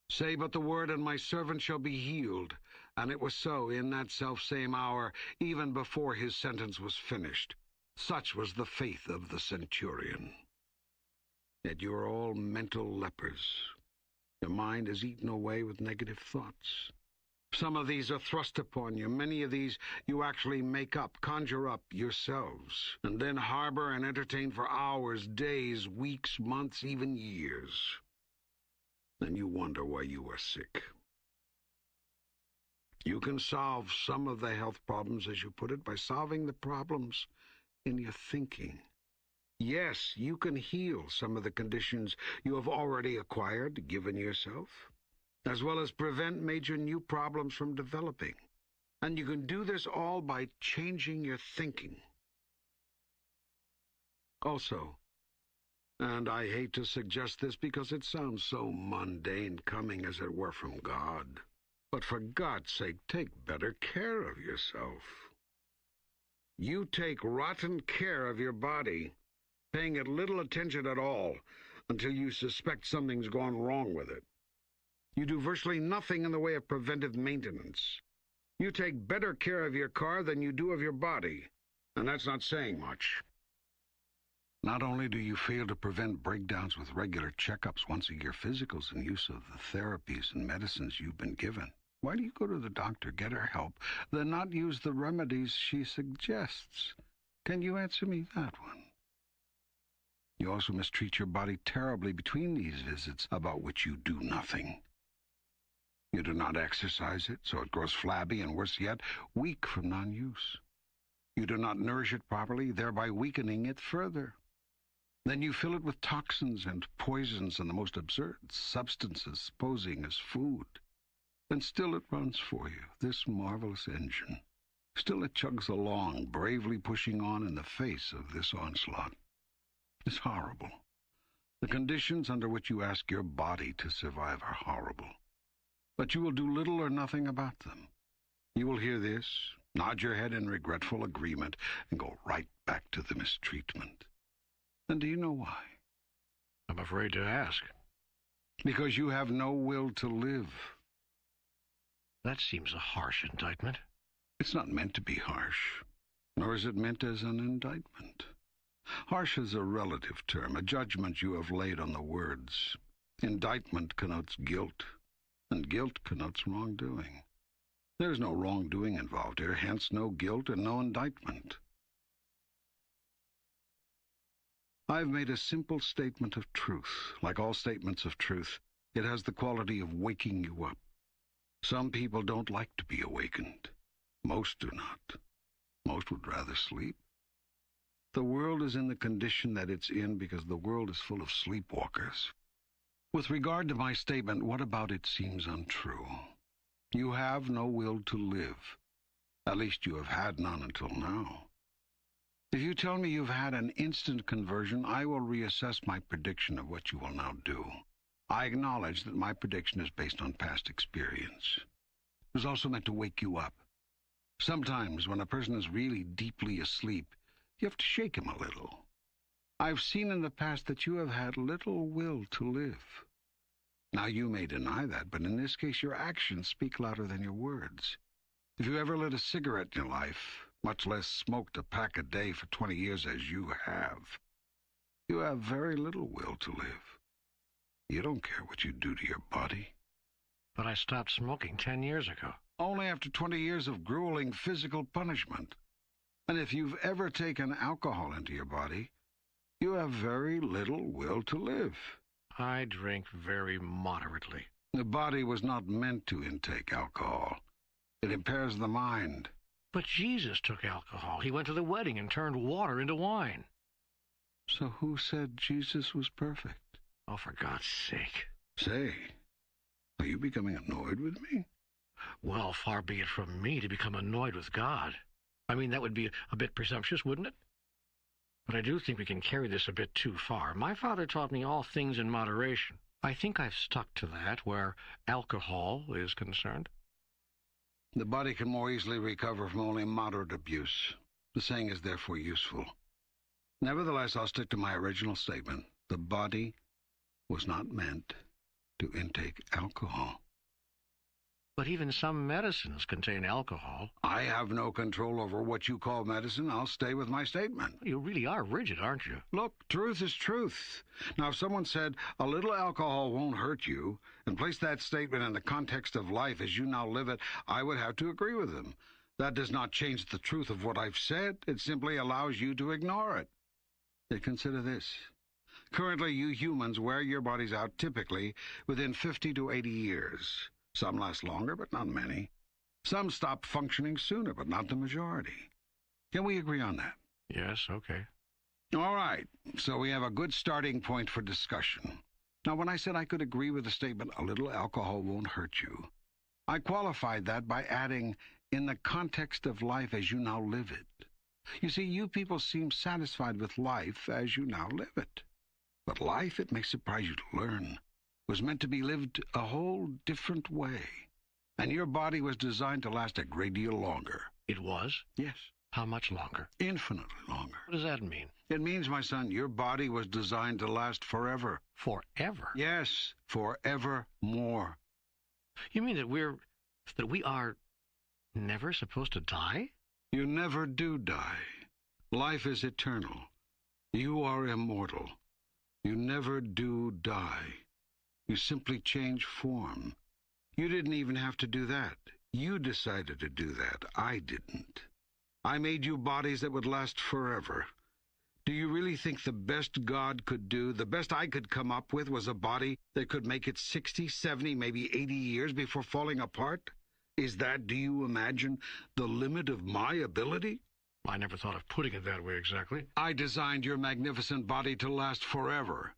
Say but the word, and my servant shall be healed. And it was so in that selfsame hour, even before his sentence was finished. Such was the faith of the centurion. Yet you are all mental lepers. Your mind is eaten away with negative thoughts. Some of these are thrust upon you. Many of these you actually make up, conjure up yourselves, and then harbor and entertain for hours, days, weeks, months, even years. Then you wonder why you are sick. You can solve some of the health problems, as you put it, by solving the problems in your thinking. Yes, you can heal some of the conditions you have already acquired, given yourself, as well as prevent major new problems from developing. And you can do this all by changing your thinking. Also, and I hate to suggest this because it sounds so mundane, coming as it were from God, but for God's sake, take better care of yourself. You take rotten care of your body, paying it little attention at all until you suspect something's gone wrong with it. You do virtually nothing in the way of preventive maintenance. You take better care of your car than you do of your body. And that's not saying much. Not only do you fail to prevent breakdowns with regular checkups, once-a-year physicals, and use of the therapies and medicines you've been given, why do you go to the doctor, get her help, then not use the remedies she suggests? Can you answer me that one? You also mistreat your body terribly between these visits, about which you do nothing. You do not exercise it, so it grows flabby and, worse yet, weak from non-use. You do not nourish it properly, thereby weakening it further. Then you fill it with toxins and poisons and the most absurd substances posing as food. And still it runs for you, this marvelous engine. Still it chugs along, bravely pushing on in the face of this onslaught. It's horrible. The conditions under which you ask your body to survive are horrible. But you will do little or nothing about them. You will hear this, nod your head in regretful agreement, and go right back to the mistreatment. And do you know why? I'm afraid to ask. Because you have no will to live. That seems a harsh indictment. It's not meant to be harsh, nor is it meant as an indictment. Harsh is a relative term, a judgment you have laid on the words. Indictment connotes guilt, and guilt connotes wrongdoing. There is no wrongdoing involved here, hence no guilt and no indictment. I've made a simple statement of truth. Like all statements of truth, it has the quality of waking you up. Some people don't like to be awakened. Most do not. Most would rather sleep. The world is in the condition that it's in because the world is full of sleepwalkers. With regard to my statement, what about it seems untrue? You have no will to live. At least you have had none until now. If you tell me you've had an instant conversion, I will reassess my prediction of what you will now do. I acknowledge that my prediction is based on past experience. It was also meant to wake you up. Sometimes, when a person is really deeply asleep, you have to shake him a little. I've seen in the past that you have had little will to live. Now, you may deny that, but in this case, your actions speak louder than your words. If you ever lit a cigarette in your life, much less smoked a pack a day for 20 years as you have very little will to live. You don't care what you do to your body. But I stopped smoking 10 years ago. Only after 20 years of grueling physical punishment. And if you've ever taken alcohol into your body, you have very little will to live. I drink very moderately. The body was not meant to intake alcohol. It impairs the mind. But Jesus took alcohol. He went to the wedding and turned water into wine. So who said Jesus was perfect? Oh, for God's sake. Say, are you becoming annoyed with me? Well, far be it from me to become annoyed with God. I mean, that would be a bit presumptuous, wouldn't it? But I do think we can carry this a bit too far. My father taught me all things in moderation. I think I've stuck to that where alcohol is concerned. The body can more easily recover from only moderate abuse. The saying is therefore useful. Nevertheless, I'll stick to my original statement. The body was not meant to intake alcohol. But even some medicines contain alcohol. I have no control over what you call medicine. I'll stay with my statement. You really are rigid, aren't you? Look, truth is truth. Now, if someone said a little alcohol won't hurt you, and placed that statement in the context of life as you now live it, I would have to agree with them. That does not change the truth of what I've said. It simply allows you to ignore it. Yet consider this. Currently, you humans wear your bodies out typically within 50 to 80 years. Some last longer, but not many. Some stop functioning sooner, but not the majority. Can we agree on that? Yes, okay. All right, so we have a good starting point for discussion. Now, when I said I could agree with the statement, a little alcohol won't hurt you, I qualified that by adding, in the context of life as you now live it. You see, you people seem satisfied with life as you now live it. But life, it may surprise you to learn, was meant to be lived a whole different way. And your body was designed to last a great deal longer. It was? Yes. How much longer? Infinitely longer. What does that mean? It means, my son, your body was designed to last forever. Forever? Yes, forevermore. You mean that we are never supposed to die? You never do die. Life is eternal. You are immortal. You never do die. You simply change form. You didn't even have to do that. You decided to do that. I didn't. I made you bodies that would last forever. Do you really think the best God could do, the best I could come up with, was a body that could make it 60, 70, maybe 80 years before falling apart? Is that, do you imagine, the limit of my ability? I never thought of putting it that way exactly. I designed your magnificent body to last forever.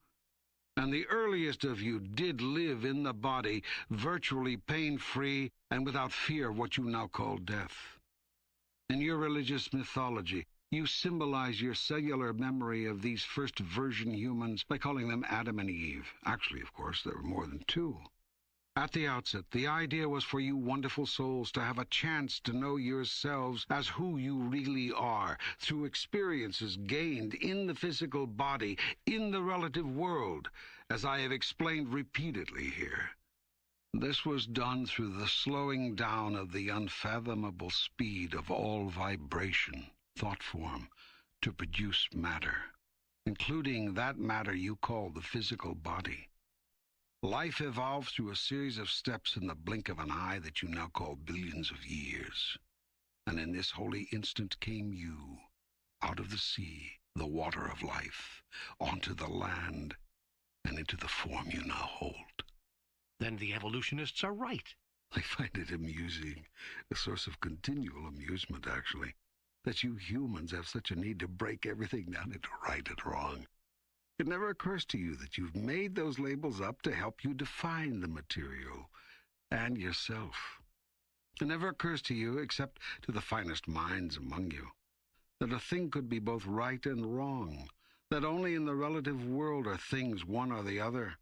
And the earliest of you did live in the body, virtually pain-free and without fear of what you now call death. In your religious mythology, you symbolize your cellular memory of these first version humans by calling them Adam and Eve. Actually, of course, there were more than two. At the outset, the idea was for you wonderful souls to have a chance to know yourselves as who you really are, through experiences gained in the physical body, in the relative world, as I have explained repeatedly here. This was done through the slowing down of the unfathomable speed of all vibration, thought form, to produce matter, including that matter you call the physical body. Life evolved through a series of steps in the blink of an eye that you now call billions of years. And in this holy instant came you, out of the sea, the water of life, onto the land, and into the form you now hold. Then the evolutionists are right. I find it amusing, a source of continual amusement, actually, that you humans have such a need to break everything down into right and wrong. It never occurs to you that you've made those labels up to help you define the material and yourself. It never occurs to you, except to the finest minds among you, that a thing could be both right and wrong, that only in the relative world are things one or the other.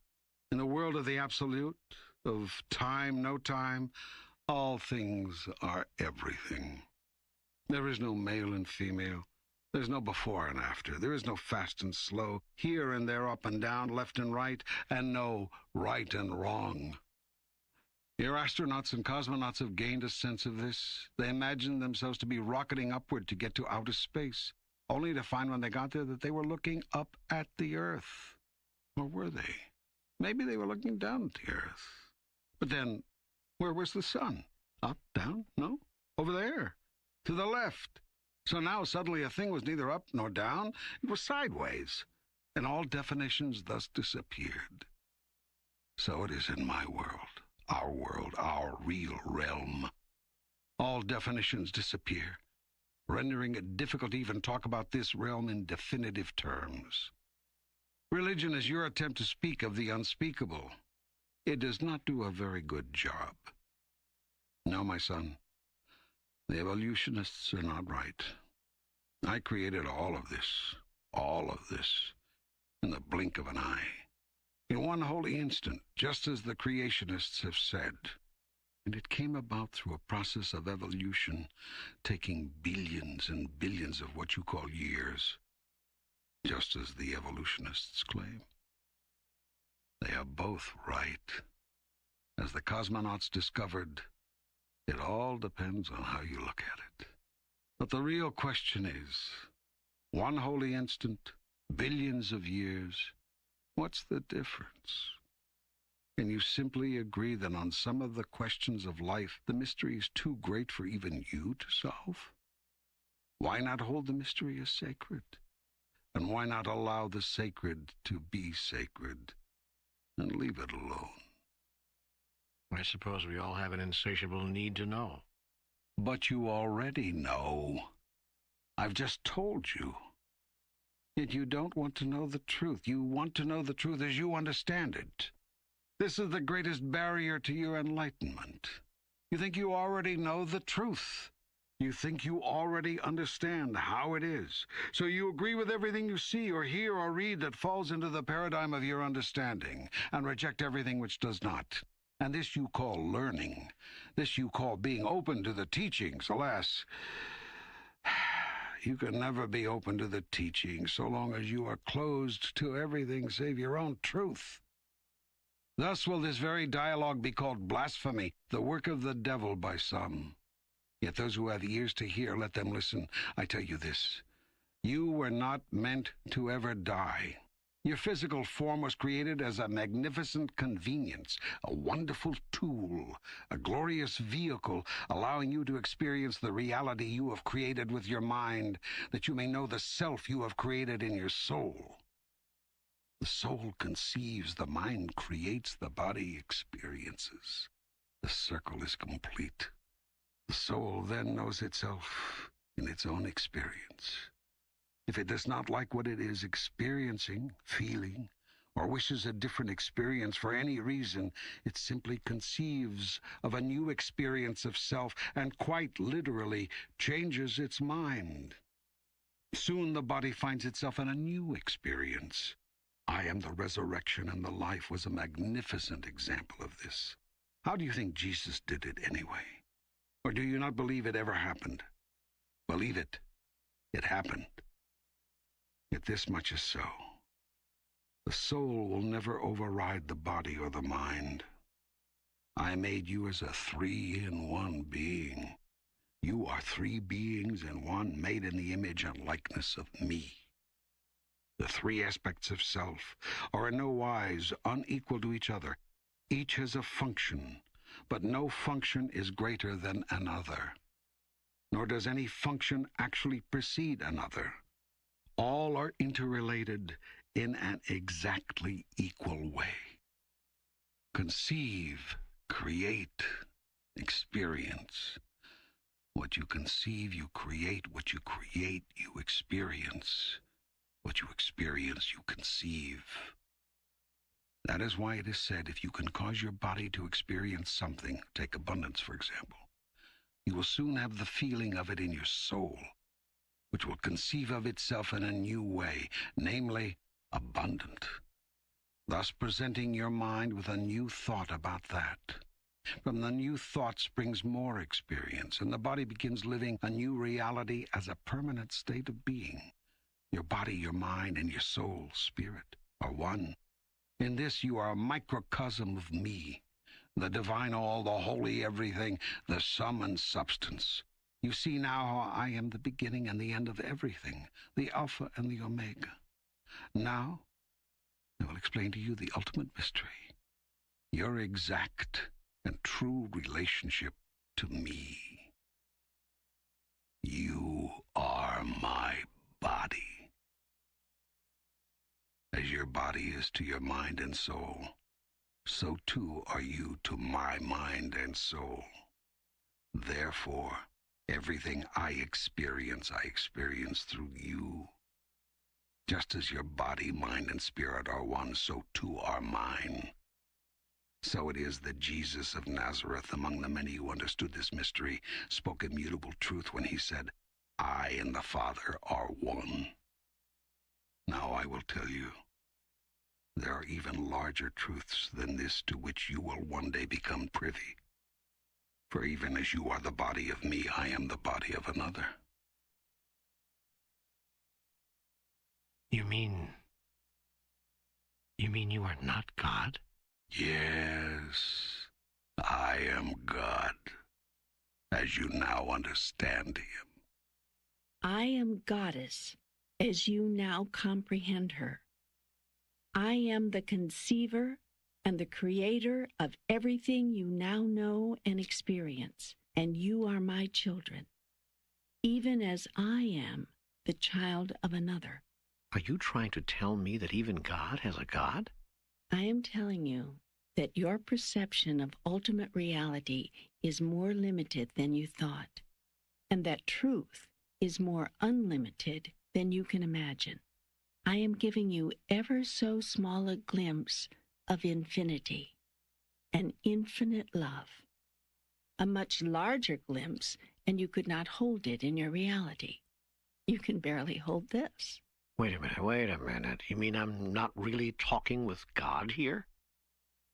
In the world of the absolute, of time, no time, all things are everything. There is no male and female. There's no before and after. There is no fast and slow, here and there, up and down, left and right, and no right and wrong. Your astronauts and cosmonauts have gained a sense of this. They imagined themselves to be rocketing upward to get to outer space, only to find when they got there that they were looking up at the Earth. Or were they? Maybe they were looking down at the Earth. But then, where was the sun? Up, down? No? Over there. To the left. So now suddenly a thing was neither up nor down, it was sideways, and all definitions thus disappeared. So it is in my world, our real realm. All definitions disappear, rendering it difficult to even talk about this realm in definitive terms. Religion is your attempt to speak of the unspeakable. It does not do a very good job. No, my son. The evolutionists are not right. I created all of this, in the blink of an eye, in one holy instant, just as the creationists have said. And it came about through a process of evolution, taking billions and billions of what you call years, just as the evolutionists claim. They are both right. As the cosmonauts discovered, it all depends on how you look at it. But the real question is, one holy instant, billions of years, what's the difference? Can you simply agree that on some of the questions of life, the mystery is too great for even you to solve? Why not hold the mystery as sacred? And why not allow the sacred to be sacred and leave it alone? I suppose we all have an insatiable need to know. But you already know. I've just told you. Yet you don't want to know the truth. You want to know the truth as you understand it. This is the greatest barrier to your enlightenment. You think you already know the truth. You think you already understand how it is. So you agree with everything you see or hear or read that falls into the paradigm of your understanding, and reject everything which does not. And this you call learning. This you call being open to the teachings. Alas, you can never be open to the teachings so long as you are closed to everything save your own truth. Thus will this very dialogue be called blasphemy, the work of the devil by some. Yet those who have ears to hear, let them listen. I tell you this, You were not meant to ever die. Your physical form was created as a magnificent convenience, a wonderful tool, a glorious vehicle, allowing you to experience the reality you have created with your mind, that you may know the self you have created in your soul. The soul conceives, the mind creates, the body experiences. The circle is complete. The soul then knows itself in its own experience. If it does not like what it is experiencing, feeling, or wishes a different experience for any reason, it simply conceives of a new experience of self and quite literally changes its mind. Soon the body finds itself in a new experience. I am the resurrection and the life was a magnificent example of this. How do you think Jesus did it anyway? Or do you not believe it ever happened? Believe it. It happened. Yet this much is so. The soul will never override the body or the mind. I made you as a 3-in-1 being. You are 3 beings in one, made in the image and likeness of me. The 3 aspects of self are in no wise unequal to each other. Each has a function, but no function is greater than another. Nor does any function actually precede another. All are interrelated in an exactly equal way. Conceive, create, experience. What you conceive, you create. What you create, you experience. What you experience, you conceive. That is why it is said, if you can cause your body to experience something, take abundance, for example, you will soon have the feeling of it in your soul, which will conceive of itself in a new way, namely, abundant, thus presenting your mind with a new thought about that. From the new thought springs more experience, and the body begins living a new reality as a permanent state of being. Your body, your mind, and your soul, spirit, are one. In this you are a microcosm of me, the divine all, the holy everything, the sum and substance. You see now how I am the beginning and the end of everything, the Alpha and the Omega. Now, I will explain to you the ultimate mystery, your exact and true relationship to me. You are my body. As your body is to your mind and soul, so too are you to my mind and soul. Therefore, everything I experience through you. Just as your body, mind, and spirit are one, so too are mine. So it is that Jesus of Nazareth, among the many who understood this mystery, spoke immutable truth when he said, I and the Father are one. Now I will tell you, there are even larger truths than this to which you will one day become privy. For even as you are the body of me, I am the body of another. You mean you are not God? Yes, I am God, as you now understand him. I am Goddess, as you now comprehend her. I am the conceiver and the creator of everything you now know and experience, and you are my children, even as I am the child of another. Are you trying to tell me that even God has a God? I am telling you that your perception of ultimate reality is more limited than you thought, and that truth is more unlimited than you can imagine. I am giving you ever so small a glimpse of infinity, an infinite love. A much larger glimpse, and you could not hold it in your reality. You can barely hold this. Wait a minute. You mean I'm not really talking with God here?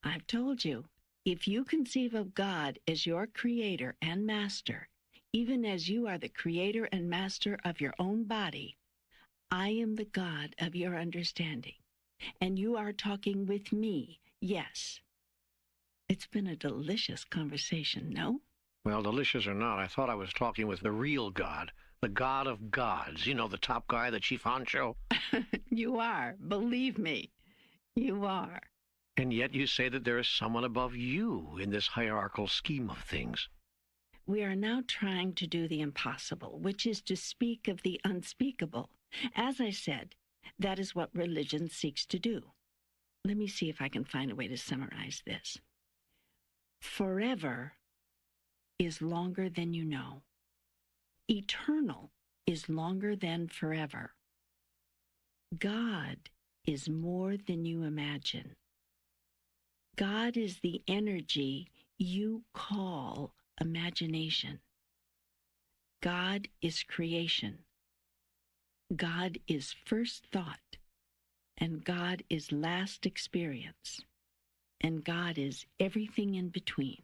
I've told you, if you conceive of God as your creator and master, even as you are the creator and master of your own body, I am the God of your understanding, and you are talking with me, yes. It's been a delicious conversation, no? Well, delicious or not, I thought I was talking with the real God, The God of gods. You know, the top guy, the chief honcho. You are. Believe me, you are. And yet you say that there is someone above you in this hierarchical scheme of things. We are now trying to do the impossible, which is to speak of the unspeakable. As I said, that is what religion seeks to do. Let me see if I can find a way to summarize this. Forever is longer than you know. Eternal is longer than forever. God is more than you imagine. God is the energy you call imagination. God is creation. God is first thought. And God is last experience. And God is everything in between.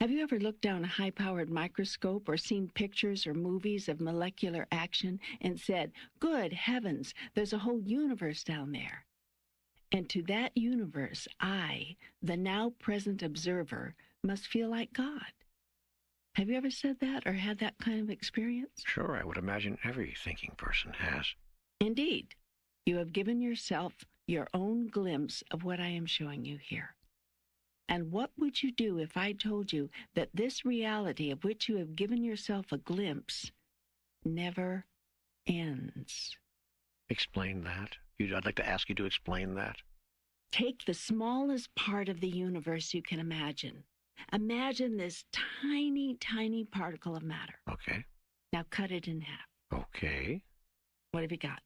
Have you ever looked down a high-powered microscope or seen pictures or movies of molecular action and said, "Good heavens, there's a whole universe down there"? And to that universe, I, the now-present observer, must feel like God. Have you ever said that or had that kind of experience? Sure, I would imagine every thinking person has. Indeed. You have given yourself your own glimpse of what I am showing you here. And what would you do if I told you that this reality of which you have given yourself a glimpse never ends? Explain that. I'd like to ask you to explain that. Take the smallest part of the universe you can imagine. Imagine this tiny, tiny particle of matter. Okay. Now cut it in half. Okay. What have you got?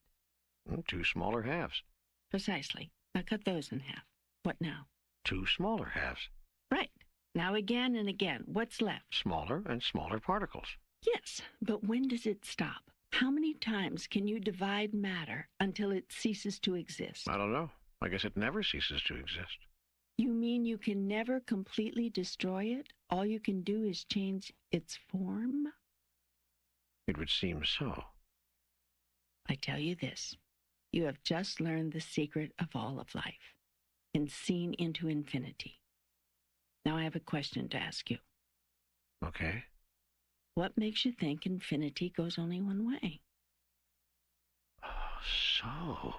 2 smaller halves. Precisely. Now cut those in half. What now? 2 smaller halves. Right. Now again and again. What's left? Smaller and smaller particles. Yes, but when does it stop? How many times can you divide matter until it ceases to exist? I don't know. I guess it never ceases to exist. You mean you can never completely destroy it? All you can do is change its form? It would seem so. I tell you this. You have just learned the secret of all of life and seen into infinity. Now I have a question to ask you. Okay. What makes you think infinity goes only one way? Oh, so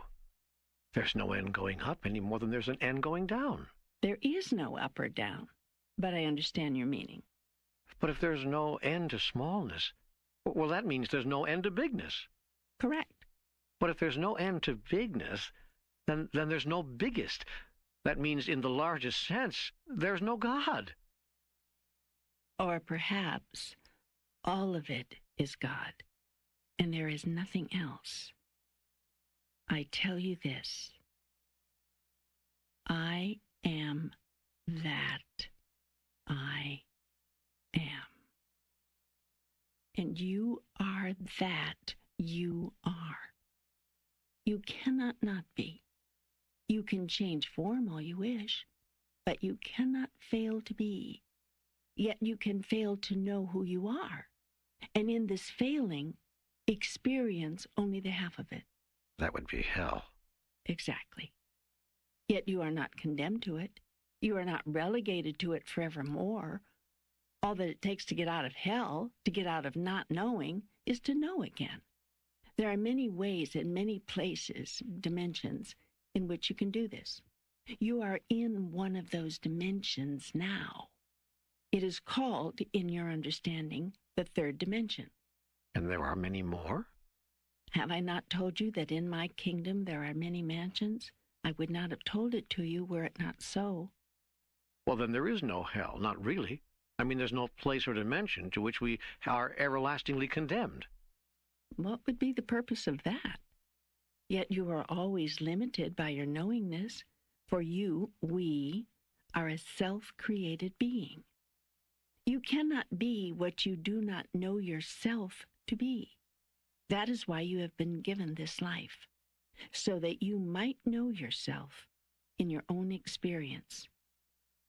there's no end going up any more than there's an end going down. There is no up or down, but I understand your meaning. But if there's no end to smallness, well, that means there's no end to bigness. Correct. But if there's no end to bigness, then there's no biggest. That means in the largest sense, there's no God. Or perhaps all of it is God, and there is nothing else. I tell you this. I am that I am. And you are that you are. You cannot not be. You can change form all you wish, but you cannot fail to be. Yet you can fail to know who you are. And in this failing, experience only the half of it. That would be hell. Exactly. Yet you are not condemned to it. You are not relegated to it forevermore. All that it takes to get out of hell, to get out of not knowing, is to know again. There are many ways and many places, dimensions, in which you can do this. You are in one of those dimensions now. It is called, in your understanding, the third dimension. And there are many more? Have I not told you that in my kingdom there are many mansions? I would not have told it to you were it not so. Well, then there is no hell, not really. I mean, there's no place or dimension to which we are everlastingly condemned. What would be the purpose of that? Yet you are always limited by your knowingness, for you, we, are a self-created being. You cannot be what you do not know yourself to be. That is why you have been given this life, so that you might know yourself in your own experience.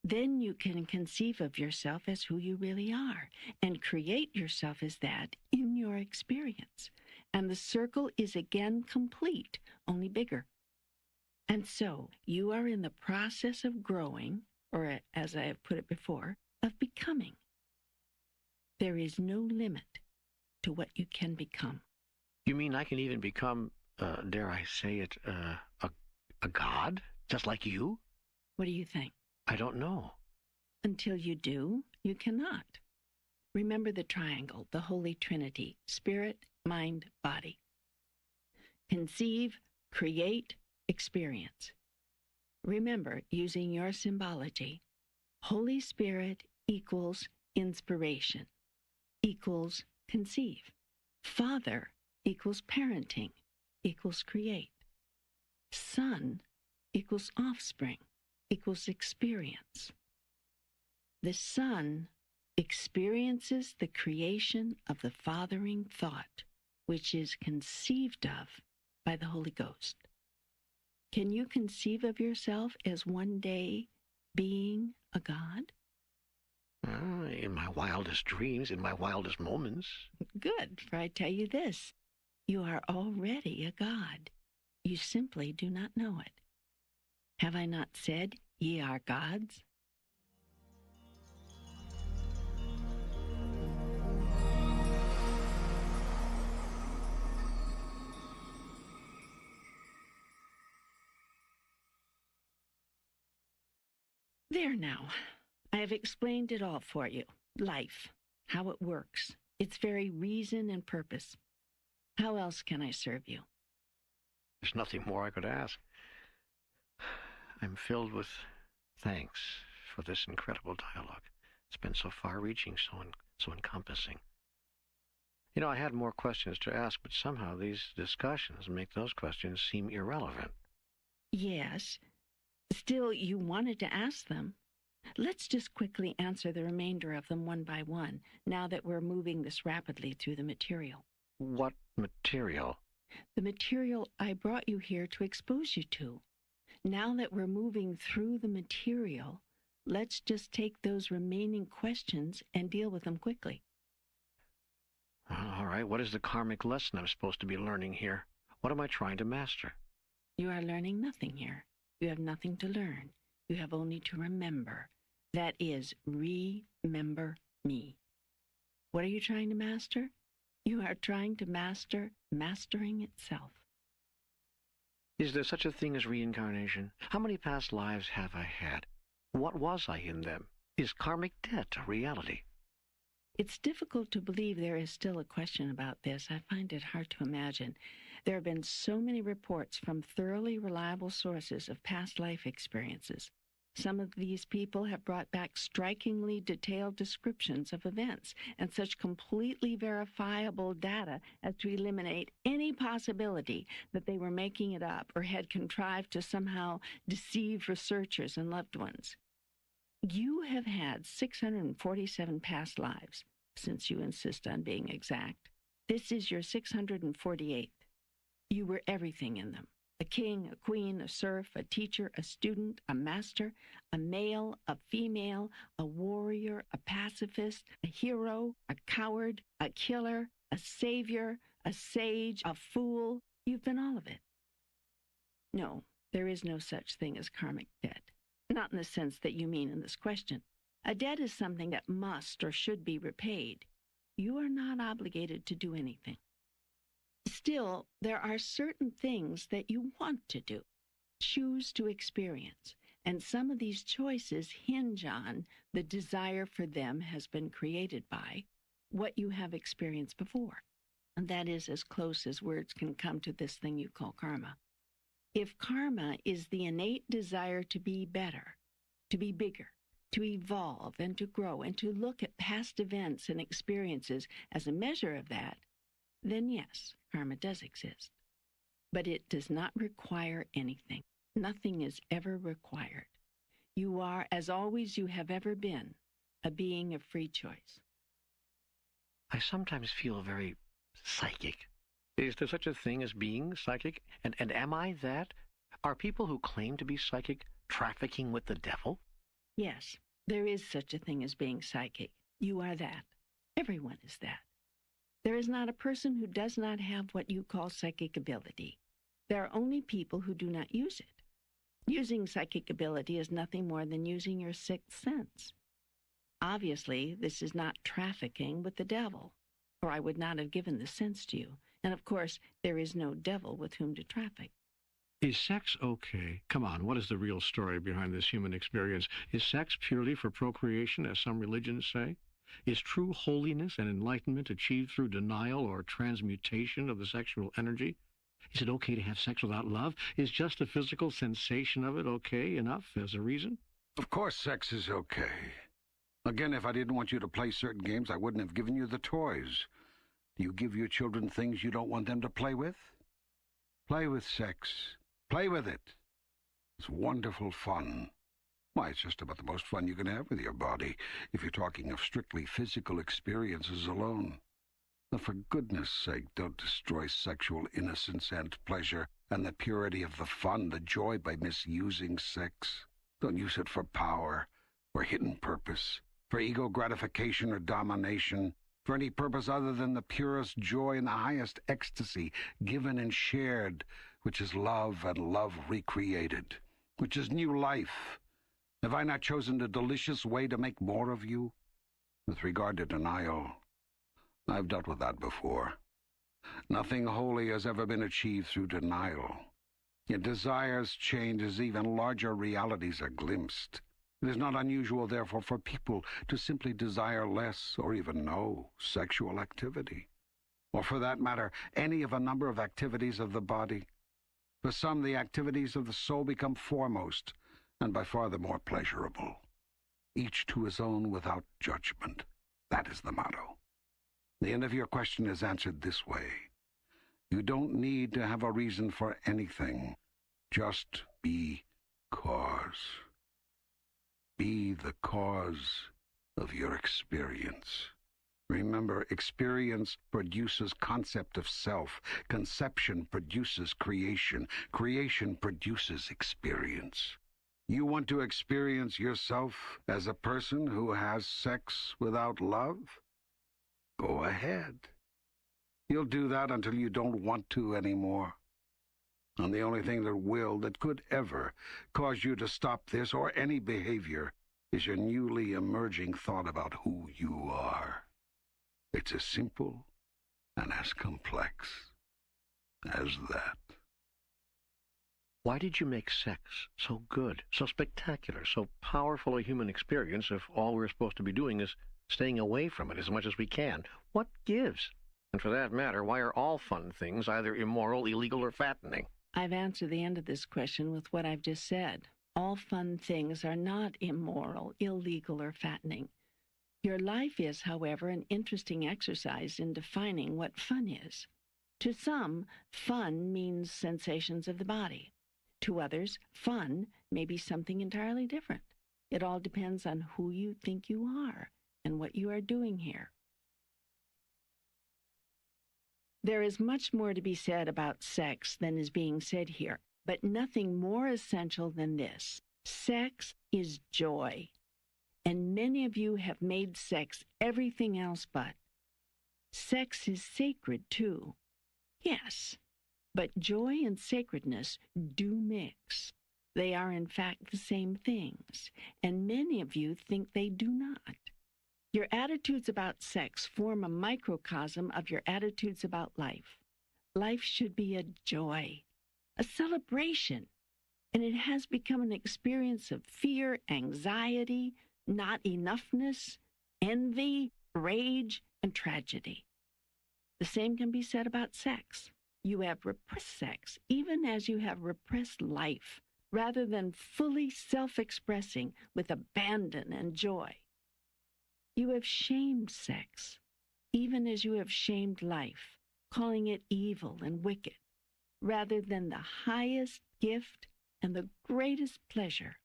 Then you can conceive of yourself as who you really are and create yourself as that in your experience. And the circle is again complete, only bigger. And so you are in the process of growing, or as I have put it before, of becoming. There is no limit to what you can become. You mean I can even become, dare I say it, a god? Just like you? What do you think? I don't know. Until you do, you cannot. Remember the triangle, the Holy Trinity, spirit, mind, body. Conceive, create, experience. Remember, using your symbology, Holy Spirit equals inspiration, equals conceive. Father equals parenting, equals create. Son equals offspring, equals experience. The Son experiences the creation of the fathering thought, which is conceived of by the Holy Ghost. Can you conceive of yourself as one day being a god? In my wildest dreams, in my wildest moments. Good, for I tell you this, you are already a god. You simply do not know it. Have I not said, ye are gods? There now. I have explained it all for you. Life, how it works, its very reason and purpose. How else can I serve you? There's nothing more I could ask. I'm filled with thanks for this incredible dialogue. It's been so far-reaching, so encompassing. You know, I had more questions to ask, but somehow these discussions make those questions seem irrelevant. Yes. Still, you wanted to ask them. Let's just quickly answer the remainder of them one by one, now that we're moving this rapidly through the material. What material? The material I brought you here to expose you to. Now that we're moving through the material, let's just take those remaining questions and deal with them quickly. All right, what is the karmic lesson I'm supposed to be learning here? What am I trying to master? You are learning nothing here. You have nothing to learn. You have only to remember. That is, remember me. What are you trying to master? You are trying to master mastering itself. Is there such a thing as reincarnation? How many past lives have I had? What was I in them? Is karmic debt a reality? It's difficult to believe there is still a question about this. I find it hard to imagine. There have been so many reports from thoroughly reliable sources of past life experiences. Some of these people have brought back strikingly detailed descriptions of events and such completely verifiable data as to eliminate any possibility that they were making it up or had contrived to somehow deceive researchers and loved ones. You have had 647 past lives, since you insist on being exact. This is your 648th. You were everything in them. A king, a queen, a serf, a teacher, a student, a master, a male, a female, a warrior, a pacifist, a hero, a coward, a killer, a savior, a sage, a fool. You've been all of it. No, there is no such thing as karmic debt. Not in the sense that you mean in this question. A debt is something that must or should be repaid. You are not obligated to do anything. Still, there are certain things that you want to do, choose to experience, and some of these choices hinge on the desire for them has been created by what you have experienced before. And that is as close as words can come to this thing you call karma. If karma is the innate desire to be better, to be bigger, to evolve and to grow and to look at past events and experiences as a measure of that, then yes, karma does exist. But it does not require anything. Nothing is ever required. You are, as always you have ever been, a being of free choice. I sometimes feel very psychic. Is there such a thing as being psychic? And am I that? Are people who claim to be psychic trafficking with the devil? Yes, there is such a thing as being psychic. You are that. Everyone is that. There is not a person who does not have what you call psychic ability. There are only people who do not use it. Using psychic ability is nothing more than using your sixth sense. Obviously, this is not trafficking with the devil. or I would not have given the sense to you. And of course, there is no devil with whom to traffic. Is sex okay? Come on, what is the real story behind this human experience? Is sex purely for procreation, as some religions say? Is true holiness and enlightenment achieved through denial or transmutation of the sexual energy? Is it okay to have sex without love? Is just the physical sensation of it okay enough as a reason? Of course sex is okay. Again, if I didn't want you to play certain games, I wouldn't have given you the toys. Do you give your children things you don't want them to play with? Play with sex. Play with it. It's wonderful fun. Why, it's just about the most fun you can have with your body, if you're talking of strictly physical experiences alone. But for goodness sake, don't destroy sexual innocence and pleasure and the purity of the fun, the joy, by misusing sex. Don't use it for power, for hidden purpose, for ego gratification or domination, for any purpose other than the purest joy and the highest ecstasy, given and shared, which is love and love recreated, which is new life. Have I not chosen a delicious way to make more of you? With regard to denial, I've dealt with that before. Nothing holy has ever been achieved through denial. Yet desires change as even larger realities are glimpsed. It is not unusual, therefore, for people to simply desire less or even no sexual activity, or for that matter, any of a number of activities of the body. For some, the activities of the soul become foremost, and by far the more pleasurable. Each to his own without judgment. That is the motto. The end of your question is answered this way. You don't need to have a reason for anything. Just be cause. Be the cause of your experience. Remember, experience produces concept of self. Conception produces creation. Creation produces experience. You want to experience yourself as a person who has sex without love? Go ahead. You'll do that until you don't want to anymore. And the only thing that could ever cause you to stop this or any behavior is your newly emerging thought about who you are. It's as simple and as complex as that. Why did you make sex so good, so spectacular, so powerful a human experience if all we're supposed to be doing is staying away from it as much as we can? What gives? And for that matter, why are all fun things either immoral, illegal, or fattening? I've answered the end of this question with what I've just said. All fun things are not immoral, illegal, or fattening. Your life is, however, an interesting exercise in defining what fun is. To some, fun means sensations of the body. To others, fun may be something entirely different. It all depends on who you think you are and what you are doing here. There is much more to be said about sex than is being said here, but nothing more essential than this. Sex is joy, and many of you have made sex everything else but. Sex is sacred, too. Yes, but joy and sacredness do mix. They are, in fact, the same things, and many of you think they do not. Your attitudes about sex form a microcosm of your attitudes about life. Life should be a joy, a celebration, and it has become an experience of fear, anxiety, not enoughness, envy, rage, and tragedy. The same can be said about sex. You have repressed sex, even as you have repressed life, rather than fully self-expressing with abandon and joy. You have shamed sex, even as you have shamed life, calling it evil and wicked, rather than the highest gift and the greatest pleasure.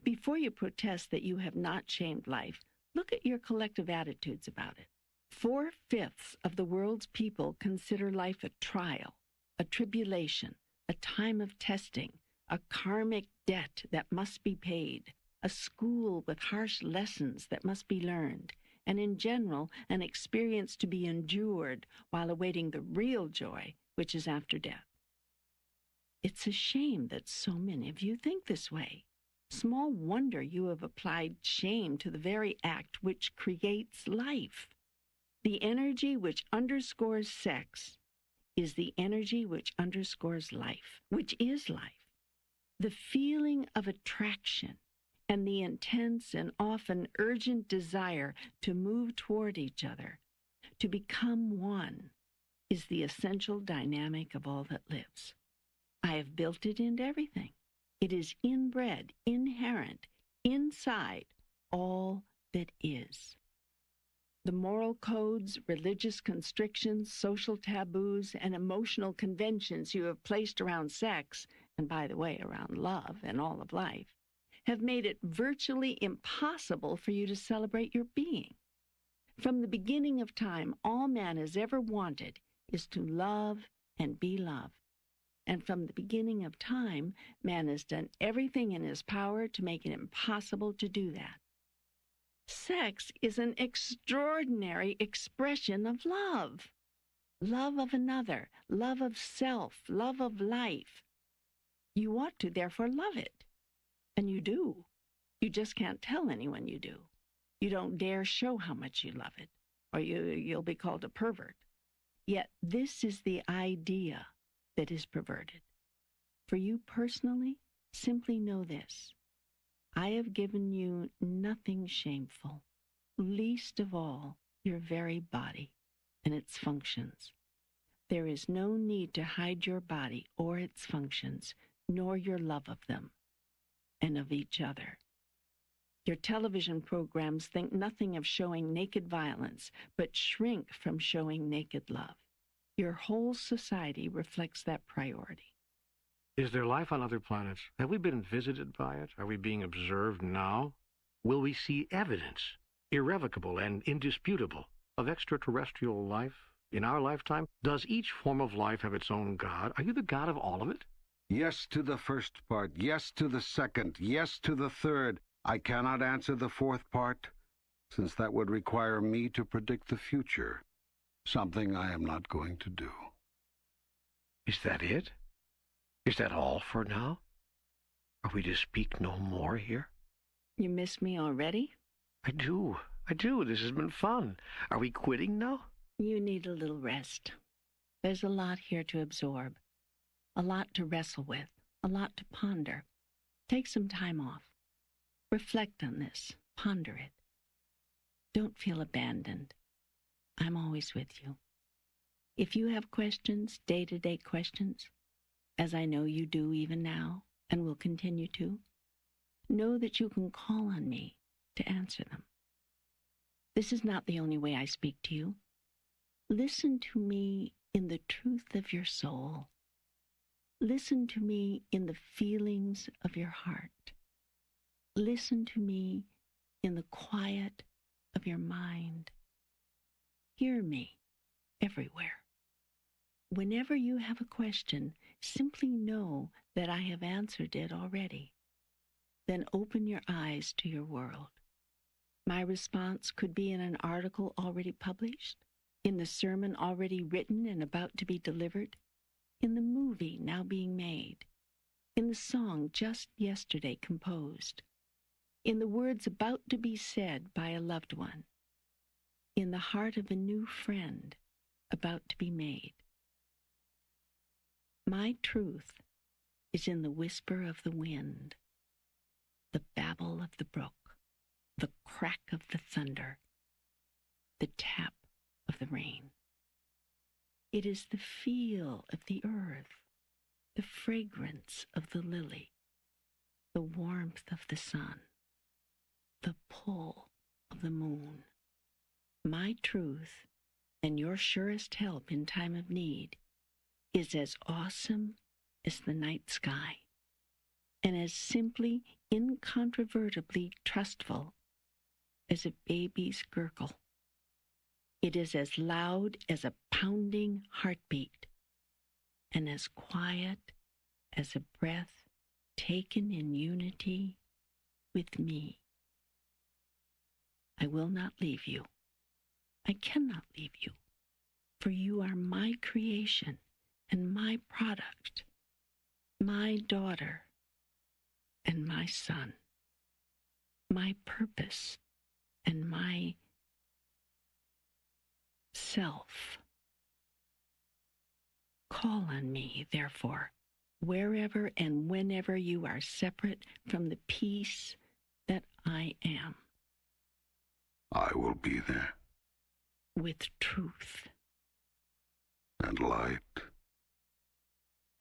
Before you protest that you have not shamed life, look at your collective attitudes about it. 4/5 of the world's people consider life a trial, a tribulation, a time of testing, a karmic debt that must be paid, a school with harsh lessons that must be learned, and in general, an experience to be endured while awaiting the real joy, which is after death. It's a shame that so many of you think this way. Small wonder you have applied shame to the very act which creates life. The energy which underscores sex is the energy which underscores life, which is life. The feeling of attraction and the intense and often urgent desire to move toward each other, to become one, is the essential dynamic of all that lives. I have built it into everything. It is inbred, inherent, inside all that is. The moral codes, religious constrictions, social taboos, and emotional conventions you have placed around sex, and by the way, around love and all of life, have made it virtually impossible for you to celebrate your being. From the beginning of time, all man has ever wanted is to love and be loved. And from the beginning of time, man has done everything in his power to make it impossible to do that. Sex is an extraordinary expression of love. Love of another, love of self, love of life. You ought to, therefore, love it. And you do. You just can't tell anyone you do. You don't dare show how much you love it, or you'll be called a pervert. Yet this is the idea that is perverted. For you personally, simply know this. I have given you nothing shameful, least of all your very body and its functions. There is no need to hide your body or its functions, nor your love of them and of each other. Your television programs think nothing of showing naked violence, but shrink from showing naked love. Your whole society reflects that priority. Is there life on other planets? Have we been visited by it? Are we being observed now? Will we see evidence, irrevocable and indisputable, of extraterrestrial life in our lifetime? Does each form of life have its own God? Are you the God of all of it? Yes to the first part, yes to the second, yes to the third. I cannot answer the fourth part, since that would require me to predict the future, something I am not going to do. Is that it? Is that all for now? Are we to speak no more here? You miss me already? I do. This has been fun. Are we quitting now? You need a little rest. There's a lot here to absorb, a lot to wrestle with, a lot to ponder. Take some time off. Reflect on this. Ponder it. Don't feel abandoned. I'm always with you. If you have questions, day-to-day questions, as I know you do even now and will continue to, know that you can call on me to answer them. This is not the only way I speak to you. Listen to me in the truth of your soul. Listen to me in the feelings of your heart. Listen to me in the quiet of your mind. Hear me everywhere. Whenever you have a question, simply know that I have answered it already. Then open your eyes to your world. My response could be in an article already published, in the sermon already written and about to be delivered, in the movie now being made, in the song just yesterday composed, in the words about to be said by a loved one, in the heart of a new friend about to be made. My truth is in the whisper of the wind, the babble of the brook, the crack of the thunder, the tap of the rain. It is the feel of the earth, the fragrance of the lily, the warmth of the sun, the pull of the moon. My truth, and your surest help in time of need, is as awesome as the night sky, and as simply, incontrovertibly trustful as a baby's gurgle. It is as loud as a pounding heartbeat, and as quiet as a breath taken in unity with me. I will not leave you. I cannot leave you, for you are my creation and my product, my daughter and my son, my purpose and my self. Call on me, therefore, wherever and whenever you are separate from the peace that I am. I will be there. With truth. And light.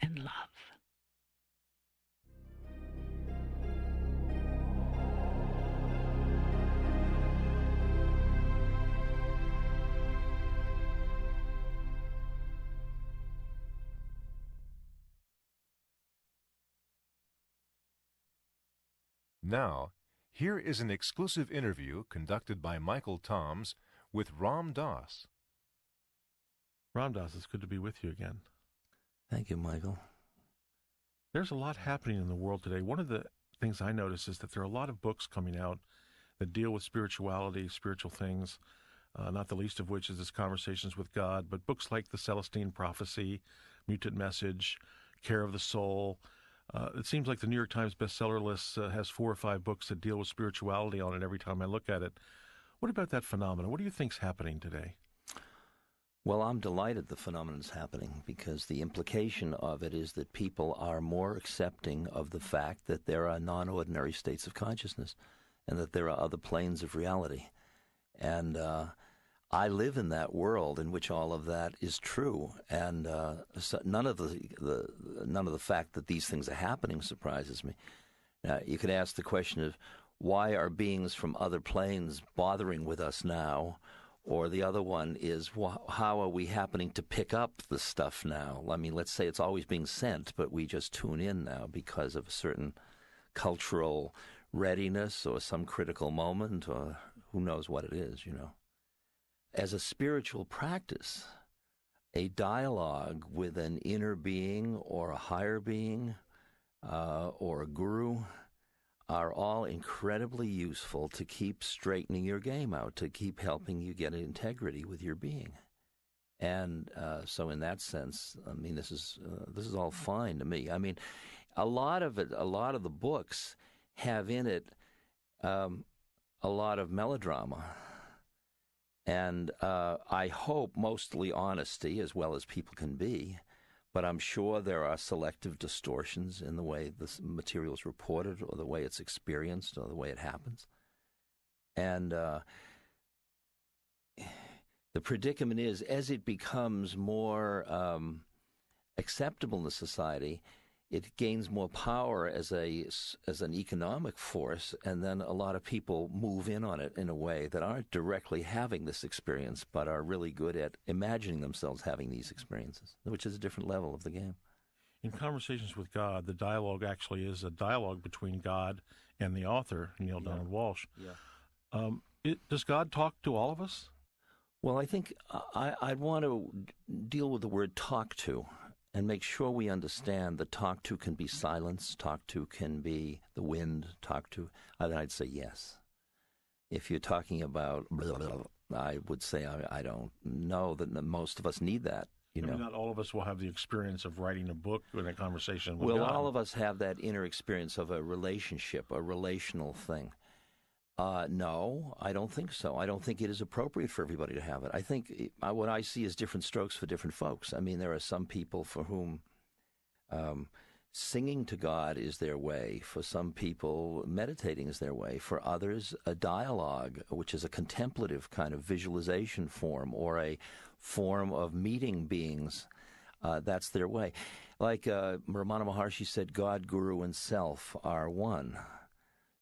And love. Now, here is an exclusive interview conducted by Michael Toms with Ram Dass. Ram Dass, it's good to be with you again. Thank you, Michael. There's a lot happening in the world today. One of the things I notice is that there are a lot of books coming out that deal with spirituality, spiritual things, not the least of which is this Conversations with God, but books like The Celestine Prophecy, Mutant Message, Care of the Soul. It seems like the New York Times bestseller list has 4 or 5 books that deal with spirituality on it every time I look at it. What about that phenomenon? What do you think's happening today? Well, I'm delighted the phenomenon is happening because the implication of it is that people are more accepting of the fact that there are non-ordinary states of consciousness and that there are other planes of reality. And I live in that world in which all of that is true, and so none of the fact that these things are happening surprises me. Now, you could ask the question of why are beings from other planes bothering with us now, or the other one is how are we happening to pick up the stuff now? I mean, let's say it's always being sent, but we just tune in now because of a certain cultural readiness or some critical moment, or who knows what it is, you know. As a spiritual practice, a dialogue with an inner being or a higher being or a guru are all incredibly useful to keep straightening your game out, to keep helping you get integrity with your being. And so in that sense, I mean, this is all fine to me. I mean, a lot of the books have in it a lot of melodrama. And I hope mostly honesty as well as people can be, but I'm sure there are selective distortions in the way the material is reported or the way it's experienced or the way it happens. And the predicament is, as it becomes more acceptable in the society, it gains more power as an economic force, and then a lot of people move in on it in a way that aren't directly having this experience, but are really good at imagining themselves having these experiences, which is a different level of the game. In Conversations with God, the dialogue actually is a dialogue between God and the author, Neale Donald Walsch. Yeah. Does God talk to all of us? Well, I think I'd want to deal with the word talk to, and make sure we understand that talk to can be silence, talk to can be the wind, talk to, I'd say yes. If you're talking about, I would say I don't know that most of us need that. You know, not all of us will have the experience of writing a book in a conversation with God. Well, all of us have that inner experience of a relationship, a relational thing. No, I don't think so. I don't think it is appropriate for everybody to have it. I think what I see is different strokes for different folks. I mean, there are some people for whom singing to God is their way. For some people, meditating is their way. For others, a dialogue, which is a contemplative kind of visualization form or a form of meeting beings, that's their way. Like Ramana Maharshi said, God, Guru, and Self are one.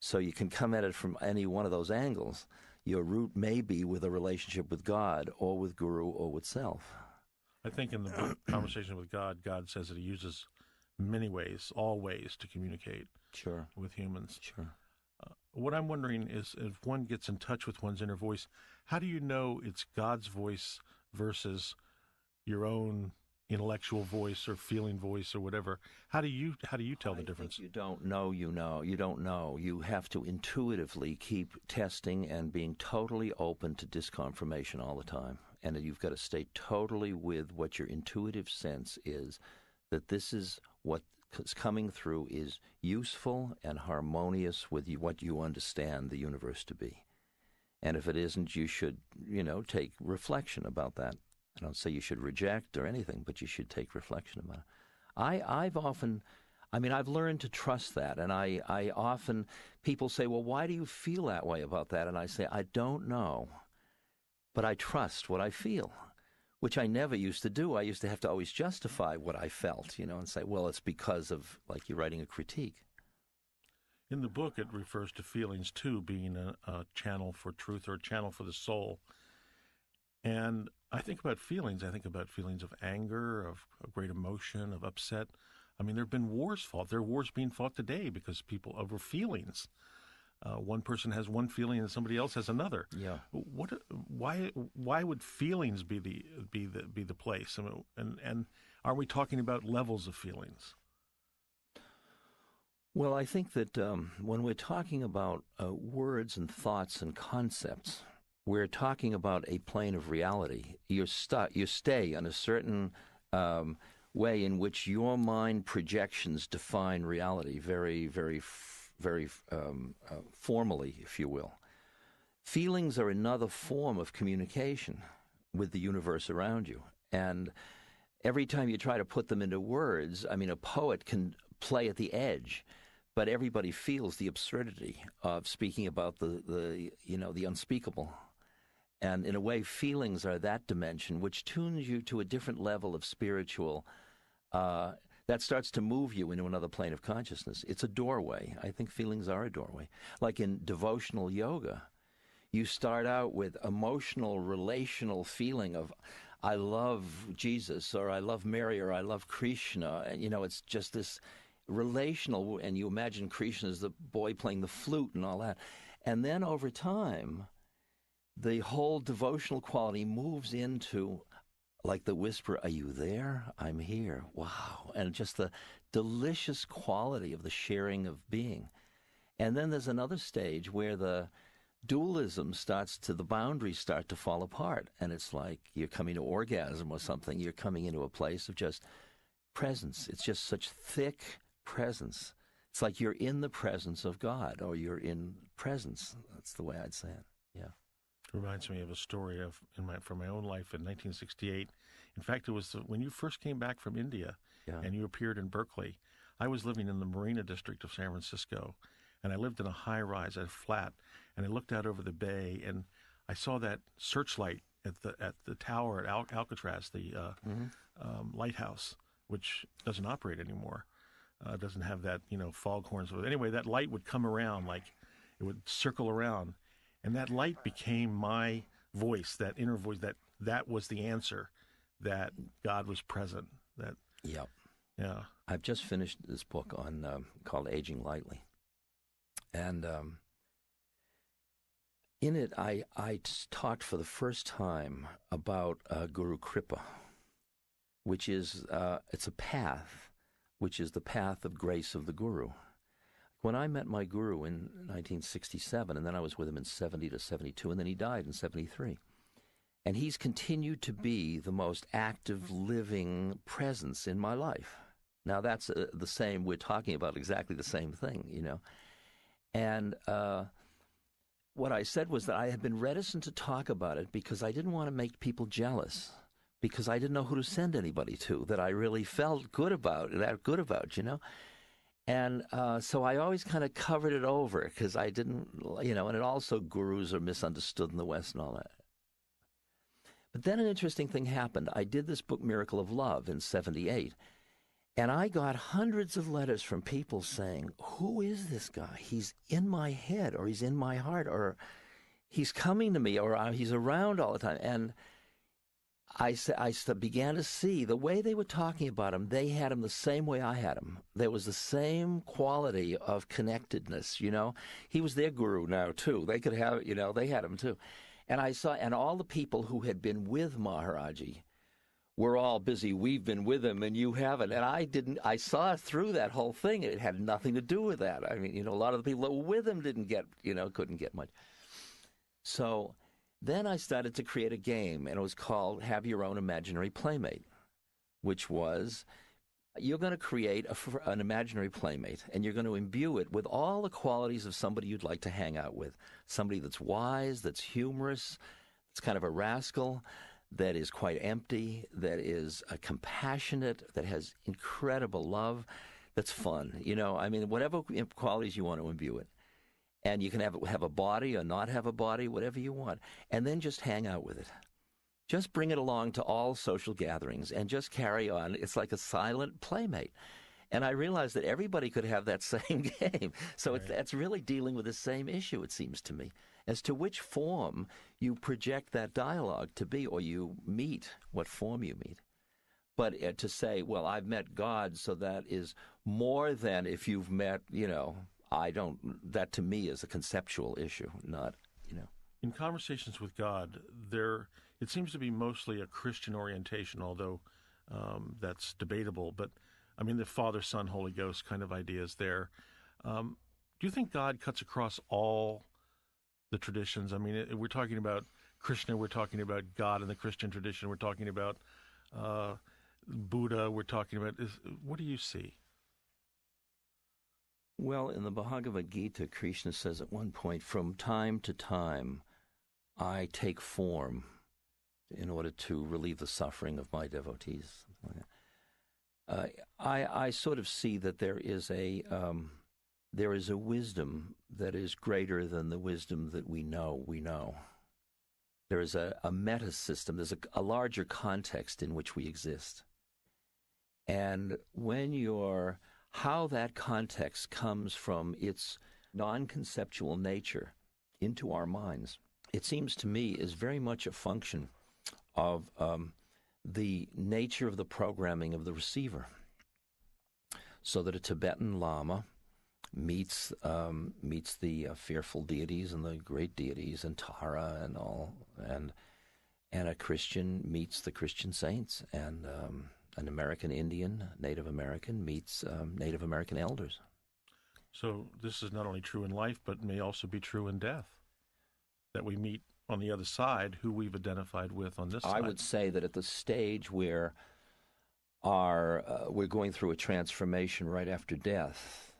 So you can come at it from any one of those angles. Your root may be with a relationship with God or with Guru or with Self. I think in the book, Conversation with God, God says that he uses many ways, all ways, to communicate with humans. Sure. What I'm wondering is, if one gets in touch with one's inner voice, how do you know it's God's voice versus your own intellectual voice or feeling voice or whatever? How do you tell the difference? You don't know, you don't know. You have to intuitively keep testing and being totally open to disconfirmation all the time. And you've got to stay totally with what your intuitive sense is, that this is what is coming through is useful and harmonious with what you understand the universe to be. And if it isn't, you should, take reflection about that. I don't say you should reject or anything, but you should take reflection about it. I've learned to trust that. And I often, people say, well, why do you feel that way about that? And I say, I don't know, but I trust what I feel, which I never used to do. I used to have to always justify what I felt, and say, well, it's because of, like you're writing a critique. In the book, it refers to feelings, too, being a channel for truth or a channel for the soul. And I think about feelings. I think about feelings of anger, of great emotion, of upset. I mean, there have been wars fought. There are wars being fought today because people over feelings. One person has one feeling and somebody else has another. Yeah. Why would feelings be the place? And are we talking about levels of feelings? Well, I think that when we're talking about words and thoughts and concepts, we're talking about a plane of reality. You stay on a certain way in which your mind projections define reality very, very, very formally, if you will. Feelings are another form of communication with the universe around you. And every time you try to put them into words, a poet can play at the edge, but everybody feels the absurdity of speaking about the unspeakable. And in a way, feelings are that dimension which tunes you to a different level of spiritual, that starts to move you into another plane of consciousness. It's a doorway. I think feelings are a doorway. Like in devotional yoga, you start out with emotional, relational feeling of, I love Jesus, or I love Mary, or I love Krishna. And, it's just this relational, and you imagine Krishna as the boy playing the flute and all that. And then over time, the whole devotional quality moves into, like the whisper, are you there? I'm here. Wow. And just the delicious quality of the sharing of being. And then there's another stage where the dualism the boundaries start to fall apart. And it's like you're coming to orgasm or something. You're coming into a place of just presence. It's just such thick presence. It's like you're in the presence of God, or you're in presence. That's the way I'd say it. Yeah. It reminds me of a story from my own life in 1968. In fact, it was when you first came back from India, and you appeared in Berkeley. I was living in the Marina District of San Francisco, and I lived in a high-rise at a flat, and I looked out over the bay, and I saw that searchlight at the tower at Alcatraz, the lighthouse, which doesn't operate anymore. Doesn't have that foghorns. Anyway, that light would come around, like it would circle around. And that light became my voice, that inner voice, that was the answer, that God was present. Yeah. I've just finished this book called Aging Lightly. And in it, I talked for the first time about Guru Kripa, which is, it's a path, which is the path of grace of the Guru. When I met my guru in 1967, and then I was with him in 70 to 72, and then he died in 73. And he's continued to be the most active, living presence in my life. Now, that's the same, we're talking about exactly the same thing, And what I said was that I had been reticent to talk about it because I didn't want to make people jealous, because I didn't know who to send anybody to that I really felt good about. And so I always kind of covered it over because I didn't, and it also gurus are misunderstood in the West and all that. But then an interesting thing happened. I did this book, Miracle of Love, in 78, and I got hundreds of letters from people saying, who is this guy? He's in my head, or he's in my heart, or he's coming to me, or he's around all the time. And I began to see the way they were talking about him. They had him the same way I had him. There was the same quality of connectedness, He was their guru now, too. They could have, they had him, too. And I saw, and all the people who had been with Maharaji were all busy. We've been with him, and you haven't. And I saw through that whole thing. It had nothing to do with that. I mean, a lot of the people that were with him couldn't get much. So then I started to create a game, and it was called Have Your Own Imaginary Playmate, which was, you're going to create an imaginary playmate, and you're going to imbue it with all the qualities of somebody you'd like to hang out with. Somebody that's wise, that's humorous, that's kind of a rascal, that is quite empty, that is compassionate, that has incredible love, that's fun. Whatever qualities you want to imbue it. And you can have a body or not have a body, whatever you want. And then just hang out with it. Just bring it along to all social gatherings and just carry on. It's like a silent playmate. And I realized that everybody could have that same game. So right. That's really dealing with the same issue, it seems to me, as to which form you project that dialogue to be, or you meet, what form you meet. But to say, well, I've met God, so that is more than if you've met, that to me is a conceptual issue, not. In conversations with God, it seems to be mostly a Christian orientation, although that's debatable. But, the Father, Son, Holy Ghost kind of ideas there. Do you think God cuts across all the traditions? We're talking about Krishna, we're talking about God in the Christian tradition, we're talking about Buddha, we're talking about... What do you see? Well, in the Bhagavad Gita, Krishna says at one point, from time to time, I take form in order to relieve the suffering of my devotees. I sort of see that there is a wisdom that is greater than the wisdom that we know. There is a meta system. There's a larger context in which we exist. And how that context comes from its non-conceptual nature into our minds, it seems to me is very much a function of the nature of the programming of the receiver. So that a Tibetan Lama meets the fearful deities and the great deities and Tara and all, and a Christian meets the Christian saints, and an American Indian, Native American, meets Native American elders. So this is not only true in life, but may also be true in death, that we meet on the other side who we've identified with on this side. I would say that at the stage where we're going through a transformation right after death,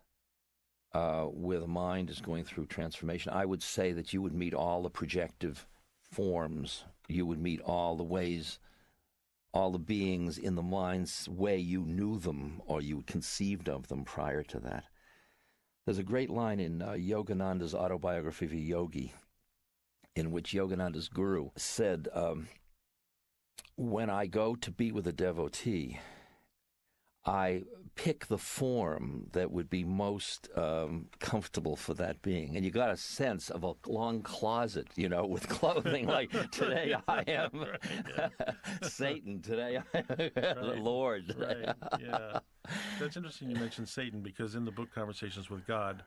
where the mind is going through transformation, I would say that you would meet all the projective forms. You would meet all the ways, all the beings in the mind's way you knew them or you conceived of them prior to that. There's a great line in Yogananda's autobiography of a yogi, in which Yogananda's guru said, when I go to be with a devotee, I pick the form that would be most comfortable for that being. And you got a sense of a long closet, with clothing like, today I am Satan, today I am the Lord. Right, yeah. That's interesting you mentioned Satan, because in the book Conversations with God,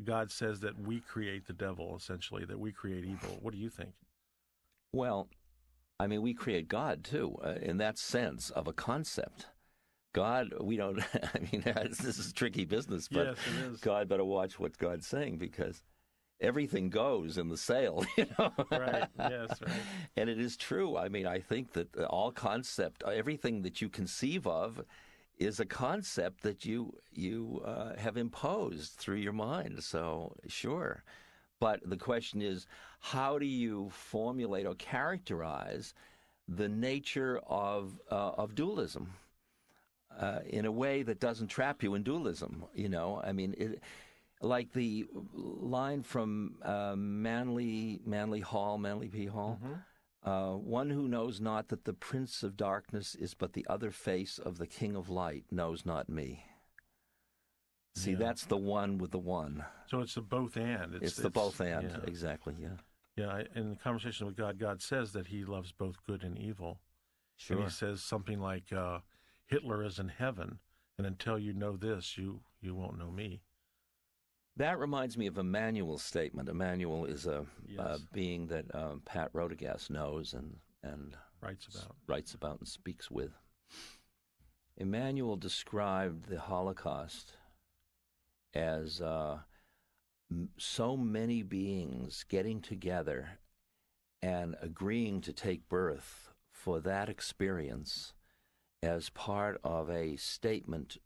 God says that we create the devil, essentially, that we create evil. What do you think? Well, we create God, too, in that sense of a concept. God, we don't, this is tricky business, but yes, it is. God better watch what God's saying, because everything goes in the sale, Right, yes, right. And it is true. I think that all concept, everything that you conceive of is a concept that you have imposed through your mind. So, sure. But the question is, how do you formulate or characterize the nature of dualism? In a way that doesn't trap you in dualism, like the line from Manly P. Hall, mm-hmm. One who knows not that the Prince of Darkness is but the other face of the King of Light knows not me. See, that's the one with the one. So it's the both and. It's the both and, exactly, yeah. Yeah, in the conversation with God, God says that he loves both good and evil. Sure. And he says something like, Hitler is in heaven, and until you know this, you won't know me. That reminds me of Emmanuel's statement. Emmanuel is a being that Pat Rodegast knows and writes about and speaks with. Emmanuel described the Holocaust as so many beings getting together and agreeing to take birth for that experience as part of a statement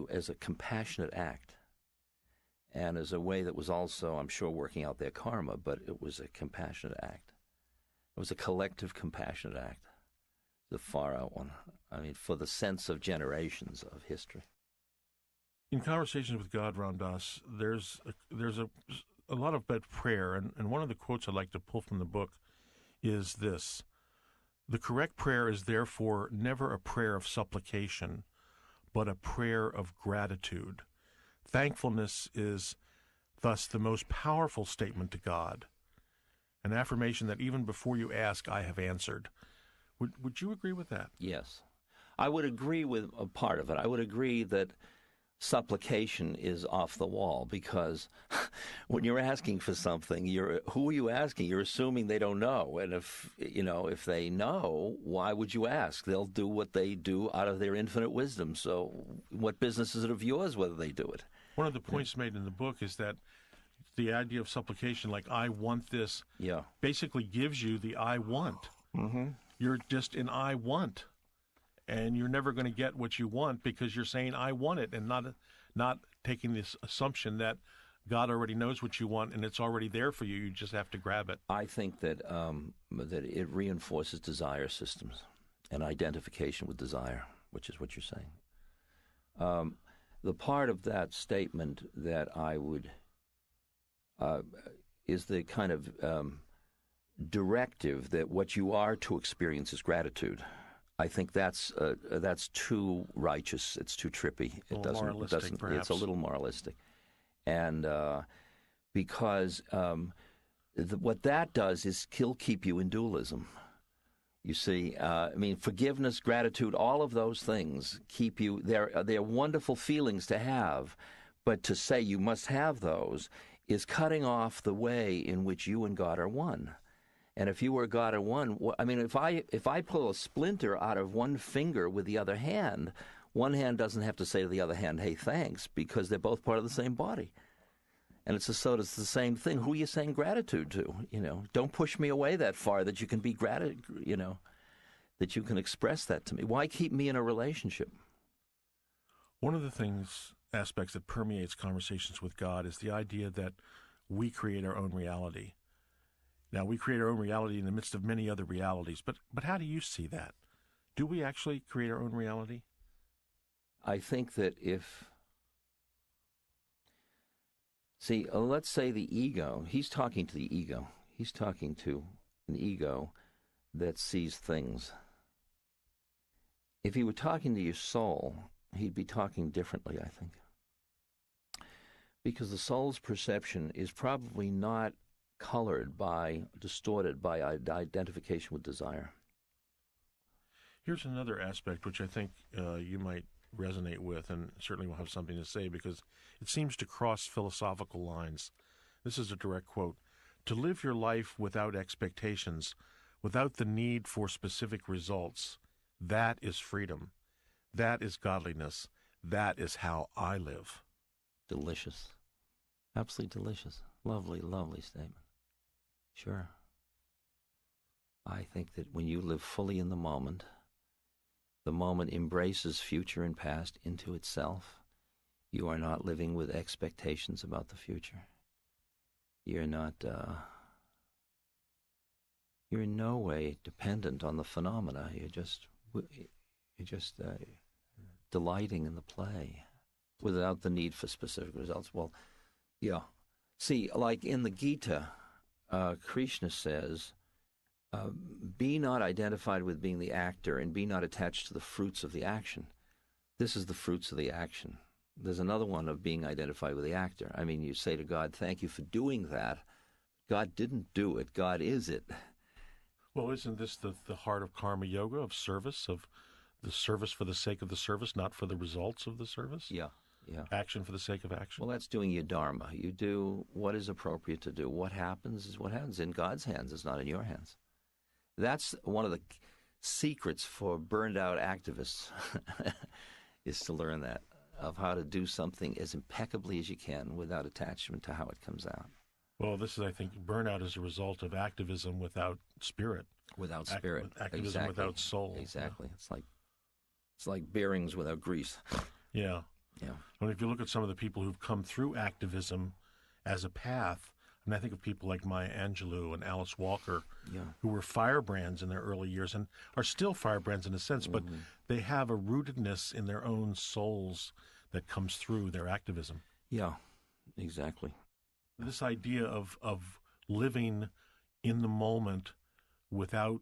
as a compassionate act, and as a way that was also, I'm sure, working out their karma, but it was a compassionate act. It was a collective compassionate act, the far-out one. I mean, for the sense of generations of history. In Conversations with God, Ram Dass, there's a lot about prayer, and one of the quotes I'd like to pull from the book is this: "The correct prayer is therefore never a prayer of supplication, but a prayer of gratitude. Thankfulness is thus the most powerful statement to God, an affirmation that even before you ask, I have answered." Would you agree with that? Yes. I would agree with a part of it. I would agree that supplication is off the wall, because when you're asking for something, who are you asking? You're assuming they don't know. And if they know, why would you ask? They'll do what they do out of their infinite wisdom. So what business is it of yours whether they do it? One of the points made in the book is that the idea of supplication, like I want this, basically gives you the I want. Mm-hmm. You're just in I want. And you're never going to get what you want because you're saying I want it, and not taking this assumption that God already knows what you want and it's already there for you. You just have to grab it. I think that it reinforces desire systems and identification with desire, which is what you're saying. The part of that statement that I would is the kind of directive that what you are to experience is gratitude. I think that's too righteous. It's too trippy. It doesn't. Perhaps. It's a little moralistic, and because what that does is keep you in dualism. You see, I mean, forgiveness, gratitude, all of those things keep you. They're wonderful feelings to have, but to say you must have those is cutting off the way in which you and God are one. And if you were God at one, I mean, if I pull a splinter out of one finger with the other hand, one hand doesn't have to say to the other hand, hey, thanks, because they're both part of the same body. And it's the same thing. Who are you saying gratitude to? Don't push me away that far that you can be that you can express that to me. Why keep me in a relationship? One of the aspects that permeates Conversations with God is the idea that we create our own reality. Now, we create our own reality in the midst of many other realities, but how do you see that? Do we actually create our own reality? I think that let's say the ego, he's talking to the ego. He's talking to an ego that sees things. If he were talking to your soul, he'd be talking differently, I think. Because the soul's perception is probably not distorted by identification with desire. Here's another aspect which I think you might resonate with, and certainly will have something to say, because it seems to cross philosophical lines. This is a direct quote: "To live your life without expectations, without the need for specific results, that is freedom. That is godliness. That is how I live." Delicious. Absolutely delicious. Lovely, lovely statement. Sure. I think that when you live fully in the moment embraces future and past into itself. You are not living with expectations about the future. You're not, you're in no way dependent on the phenomena. You're just delighting in the play without the need for specific results. Well, yeah. See, like in the Gita, Krishna says, be not identified with being the actor and be not attached to the fruits of the action. This is the fruits of the action. There's another one of being identified with the actor. I mean, you say to God, thank you for doing that. God didn't do it. God is it. Well, isn't this the heart of karma yoga, of service, of the service for the sake of the service, not for the results of the service? Yeah. Yeah. Action for the sake of action. Well, that's doing your dharma. You do what is appropriate to do. What happens is what happens. In God's hands. It's not in your hands. That's one of the secrets for burned out activists is to learn that, of how to do something as impeccably as you can without attachment to how it comes out. Well, this is, I think, burnout is a result of activism without spirit. Without spirit. Activism without soul. Exactly. Yeah. It's like It's like bearings without grease. Yeah. Yeah. I mean, if you look at some of the people who've come through activism as a path, and I think of people like Maya Angelou and Alice Walker, who were firebrands in their early years and are still firebrands in a sense, but they have a rootedness in their own souls that comes through their activism. Yeah, exactly. This idea of living in the moment without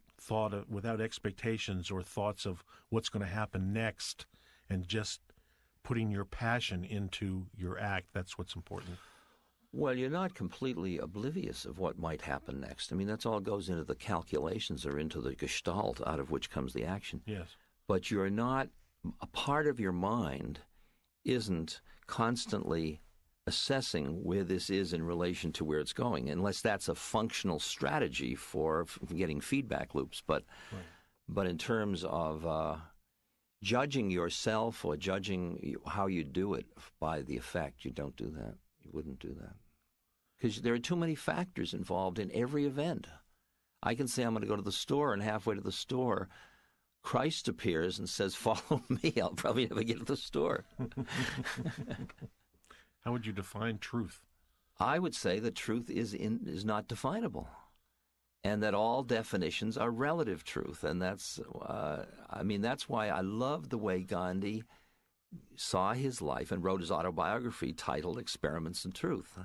without expectations or thoughts of what's going to happen next, and just putting your passion into your act, that's what's important. Well, you're not completely oblivious of what might happen next. I mean, that's all goes into the calculations or into the gestalt out of which comes the action. Yes. But you're not, a part of your mind isn't constantly assessing where this is in relation to where it's going, unless that's a functional strategy for getting feedback loops. But in terms of judging yourself or judging how you do it by the effect, you don't do that. You wouldn't do that. Because there are too many factors involved in every event. I can say I'm going to go to the store, and halfway to the store, Christ appears and says, "Follow me." I'll probably never get to the store. How would you define truth? I would say that truth is not definable, and that all definitions are relative truth. And that's why I love the way Gandhi saw his life and wrote his autobiography titled Experiments in Truth.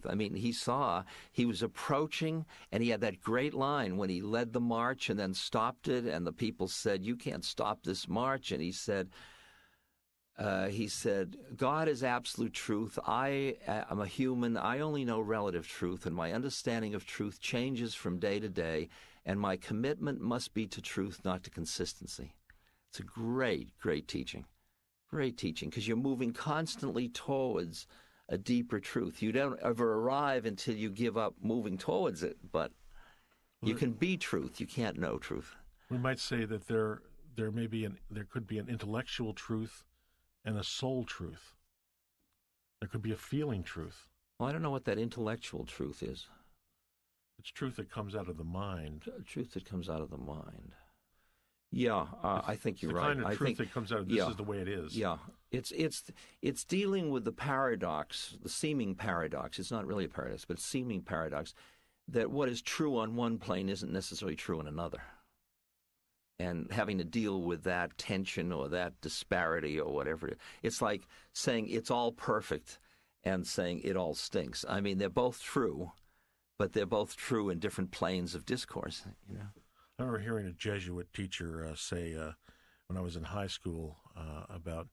I mean, he was approaching, and he had that great line when he led the march and then stopped it, and the people said, "You can't stop this march." And he said, "God is absolute truth. I am a human. I only know relative truth, and my understanding of truth changes from day to day, and my commitment must be to truth, not to consistency." It's a great, great teaching. Great teaching, because you're moving constantly towards a deeper truth. You don't ever arrive until you give up moving towards it, but you can be truth. You can't know truth. We might say that there could be an intellectual truth and a soul truth. There could be a feeling truth. Well, I don't know what that intellectual truth is. It's truth that comes out of the mind. Truth that comes out of the mind. Yeah, I think you're right. The kind of truth that comes out of this is the way it is. Yeah, it's dealing with the paradox, the seeming paradox. It's not really a paradox, but it's seeming paradox that what is true on one plane isn't necessarily true on another, and having to deal with that tension or that disparity or whatever. It's like saying it's all perfect and saying it all stinks. I mean, they're both true, but they're both true in different planes of discourse. You know. I remember hearing a Jesuit teacher say when I was in high school about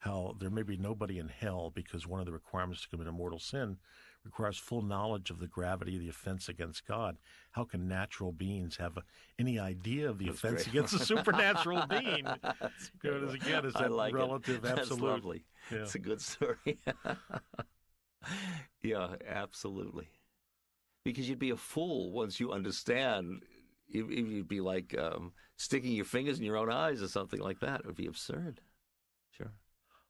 how there may be nobody in hell because one of the requirements to commit a mortal sin requires full knowledge of the gravity of the offense against God. How can natural beings have any idea of the offense against a supernatural being? It's that like relative That's absolute. Lovely. Yeah. It's a good story. Yeah, absolutely. Because you'd be a fool once you understand. You'd be like sticking your fingers in your own eyes or something like that. It would be absurd. Sure.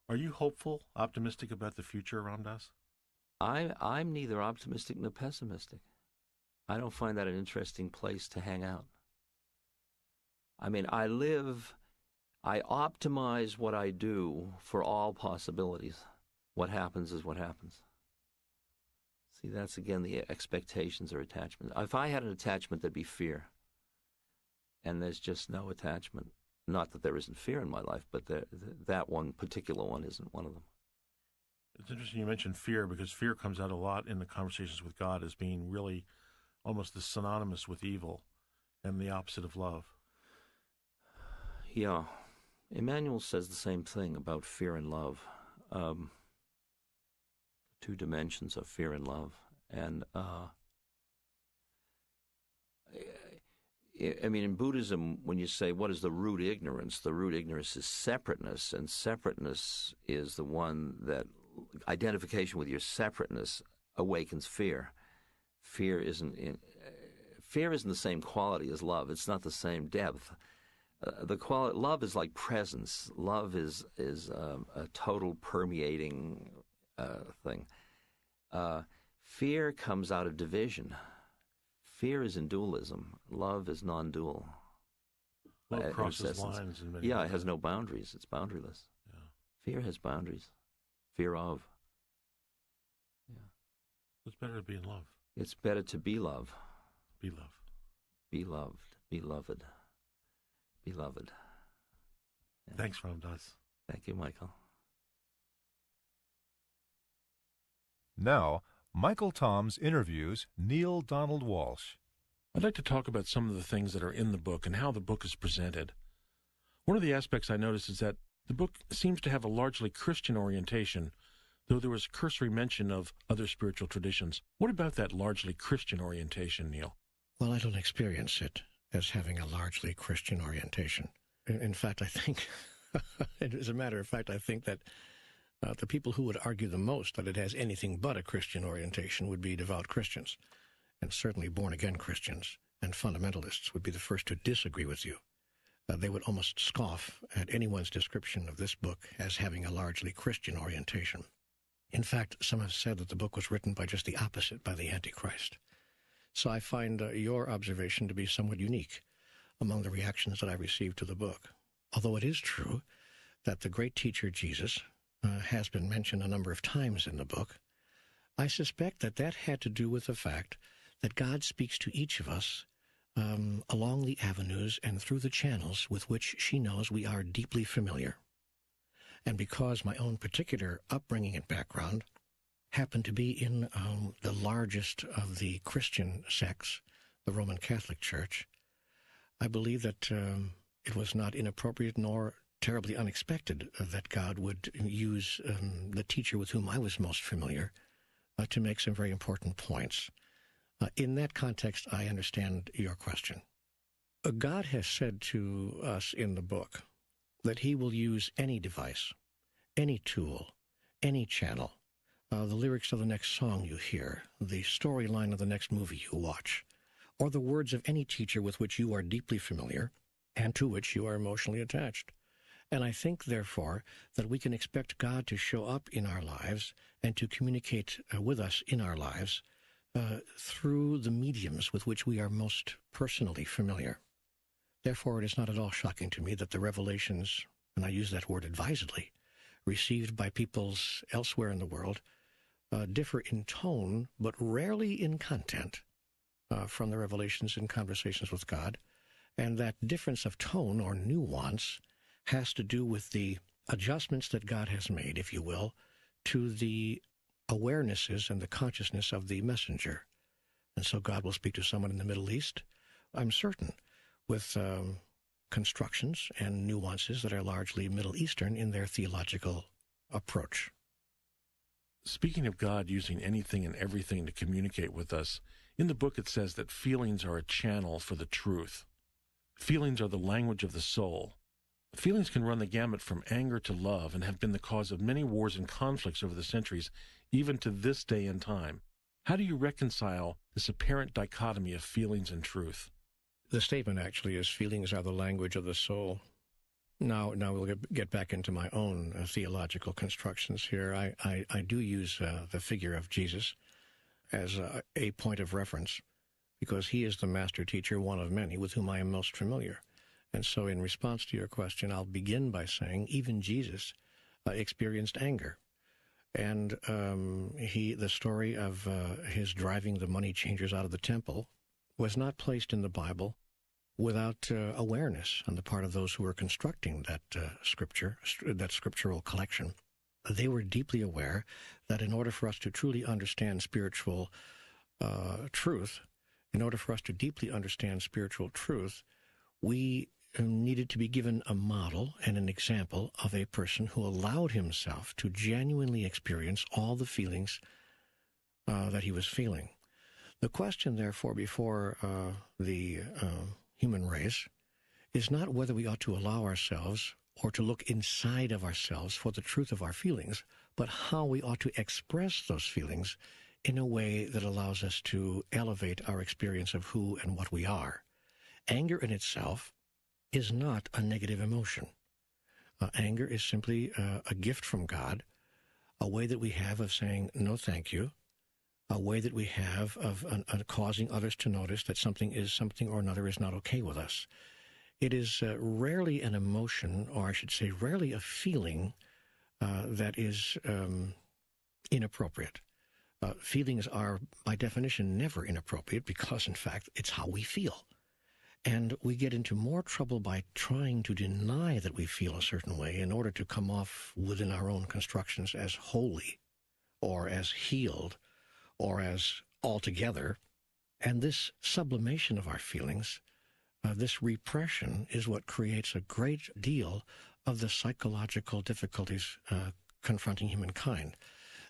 Are you hopeful, optimistic about the future around us? I'm neither optimistic nor pessimistic. I don't find that an interesting place to hang out. I mean, I optimize what I do for all possibilities. What happens is what happens. See, that's again the expectations or attachment. If I had an attachment, there'd be fear. And there's just no attachment. Not that there isn't fear in my life, but that one particular one isn't one of them. It's interesting you mentioned fear, because fear comes out a lot in the conversations with God as being really almost synonymous with evil and the opposite of love. Yeah. Emmanuel says the same thing about fear and love. Two dimensions of fear and love. And I mean, in Buddhism, when you say, what is the root ignorance is separateness, and separateness is the one that identification with your separateness awakens fear. Fear isn't the same quality as love. It's not the same depth. Love is like presence. Love is a total permeating thing. Fear comes out of division. Fear is in dualism. Love is non-dual. Well, it crosses essence. lines in many Yeah, ways. it has no boundaries. It's boundaryless. Yeah. Fear has boundaries. Fear of. Yeah. It's better to be in love. It's better to be love. Be love. Be loved. Beloved. Beloved. Yeah. Thanks, Ramdas. Thank you, Michael. Now, Michael Toms interviews Neale Donald Walsch. I'd like to talk about some of the things that are in the book and how the book is presented. One of the aspects I noticed is that the book seems to have a largely Christian orientation, though there was cursory mention of other spiritual traditions. What about that largely Christian orientation, Neale? Well, I don't experience it as having a largely Christian orientation. In fact, I think, as a matter of fact, I think that the people who would argue the most that it has anything but a Christian orientation would be devout Christians, and certainly born-again Christians and fundamentalists would be the first to disagree with you. They would almost scoff at anyone's description of this book as having a largely Christian orientation. In fact, some have said that the book was written by just the opposite, by the Antichrist. So I find your observation to be somewhat unique among the reactions that I received to the book. Although it is true that the great teacher Jesus has been mentioned a number of times in the book, I suspect that that had to do with the fact that God speaks to each of us along the avenues and through the channels with which she knows we are deeply familiar. And because my own particular upbringing and background happened to be in the largest of the Christian sects, the Roman Catholic Church, I believe that it was not inappropriate nor terribly unexpected that God would use the teacher with whom I was most familiar to make some very important points. In that context, I understand your question. God has said to us in the book that he will use any device, any tool, any channel, the lyrics of the next song you hear, the storyline of the next movie you watch, or the words of any teacher with which you are deeply familiar and to which you are emotionally attached. And I think, therefore, that we can expect God to show up in our lives and to communicate with us in our lives through the mediums with which we are most personally familiar. Therefore, it is not at all shocking to me that the revelations, and I use that word advisedly, received by peoples elsewhere in the world differ in tone, but rarely in content, from the revelations in conversations with God. And that difference of tone or nuance has to do with the adjustments that God has made, if you will, to the awarenesses and the consciousness of the messenger. And so God will speak to someone in the Middle East, I'm certain, with constructions and nuances that are largely Middle Eastern in their theological approach. Speaking of God using anything and everything to communicate with us, in the book it says that feelings are a channel for the truth. Feelings are the language of the soul. Feelings can run the gamut from anger to love and have been the cause of many wars and conflicts over the centuries, even to this day and time. How do you reconcile this apparent dichotomy of feelings and truth? The statement actually is, feelings are the language of the soul. Now we'll get back into my own theological constructions here. I do use the figure of Jesus as a point of reference because he is the master teacher, one of many, with whom I am most familiar. And so in response to your question, I'll begin by saying even Jesus experienced anger. And the story of his driving the money changers out of the temple was not placed in the Bible without awareness on the part of those who were constructing that that scriptural collection. They were deeply aware that in order for us to truly understand spiritual truth, in order for us to deeply understand spiritual truth, we needed to be given a model and an example of a person who allowed himself to genuinely experience all the feelings that he was feeling. The question, therefore, before the human race is not whether we ought to allow ourselves or to look inside of ourselves for the truth of our feelings, but how we ought to express those feelings in a way that allows us to elevate our experience of who and what we are. Anger in itself is not a negative emotion. Anger is simply a gift from God, a way that we have of saying no thank you, a way that we have of causing others to notice that something or another is not okay with us. It is rarely an emotion, or I should say rarely a feeling that is inappropriate. Feelings are, by definition, never inappropriate because, in fact, it's how we feel. And we get into more trouble by trying to deny that we feel a certain way in order to come off within our own constructions as holy or as healed or as altogether. And this sublimation of our feelings, this repression, is what creates a great deal of the psychological difficulties confronting humankind.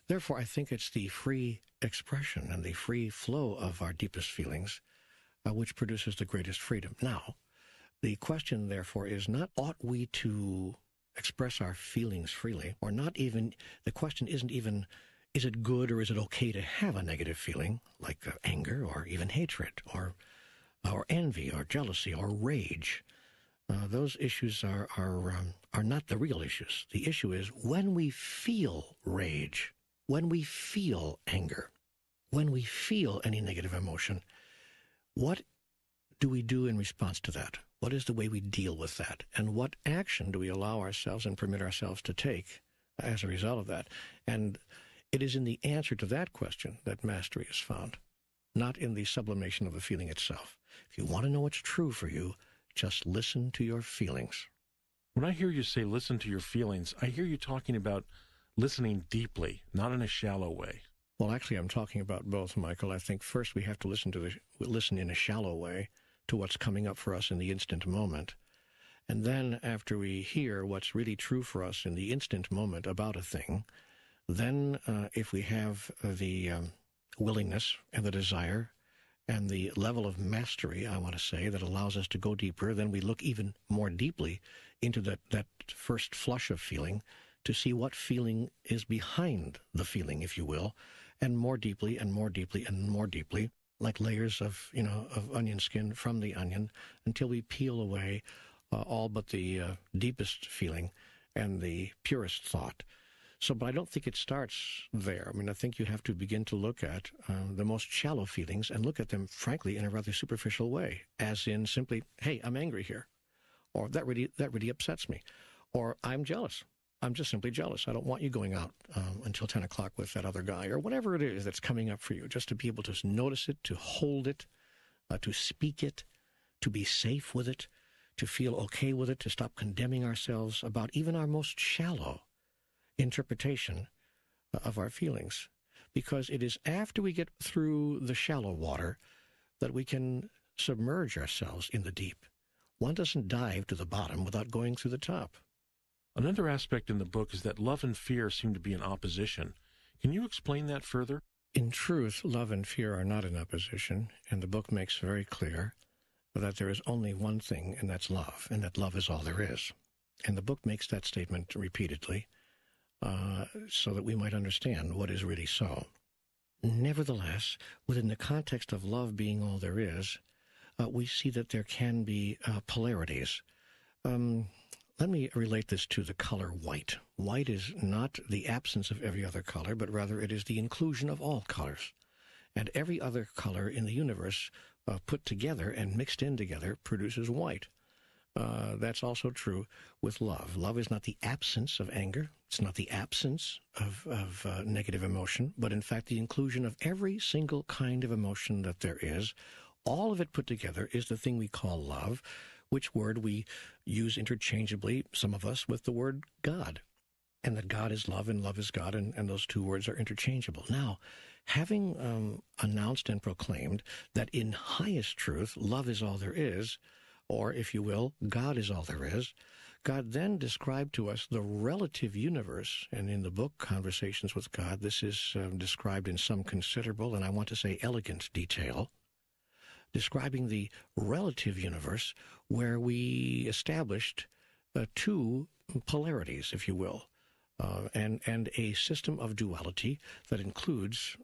Therefore, I think it's the free expression and the free flow of our deepest feelings which produces the greatest freedom. Now, the question, therefore, is not ought we to express our feelings freely, or not even, the question isn't even, is it good or is it okay to have a negative feeling, like anger or even hatred or envy or jealousy or rage. Those issues are not the real issues. The issue is when we feel rage, when we feel anger, when we feel any negative emotion, what do we do in response to that? What is the way we deal with that? And what action do we allow ourselves and permit ourselves to take as a result of that? And it is in the answer to that question that mastery is found, not in the sublimation of the feeling itself. If you want to know what's true for you, just listen to your feelings. When I hear you say listen to your feelings, I hear you talking about listening deeply, not in a shallow way. Well, actually, I'm talking about both, Michael. I think first we have to listen in a shallow way to what's coming up for us in the instant moment. And then after we hear what's really true for us in the instant moment about a thing, then if we have the willingness and the desire and the level of mastery, I want to say, that allows us to go deeper, then we look even more deeply into that first flush of feeling to see what feeling is behind the feeling, if you will, and more deeply and more deeply and more deeply, like layers of onion skin from the onion, until we peel away all but the deepest feeling and the purest thought. So, but I don't think it starts there. I mean, I think you have to begin to look at the most shallow feelings and look at them, frankly, in a rather superficial way, as in simply, hey, I'm angry here, or that really upsets me, or I'm jealous. I'm just simply jealous. I don't want you going out until 10 o'clock with that other guy, or whatever it is that's coming up for you, just to be able to notice it, to hold it, to speak it, to be safe with it, to feel okay with it, to stop condemning ourselves about even our most shallow interpretation of our feelings. Because it is after we get through the shallow water that we can submerge ourselves in the deep. One doesn't dive to the bottom without going through the top. Another aspect in the book is that love and fear seem to be in opposition. Can you explain that further? In truth, love and fear are not in opposition, and the book makes very clear that there is only one thing, and that's love, and that love is all there is. And the book makes that statement repeatedly so that we might understand what is really so. Nevertheless, within the context of love being all there is, we see that there can be polarities. Let me relate this to the color white. White is not the absence of every other color, but rather it is the inclusion of all colors. And every other color in the universe put together and mixed in together produces white. That's also true with love. Love is not the absence of anger. It's not the absence of negative emotion, but in fact the inclusion of every single kind of emotion that there is. All of it put together is the thing we call love, which word we use interchangeably, some of us, with the word God. And that God is love and love is God, and those two words are interchangeable. Now, having announced and proclaimed that in highest truth, love is all there is, or, if you will, God is all there is, God then described to us the relative universe, and in the book, Conversations with God, this is described in some considerable, and I want to say elegant detail, describing the relative universe where we established two polarities, if you will, and a system of duality that includes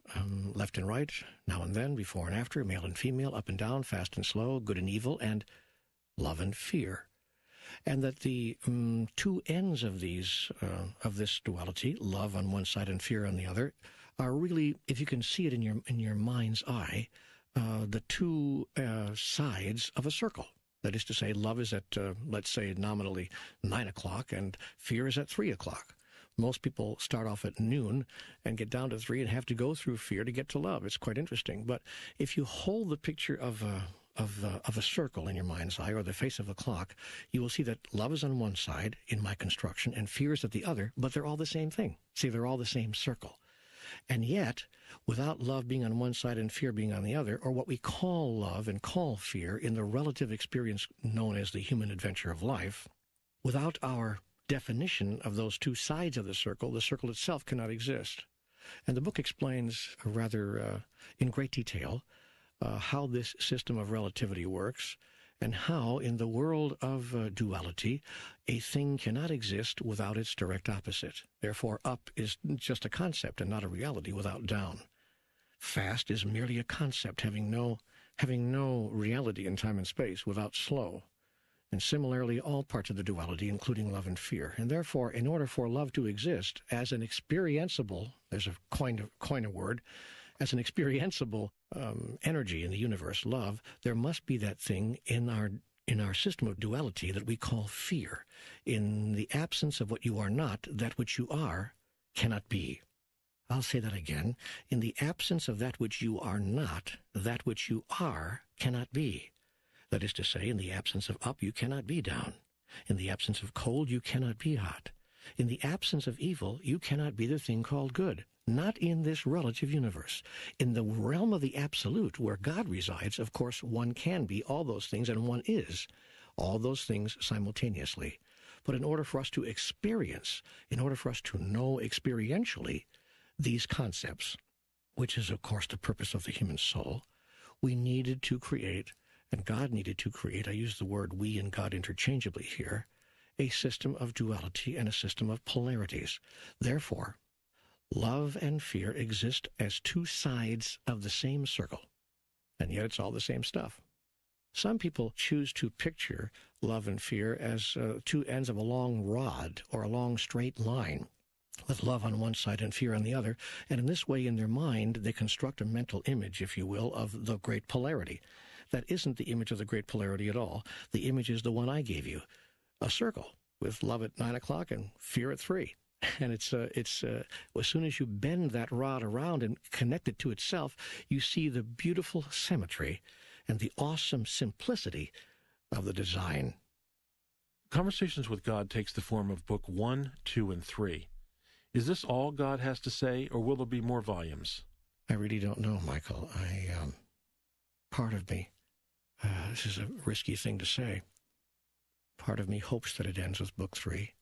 left and right, now and then, before and after, male and female, up and down, fast and slow, good and evil, and love and fear. And that the two ends of this duality, love on one side and fear on the other, are really, if you can see it in your mind's eye, the two sides of a circle. That is to say, love is at, let's say, nominally 9 o'clock, and fear is at 3 o'clock. Most people start off at noon and get down to 3 and have to go through fear to get to love. It's quite interesting. But if you hold the picture of a circle in your mind's eye, or the face of a clock, you will see that love is on one side in my construction and fear is at the other, but they're all the same thing. See, they're all the same circle. And yet, without love being on one side and fear being on the other, or what we call love and call fear in the relative experience known as the human adventure of life, without our definition of those two sides of the circle itself cannot exist. And the book explains rather in great detail how this system of relativity works, and how, in the world of duality, a thing cannot exist without its direct opposite. Therefore, up is just a concept and not a reality without down. Fast is merely a concept, having no reality in time and space without slow. And similarly, all parts of the duality, including love and fear. And therefore, in order for love to exist as an experienceable, there's a coin a word, as an experienceable energy in the universe, love, there must be that thing in our system of duality that we call fear. In the absence of what you are not, that which you are cannot be. I'll say that again. In the absence of that which you are not, that which you are cannot be. That is to say, in the absence of up, you cannot be down. In the absence of cold, you cannot be hot. In the absence of evil, you cannot be the thing called good. Not in this relative universe. In the realm of the absolute, where God resides, of course, one can be all those things, and one is all those things simultaneously. But in order for us to experience, in order for us to know experientially these concepts, which is, of course, the purpose of the human soul, we needed to create, and God needed to create, I use the word we and God interchangeably here, a system of duality and a system of polarities. Therefore, love and fear exist as two sides of the same circle, and yet it's all the same stuff. Some people choose to picture love and fear as two ends of a long rod or a long straight line, with love on one side and fear on the other, and in this way, in their mind, they construct a mental image, if you will, of the great polarity. That isn't the image of the great polarity at all. The image is the one I gave you, a circle with love at 9 o'clock and fear at 3. And it's as soon as you bend that rod around and connect it to itself, you see the beautiful symmetry and the awesome simplicity of the design. Conversations with God takes the form of book 1, 2, and 3. Is this all God has to say, or will there be more volumes? I really don't know, Michael. Part of me, this is a risky thing to say, part of me hopes that it ends with book 3.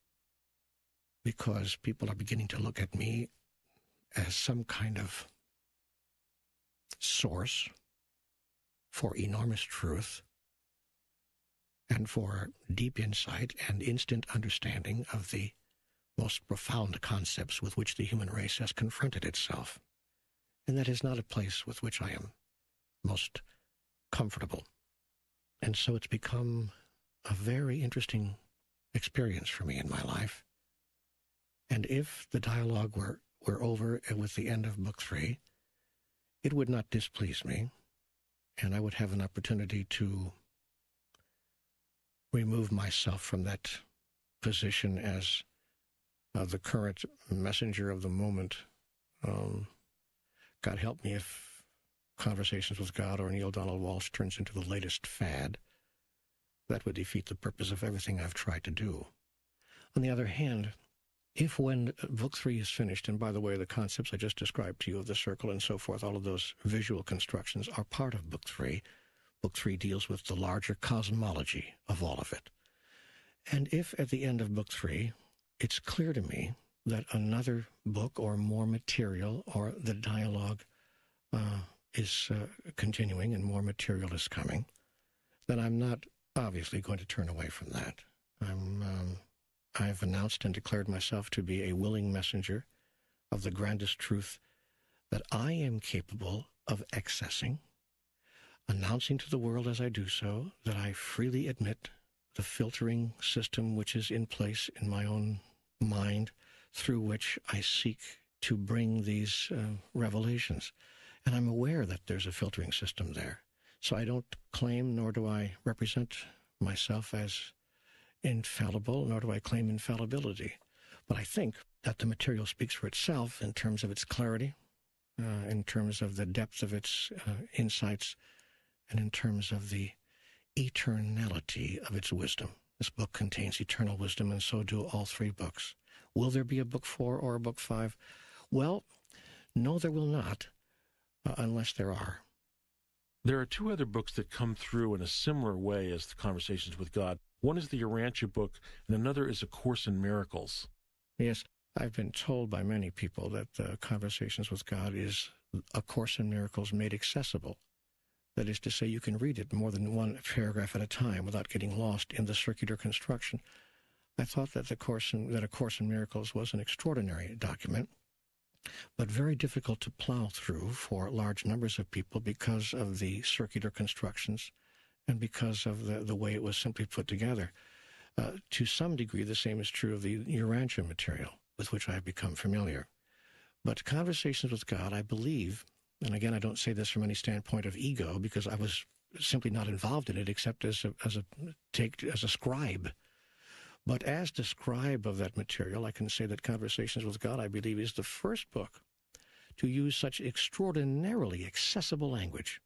Because people are beginning to look at me as some kind of source for enormous truth and for deep insight and instant understanding of the most profound concepts with which the human race has confronted itself. And that is not a place with which I am most comfortable. And so it's become a very interesting experience for me in my life. And if the dialogue were over with the end of book 3, it would not displease me, and I would have an opportunity to remove myself from that position as the current messenger of the moment. God help me if Conversations with God or Neale Donald Walsch turns into the latest fad. That would defeat the purpose of everything I've tried to do. On the other hand, if when book 3 is finished, and by the way, the concepts I just described to you of the circle and so forth, all of those visual constructions are part of book 3. Book 3 deals with the larger cosmology of all of it. And if at the end of book 3, it's clear to me that another book or more material or the dialogue is continuing and more material is coming, then I'm not obviously going to turn away from that. I've announced and declared myself to be a willing messenger of the grandest truth that I am capable of accessing, announcing to the world as I do so that I freely admit the filtering system which is in place in my own mind through which I seek to bring these revelations. And I'm aware that there's a filtering system there. So I don't claim nor do I represent myself as infallible, nor do I claim infallibility. But I think that the material speaks for itself in terms of its clarity, in terms of the depth of its insights, and in terms of the eternality of its wisdom. This book contains eternal wisdom, and so do all three books. Will there be a book 4 or a book 5? Well, no, there will not, unless there are. There are two other books that come through in a similar way as the Conversations with God. One is the Urantia book, and another is A Course in Miracles. Yes, I've been told by many people that Conversations with God is A Course in Miracles made accessible. That is to say, you can read it more than one paragraph at a time without getting lost in the circular construction. I thought that A Course in Miracles was an extraordinary document, but very difficult to plow through for large numbers of people because of the circular constructions and because of the way it was simply put together. To some degree, the same is true of the Urantia material, with which I have become familiar. But Conversations with God, I believe, and again, I don't say this from any standpoint of ego, because I was simply not involved in it except as a scribe. But as the scribe of that material, I can say that Conversations with God, I believe, is the first book to use such extraordinarily accessible language,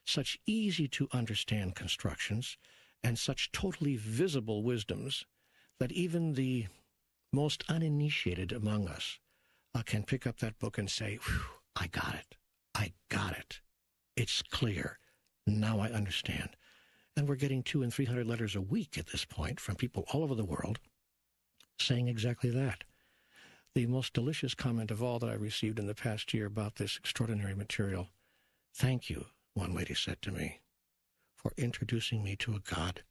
such easy-to-understand constructions, and such totally visible wisdoms that even the most uninitiated among us can pick up that book and say, I got it. I got it. It's clear. Now I understand. And we're getting 200 and 300 letters a week at this point from people all over the world saying exactly that. The most delicious comment of all that I received in the past year about this extraordinary material, "Thank you," one lady said to me, "for introducing me to a God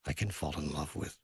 I can fall in love with."